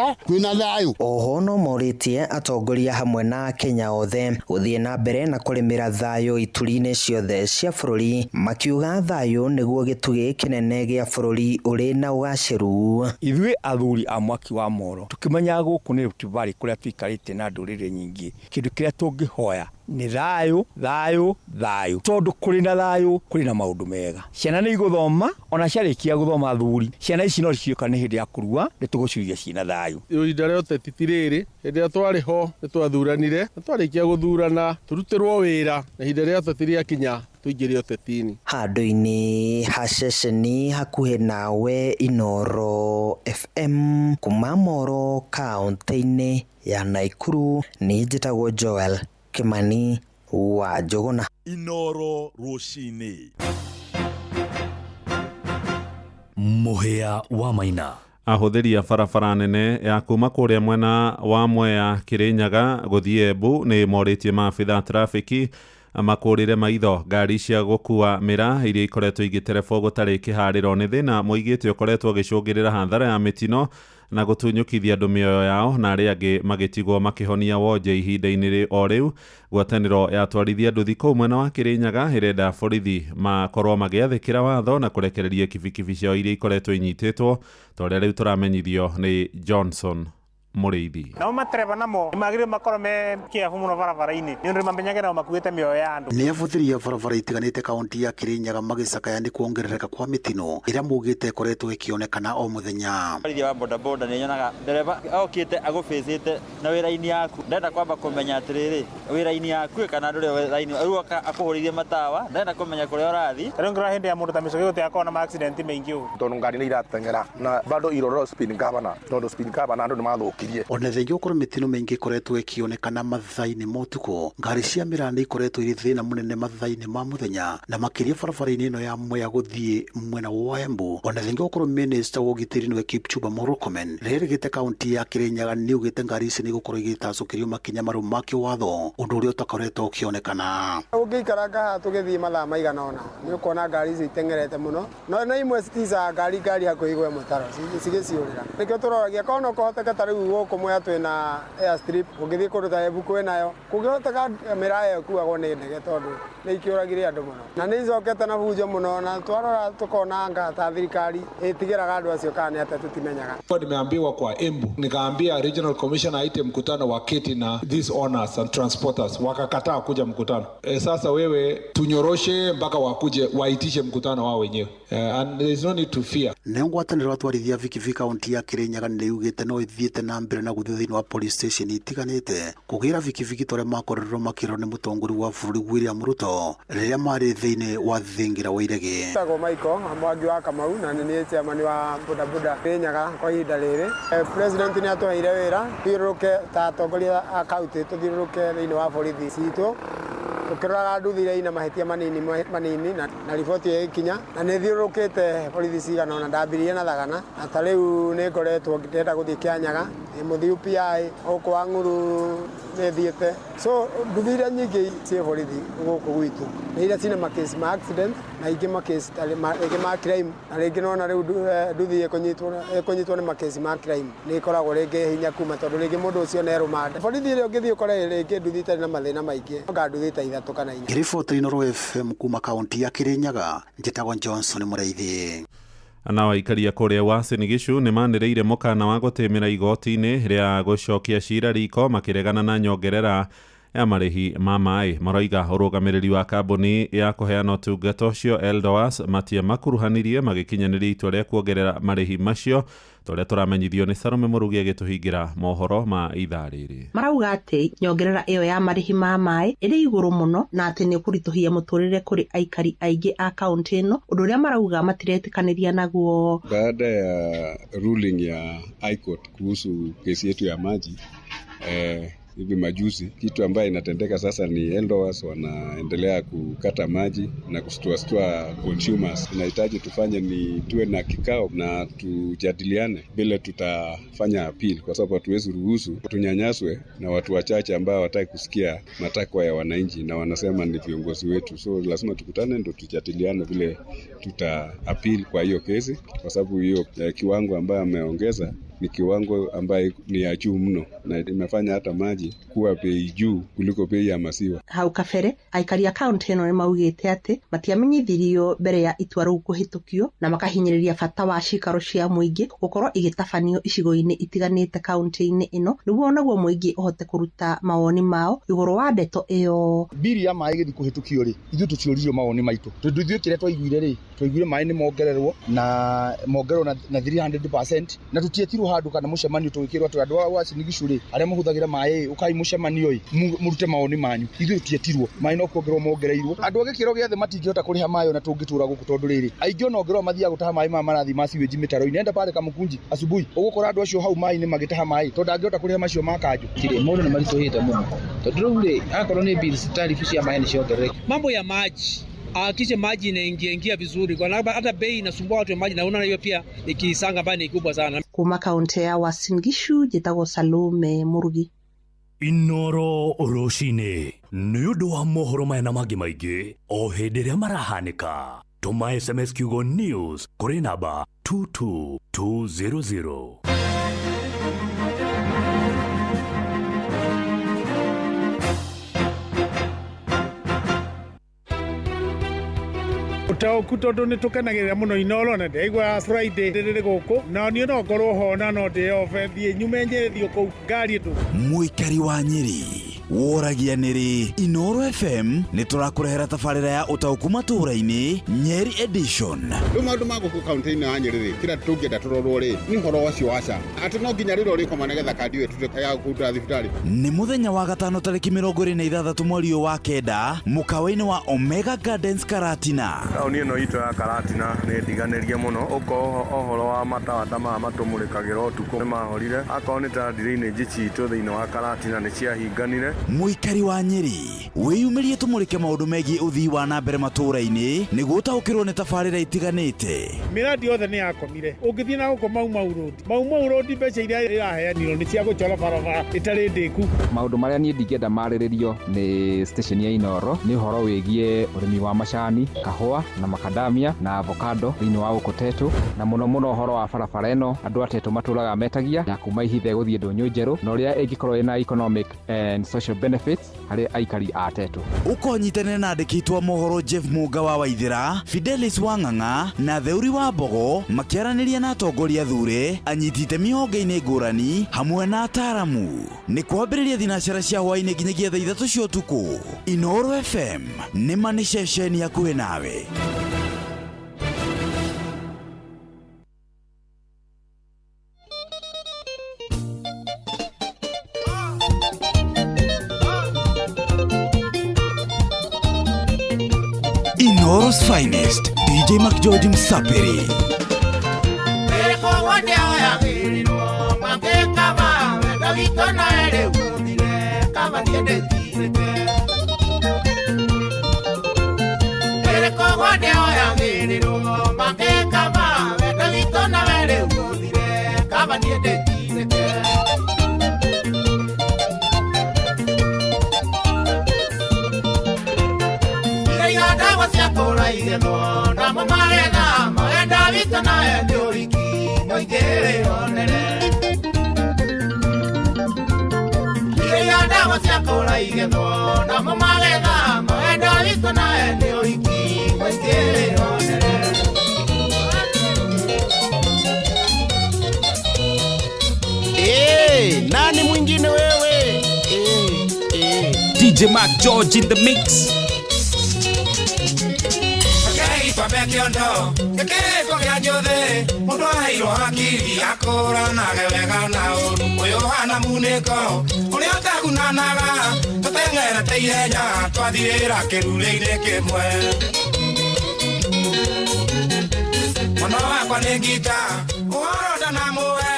thayu. Oho no moritie atongoria hamwe na Kenya othe guthie na mbere na kurimira thayu ituri-ini ciothe cia bururi makiuga thayu niguo gitugi kinene gia bururi uri na ugaciru. Ithuĩ athuri a Mwaki wa Moro tukimenya guku ni Rutibari kuria twikarite na ndurire nyingi kindu kiria tungihoya ni thayu tondu kuri na thayu kuri na maundu mega. Ciana ni iguthoma ona ciarikia guthoma athuri ciana ici no cioka ni hindi ya kurua ni tugucuria ciina thayu. Ihinda ria uteti tiriri hindi twari ho ni twathuranire na twarikia guthurana turutirwo wira na ihinda ria uteti ria kinya tuingire utetini. Handu-ini ha ceceni hakuhe nawe Inoro FM kuma Moro kaunti-ini ya Naikuru ni njitagwo Joel Kimani wa Njuguna. Inoro rucini. Muhia wa Maina. Ahuthiri a barabara nene ya kuma kuria mwena wa Mwea Kirinyaga guthie Embu ni moritie maabitha trafiki makurire maitho ngari cia gukua mira iria ikoretwo igiterebwo gutari kihariro ni thina muigite ukoretwo gicungirira hathara ya mitino na gutunyukithia andu mioyo yao na aria angi magitigwo makihonia wonje ihinda-ini o riu. Ngwataniro ya twarithia nduthi kuu mwena wa Kirinyaga irenda borithi makorwo magiathikira watho na kurekereria kibikibi ciao iria ikoretwo inyititwo toria riu turamenyithio ni Johnson Muriithi. Nao matereba namo magire makoro me kiafu muno barabara-ini ni undu mamenyagera makuite mioyo ya andu. Ni avuthiri ya barabara itiganite kaunti ya Kirinyaga magicakaya ni kuongerereka kwa mitino iria mugite ikoretwo ikionekana o muthenya. Barithia wa bodaboda ni nyonaga dereba okite agufecete na wira-ini yaku ndenda kwamba kumenya atiriri wira-ini yaku kana nduri wira-ini aruka akuhuririe matawa ndenda kumenya kuria urathi rero ngira hindi ya mundu ta micogo yote akona ma accident maingi u tondu ngari ni iratengera na bado iroro speed gavana tondu speed gavana andu ni mathukirie. Ona thengia ukorwo mitino maingi ikoretwo ikionekana mathaa-ini ma utuku ngari cia mirani ikoretwo iri thina munene mathaa-ini ma muthenya na makiria barabara-ini ino ya Mwea guthie mwena wa Embu. Ona thengia ukorwo minister wa ugitiri niwe Kipchumba Murkomen ririgite kaunti ya Kirinyaga ni ugite ngari ici ni gukorwo igitacukirio makinya maru ma kiwatho undu uria utakoretwo ukionekana. Ungiikaranga haha tugithie mathaa maigana ona ni ukona ngari ici itengerete muno no imwe citiza ngari hakuigwe mutaro cigiciurira nikio turoragia kono kohoteka tariu guoko moya twina airstrip ungithii kundu ta Ebuku nayo kungihoteka mirae kuagwo ni ndege tondu ni ikiuragire andu muno na ni icokete na bujo muno na twarora tukona anga ta thirikari itigiraga andu acio kana ate tutimenyaga. Nimeambiwa kwa Embu, nikaambia regional commissioner aite mkutano wa keti na these owners and transporters, wakakataa kuja mkutano. Sasa wewe tunyoroshe mpaka wakuje waitishe mkutano wao wenyewe, and there is no need to fear. Ngwataniro atwarithia vikiviki kaunti ya Kirinyaga ni yugite no ithiete na mbere na guthi thiini wa police station itiganite kugira vikiviki tore makorero makiro ni mutongori wa bururi William Ruto riria mari thiini wa thingira wa irege. Tago Michael Amwangi wa Kamau na ni chairman wa bodaboda Kirinyaga kwa ihinda riri. President ni atuheire wira thiuruke ta tongoria a kaunti tuthiuruke thiini wa borithi citu tukiraga andu thire-ina mahitia manini na riboti ikinya na ni thiurukite borithi cigana na ndambirie na thagana na ta riu ni ngoretwo ngenda guthii Kianyaga muthiu PI okwa nguru ni thiete so nduthire nyingi cie borithi guku gwitu ni ira cina makesi ma accident na ingi makesi ma crime na ringi nona riu nduthie kunyitwo ni makesi ma crime ni koragwo ringi hinya kuma tondu ringi mundu ucio ne rumande borithi ri ungithi ukore ringi nduthite na mathina maingi nga nduthite ithatu kana inya. Riboti Inooro FM kuma kaunti ya Kirinyaga, njitagwo Johnson Mureithi. Nao aikaria kuria Uasin Gishu ni manireire mukana wa gutimira igoti-ini ria gucokia cira riko makiregana na nyongerera ya marihi ma mai. Maraiga urugamiriri wa kambuni ya kuheana utungata ucio Eldoas matie makuruhanirie magikinyaniria itua ria kuongerera marihi macio tore turamenyithio ni Sarume Murugi agituhingira mohoro ma ithaa riri. Marauga ati nyongerera iyo ya marihi ma mai iri iguru muno na ati ni kurituhia muturire kuri aikari aingi a kaunti ino undu ria marauga matiretikaniria naguo. Baada ya ruling ya High Court kuhusu kesi yetu ya maji hivi majuzi, kitu ambayo inatendeka sasa ni Eldoas wanaendelea kukata maji na kustuastua consumers. Inahitaji tufanye ni tuwe na kikao na tujadiliane vile tutafanya appeal, kwa sababu hatuwezi ruhusu tunyanyaswe na watu wachache ambao hawataki kusikia matakwa ya wananchi na wanasema ni viongozi wetu. So lazima tukutane ndo tujadiliane vile tuta appeal kwa hiyo kesi, kwa sababu hiyo kiwango ambayo ameongeza ni kiwango ambayo ni ya juu mno na imefanya hata maji kuwa bei juu kuliko bei ya maziwa. Hau kabere aikari a kaunti ino ni maugite ati matiamenyithirio mbere ya itua riu kuhitukio na makahinyiriria bata wa cikaro cia muingi gukorwo igitabanio icigo-ini itiganite kaunti-ini ino niguo naguo muingi uhote kuruta mawoni mao iguru wa ndeto iyo. Biri ya mai githi kuhitukio ri ithu tuciuririo mawoni maitu tondu ithu kire twaiguire ri twaiguire mai ni mongererwo na 300% na tutietirwo handu kana mucemanio twikirwo andu a Uasin Gishu ri aria muhuthagira mai ukai mucemanio murute mawoni manyu ithu tutietirwo mai no kuongerwo mongereirwo andu agikiro giathe matingihota kuriha mai na tungitura guku tondu riri aingi ona ongerwo mathia gutaha mai ma marathi ma siweji mitaro-ini enda pale Kamukunji asubuhi ugukora andu acio hau mai ni magitaha mai tondu angihota kuriha macio makanju kire mundu ni marituhite muno tondu riri akorwo ni bills tarifu cia mai ni ciongerereke. Mambo ya maji kisha maji inaingia vizuri kwa sababu hata bei inasumbua watu wa maji na unaona hiyo pia ikisanga bani kubwa sana. Kuma kaunti ya Uasin Gishu njitagwo Salume Murugi. Inooro Roshine ni undu wa mohoro maya na mangi maingi o hindi ria marahanika. Tuma SMS kiugo news kuri namba 22200. Tondu ni tukenagirira muno Inooro na ndeigua Friday riri guku na ni no ngorwo ho na no ndi ofe thie nyumenye thio ku ngari tu. Muikari wa Nyeri woragia niri Inooro FM ni turakurehera tabarira ya utauku matura-ini Nyeri edition. Maundu ma guku kaunti-ini ya Nyeri kira tungenda turorwo ri ni horo wacio waca ati no nginya riro rikoma negetha kandi wetu ya kuruta thibitari. Ni muthenya wa gatano tariki 26 mweri wa kenda mukawa-ini wa Omega Gardens Karatina. Tauni ino itu ya Karatina ni ndiganirie muno uko ohoro wa matawa tama matumurikagira utuku ni mahorire akao ni ta drainage citu thiini wa Karatina ni ciahinganire Muikari wa Nyeri wiyumirie tumurike maundu megie uthii wa na mbere matura-ini niguo utaukirwo ni tabarira itiganite. Miradi yothe ni yakomire ungithie na guko Mau road mbeca iria iraheanirwo ni cia gucora barabara itari ndiku. Maundu maria ni ndingenda mariririo ni station ya Inoro ni uhoro wigie urimi wa macani, kahua na macadamia na avocado thini wa Ukotetu, na muno uhoro wa barabara ino andu atetu maturaga metagia ya kuma ihithe guthie Ndunyu Njeru na uria ingikorwo ina economic and social benefits hari aikari atetu. Ukonyitane na andikitwa mohoro Jeff Muga wa Waithira, Fidelis Wang'ang'a na Theuri wa Mbogo makiaraniria na atongoria thure anyitite mihonge-ini ngurani hamwe na ataramu. Ni kwambiriria thinashara cia hwaini nginyagia thaa 3 cia utuku. Inoro FM ni mani ceceni hakuhi nawe. Inoro's finest, DJ McGeorge Msapiri. Nani mwingine wewe? DJ McGeorge in the mix. Kiondo kekeko gya njothe mundu aheirwo hakiri akoranaga wega na uru uyu hana muniko uria utagunanaga tuteng'erete ihenya twathirĩra kĩrure-inĩ kĩmwe. Mwana wakwa nĩ ngita ũhoro ndanamũwe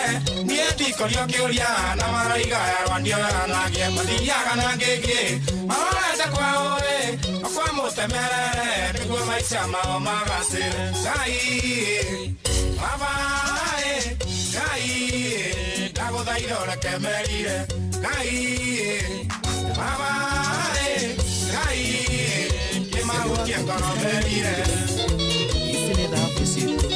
niĩ ndikorio kĩũria na maraiga yarwandio yanagie mathiaga na ngĩngĩ marorete kwa ũĩ kwa mũtemerere nĩguo maica mao magacĩre. Ngai babaĩ Ngai ndagũthaitha ũreke merire. Ngai babaĩ Ngai kĩmahutie ngoro merire. Ici nĩ thabu ciitũ.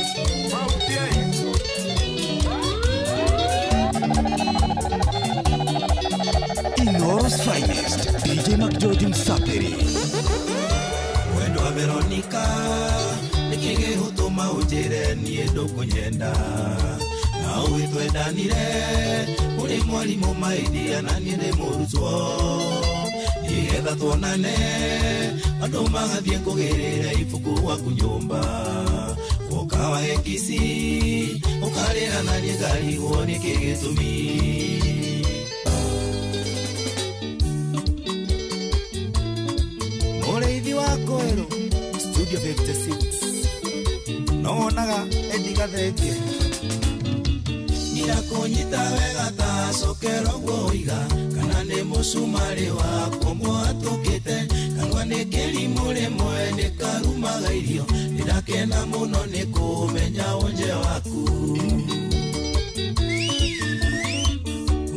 Inoro's finest, DJ McGeorge Msapiri. Wendo wa Veronica nikige hutuma ujire niĩ ndũkũnyenda na ũgĩtwendanire ũrĩ mwarimũ maidia na niĩ ndĩ mũrutwo nĩgetha tuonane andũ magathiĩ kũgĩrĩra ibuku gwaku nyũmba ũkawa Ekisi ũkarĩra na niĩ ngarigwo nĩkĩ gĩtũmi. Mũrĩithi wa Koero Studio 56 nonaga endigathenge nĩrakũnyita wega ta cokero guoiga kana nĩ mũcumarĩ wakwo mwatũkĩte kanua nĩ kĩrimũ rĩmwe nĩ karumaga irio nĩndakena mũno nĩ kũmenya wonje waku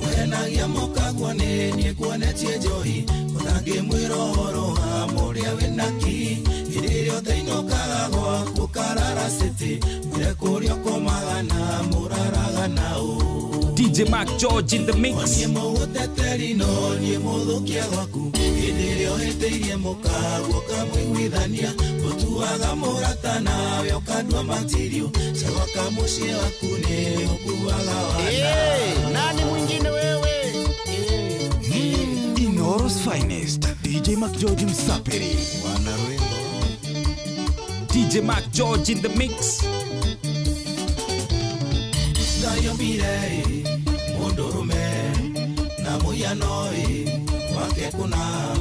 wenagia mũkagwo nĩ niĩ kuonetie njohi ũtangĩmwĩra ũhoro wa mũrĩa wĩnaki hĩndĩ ĩrĩa ũtainũkaga gwaku Karara City mwĩre kũrĩa ũkomaga na mũraraga naũ. DJ McGeorge in the mix. Niĩ mũgũteteri no niĩ mũthũkia gwaku hĩndĩ ĩrĩa ũhĩtĩirie mũkagwo kamũiguithania ũtuaga mũrata nawe ũkandua material cagwaka mũciĩ waku nĩ ũkuaga wana. Nani mwingine wewe? Inoro's finest, DJ McGeorge Msapiri. Wana Rwembo. DJ McGeorge in the mix. Dayo mire, mundurume, na muyanoi, wake kuna,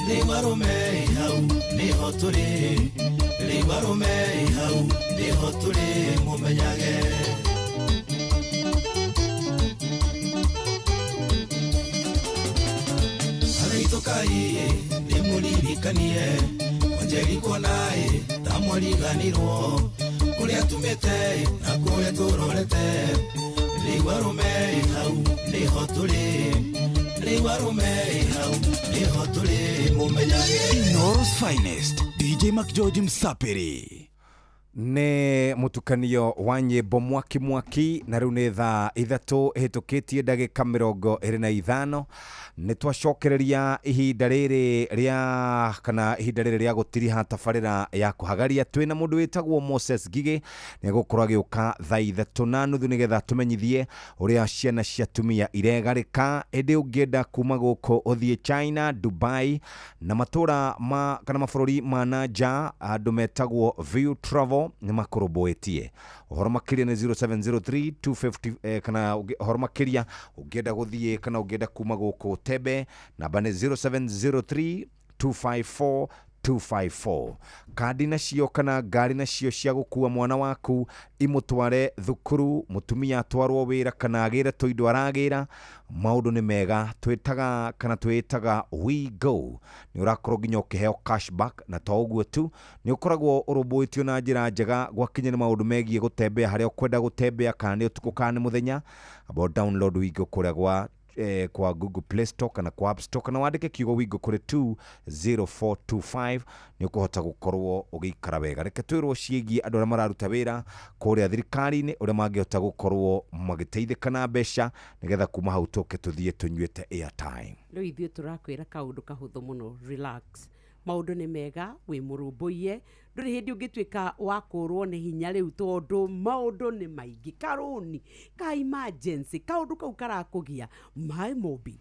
liwarume hau, ni hoturi, liwarume hau, ni hoturi, mumenyage. Njokai nimuririkanie onjerikwo nae tamwariganirwo kuria tumete na kuria turorete rigwa rume hau niho turi rigwa rume hau niho turi mumenyage Inooro's finest DJ Mac George Msapiri nä mutukanio wa nyimbo mwaki mwaki na riu nä thaa 3 hitukitie ndagika 25 nä twacokereria ihinda riri ria gutiriha tabarira ya kuhagaria twina mundu witagwo Moses Gigi nä gukorwo agiuka thaa 3:30 nä getha tumenyithie uria ciana cia tumia iregarika indi ungienda kuma guku uthie China, Dubai na matura kana mabũrũri ma nanja andu metagwo View Travel ni makorobwetie uhoro makiria ni 0703 250 kana uhoro makiria ungienda guthie kana ungienda kuma guku Tebe namba ni 0703 254 254 kadi nacio kana ngari nacio cia gukua mwana waku imutware thukuru mutumia atwarwo wira kana agire toindo aragira maundu ni mega twitaga we go ni urakorwo nginya ukiheo cashback na to uguo tu ni ukoragwo urumbuitio na njira njega gwakinya ni maundu megie gutembea haria ukwenda gutembea kana ni utuku kana ni muthenya about download we go kuria kwa Google Play Store kana kwa App Store kana wandike kiugo wigo kuri 20425 ni ukuhota gukorwo ugikara wega reke twirwo ciegi andu aria mararuta wira kuria thirikari-ini uria mangihota gukorwo magiteithika na mbeca nigetha kuma hau tuke tuthie tunyuite airtime riu ithio turakwira kaundu kahuthu muno relax maundu ni mega wi murumbuie nduri hindi ungitwika wakurwo ni hinya riu tondu maundu ni maingi karuni ka emergency kaundu kau karakugia mai mobi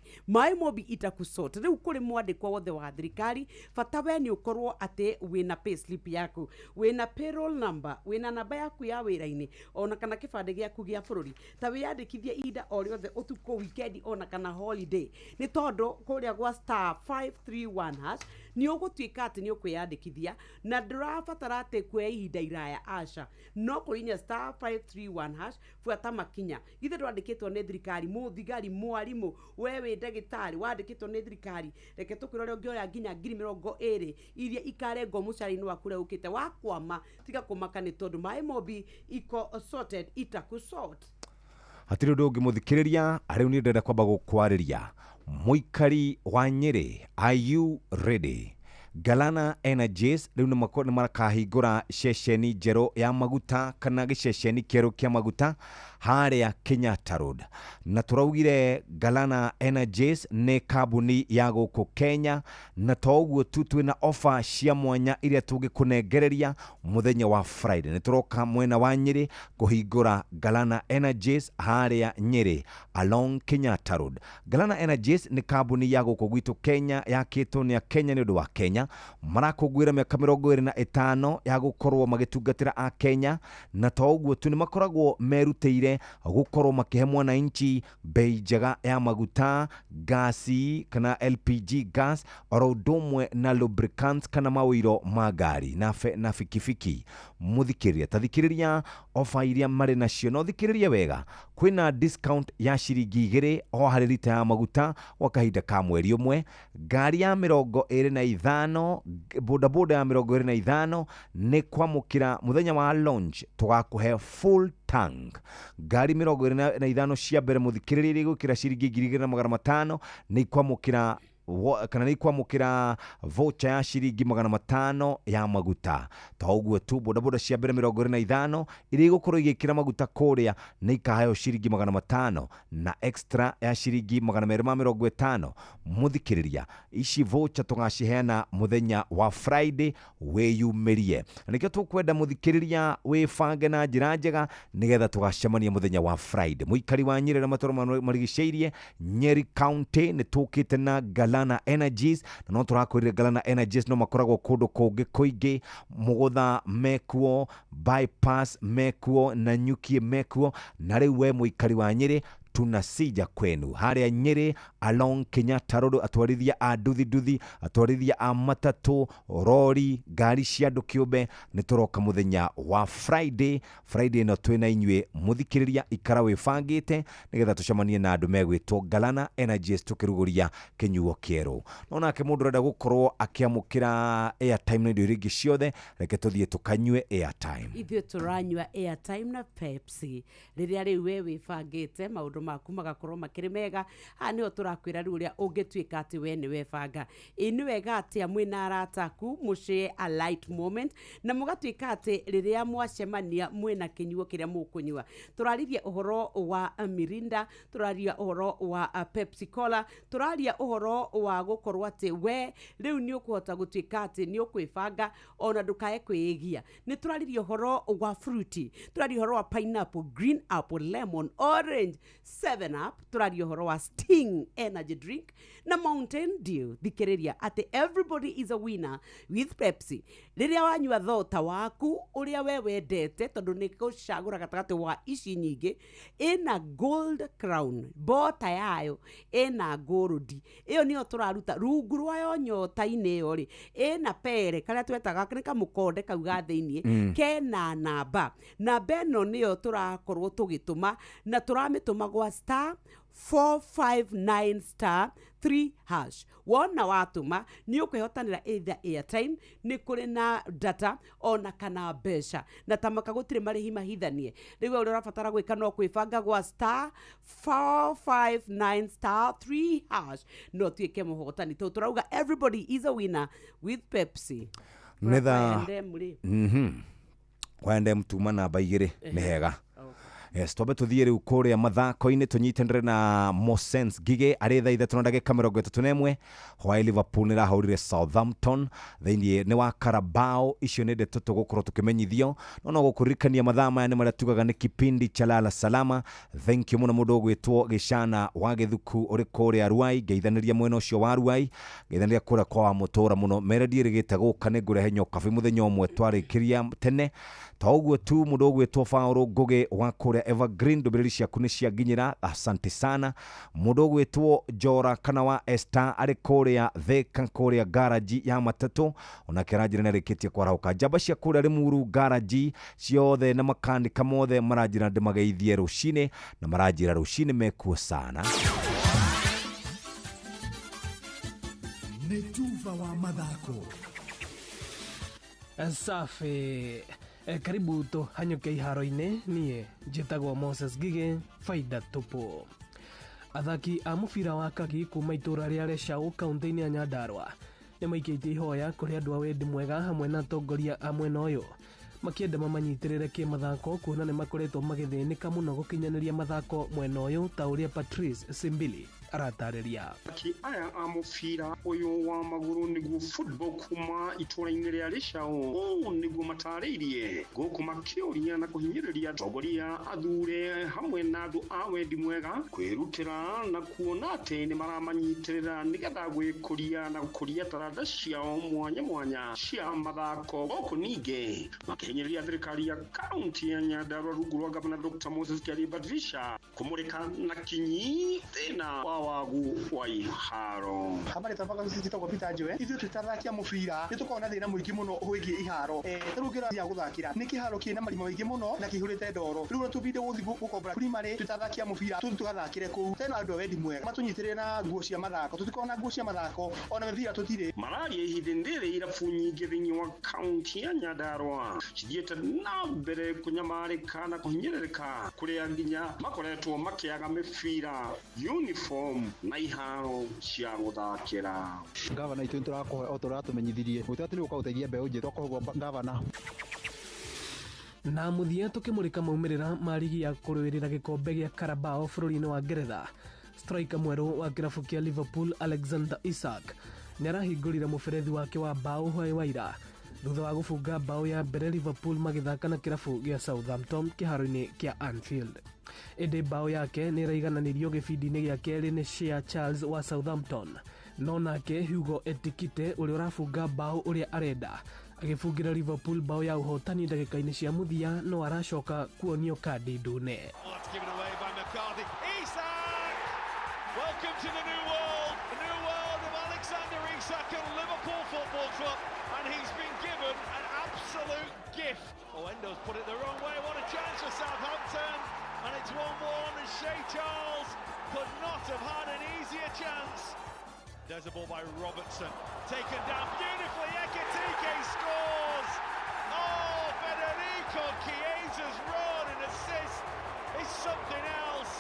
itakusota riu kuri mwandikwa wothe wa thirikari bata we ni ukorwo ate wina payslip yaku wina payroll number wina namba yaku ya wira-ini ona kana kibande giaku gia bururi ta wiyandikithie ida o riothe utuko weekend ona kana holiday ni tondu kuria gwa *531# ni ugutwika ati ni ukwiyandikithia na ndurabatara ati kwe ihinda iraya aca no kurinya *531# fuata makinya githe ndwandikitwo ni thirikari muthigari mwarimu wewe ndagitari wandikitwo ni thirikari reke tukwira ungioya nginya 2020 iria ikarengo mucari-ini waku ria ukite wakwama tiga kumaka ni tondu mai mobi iko sorted itakusort hatiri undu ungimuthikiriria ariu ni ndenda kwamba gukwariria muikari wa Nyeri are you ready Galana Energies riu ni marakahingura ceceni njeru ya maguta kana giceceni kieru kia maguta haria Kenyatta Road na turaugire Galana Energies ni kambuni ya guku Kenya na toguo tu twina offer cia mwanya iria tungikunengereria muthenya wa Friday ni turoka mwena wa Nyeri kuhingura Galana Energies haria Nyeri along Kenyatta Road. Galana Energies ni kambuni ya guku gwitu Kenya yakitwo ni Kenya ni undu wa Kenya marakugwira miaka 25 ya gukorwo magitungatira a Kenya na toguo tu ni makoragwo merutire gukorwo makihe mwananchi bei njega ya maguta gasi kana LPG gas oro domwe na lubricants kana mawiro magari na fikifiki muthikiriria tathikiriria ofa iria mari nacio no thikiriria wega kwina discount ya shiringi 2 o hari lita ya maguta wakahinda ka mweri umwe ngari ya 25 bodaboda ya 25 ni kwamukira muthenya wa launch tugakuhe full tank ngari 25 cia mbere muthikiriria igukira shiringi 2500 ni kwamukira kana ni kwamukira voucher ya shiringi 500 ya maguta toguo tu bodaboda cia mbere 25 iri gukorwo igikira maguta kuria ni ikahayo shiringi 500 na extra ya shiringi 250 muthikiriria ici voucher tugaciheana muthenya wa Friday weyumirie nikio tukwenda muthikiriria wifange na njira njega nigetha tugacemania muthenya wa Friday muikari wa Nyeri na matoro marigiceirie Nyeri County ni tukite na Galana Energies na no turakwirira Galana Energies no makoragwo kundu kungi kuingi mugutha mekuo bypass mekuo na nyukie mekuo na riu we muikari wa Nyeri tunasija kwenu haria Nyeri along Kenyatta Road, atwarithia a nduthi atwarithia a matatu rori ngari cia andu kiumbe ni turoka muthenya wa Friday no twina inywe muthikiriria ikara wifangite nigetha tucemanie na andu megwitwo Galana Energies tukiruguria kinyuo kieru. Nonake mundu renda gukorwo akiamukira airtime na ndio ringi ciothe, reke tuthie tukanywe airtime. Ithio turanywa airtime na Pepsi riria riu we wifangite maundu maku magakorwo makiri mega. Hani o turakwira riu ria ungituika ati we ni webanga ini wega ati mwina arataku mushare a light moment na mugatuika ati riria mwacemania mwina kinyuo kiria mukunywa. Turarithia uhoro wa Mirinda, turaria uhoro wa Pepsi Cola, turaria uhoro wa gukorwo ati we riu ni ukuhota gutuika ati ni ukwibanga ona ndukae kwigia. Ni turariria uhoro wa fruity, turaria uhoro wa pineapple, green apple, lemon, orange, 7up, turaria uhoro wa Sting energy drink na Mountain Dew. Thikiriria ati everybody is a winner with Pepsi. Riria wanyua thota waku uria we wendete tondu ni gucagura gatagati wa ici nyingi ina gold crown, bota yayo ina gold. Iyo niyo turaruta rungu rwayo nyota-ini iyo ri ina pere karia twetaga nika mukonde kau ga thiini kena namba eno niyo turakorwo tugituma na turamituma gwa star 459 *3#. Wona watuma ni ukwehotanira either airtime, ni kuri na data ona kana besha na tamaka gutire marihi mahithanie. Riu uri urabatara gwika no kwibanga gwa star 459 *3#. No tuike muhotani to turauga everybody is a winner with Pepsi. Netha kwende mtuma namba 2 ni hega. Yes, tobe tuthie riu kuria mathako-ini tunyitanire na Mosens Gige ari tha 3:31 hwa Liverpool ni rahurire Southampton thiini ni wa Carabao. Icio ni ndeto tugukorwo tukimenyithio no gukurikania mathaa maya ni maria tugaga ni kipindi cha lala salama. Thank you muno mundu gwitwo Gicana wa Githuku uri kuria Ruai, ngeithaniria mwena ucio wa Ruai, ngeithaniria kuria kwa mutura muno meredi rigite guka ni ngurehe nyokabi muthenya umwe twarikiria tene toguo tu mundu gwitwo Fauro Ngugi wa kuria Evergreen. Ndubiriri ciaku ni cianginyira, asante sana. Mundu gwitwo Jora kana wa Esther ari kuria Thika kuria garage ya matatu ona kiranjira na rikitie kwarauka jamba cia kuria Rimuru garage ciothe na makandika mothe marajira ndimageithie rucine na marajira rucine mekuo sana. Netuva wa mathako safi. Karibu to hanyuke iharo-ini, nie njitagwo Moses Gige, faida tupu. Athaki a mubira wa kagi kuma itura ria Reshau kaunti-ini ya Nyandarua ni maikitie ihoya kuri andu a wendi mwega hamwe na atongoria a mwena uyu makienda mamanyitirire kimathako kuona ni makoretwo magithinika muno gukinyaniria mathako mwena uyu ta uria Patrice Simbili aratariria. Aya a mubira uyu wa maguru niguo football kuma itura-ini ria Reshau niguo matariirie guku makiuria na kuhinyiriria atongoria athure hamwe na andu a wendi mwega kwirutira na kuona ati ni maramanyitirira nigetha gwikuria na gukuria taranda ciao mwanya cia mathako. Guku ningi makihinyiriria thirikari ya kaunti ya Nyandarua rungu rwa Gavana Dr. Moses Kiari kumurika na kinyi thina wagu wa iharo. Habari tabaka sisi kwa Peter Joe. Ithu tutarakia mubira nitukona thina muingi muno uigi iharo. Turugira ya guthakira niki haro kina marimo maingi muno na kihurite ndoro. Riu tubide guthi gukombora primary tutarakia mubira tugathakire ku. Tena andu wendi mwega matunyitirire na nguo cia mathako. Tutikona nguo cia mathako ona mibira tutire. Malaria ihinde ndire irafu nyingi thiini wa kaunti ya Nyandarua. Cidiete na mbere kunyamarika na kuhinyirika kuria nginya makoretwo makiaga mibira uniform na iharo cia guthakira. Gavana itu turakohe o turatumenyithirie utatiri ukautegia mbeu nje tokohwo gavana na muthia tukimurika maumirira ma ligi ya kurwirira gikombe gia Carabao bururi-ini wa Ngeretha. Striker mweru wa kirabu kia Liverpool Alexander Isak niarahingurire muberethi wake wa bao hwai waira thutha wa gufunga bao ya mbere Liverpool magithaka na kirabu gia Southampton kiharo-ini kia Anfield. Ede bao yake ni raigananirio gibindi-ini gia keri ni Shea Charles wa Southampton, no nake Hugo Ekitike uri urafunga bao uria arenda agifungira Liverpool bao ya uhotani ndagika-ini cia muthia no aracoka kuonio kadi ndune. foot, and he's been given an absolute gift. Oh, Endo's put it the wrong way. What a chance for Southampton. And it's 1-1, and Shea Charles could not have had an easier chance. There's a ball by Robertson, taken down beautifully. Ekitike scores. Oh, Federico Chiesa's run and assist is something else.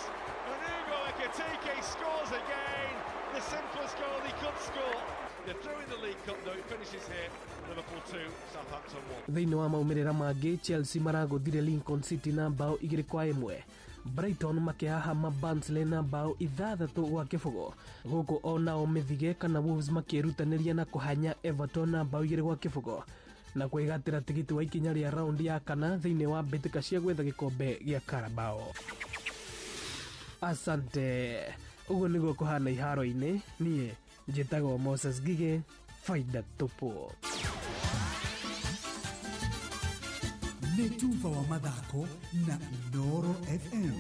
And Hugo Ekitike scores again. The simplest goal he could score. They're through in the League Cup though. It finishes here. Liverpool 2, Southampton 1. Thĩinĩ wa maumĩrĩra mangĩ, Chelsea maragũthire Lincoln City na bao 2-1. Brighton makĩhahama Barnsley na bao 6-0. Gũkũ onao mĩthige kana Wolves makĩrutanĩria na kũhanya Everton na bao 2-0. Na kwĩgatĩra tigiti wa ikinya rĩa raundi ya kana thĩinĩ wa mbĩtĩka cia gwetha gĩkombe gĩa Carabao. Asante. Ũguo nĩguo kũhana iharo-inĩ. Niĩ njĩtagwo Moses Gige, faida tupu. Nĩ tufa wa mathako na Inooro FM.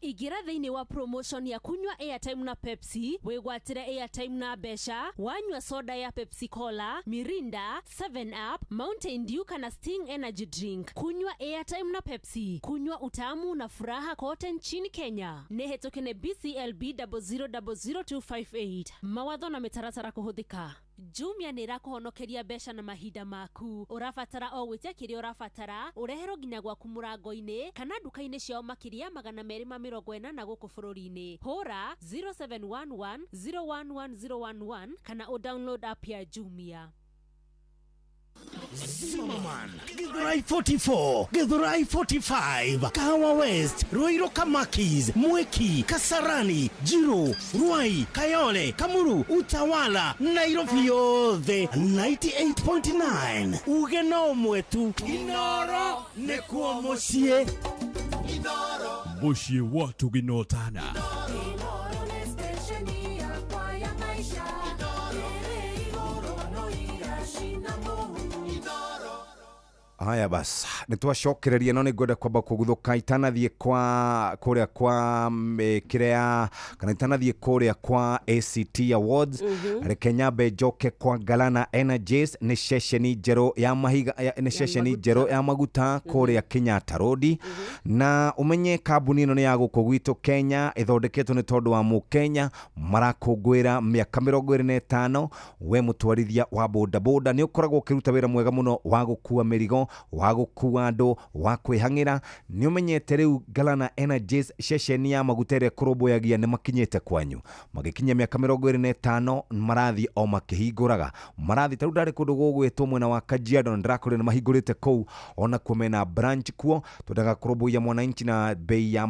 Igira thĩinĩ wa promotion ya kunywa airtime na Pepsi, wĩgwatĩre airtime na mbeca, wanyua soda ya Pepsi Cola, Mirinda, 7 Up, Mountain Dew kana Sting Energy Drink. Kunywa airtime na Pepsi, kunywa utamu na furaha kote nchini Kenya. Nĩhetũke BCLB 0000258. Mawatho na mĩtaratara kũhũthĩka. Jumia nĩ ĩrakũhonokeria mbeca na mahinda maku. Ũrabatara o gwĩtia kĩrĩa ũrabatara, ũreherwo nginya gwaku mũrango-inĩ kana nduka-inĩ ciao makĩria 240 gũkũ bũrũri-inĩ. Hũra 0711 011011 kana download app ya Jumia. Zimmerman, Githurai 44, Githurai 45, Kahawa West, Ruiru Kamakis, Mweki, Kasarani, Jiro, Ruai, Kayole, Kamuru, Utawala, Nairobi yothe 98.9. Ugeno mwetu Inooro nekuo mucie. Inooro mucie watu ginotana. Inooro ni station ya kwa ya maisha. Haya basi, nitwacokereria no nĩngwenda kwamba kũguthũka itanathiĩ kwa kũrĩa kwa kirea kana itanathiĩ kũrĩa kwa ACT Awards. Reke nyambe njoke kwa Galana Energies, nĩ ceceni njerũ ya mahiga, nĩ ceceni njerũ ya maguta kũrĩa Kenyatta Road. Na umenye kambuni ĩno nĩ ya gũkũ gwitũ Kenya, ĩthondeketwo nĩ tondũ wa Mũkenya marakũngũĩra mĩaka 25. We mũtwarithia wa bodaboda nĩ ũkoragwo ũkĩruta wĩra mwega mũno wa gũkua mĩrigo, wa gũkua andũ, wa kwĩhang'ĩra. Nĩ ũmenyete rĩu Galana Energies ceceni ya maguta ĩrĩa kũrũmbũyagia nĩ makinyĩte kwanyu. Magĩkinyia mĩaka 25 marathiĩ o makĩhingũraga. Marathiĩ tarĩu ndarĩ kũndũ gũgwĩtwo mwena wa Kajiado, na ndĩrakorwo nĩ mahingũrĩte kũu ona kumena branch kuo. Twendaga kũrũmbũiya mwananchi na bei ya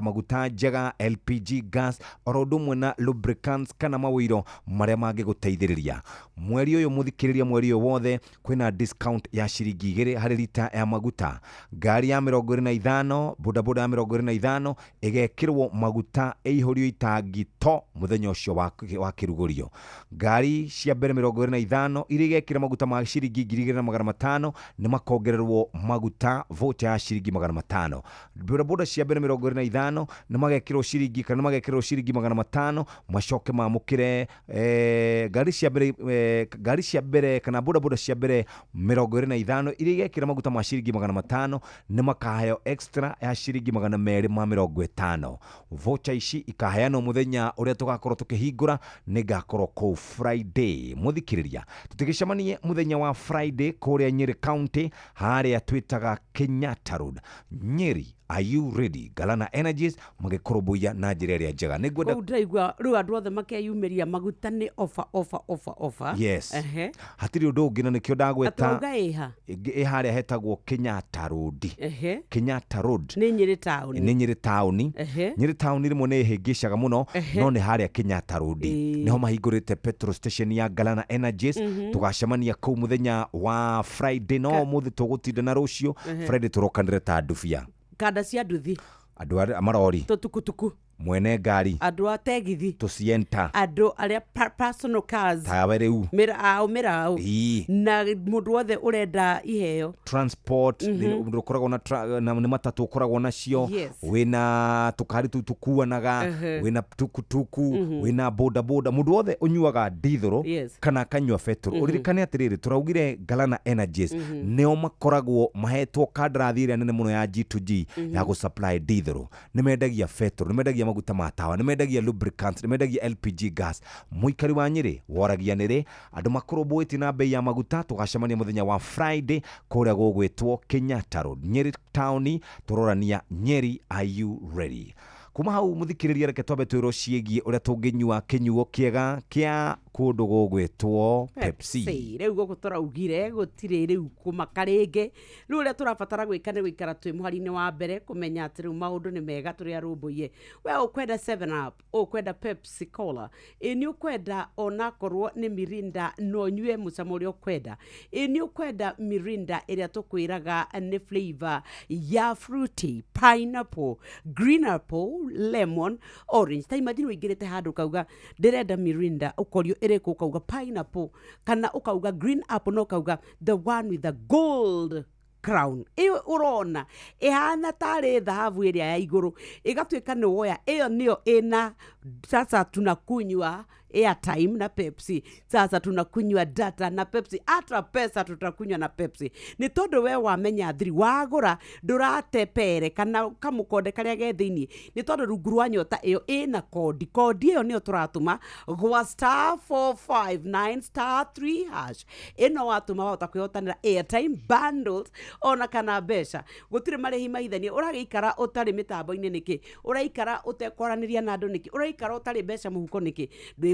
maguta njega, LPG gas, oro ũndũ ũmwe na lubricants kana mawĩiro marĩa mangĩgũteithĩrĩria. Mweri ũyũ mũthikĩrĩria, mweri ũyũ wothe kwĩna discount ya ciringi 2 harĩ lita ya maguta. Ngari ya 25, bodaboda ya 25 ĩgekĩrwo maguta ĩihũrio itangi to mũthenya ũcio wa kĩrugũrio. Ngari cia mbere 25 iria igekĩra maguta ma ciringi 2,500 nĩ makongererwo maguta voucher ya ciringi 500. Bodaboda cia mbere 25 nĩ magekĩrwo ciringi kana magekĩrwo ciringi 500 macoke mamũkĩre ngari cia mbere kana bodaboda cia mbere 25 iria igekĩra maguta ma ciringi 500 nĩ makaheo extra ya ciringi 250. Voucher ici ikaheanwo mũthenya ũrĩa tũgakorwo tũkĩhingũra, nĩ ngakorwo kũu Friday. Mũthikĩrĩria, tũtigĩcemanie mũthenya wa Friday kũrĩa Nyeri County harĩa twĩtaga Kenyatta Road, Nyeri. Are you ready? Galana Energies magĩkũrũmbũiya na njĩra ĩrĩa njega. Nĩngwenda ndaigua rĩu andũ othe makeyumĩria maguta nĩ offer. Yes. Hatirĩ ũndũ ũngĩ, na nĩkĩo ndagweta harĩa hetagwo Kenyatta Road. Kenyatta Road nĩ Nyeri Town. Nĩ Nyeri Town. Nyeri Town rĩmwe nĩ hĩngĩcaga mũno, no nĩ harĩa Kenyatta Road. Nĩho mahingũrĩte petrol station ya Galana Energies. Tũgacemania kũu mũthenya wa Friday, no mũthĩ tũgũtinda na rũciũ. Friday tũrokanĩre ta ndubia. Kada cia nduthi. Andũ marori. Tutukutuku. mwene ngari, andå a tegithi, tucienta, andå arä personal cars, tawe riu mĩraũ na mũndũ wothe ũrenda iheo transport, ũkoragwo na nĩ matatũ ũkoragwo nacio, wĩna tũkari tũu tũkuanaga, wĩna tukutuku, wĩna boda boda, mũndũ wothe ũnyuaga diesel kana akanyua petrol. Ũririkane atĩrĩrĩ, tũraugire Galana Energies nĩo makoragwo mahetwo kandarathi ĩrĩa nene mũno ya G2G ya gũsupply diesel. Nĩ mendagia petrol, nĩ mendagia maguta ma tawa, nĩ mendagia lubricants, nĩ mendagia LPG gas. Mũikari wa Nyeri woragia nĩrĩ, andũ makorobwĩti na bei ya maguta. Tũgacemania mũthenya wa Friday kũrĩa gũgwĩtwo Kenyatta Road, Nyeri Town. Tũrorania Nyeri, are you ready? Kuma hau mũthikĩrĩria, reke twambe twĩrwo ciĩgiĩ ũrĩa tũngĩnyua kĩnyuo kĩega kĩa kũndũ gũgwĩtwo Pepsi. Rĩu gũkũ tũraugire gũtirĩ rĩu kũmaka rĩngĩ. Rĩu ũrĩa tũrabatara gwĩka nĩ gũikara twĩ mũhari-inĩ wa mbere, kũmenya atĩ rĩu maũndũ nĩ mega tũrĩa rũmbũiye. We ũkwenda 7up, ũkwenda Pepsi Cola, nĩ ũkwenda onakorwo nĩ Mirinda no nyue mũcamo ũrĩa ũkwenda, nĩ ũkwenda Mirinda ĩrĩa tũkwĩraga nĩ flavor ya fruity, pineapple, green apple, lemon, orange. Ta imagine ũingĩrĩte handũ kauga ndĩrenda Mirinda, ũkorio ĩrĩkũ, ukauga pineapple kana ukauga green apple, no ukauga the one with the gold crown. Iyo urona ihana tare dhahabu ĩrĩa ya igũrũ, igatuĩka nĩ woya. Iyo nĩyo ĩna sasa tunakunywa airtime na Pepsi, sasa tunakunywa data na Pepsi, ata pesa tutakunywa na Pepsi. Ni tondu we wamenya thiri wagura ndurate pere kana kamukonde karia ge thiini, ni tondu rungu rwa nyota iyo ina kodi iyo niyo turatuma gwa *459*3#. Ino watuma wahota kwihotanira airtime bundles ona kana mbeca. Gutire marihi maithania, uragiikara utari mitambo-ini niki, uraikara utekwaraniria na andu niki, uraikara utari mbeca muhuko niki.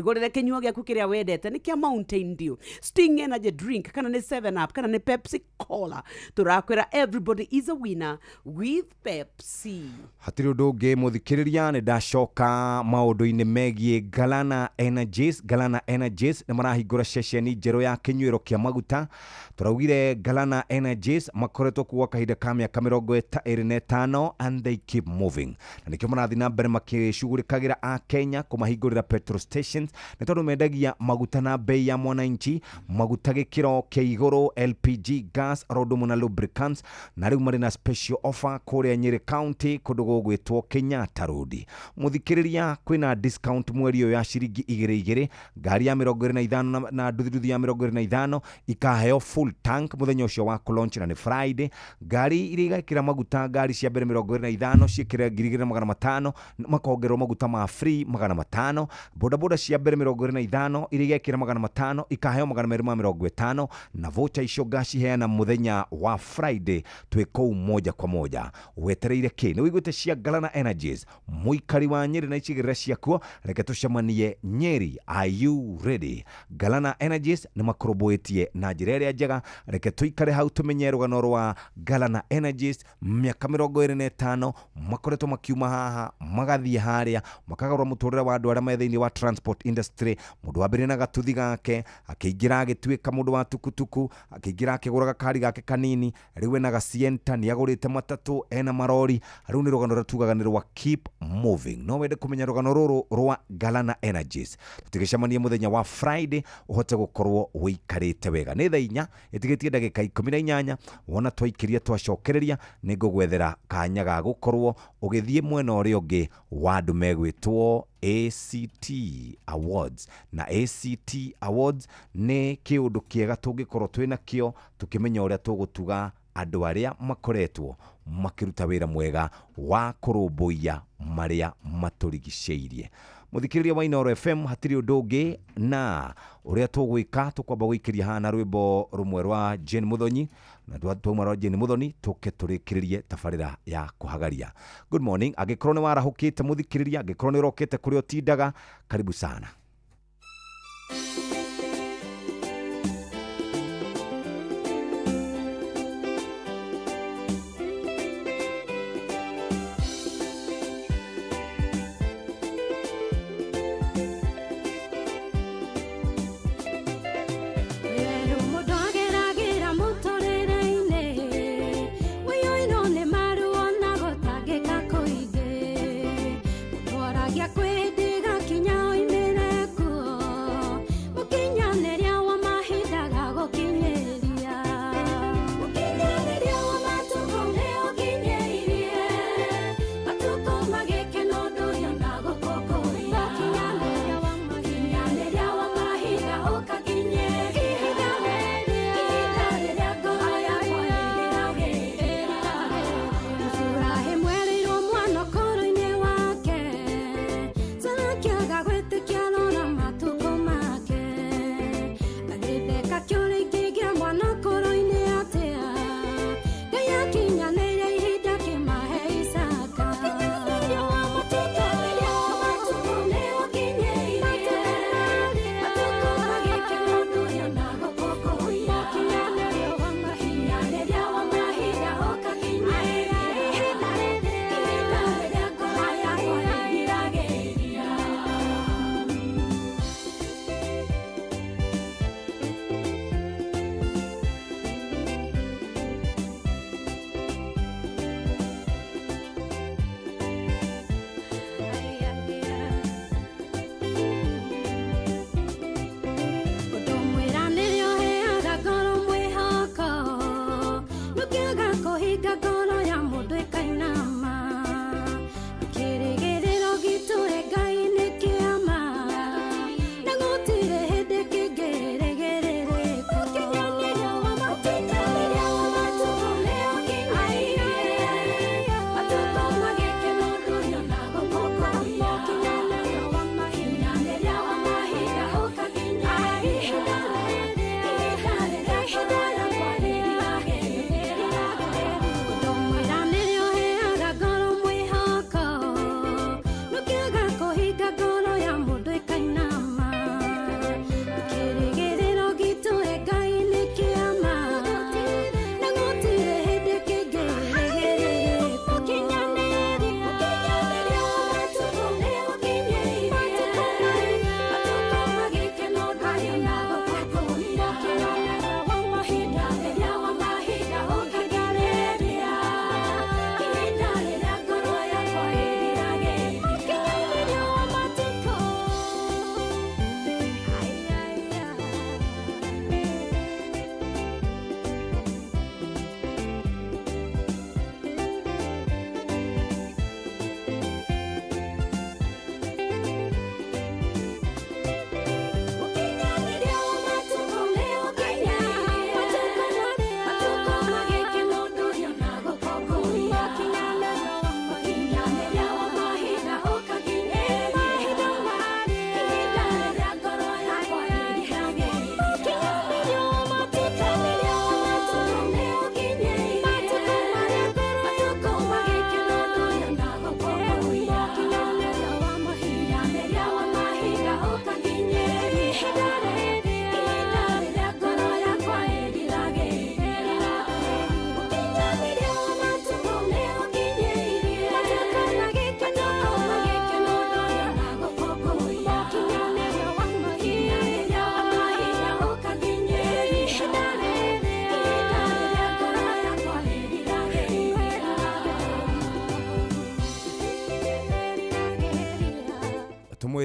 Gwĩgũrĩre kĩnyuo gĩaku kĩrĩa wendete, nĩ kĩa Mountain Dew, Sting Energy Drink, kana nĩ 7up, kana nĩ Pepsi Cola. Tũrakwĩra everybody is a winner with Pepsi. Hatirĩ ũndũ ũngĩ mũthikĩrĩria, nĩ ndacoka maũndũ-inĩ megiĩ Galana Energies. Galana Energies nĩ marahingũra ceceni njerũ ya kĩnyuĩro kĩa maguta. Tũraugire Galana Energies makoretwo kuo kahinda ka mĩaka 25 and they keep moving. Na nĩkĩo marathiĩ na mbere makĩcugurĩkagĩra a Kenya kũmahingũrĩra petrol stations, nĩ tondũ mendagia maguta na bei ya mwananchi, maguta gĩkĩro kĩa igũrũ, LPG gas, rodom na lubricants. Na rĩu marĩ na special offer kũrĩa Nyeri County kũndũ gũgwĩtwo Kenyatta Road. Mũthikĩrĩria, kwĩna discount mweri ũyũ ya ciringi 2 ngari ya 25 na nduthi ya 25 ikaheo full tank mũthenya ũcio wa launch, na nĩ Friday. Ngari iria igakĩra maguta, ngari cia mbere 25 ciĩkĩre 2,500 makongerwo maguta ma free 500. Boda boda cia mbere 25 iria igakĩra 500 ikaheo 250, na voucher icio ngaciheana mũthenya wa Friday. Twĩkou moja kwa moja. Wetereire kĩ? Nĩ wĩiguĩte cia Galana Energies, mũikari wa Nyeri na icigĩrĩra ciakuo. Reke tũcemanie Nyeri, are you ready? Galana Energies nĩ makorobwĩtie na njĩra ĩrĩa njega. Reke tũikare hau tũmenye rũgano rwa Galana Energies. Mĩaka 25 makoretwo makiuma haha magathiĩ harĩa makagarũra mũtũrĩre wa andũ arĩa me thĩinĩ wa transport industry. Mũndũ wa mbere na gatuthi gake akĩingĩra agĩtuĩka mũndũ wa tukutuku, akĩingĩra akĩgũra gakari gake kanini, rĩu ena gacienta, nĩ agũrĩte matatũ, ena marori. Rĩu nĩ rũgano rũrĩa tugaga nĩ rwa keep moving. No wende kũmenya rũgano rũrũ rwa Galana Energies, tũtigĩcemanie mũthenya wa Friday, ũhote gũkorwo wĩikarĩte wega. Nĩ thaa 4 ĩtigĩtie ndagĩka 18 wona twaikĩria twacokereria, nĩ ngũgwethera kanya ga gũkorwo ũgĩthiĩ mwena ũrĩa ũngĩ wa andũ megwĩtwo ACT Awards. Na ACT Awards nĩ kĩũndũ kĩega tũngĩkorwo twĩna kĩo, tũkĩmenya ũrĩa tũgũtuga andũ arĩa makoretwo makĩruta wĩra mwega wa kũrũmbũiya marĩa matũrigicĩirie. Mũthikĩrĩria wa Inooro FM, hatirĩ ũndũ ũngĩ na ũrĩa tũgwĩka, tũkwamba gũikĩria hana rwĩmbo rũmwe rwa Jane Muthonyi, na twauma rwa Jane Muthonyi tũke tũrĩkĩrĩrie tabarĩra ya kũhagaria. Good morning. Angĩkorwo nĩ warahũkĩte mũthikĩrĩria, angĩkorwo nĩ ũrokĩte kũrĩa ũtindaga, karibu sana. What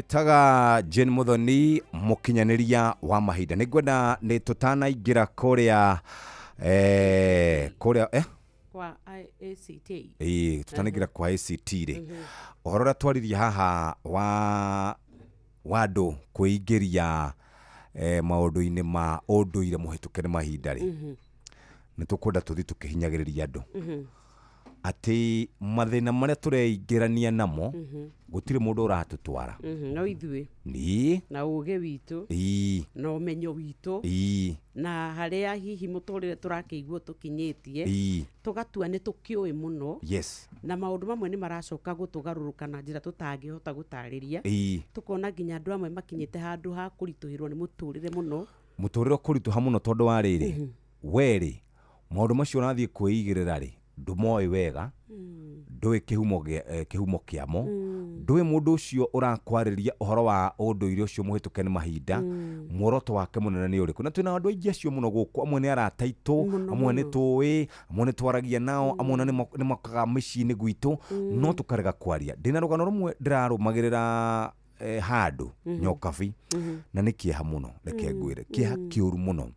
twitaga Jane Muthoni mukinyaniria wa mahinda nigwenda ni tutanaingira kuria kwa ACT tutanaingira kwa ACT ri orora twariria haha wa andu kuingiria maundu-ini ma unduire muhituke ni mahinda ri ni tukwenda tuthi tukihinyagiriria andu ati mathina maria tureingirania namo gutire mundu uratutwara no ithuĩ ni na uge witu na umenyo witu na haria hihi muturire turakeigua tukinyitie tugatua ni tukioi muno yes na maundu mamwe ni maracoka gutugaruruka na njira tutangihota gutariria tukona nginya andu amwe makinyite handu ha kurituhirwo ni muturire muno muturire kurituha muno tondu wa riri weri maundu macio rathie kuigirira ri ndumoi wega ndui kihumo kiamo ndui mundu ucio urakwariria uhoro wa unduire ucio muhituke ni mahinda muoroto wake munene ni uriku na twina andu aingi acio muno guku amwe ni arataito amwe ni tuwi amwe ni twaragia nao amwe ni makaga micini gwitu no tukarega kwaria ndina rugano rumwe ndirarumagirira handu nyokabi na ni kieha muno reke ngwire kieha kiuru muno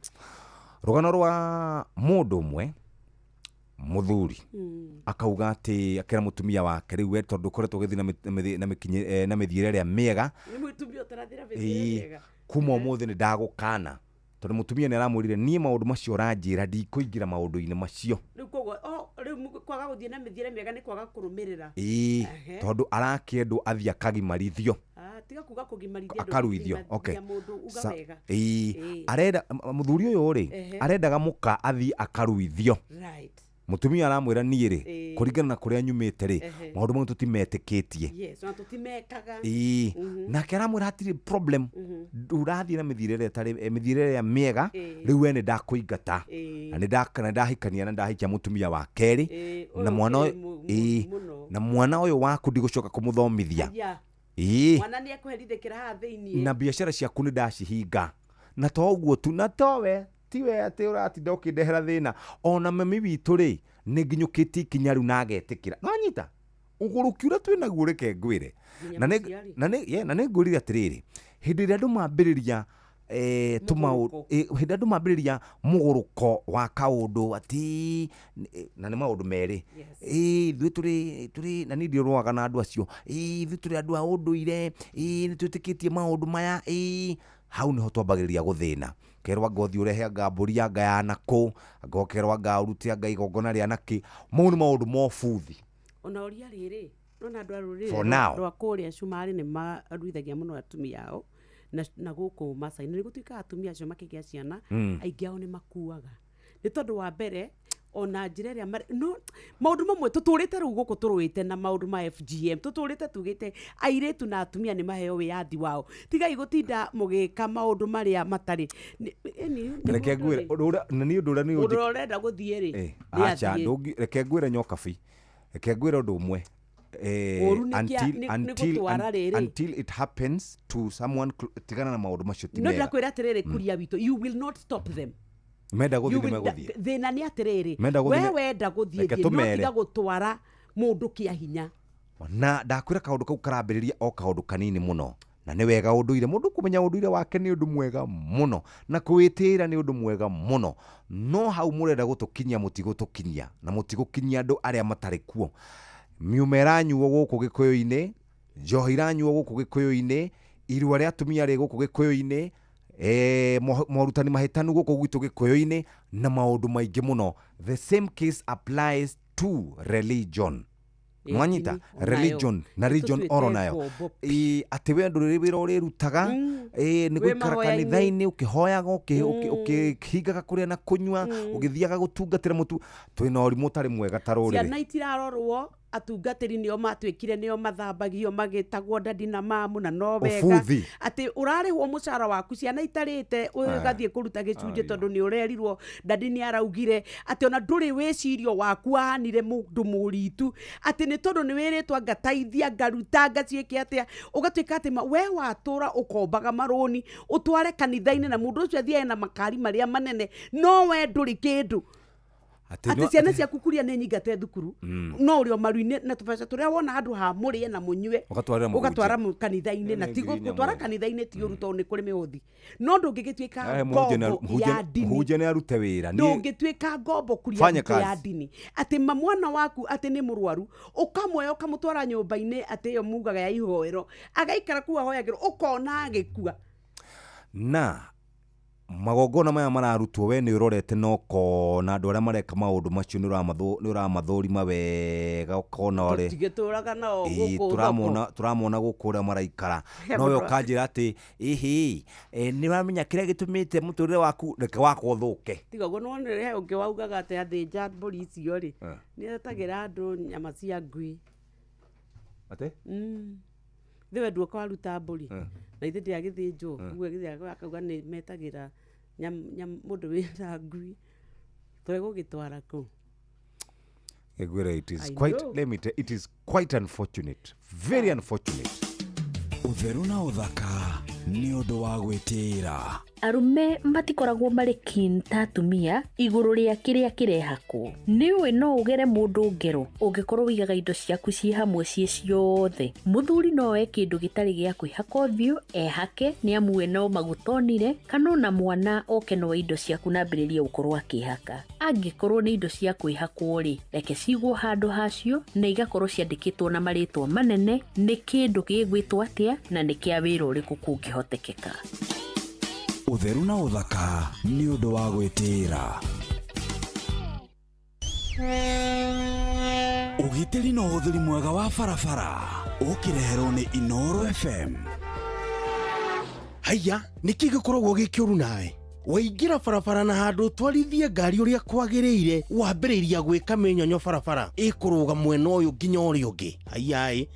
rugano rwa mundu umwe muthuri akauga ati akera mutumia wake riu tondu kore tugithi na mithiire ria miega mutumia utarathira mithiire miega kuma umuthi ni ndagukana tondu mutumia ni aramurire nie maundu macio ranjira ndikuingira maundu-ini macio riu koguo riu kwaga guthie na mithiire miega ni kwaga kurumirira tondu arakiendu athia akagimarithio tiga kuga kugimarithia akaruithio okay arenda muthuri uyu ri arendaga muka athie akaruithio right mutumia aramwira nie ri kuringana na kuria nyumite ri maundu mau tutimeteketie yes na tutimekaga na keramwira hatiri problem urathie na mithire ya miega riu we ni ndakuingata na ni ndahikania na ndahikia mutumia wa keri na mwana uyu waku ndigucoka kumuthomithia mwana ni akuherithikira ha thiini na biashara ciaku ni ndacihinga na to uguo tu na towe tiwe ati uratinda ukindehera thina ona mami witu ri ni nginyukiti ikinya riu nagetikira nwanyita ugurukiura twinaguo reke ngwire na ni ngwirire atiriri hindi iria andu mambiriria hindi andu mambiriria muguruko wa kaundu ati na ni maundu meri ithui turi na ni ndirwaga na andu acio ithui turi andu a unduire ni twitikitie maundu maya hau niho twambagiriria guthina kerwa ngothi urehe ngamburi anga ya naku ngokerwa ngauruti anga igongona ria naki mau ni maundu mobuthi ona oria riri nona andu aruri ndo akuria cumari ni maruithagia muno atumia ao na guku Masai ni gutuika atumia acio makigia ciana aingi ao ni makuaga ni tondu wa mbere ona njira ria no maundu mamwe tuturite ru guku turuite na maundu ma FGM tuturite tugite airetu na atumia ni maheo wiathi wao tiga igutinda mugika maundu maria matari reke ngwire na ni undu ni urenda guthie ri acha reke ngwire nyokabi reke ngwire undu umwe until it happens to someone tigana na maundu macio timega no ndakwira atiriri kuria witu you will not stop them menda guthie meguthie thina ni atiriri we wenda guthie no tiga gutwara mundu kia hinya na ndakwira kaundu kau karambiriria o kaundu kanini muno na ni wega unduire mundu kumenya unduire wake ni undu mwega muno na kwitira ni undu mwega muno no hau murenda gutukinyia mutigutukinyia na mutigukinyia andu aria matari kuo miumera nyuo guku gikuyu-ini njohi ranyuo guku gikuyu-ini irua ria atumia ri guku gikuyu-ini morutani mahitanu guku gwitu gikuyu-ini na maundu maingi muno the same case applies to religion mwanyita religion na region oro nayo ati we nduriri wira uri rutaga ni gwikara kanitha-ini ukihoyaga ukihingaga kuria na kunywa ugithiaga gutungatira mutu twina urimu utari mwega tarurire ciana itirarorwo atungatiri nio matwikire nio mathambagio magitagwo dadi na mamu na no wega ati urarihwo mucara waku ciana itarite ugathie kuruta gicunje tondu ni urerirwo dadi ni araugire ati ona nduri wicirio waku ahanire mundu muritu ati ni tondu ni wiritwa ngataithia ngaruta ngacieke atia ugatwika ati we watura ukombaga maroni utware kanitha-ini na mundu ucio athie na makari maria manene no we nduri kindu ati ciana ciaku kuria nĩ nyingate thukuru no ũrĩ o maru-inĩ na tũbeca tũrĩa wona handũ ha mũrĩe na mũnyue ũgatwara kanitha-inĩ na tigo gũtwara kanitha-inĩ ti ũru tondũ nĩ kũrĩ mĩhothi no ndũngĩgĩtuĩka ngombo ya ndini huje nĩ arute wĩra ndũngĩtuĩka ngombo kuria ya ndini atĩ mwana waku atĩ nĩ mũrwaru ũkamwoya ũkamũtwara nyũmba-inĩ atĩ ĩyo mugaga ya ihoero agaikara kuo ahoyagĩrwo ũkona agĩkua na magongona maya mararutwo we nĩ ũrorete noko na andũ arĩa mareka maũndũ macio nĩ ũramathũrima wega ũkona ũrĩ tũtigĩtũraga nao gũkũ turamona gũkũ ũrĩa maraikara no we ũkanjĩra atĩ nĩ wamenya kĩrĩa gĩtũmĩte mũtũrĩre waku reke wakwa ũthũke tiga guo nĩwonere he ũngĩ waugaga atĩ athĩnja mbũri icio rĩ nĩ etagĩra andũ nyama cia ngui atĩ thiwe nduoka waruta mbũri na ithe ndĩagĩthĩnjwo ũguo gĩthĩa akauga nĩ metagĩra mũndũ wĩna ngui twegũgĩtwara kũu Egwere, it is quite unfortunate, very unfortunate. Ũtheru na ũthaka nĩ ũndũ wa gwĩtĩĩra. Arume matikoragwo marĩ keen ta atumia igũrũ rĩa kĩrĩa kĩrehakwo. Nĩũĩ no ũgere mũndũ ngero ũngĩkorwo wigaga indo ciaku ciĩ hamwe ciĩ ciothe. Mũthuri no oe kĩndũ gĩtarĩ gĩa kwĩhaka ũthiũ ehake nĩ amu we no magutonire kana ona mwana oke no indo ciaku na ambĩrĩrie gũkorwo akĩhaka. Angĩkorwo nĩ indo cia kwĩhakwo rĩ reke cigwo handũ hacio na igakorwo ciandĩkĩtwo na marĩtwa manene nĩ kĩndũ gĩgwĩtwo atĩa na nĩ kĩa wĩra ũrĩkũ kũngĩhotekeka. Ũtheru na ũthaka nĩ ũndũ wa gwĩtĩĩra. Ũgitĩri na ũhũthĩri mwega wa barabara ũkĩreherwo nĩ Inooro FM. Haya, nĩkĩ gĩkoragwo gĩkĩũru nawe? Waingĩra barabara na handũ twarithie ngari ũrĩa kwagĩrĩire wambĩrĩria gwĩka mĩnyonyo barabara ĩkũrũga mwena ũyũ nginya ũrĩa ũngĩ. Haya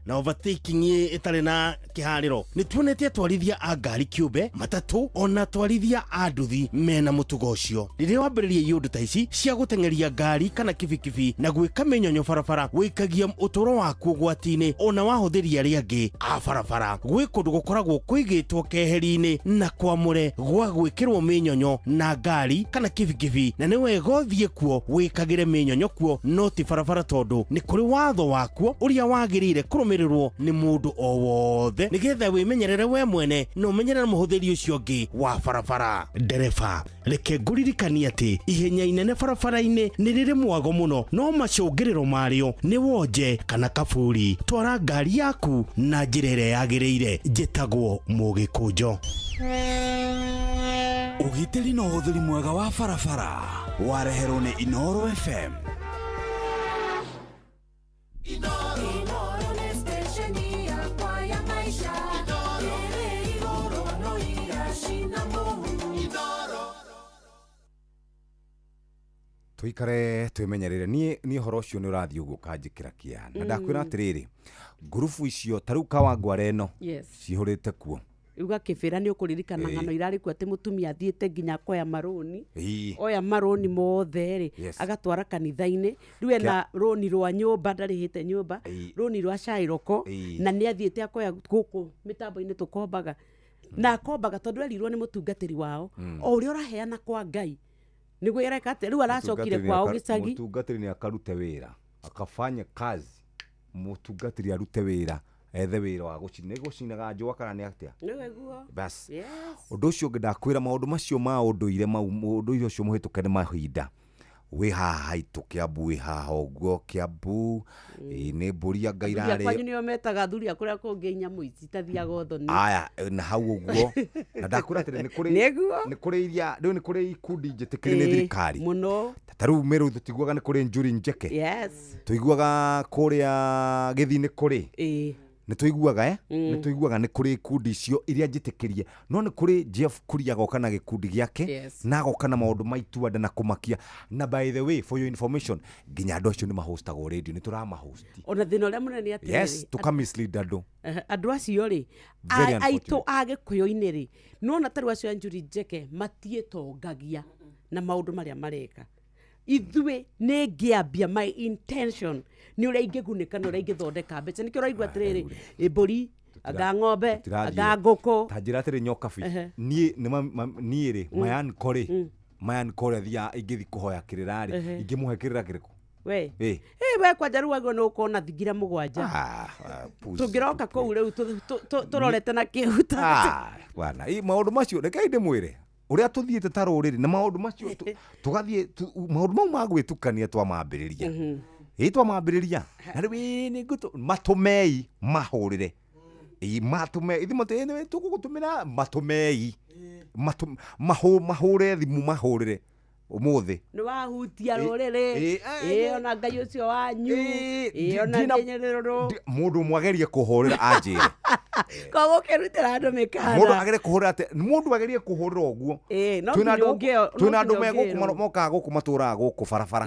na overtaking ĩtarĩ na kĩharĩro. Nĩtuonete twarithia a ngari kĩũmbe matatũ ona twarithia a nduthi mena mũtugo ũcio. Rĩrĩa wambĩrĩria iũndũ ta ici cia gũteng'eria ngari kana kibikibi na gwĩka mĩnyonyo barabara wĩkagia ũtũũro waku ũgwati-inĩ ona wahũthĩria arĩa angĩ a barabara. Gwĩ kũndũ gũkoragwo kũigĩtwo keheri-inĩ na kwamũre gwa gwĩkĩrwo mĩnyonyo na ngari kana kibikibi na nĩ wega ũthiĩ kuo wĩkagĩre mĩnyonyo kuo no ti barabara tondũ nĩ kũrĩ watho wakuo ũrĩa wagĩrĩire kũrũmĩrĩrwo nĩ mũndũ o wothe nĩgetha wĩmenyerere we mwene na ũmenyerere mũhũthĩri ũcio ũngĩ wa barabara. Ndereba reke ngũririkanie atĩ ihenya inene barabara-inĩ nĩ rĩrĩ mwago mũno no macũngĩrĩro marĩo nĩ wonje kana kaburi. Twara ngari yaku na njĩra ĩrĩa yagĩrĩire. Njĩtagwo Mũgĩkũnjo. Ũgitĩri na ũhũthĩri mwega wa barabara wareherwo nĩ Inooro FM. Tuikare twimenyerere ni horo ucio ni urathi uguo kanjikira kia na ndakwira atiriri ngurubu icio taru Kawangware eno cihurite kuo uga kibira ni ukuririkana ngano irari ku ati mutumia athiete nginya koya maroni oya maroni mothe ri agatwara kanitha-ini riwe na roni rwa nyumba ndarihite nyumba roni rwa cairoko na ni athiete akoya guku mitambo-ini tukombaga na kombaga tondu erirwo ni mutungatiri wao o uria uraheana kwa Ngai niguo yareka ati riu aracokire kwao gicagi mutungatiri ni akarute wira akafanya kazi mutungatiri arute wira ethe wira wa gucinaga njũa kana nĩ atĩa nĩguo bas ũndũ ũcio ngĩdakwĩra maũndũ macio ma ũndũire ũndũ ũcio mũhĩtũke nĩ mahinda wĩ haha haitũ Kiambu wĩ haha ũguo Kiambu nĩ mbũri ya Ngai irarĩ kwanyu nĩo metaga thuria kũrĩa kũngĩ nyamũ ici tathiaga ũthoni aya na hau ũguo na ndakwĩra atĩ nĩ kũrĩ iria rĩu nĩ kũrĩ ikundi njĩtĩkĩre nĩ thirikari mũno tarĩu Meru tũtiguaga nĩ kũrĩ njuri njeke tũiguaga kũrĩa Gĩthii nĩ kũrĩ nĩ tũiguaga nĩ tũiguaga nĩ kũrĩ ikundi icio iria njĩtĩkĩrie no nĩ kũrĩ Jeff Kuria agoka na gĩkundi gĩake na agoka na maũndũ maitu anda na kũmakia na by the way for your information nginya andũ acio nĩ mahostagwo radio nĩ tũramahost ona thĩna ũrĩa mũnene atĩ tũkamislead andũ acio rĩ aitũ a Gĩkũyũ-inĩ rĩ nona tarĩu acio a njuri njeke matiĩtongagia na maũndũ marĩa mareka ithuĩ nĩ ngĩambia my intention ni uria ingĩgunĩka na uria ingĩthondeka mbeca nĩkĩo ũraigua atĩrĩrĩ mbũri anga ng'ombe anga ngũkũ ta njĩra atĩrĩ nyoka fi niĩ rĩ mayan kore maya nĩ kũrĩa thia ingĩthi kũhoya kĩrĩra rĩ ingĩmũhe kĩrĩra kĩrĩkũ we we kwanja rĩu agwo nĩ ũkona thingira mũgwanja tũngĩroka kũu rĩu tũrorete na kĩhuta bwana maũndũ macio rekei ndĩmwĩre ũrĩa tũthiĩte ta rũrĩrĩ na maũndũ macio tũgathiĩ maũndũ mau ma gwĩtukania twamambĩrĩria twamambĩrĩria na rĩu nĩ matũmei mahũrĩre matũme ithuĩ tũgũgũtũmĩra matũmei mahũre thimũ mahũrĩre ũmũthĩ nĩ wahutia rũrĩrĩ ona Ngai ũcio wanyu ona ngenyerero mũndũ mwagerie kũhũrĩra anjĩre koguo kĩrutĩra andũ mĩkana mũndũ agerie kũhũrĩra atĩ mũndũ agerie kũhũrĩra ũguo twĩna andũ megũkũ mokaga gũkũ matũraga gũkũ barabara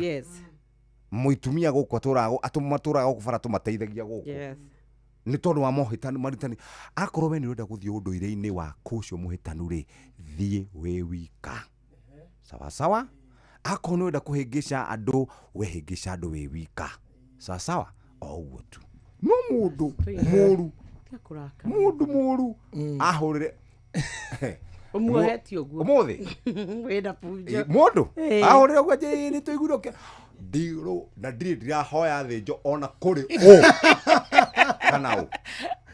mũitumia gũkũ matũraga gũkũ bara tũmateithagia gũkũ nĩ tondũ wa maritani akorwo we nĩ ũrenda gũthiĩ ũndũire-inĩ wa kũcio mũhĩtanu rĩ thiĩ wĩ wika sawa akorwo nĩ ũrenda kũhĩngĩca andũ wehĩngĩca andũ wĩ wika sawa o ũguo tu no mũndũ mũũru ahũrĩre ũmuohetio ũguo ũmũthĩ wĩna punjo mũndũ ahũrĩre ũguo nĩ tũiguire ndirũ na ndirahoya thĩnjo ona kũrĩ kana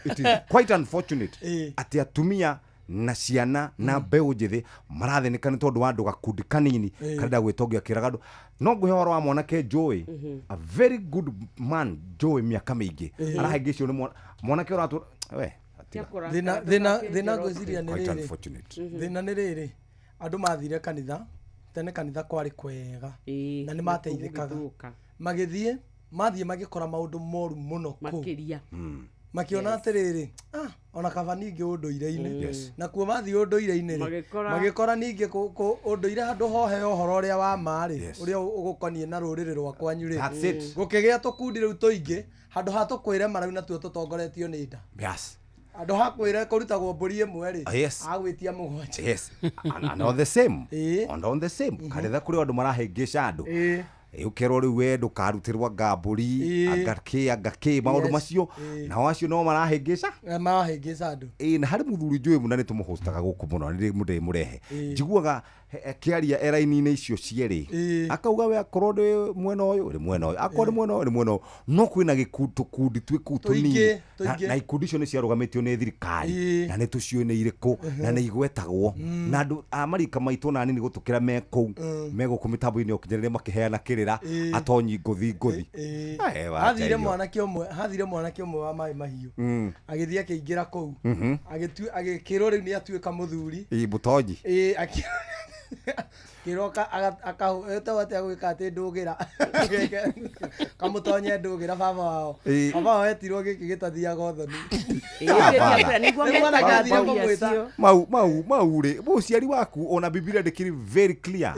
it is quite unfortunate atĩ atumia na ciana na mbeũ njĩthĩ marathĩnĩka nĩ tondũ wa andũ gakundi kanini karenda gwĩtongia kĩraga andũ no ngũhe ũhoro wa mwanake Joey a very good man Joey mĩaka mĩingĩ arahĩngĩcio nĩ mwanake ũratũ we thĩna ngwĩciria nĩ rĩrĩ andũ mathire kanitha tene kanitha kwarĩ kwega na nĩ mateithĩkaga magĩthiĩ mathiĩ magĩkora maũndũ moru mũno makĩria makiona atĩrĩrĩ ona kaba ningĩ ũndũire-inĩ na kuo mathiĩ ũndũire-inĩ magĩkora ningĩ ũndũire handũ hohe ũhoro ũrĩa wa marĩ ũrĩa ũgũkoniĩ na rũrĩrĩ rwa kwanyu rĩ gũkĩgĩa tũkundi rĩu tũingĩ handũ ha tũkwĩre marau natuo tũtongoretio nĩ nda andũ hakwĩre kũrutagwo mbũri ĩmwe rĩ agwĩtia mũgwanja and on the same kanitha kũrĩ andũ marahĩngĩca andũ ukerwo rĩu we ndũkarutĩrwo ngambũri angakĩ maũndũ macio nao acio no marahĩngĩca andũ na harĩ mũthuri njũĩ mũno nĩ tũmũhostaga gũkũ mũno nĩ mũrehe njiguaga kĩaria era-inĩ icio cierĩ akauga we akorwo ndĩ mwena ũyũ ũrĩ mwena ũyũ akorwo ndĩ mwena ũyũ ũrĩ mwena ũyũ no kwĩna tũkundi twĩkuu tũnini na ikundi icio nĩ ciarũgamĩtio nĩ thirikari na nĩ tũciũĩ nĩ irĩkũ na nĩ igwetagwo na andũ a marika maitũ na nini gũtũkĩra me kũu megũkũ mĩtambo-inĩ ũkinyanĩria makĩheana kĩrĩra atonyi ngũthi hathire mwanake ũmwe wa maĩ mahiũ agĩthiĩ akĩingĩra kũu agĩkĩrwo rĩu nĩ atuĩka mũthuri mũtonyi kiroka akahũta gwĩka atĩ ndũgĩra kamũtonye ndũgĩra baba wao etirwo gĩkĩ gĩtathiaga ũthoni mau rĩ mũciari waku ona Biblia ndĩkĩrĩ very clear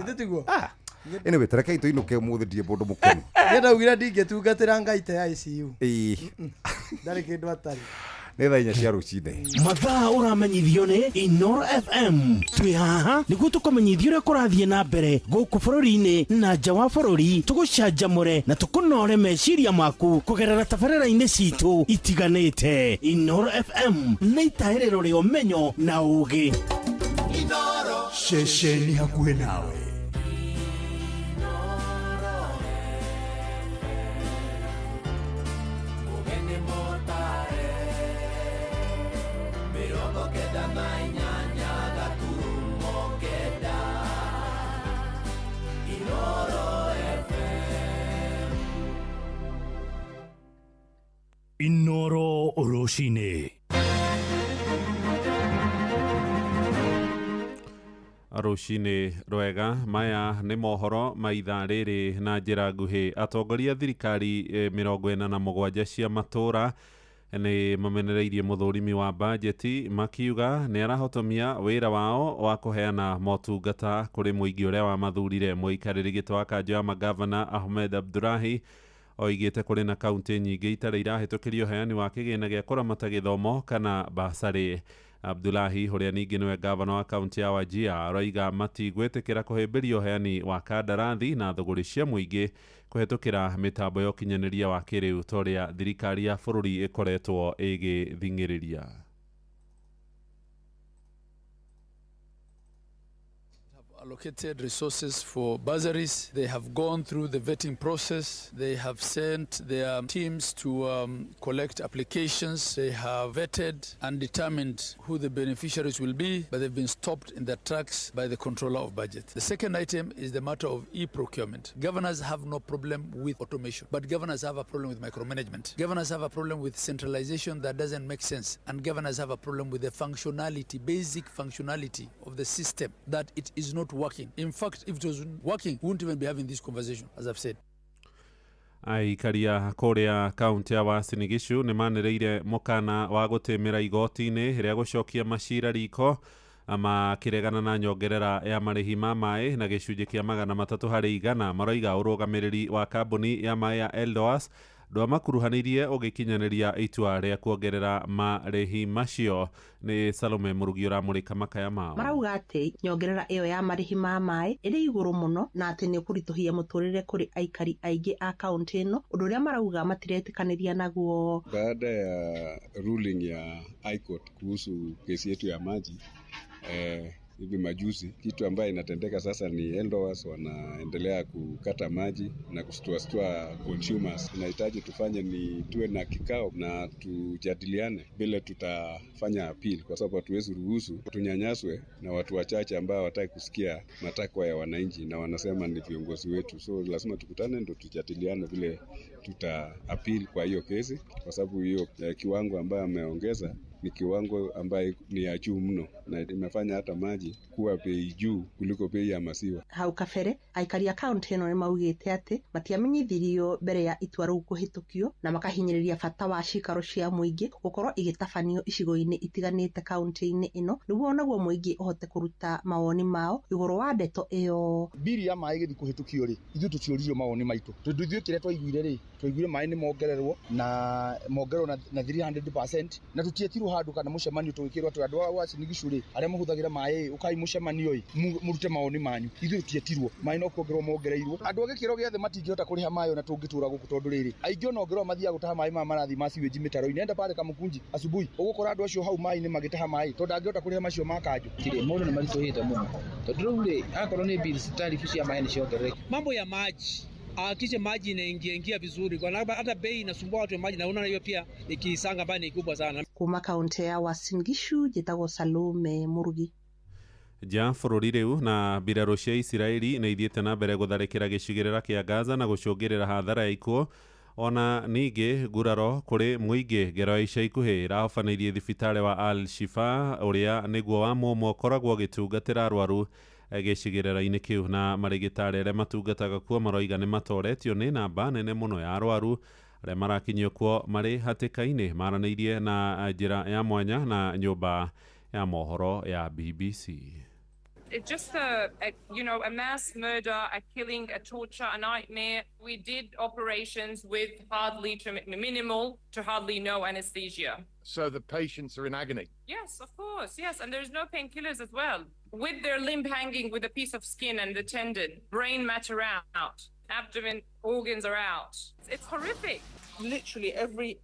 anyway tarekei tũinũke mũthĩ ndiĩ mũndũ mũkenu ndaugire ndingĩtungatĩra Ngai ta ICU ndarĩ kĩndũ atarĩ nĩ thaa inya cia rũcinĩ mathaa ũramenyithio nĩ Inooro FM twĩ haha nĩguo tũkũmenyithia ũrĩa kũrathiĩ na mbere gũkũ bũrũri-inĩ na nja wa bũrũri tũgũcanjamũre na tũkũnore meciria maku kũgerera tabarĩra-inĩ citũ itiganĩte Inooro FM nĩ itaĩrĩro rĩa ũmenyo na ũũgĩ Inooro ceceni hakuhĩ nawe Inooro rũcinĩ. Rũcinĩ rwega maya nĩ mohoro ma ithaa rĩrĩ na njĩra nguhĩ. Atongoria thirikari 47 cia matũra nĩ mamenereirie mũthũrimi wa bajeti makiuga nĩ arahotomia wĩra wao wa kũheana motungata kũrĩ mũingĩ ũrĩa wamathurire. Mũikarĩri gĩtĩ wa kanjũ ya magavana Ahmed Abdullahi oigĩte kũrĩ na kaunti nyingĩ itarĩ irahĩtũkĩrio heani wa kĩgĩna gĩa kũramata gĩthomo kana basarĩ. Abdullahi ũrĩa ningĩ nĩwe gavana wa kaunti ya Wajir aroiga matigwĩtĩkĩra kũhĩmbĩrio heani wa kandarathi na thũgũrĩ cia mũingĩ kũhetũkĩra mĩtambo ya ũkinyanĩria wa kĩrĩu ta ũrĩa thirikari ya bũrũri ĩkoretwo ĩgĩthing'ĩrĩria. allocated resources for bursaries. They have gone through the vetting process. They have sent their teams to collect applications. They have vetted and determined who the beneficiaries will be, but they've been stopped in their tracks by the controller of budget. The second item is the matter of e-procurement. Governors have no problem with automation, but governors have a problem with micromanagement. Governors have a problem with centralization that doesn't make sense, and governors have a problem with the functionality, basic functionality of the system, that it is not working. In fact, if it was working, we wouldn't even be having this conversation, as I've said. Aikaria kuria kaunti ya Uasin Gishu nĩ manĩrĩire mũkana wa gũtĩmĩra igoti-inĩ rĩa gũcokia macira riko makĩregana na nyongerera ya marĩhi ma maĩ na gĩcunjĩ kĩa 300% maroiga ũrũgamĩrĩri wa kambuni ya maĩ ya Eldoas ndwamakuruhanĩirie ũgĩkinyanĩria itua rĩa kuongerera marĩhi macio. Nĩ Salome Murugi ũramũrĩka makaya mao. Marauga atĩ nyongerera ĩyo ya marĩhi ma maĩ ĩrĩ igũrũ mũno na atĩ nĩ kũritũhia mũtũrĩre kũrĩ aikari aingĩ a kaunti ĩno, ũndũ ũrĩa marauga matiretĩkanĩria naguo. Baada ya ruling ya High Court kuhusu kesi yetu ya maji hivi majuzi, kitu ambayo inatendeka sasa ni Eldoas wanaendelea kukata maji na kustuastua consumers. Tunahitaji tufanye ni tuwe na kikao na tujadiliane vile tutafanya appeal, kwa sababu hatuwezi ruhusu tunyanyaswe na watu wachache ambao hawataki kusikia matakwa ya wananchi na wanasema ni viongozi wetu. So lazima tukutane ndio tujadiliane vile tuta appeal kwa hiyo kesi, kwa sababu hiyo kiwango ambayo ameongeza ni kiwango ambayo ni ya juu mno na imefanya hata maji kuwa bei juu kuliko bei ya maziwa. Hau kabere aikari a kaunti ĩno nĩmaugĩte atĩ matiamenyithirio mbere ya itua rĩu kũhĩtũkio na makahinyĩrĩria bata wa cikaro cia mũingĩ gũkorwo igĩtabanio icigo-inĩ itiganĩte kaunti-inĩ ĩno nĩguo naguo mũingĩ ũhote kũruta mawoni mao igũrũ wa ndeto ĩyo. Biri ya maĩ gĩthiĩ kũhĩtũkio rĩ, ithuĩ tũtiũririo mawoni maitũ, tondũ ithuĩ kĩrĩa twaiguire rĩ, twaiguire maĩ nĩ mongererwo na mongererwo na 300% na tũtietirwo handũ kana mũcemanio tũgĩkĩrwo atĩ andũ a Uasin Gishu rĩ, arĩa mahũthagĩra maĩ ũkai mũcemanio mũrute mawoni manyu. Ithuĩ tũtietirwo maĩ no kuongererwo mongereirwo. Andũ a gĩkĩro gĩothe matingĩhota kũrĩha maĩ ona tũngĩtũra gũkũ, tondũ rĩrĩ aingĩ ona ongererwo mathiaga gũtaha maĩ ma marathi ma sewage mĩtaro-inĩ. Enda pale Kamukunji asubuhi ũgũkora andũ acio hau maĩ-inĩ magĩtaha maĩ tondũ angĩhota kũrĩha macio ma kanjũ. Mũndũ nĩ maritũhĩte mũno tondũ rĩu rĩ akorwo nĩ bills tarifu cia maĩ nĩ ciongerereke. Mambo ya maji kisha maji inaingia vizuri, kwa sababu hata bei inasumbua watu wa maji, na unaona hiyo pia ikisanga bani kubwa sana. Kuma kaunti ya Uasin Gishu njĩtagwo Salome Murugi. Ja bũrũri rĩu na mbirarũ cia Isiraeli nĩ ithiĩte na mbere gũtharĩkĩra gĩcigĩrĩra kĩa Gaza na gũcũngĩrĩra hathara ya ikuũ. Ona ningĩ nguraro kũrĩ mũingĩ ngero ica ikuhĩ irahobanĩirie thibitarĩ wa Al-Shifa ũrĩa nĩguo wa mũmwe ũkoragwo ũgĩtungatĩra arwaru gĩcigĩrĩra-inĩ kĩu, na marĩgĩtarĩ arĩa matungataga kuo maroiga nĩ matoretio nĩ namba nene mũno ya arwaru arĩa marakinyio kuo marĩ hatĩka-inĩ. Maranĩirie na njĩra ya mwanya na nyũmba ya mohoro ya BBC. It's just a mass murder, a killing, a torture, a nightmare. We did operations with minimal to hardly no anesthesia. So the patients are in agony? Yes, of course, yes. And there's no painkillers as well. With their limb hanging with a piece of skin and the tendon, brain matter out, abdomen organs are out. It's horrific. Literally every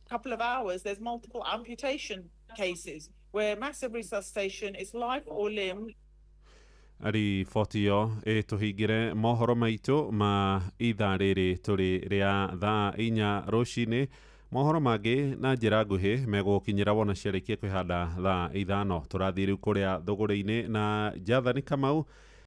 couple of hours, there's multiple amputation cases where massive resuscitation is life or limb. Riboti ĩyo ĩtũhingĩre mohoro maitũ ma ithaa rĩrĩ tũrĩ rĩa thaa 4 rũcinĩ. Mohoro mangĩ na njĩra nguhĩ megũkinyĩra wona ciarĩkia kwĩhanda thaa 5. Tũrathiĩ rĩu kũrĩa thũgũrĩ-inĩ na Jathani Kamau